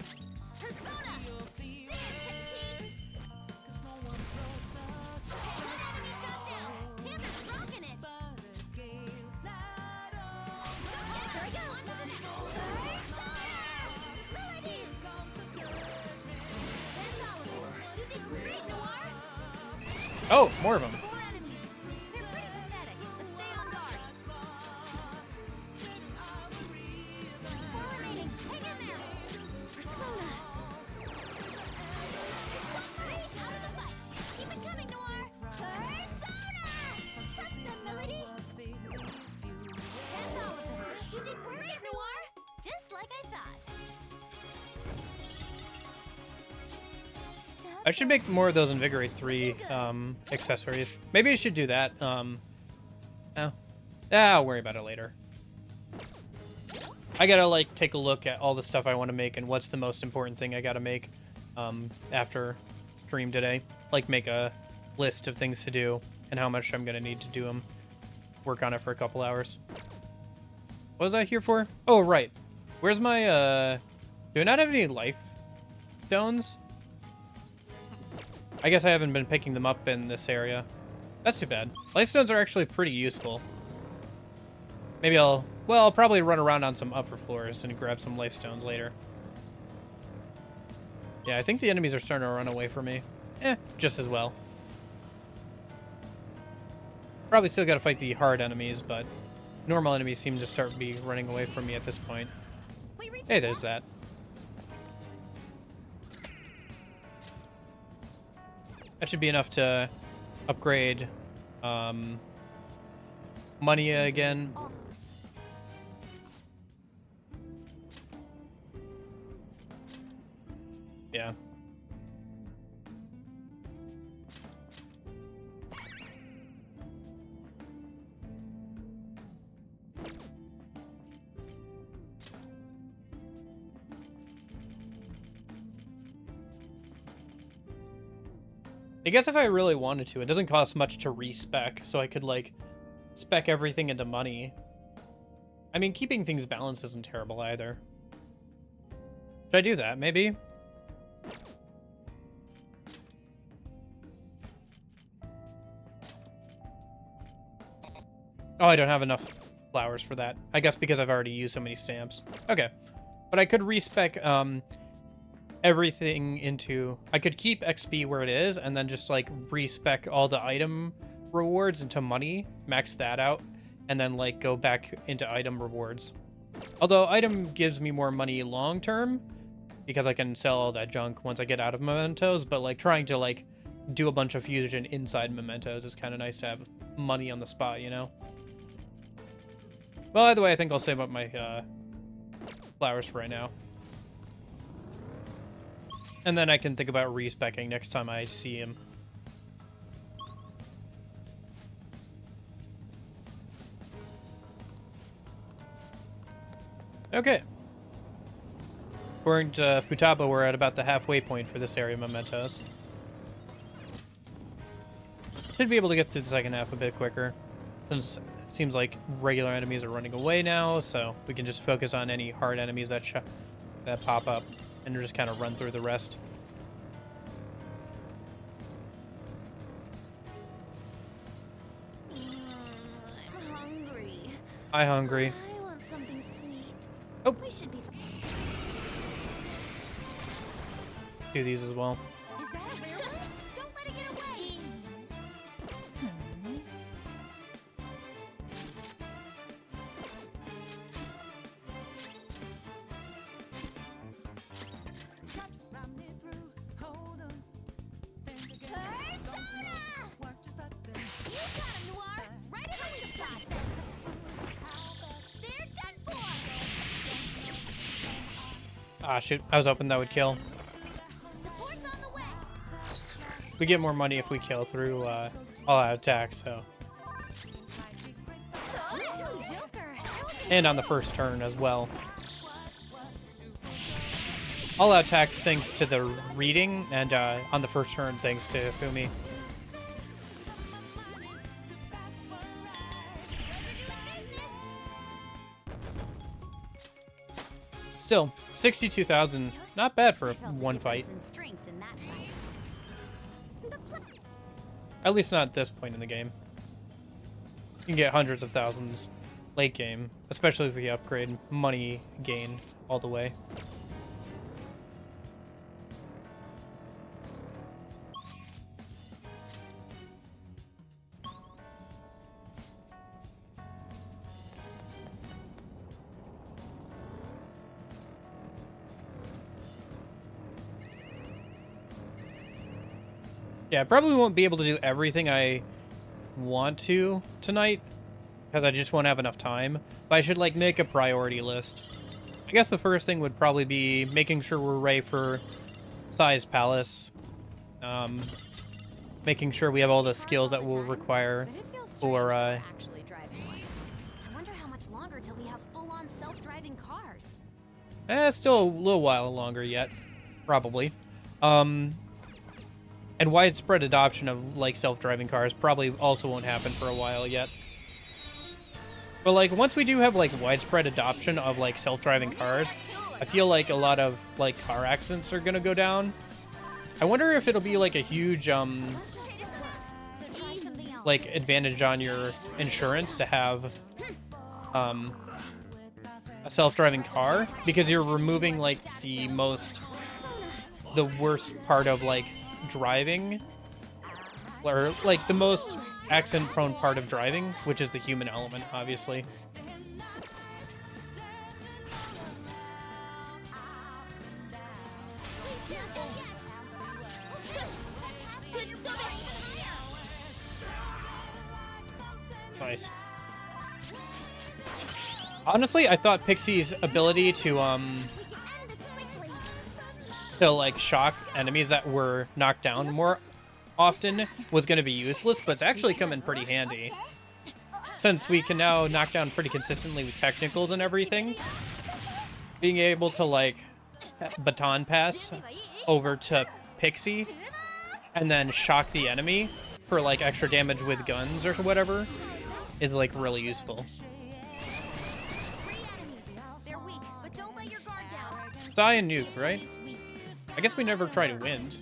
Oh, more of them. I should make more of those Invigorate 3 accessories. Maybe I should do that. I'll worry about it later. I gotta like take a look at all the stuff I want to make and what's the most important thing I gotta make after stream today. Like make a list of things to do and how much I'm gonna need to do them. Work on it for a couple hours. What was I here for? Oh, right. Where's my, do I not have any life stones? I guess I haven't been picking them up in this area. That's too bad. Life stones are actually pretty useful. Maybe I'll probably run around on some upper floors and grab some life stones later. Yeah, I think the enemies are starting to run away from me. Just as well. Probably still gotta fight the hard enemies, but normal enemies seem to start running away from me at this point. Hey, there's that. That should be enough to upgrade money again. Yeah. I guess if I really wanted to, it doesn't cost much to respec, so I could like spec everything into money. I mean, keeping things balanced isn't terrible either. Should I do that, maybe? Oh, I don't have enough flowers for that. I guess because I've already used so many stamps. Okay. But I could respec everything into... I could keep XP where it is and then just like respec all the item rewards into money, max that out, and then like go back into item rewards. Although item gives me more money long term because I can sell all that junk once I get out of mementos, but like trying to like do a bunch of fusion inside mementos is kind of nice to have money on the spot, you know? Well, either way, I think I'll save up my flowers for right now. And then I can think about respecking next time I see him. Okay. According to Futaba, we're at about the halfway point for this area of mementos. Should be able to get through the second half a bit quicker, since it seems like regular enemies are running away now, so we can just focus on any hard enemies that pop up, and just kind of run through the rest. I'm hungry. I'm hungry. I want something sweet. Oh. We should be. Do these as well. Is that a rare one? Don't let it get away. Ah, shoot. I was hoping that would kill. We get more money if we kill through all-out attack, so... And on the first turn as well. All-out attack thanks to the reading, and on the first turn thanks to Fumi. Still, 62,000, not bad for one fight. At least not at this point in the game. You can get hundreds of thousands late game, especially if we upgrade money gain all the way. Yeah, I probably won't be able to do everything I want to tonight, because I just won't have enough time. But I should, like, make a priority list. I guess the first thing would probably be making sure we're ready for Sai's Palace. Making sure we have all the skills that we'll require for, Actually driving one. I wonder how much longer till we have full-on self-driving cars. Still a little while longer yet. Probably. And widespread adoption of, like, self-driving cars probably also won't happen for a while yet. But, like, once we do have, like, widespread adoption of, like, self-driving cars, I feel like a lot of, like, car accidents are gonna go down. I wonder if it'll be, like, a huge, like, advantage on your insurance to have, a self-driving car, because you're removing, like, the worst part of, like, driving, or like the most accident prone part of driving, which is the human element, obviously. Nice. Honestly, I thought Pixie's ability to like shock enemies that were knocked down more often was going to be useless, but it's actually come in pretty handy. Since we can now knock down pretty consistently with technicals and everything, being able to like baton pass over to Pixie and then shock the enemy for like extra damage with guns or whatever is like really useful. Thigh and nuke, right? I guess we never tried wind.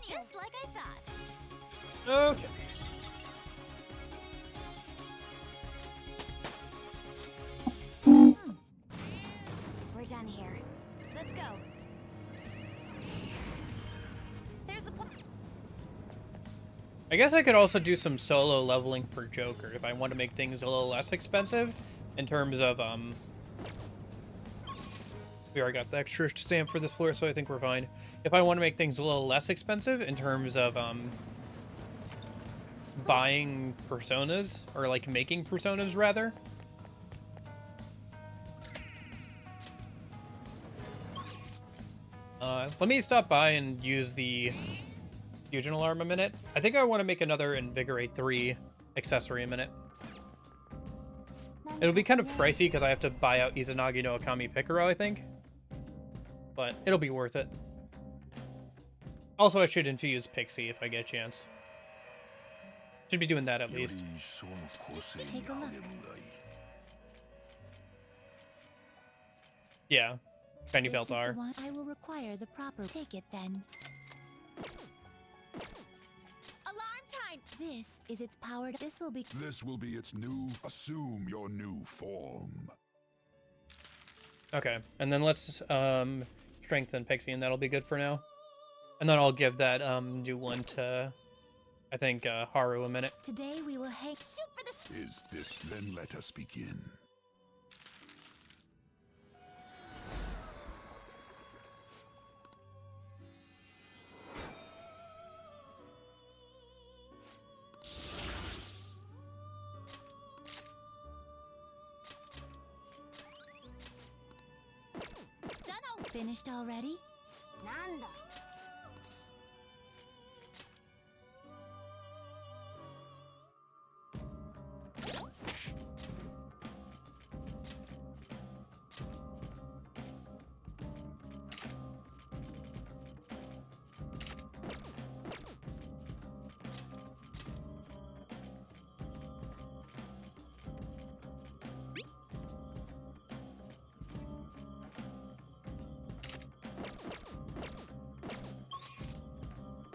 Just like I thought. Okay. We're done here. Let's go. There's a I guess I could also do some solo leveling for Joker if I want to make things a little less expensive in terms of, we already got the extra stamp for this floor, so I think we're fine. If I want to make things a little less expensive in terms of, buying personas, or like making personas rather. Let me stop by and use the fusion alarm a minute. I think I want to make another Invigorate 3 accessory a minute. It'll be kind of pricey because I have to buy out Izanagi no Akami Picaro, I think. But it'll be worth it. Also, I should infuse Pixie if I get a chance. Should be doing that at least. Take a look. Yeah. Shiny This is the Beltar. one I will require the proper. Take it then. alarm time. This is its power. This will be. This will be its new. Assume your new form. Okay, and then let's strengthen Pixie, and that'll be good for now. And then I'll give that new one to, I think, Haru a minute. Today we will hang. Shoot for the. Is this? Then let us begin. Finished already? Nanda.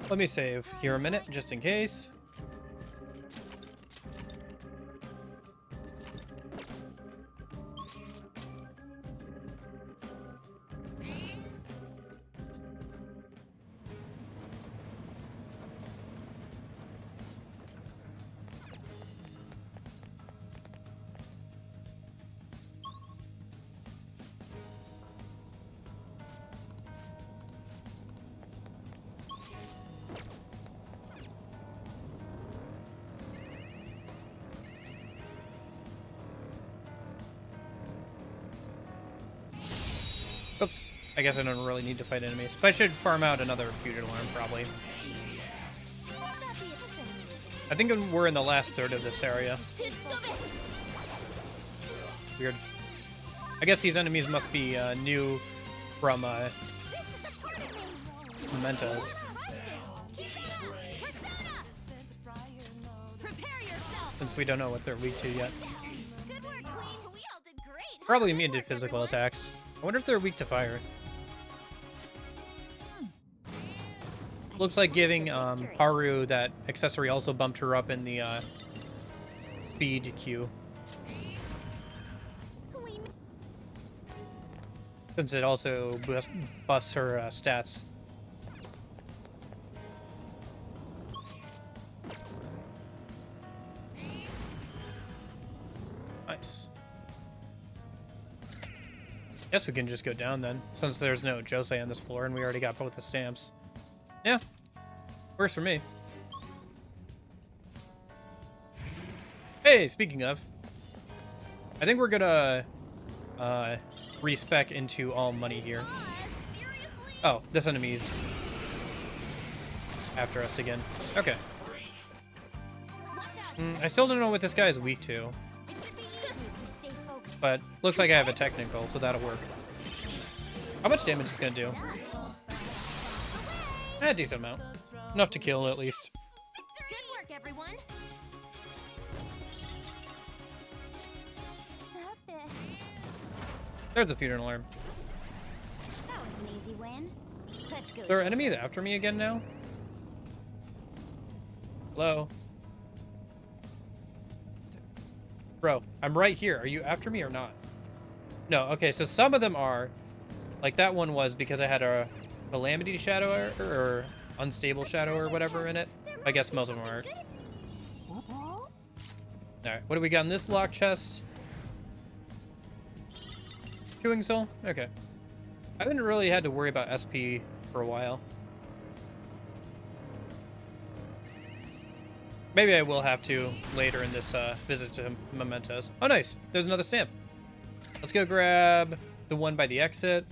Let me save here a minute, just in case. Oops. I guess I don't really need to fight enemies. But I should farm out another fusion alarm, probably. I think we're in the last third of this area. Weird. I guess these enemies must be new from Mementos. Since we don't know what they're weak to yet. Probably immune to physical attacks. I wonder if they're weak to fire. Looks like giving Haru that accessory also bumped her up in the speed queue. Since it also busts her stats. Nice. Guess we can just go down then, since there's no Josei on this floor and we already got both the stamps. Yeah, works for me. Hey, speaking of, I think we're gonna respec into all money here. Oh, this enemy's after us again. Okay. I still don't know what this guy is weak to. But looks like I have a technical, so that'll work. How much damage is it gonna do? A decent amount. Enough to kill, at least. Good work, everyone. There's a funeral alarm. That was an easy win. Let's go. There are enemies after me again now? Hello? Bro, I'm right here. Are you after me or not? No, okay, so some of them are. Like that one was because I had a Calamity Shadow or Unstable Shadow or whatever in it. I guess most of them aren't. Alright, what do we got in this lock chest? Chewing Soul? Okay. I haven't really had to worry about SP for a while. Maybe I will have to later in this visit to Mementos. Oh, nice. There's another stamp. Let's go grab the one by the exit.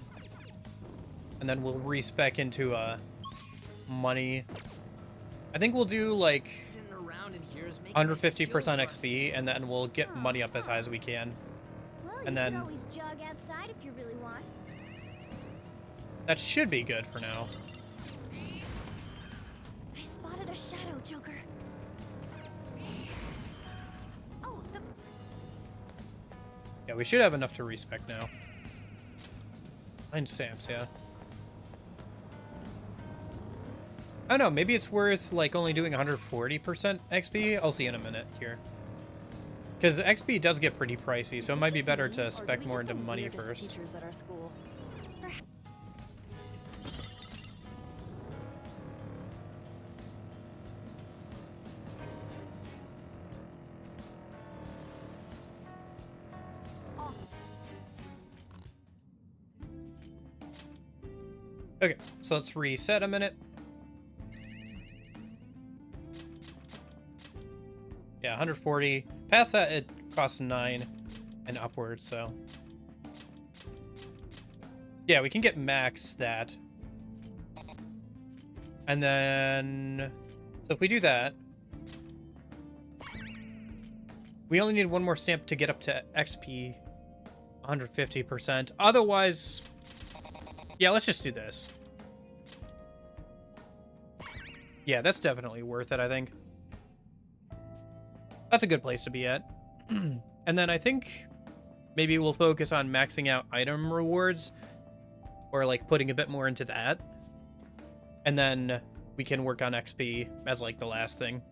And then we'll respec into money. I think we'll do like 150% XP, and then we'll get money up as high as we can. Well, And you then- can always jog outside if you really want. That should be good for now. I spotted a shadow, Joker. Oh, the... Yeah, we should have enough to respec now. 9 stamps, yeah. I don't know, maybe it's worth like only doing 140% XP. I'll see in a minute here. Because XP does get pretty pricey, so it might be better to spec more into money first. Teachers at our school. Okay, so let's reset a minute. Yeah, 140. Past that, it costs 9 and upward, so. Yeah, we can get max that. And then, so if we do that, we only need one more stamp to get up to XP 150%. Otherwise, yeah, let's just do this. Yeah, that's definitely worth it, I think. That's a good place to be at. And then I think maybe we'll focus on maxing out item rewards, or like putting a bit more into that. And then we can work on XP as like the last thing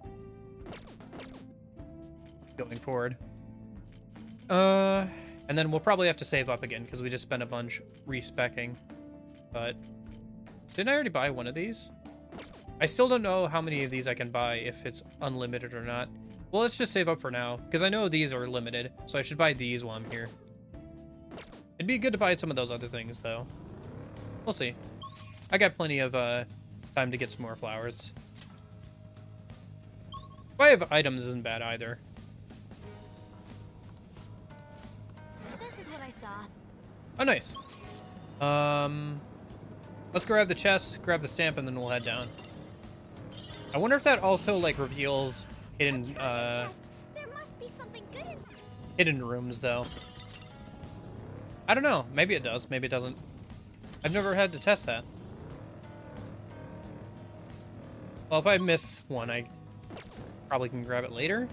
going forward. And then we'll probably have to save up again because we just spent a bunch respecking. But didn't I already buy one of these? I still don't know how many of these I can buy, if it's unlimited or not. Well, let's just save up for now, because I know these are limited, so I should buy these while I'm here. It'd be good to buy some of those other things, though. We'll see. I got plenty of time to get some more flowers. If I have items isn't bad either. This is what I saw. Oh, nice. Let's grab the chest, grab the stamp, and then we'll head down. I wonder if that also, like, reveals hidden, There must be something good in... hidden rooms, though. I don't know. Maybe it does. Maybe it doesn't. I've never had to test that. Well, if I miss one, I probably can grab it later.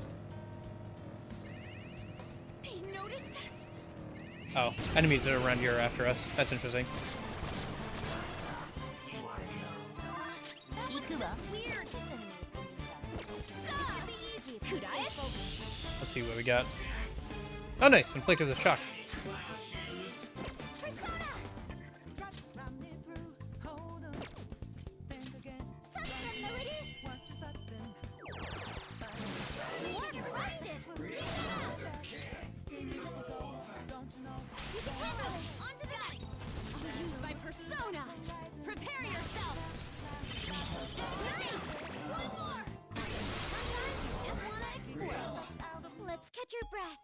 They noticed us. Oh, enemies are around here after us. That's interesting. Weird. This enemy is beneath us. It should be easy if we stay focused. Let's see what we got. Oh, nice. Inflicted with shock. Hold your breath.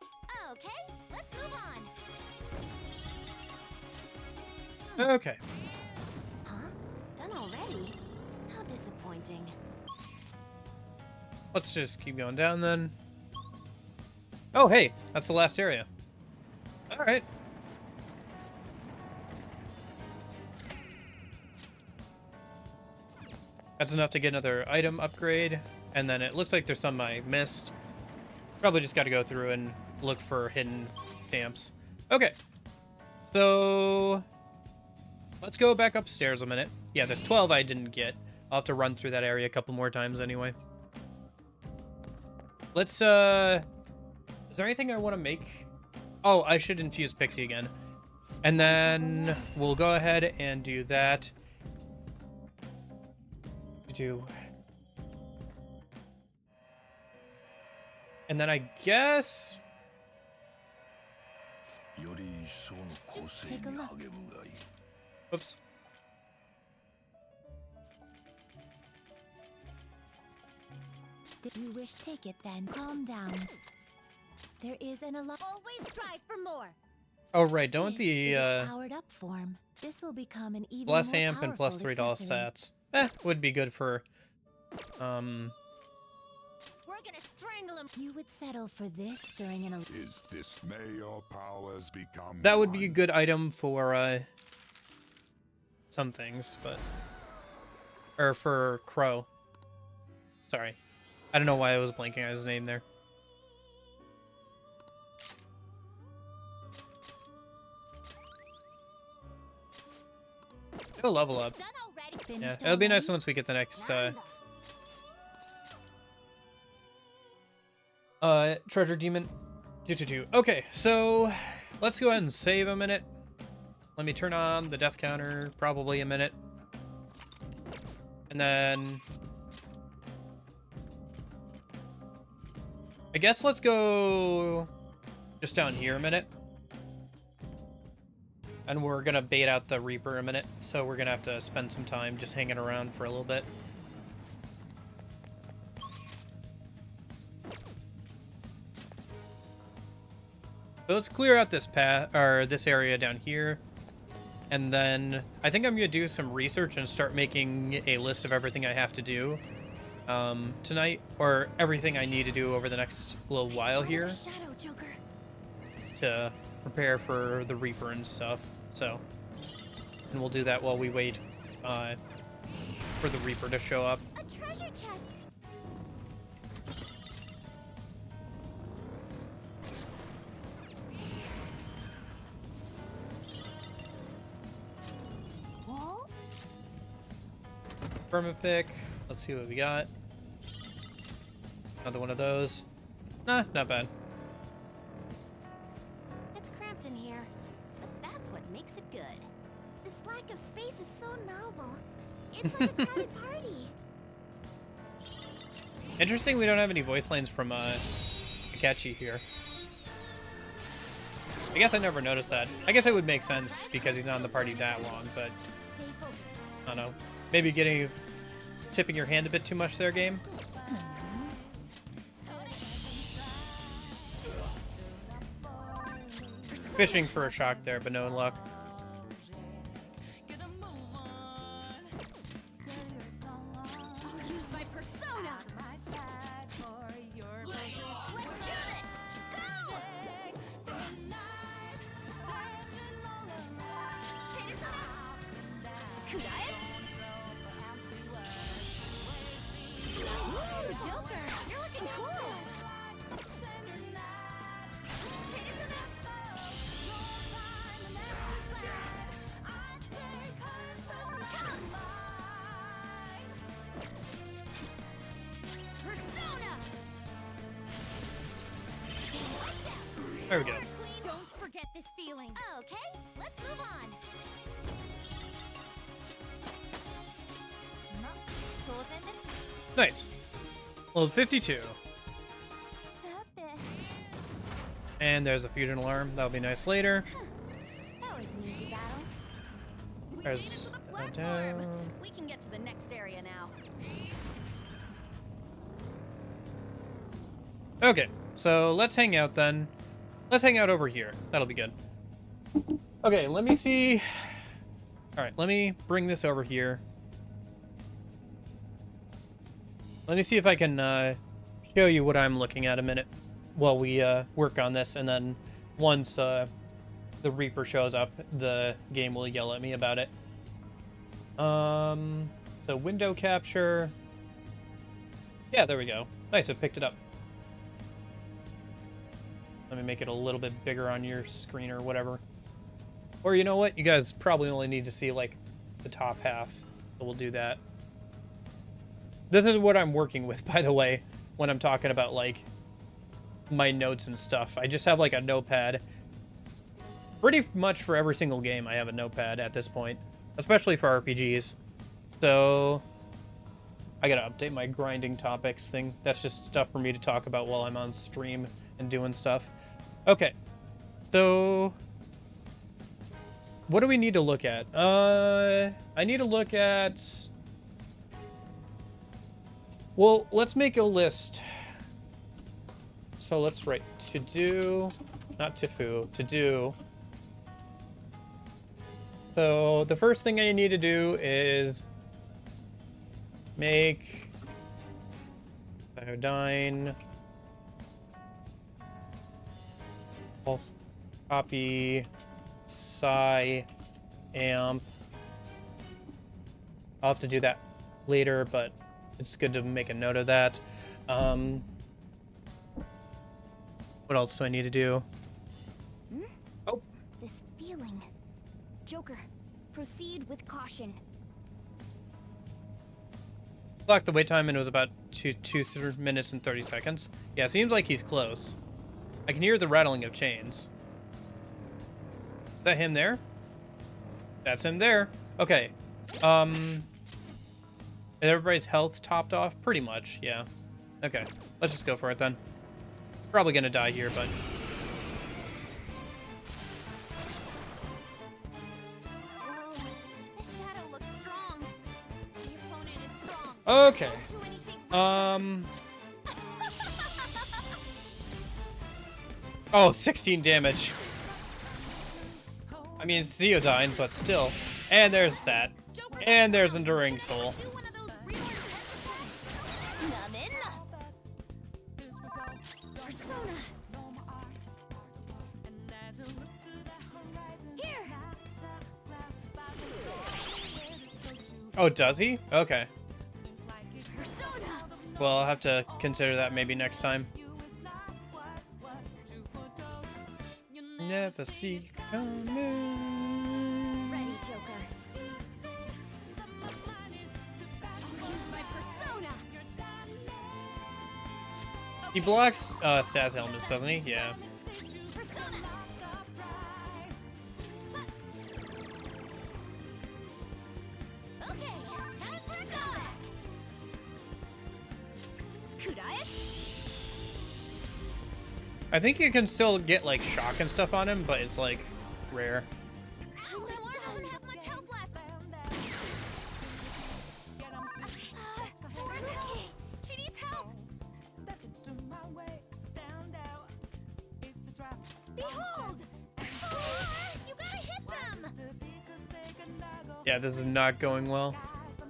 Okay, let's move on. Okay. Huh? Done already? How disappointing. Let's just keep going down then. Oh, hey, that's the last area. All right. That's enough to get another item upgrade. And then it looks like there's some I missed. Probably just got to go through and look for hidden stamps. Okay. So let's go back upstairs a minute. Yeah, there's 12 I didn't get. I'll have to run through that area a couple more times anyway. Let's, is there anything I want to make? Oh, I should infuse Pixie again. And then we'll go ahead and do that. And then I guess... Just take a look. Oops. If you wish, take it then. Calm down. There is an alarm. Always strive for more. Oh, right. Don't the, powered up form. This will become an even plus more amp and plus $3 accessory. stats. Would be good for, We're gonna strangle him. You would settle for this during an Is dismay your powers become that would be a good item for, some things, but... Or for Crow. Sorry. I don't know why I was blanking on his name there. It'll level up. Yeah, it'll be nice once we get the next, treasure demon. 222. Okay, so let's go ahead and save a minute. Let me turn on the death counter, probably a minute. And then I guess let's go just down here a minute. And we're gonna bait out the Reaper a minute, so we're gonna have to spend some time just hanging around for a little bit. So let's clear out this path, or this area down here. And then I think I'm gonna do some research and start making a list of everything I have to do tonight, or everything I need to do over the next little while here to prepare for the Reaper and stuff. So, and we'll do that while we wait for the Reaper to show up. A treasure chest. Permapick. Let's see what we got. Another one of those. Nah, not bad. It's cramped in here, but that's what makes it good. This lack of space is so novel. It's like a crowded party. Interesting we don't have any voice lines from Akechi here. I guess I never noticed that. I guess it would make sense because he's not in the party that long, but I don't know. Maybe tipping your hand a bit too much there, game. Fishing for a shock there, but no luck. I'll use my persona. Ooh, Joker, you're looking cool. There we go. Don't forget this feeling. Okay, let's move on. Nice. Level 52. And there's a fusion alarm. That'll be nice later. That was an easy battle. There's down. We can get to the next area now. Okay. so let's hang out then. Let's hang out over here. That'll be good. Okay, let me see. All right, let me bring this over here. Let me see if I can show you what I'm looking at a minute while we work on this, and then once the Reaper shows up, the game will yell at me about it. So window capture. Yeah, there we go. Nice, it picked it up. Let me make it a little bit bigger on your screen or whatever. Or you know what? You guys probably only need to see like the top half. So we'll do that. This is what I'm working with, by the way, when I'm talking about like my notes and stuff. I just have like a notepad. Pretty much for every single game I have a notepad at this point, especially for RPGs. So I gotta update my grinding topics thing. That's just stuff for me to talk about while I'm on stream and doing stuff. Okay, so what do we need to look at? I need to look at... Well, let's make a list. So let's write to do, not Tifu, to do. So the first thing I need to do is make iodine, pulse, copy, psi, amp. I'll have to do that later, but it's good to make a note of that. What else do I need to do? Oh. This feeling. Joker, proceed with caution. Clocked the wait time and it was about 3 minutes and 30 seconds. Yeah, seems like he's close. I can hear the rattling of chains. Is that him there? That's him there. Okay. Is everybody's health topped off? Pretty much, yeah. Okay, let's just go for it then. Probably gonna die here, but... Okay. Oh, 16 damage. I mean, it's Zeodyne, but still. And there's that. And there's Enduring Soul. Oh, does he? Okay. Well, I'll have to consider that maybe next time. Never see coming. Ready, Joker. I'll use my persona. He blocks Stas helmets, doesn't he? Yeah. I think you can still get like shock and stuff on him, but it's like rare. Yeah, this is not going well.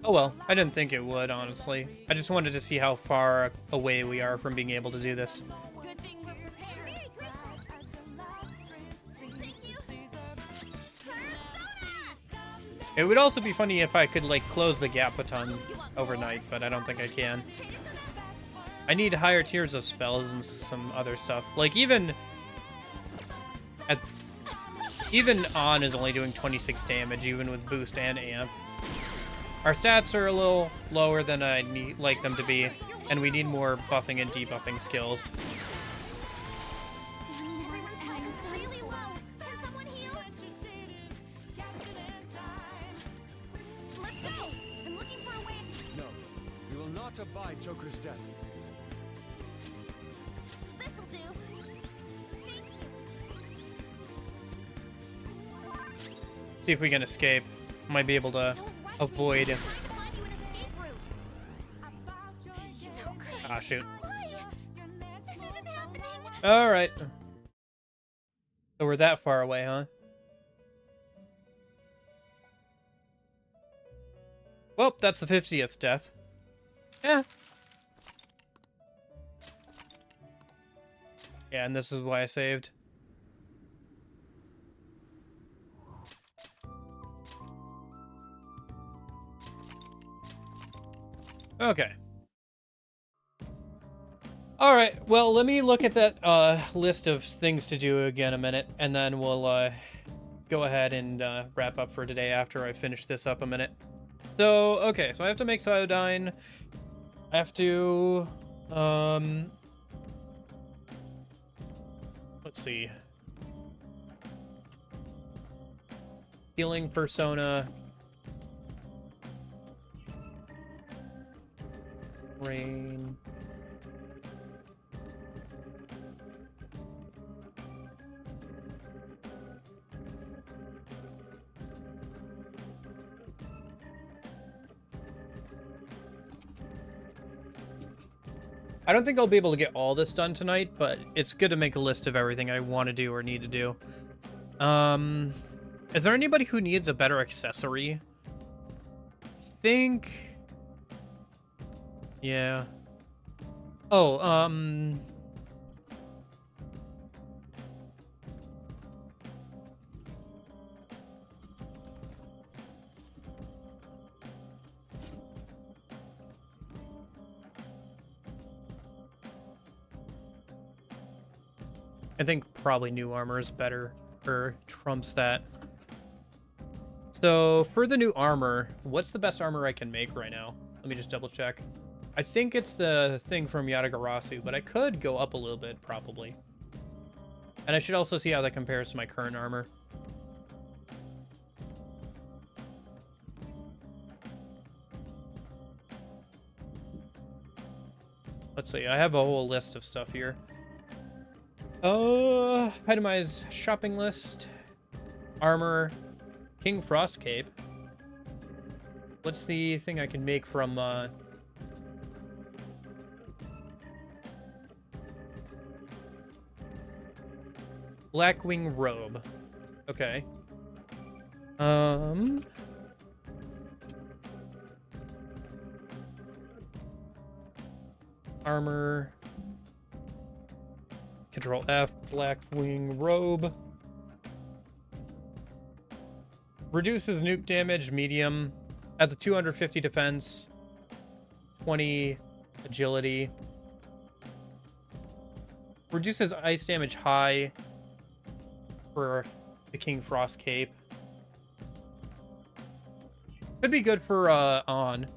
Oh well, I didn't think it would, honestly. I just wanted to see how far away we are from being able to do this. It would also be funny if I could, like, close the gap a ton overnight, but I don't think I can. I need higher tiers of spells and some other stuff. Like, even On is only doing 26 damage, even with boost and amp. Our stats are a little lower than I'd like them to be, and we need more buffing and debuffing skills. Abide Joker's death. This'll do. See if we can escape. Might be able to avoid. Ah, shoot. This isn't happening. Alright. So we're that far away, huh? Well, that's the 50th death. Yeah. Yeah, and this is why I saved. Okay. Alright, well, let me look at that list of things to do again a minute, and then we'll go ahead and wrap up for today after I finish this up a minute. So, okay, so I have to make iodine. I have to, let's see. Healing persona. Rain. I don't think I'll be able to get all this done tonight, but it's good to make a list of everything I want to do or need to do. Is there anybody who needs a better accessory? I think... Yeah. Oh, I think probably new armor is better, or trumps that. So, for the new armor, what's the best armor I can make right now? Let me just double check. I think it's the thing from Yatagarasu, but I could go up a little bit, probably. And I should also see how that compares to my current armor. Let's see, I have a whole list of stuff here. Itemize shopping list. Armor. King Frost Cape. What's the thing I can make from, Blackwing Robe. Okay. Armor. Control F, Blackwing Robe. Reduces nuke damage, medium. Has a 250 defense. 20 agility. Reduces ice damage high for the King Frost Cape. Could be good for on.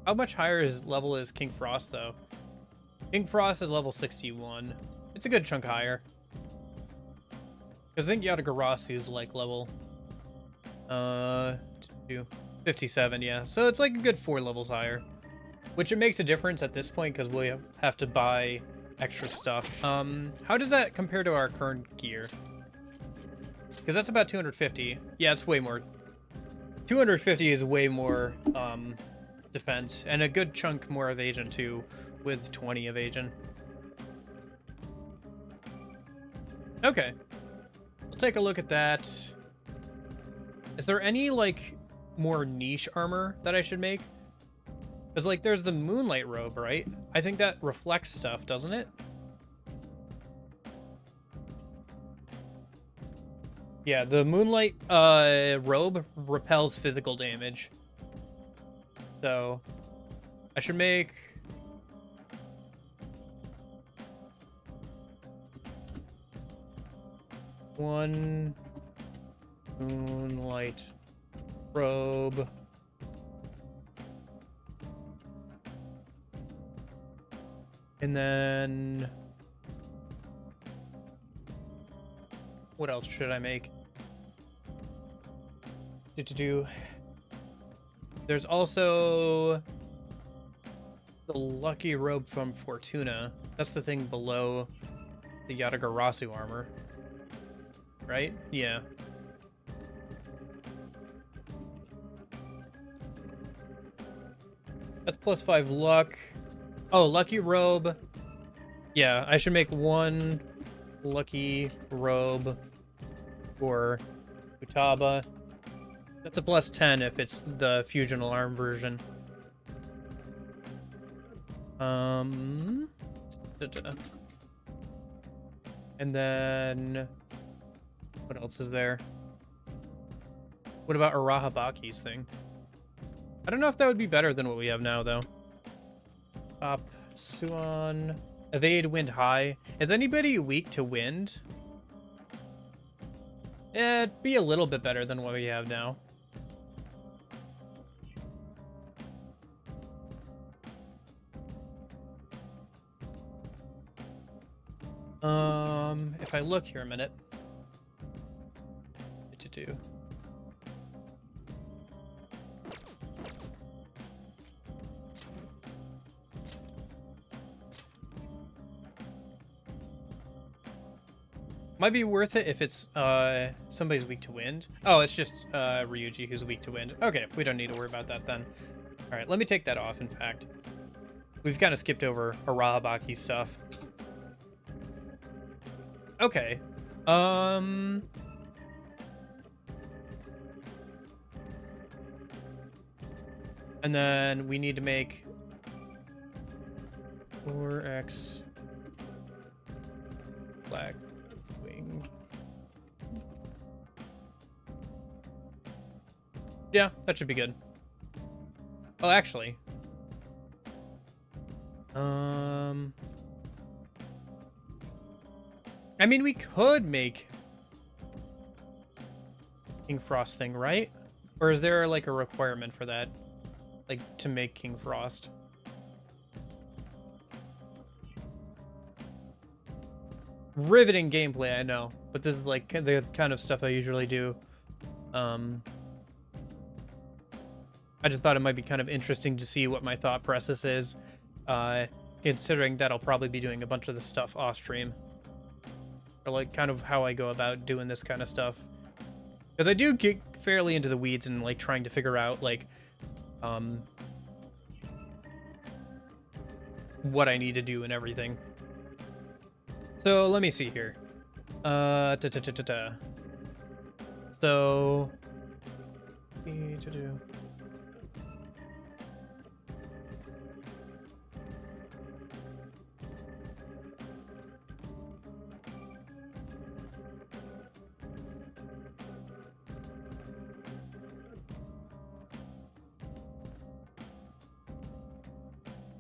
How much higher his level is King Frost, though? King Frost is level 61. It's a good chunk higher. Because I think Yatagarasu is like level 57, yeah. So it's like a good 4 levels higher. Which it makes a difference at this point because we have to buy extra stuff. How does that compare to our current gear? Because that's about 250. Yeah, it's way more. 250 is way more defense, and a good chunk more evasion too, with 20 evasion. Okay. We'll take a look at that. Is there any, like, more niche armor that I should make? Because, like, there's the Moonlight Robe, right? I think that reflects stuff, doesn't it? Yeah, the Moonlight Robe repels physical damage. So, I should make... one Moonlight Robe. And then... what else should I make? There's also the Lucky Robe from Fortuna. That's the thing below the Yatagarasu armor. Right? Yeah. That's +5 luck. Oh, lucky robe. Yeah, I should make one lucky robe for Futaba. That's a +10 if it's the fusion alarm version. And then what else is there? What about Arahabaki's thing? I don't know if that would be better than what we have now, though. Up, Suon, evade wind high. Is anybody weak to wind? It'd be a little bit better than what we have now. If I look here a minute. To might be worth it if it's somebody's weak to wind. Oh, it's just Ryuji who's weak to wind. Okay, we don't need to worry about that then. All right, let me take that off. In fact, we've kind of skipped over Arahabaki stuff. Okay. And then we need to make 4x black wing. Yeah, that should be good. Oh, actually. I mean, we could make King Frost thing, right? Or is there like a requirement for that? Like to make King Frost? Riveting gameplay, I know. But this is like the kind of stuff I usually do. I just thought it might be kind of interesting to see what my thought process is. Considering that I'll probably be doing a bunch of this stuff off stream. Or like kind of how I go about doing this kind of stuff. Because I do get fairly into the weeds and like trying to figure out like what I need to do and everything. So let me see here. So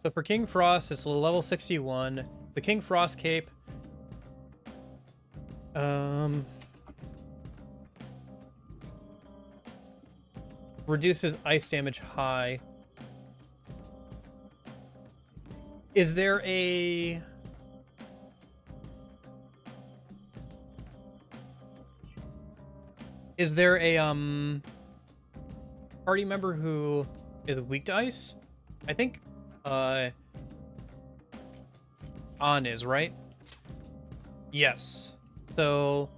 So for King Frost, it's level 61. The King Frost cape. Reduces ice damage high. Is there a... Is there a, party member who is weak to ice? I think, On is, right? Yes. So...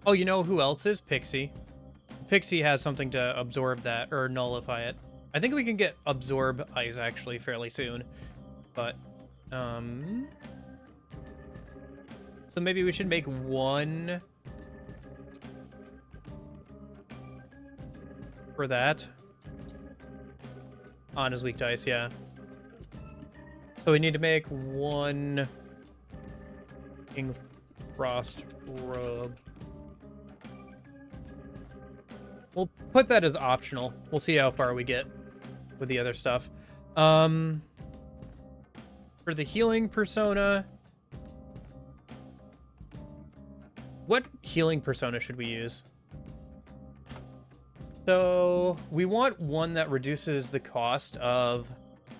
Oh, you know who else is? Pixie. Pixie has something to absorb that, or nullify it. I think we can get absorb ice, actually, fairly soon. But, so maybe we should make one... for that. On is weak to ice, yeah. So we need to make one King Frost robe. We'll put that as optional. We'll see how far we get with the other stuff. For the healing persona, what healing persona should we use? So we want one that reduces the cost of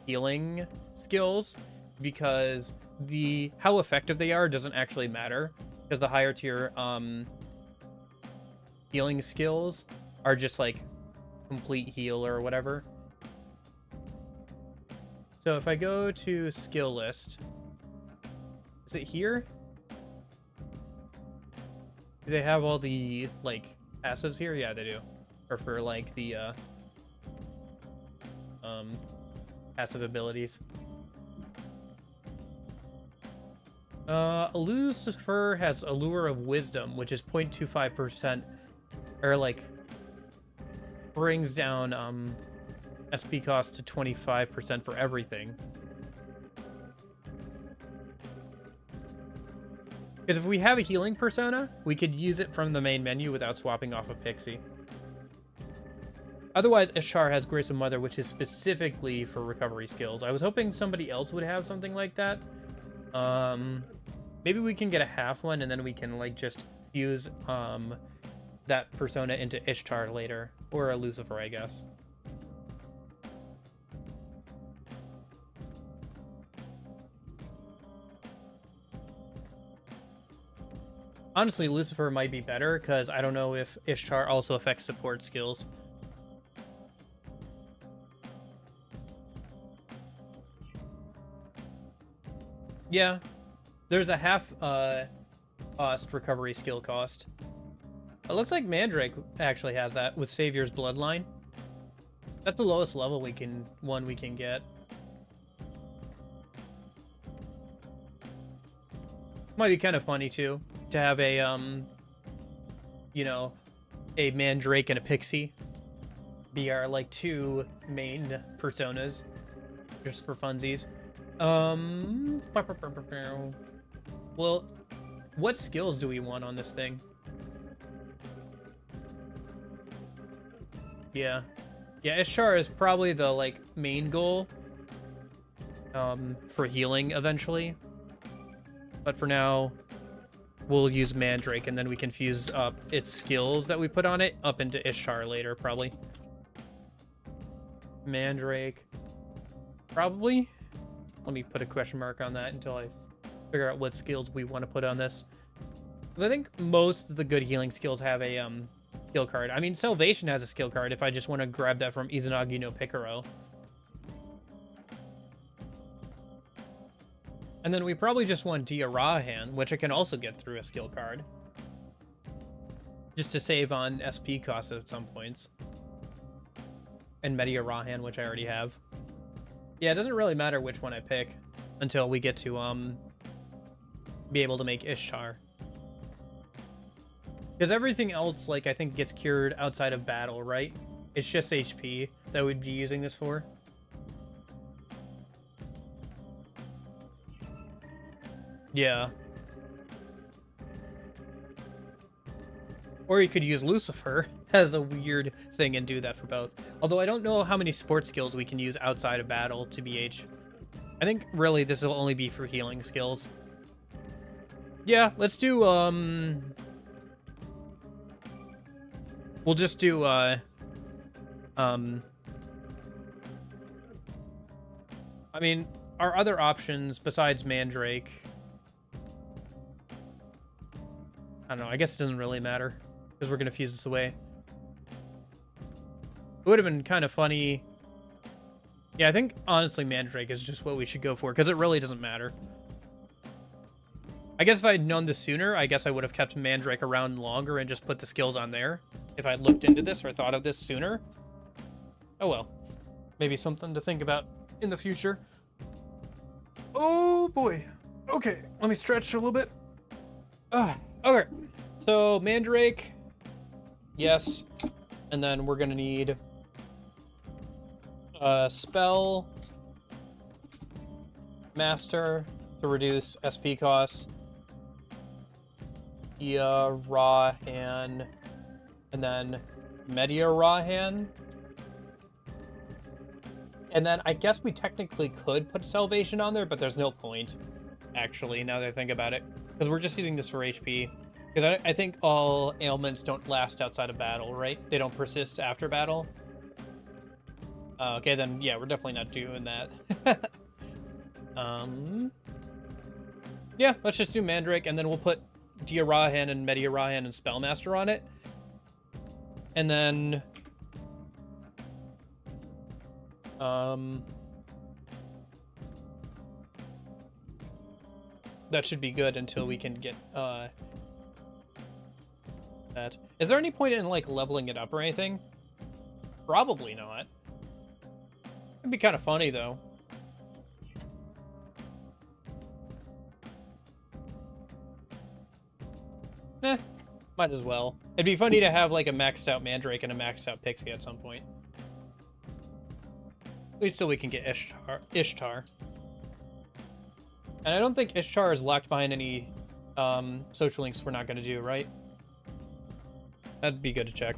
healing skills, because how effective they are doesn't actually matter, because the higher tier healing skills are just like complete heal or whatever. So if I go to skill list, is it here? Do they have all the like passives here? Yeah, they do. Or for like the passive abilities. Lucifer has Allure of Wisdom, which is 0.25%, or like brings down SP cost to 25% for everything. Because if we have a healing persona, we could use it from the main menu without swapping off a Pixie. Otherwise, Ishtar has Grace of Mother, which is specifically for recovery skills. I was hoping somebody else would have something like that. Maybe we can get a half one, and then we can like just fuse that persona into Ishtar later, or a Lucifer, I guess. Honestly, Lucifer might be better, because I don't know if Ishtar also affects support skills. Yeah, there's a half cost recovery skill cost. It looks like Mandrake actually has that with Savior's Bloodline. That's the lowest level we can get. Might be kind of funny too to have a you know, a Mandrake and a Pixie be our like two main personas, just for funsies. Well, what skills do we want on this thing? Yeah, Ishtar is probably the like main goal for healing eventually, but for now we'll use Mandrake, and then we can fuse up its skills that we put on it up into Ishtar later, probably. Mandrake, probably. Let me put a question mark on that until I figure out what skills we want to put on this. Because I think most of the good healing skills have a skill card. I mean, Salvation has a skill card if I just want to grab that from Izanagi no Picaro. And then we probably just want Dia Rahan, which I can also get through a skill card. Just to save on SP costs at some points. And Media Rahan, which I already have. Yeah, it doesn't really matter which one I pick until we get to be able to make Ishtar. Because everything else, like, I think gets cured outside of battle, right? It's just HP that we'd be using this for. Yeah. Or you could use Lucifer as a weird thing and do that for both. Although I don't know how many sports skills we can use outside of battle to BH. I think really this will only be for healing skills. Yeah, let's do we'll just do I mean, our other options besides Mandrake, I don't know, I guess it doesn't really matter because we're gonna fuse this away. It would have been kind of funny. Yeah, I think honestly Mandrake is just what we should go for because it really doesn't matter. I guess if I had known this sooner, I guess I would have kept Mandrake around longer and just put the skills on there. If I looked into this or thought of this sooner. Oh well. Maybe something to think about in the future. Oh boy. Okay, let me stretch a little bit. Okay. So Mandrake. Yes. And then we're gonna need a spell master to reduce SP costs. Dia Rahan, and then Media Rahan. And then I guess we technically could put Salvation on there, but there's no point, actually, now that I think about it. Because we're just using this for HP. Because I think all ailments don't last outside of battle, right? They don't persist after battle. Okay, then, yeah, we're definitely not doing that. Yeah, let's just do Mandrake, and then we'll put Dia Rahan and Media Rahan and Spellmaster on it. And then that should be good until we can get that. Is there any point in like leveling it up or anything? Probably not. It'd be kind of funny though. Might as well. It'd be funny to have like a maxed out Mandrake and a maxed out Pixie at some point. At least so we can get Ishtar. And I don't think Ishtar is locked behind any social links we're not going to do, right? That'd be good to check.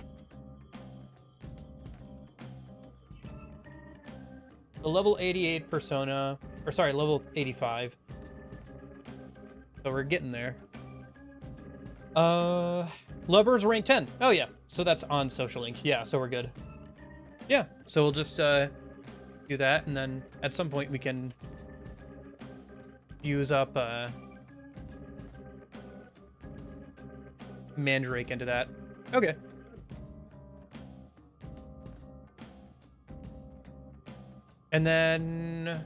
The level 88 persona, or sorry, level 85. So we're getting there. Lovers rank 10. Oh yeah, so that's on social link. Yeah, so we're good. Yeah, so we'll just do that, and then at some point we can use up Mandrake into that. Okay. And then,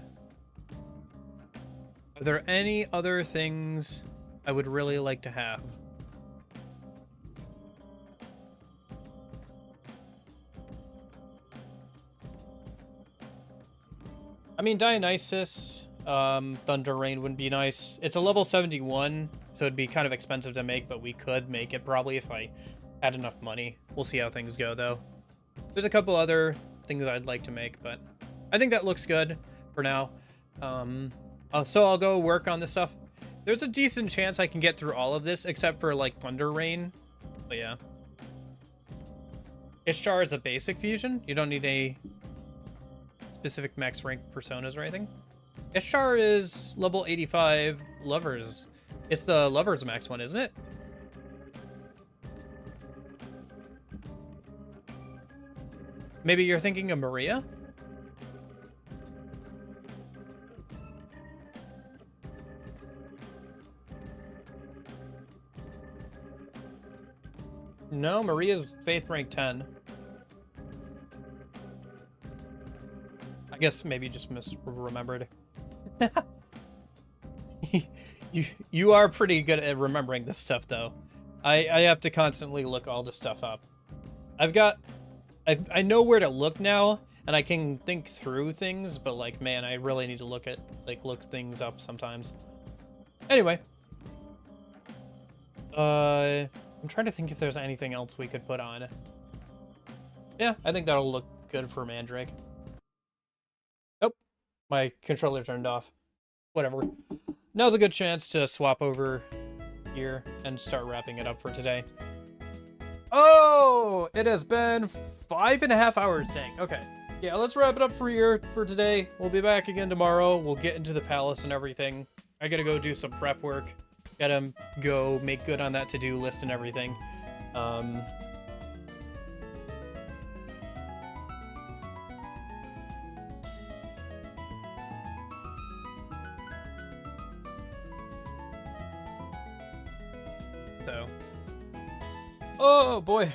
are there any other things I would really like to have? I mean, Dionysus, Thunder Rain wouldn't be nice. It's a level 71, so it'd be kind of expensive to make, but we could make it probably if I had enough money. We'll see how things go, though. There's a couple other things I'd like to make, but I think that looks good for now. So I'll go work on this stuff. There's a decent chance I can get through all of this, except for, like, Thunder Rain. But yeah. Ishtar is a basic fusion. You don't need a specific max rank personas or anything. Ishtar is level 85 lovers. It's the lovers max one, isn't it? Maybe you're thinking of Maria? No, Maria's Faith rank 10. I guess maybe you just misremembered. You are pretty good at remembering this stuff, though. I have to constantly look all this stuff up. I know where to look now, and I can think through things, but like, man, I really need to look things up sometimes. Anyway. I'm trying to think if there's anything else we could put on. Yeah, I think that'll look good for Mandrake. Oh, my controller turned off. Whatever. Now's a good chance to swap over here and start wrapping it up for today. Oh, it has been 5.5 hours, dang. Okay. Yeah, let's wrap it up for today. We'll be back again tomorrow. We'll get into the palace and everything. I gotta go do some prep work. Gotta go make good on that to-do list and everything. So. Oh boy.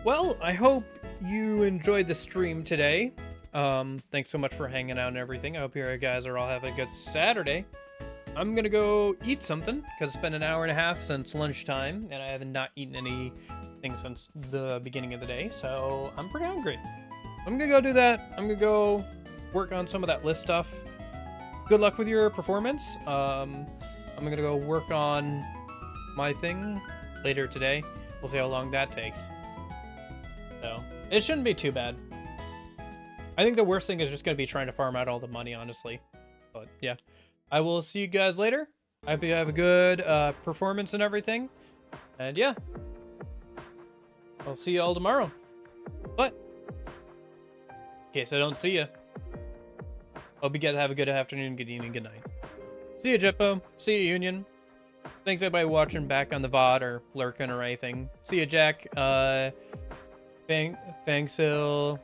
Well, I hope you enjoyed the stream today. Thanks so much for hanging out and everything. I hope you guys are all having a good Saturday. I'm gonna go eat something because it's been an hour and a half since lunchtime and I haven't not eaten anything since the beginning of the day, so I'm pretty hungry. I'm gonna go do that. I'm gonna go work on some of that list stuff. Good luck with your performance. I'm gonna go work on my thing later today. We'll see how long that takes. So it shouldn't be too bad. I think the worst thing is just gonna be trying to farm out all the money, honestly. But yeah. I will see you guys later. I hope you have a good performance and everything. And yeah, I'll see you all tomorrow. But in case I don't see you, hope you guys have a good afternoon, good evening, good night. See you, Jippo. See you, Union. Thanks everybody watching back on the VOD or lurking or anything. See you, Jack. Fangsil,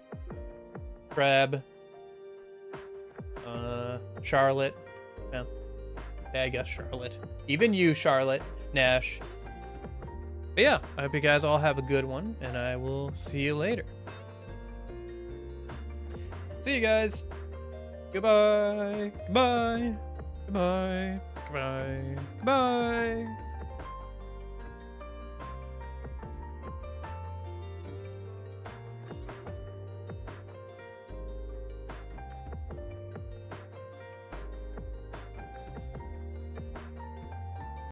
Crab, Charlotte. Yeah, I guess Charlotte. Even you, Charlotte, Nash. But yeah, I hope you guys all have a good one, and I will see you later. See you guys. Goodbye. Goodbye. Goodbye. Goodbye. Goodbye.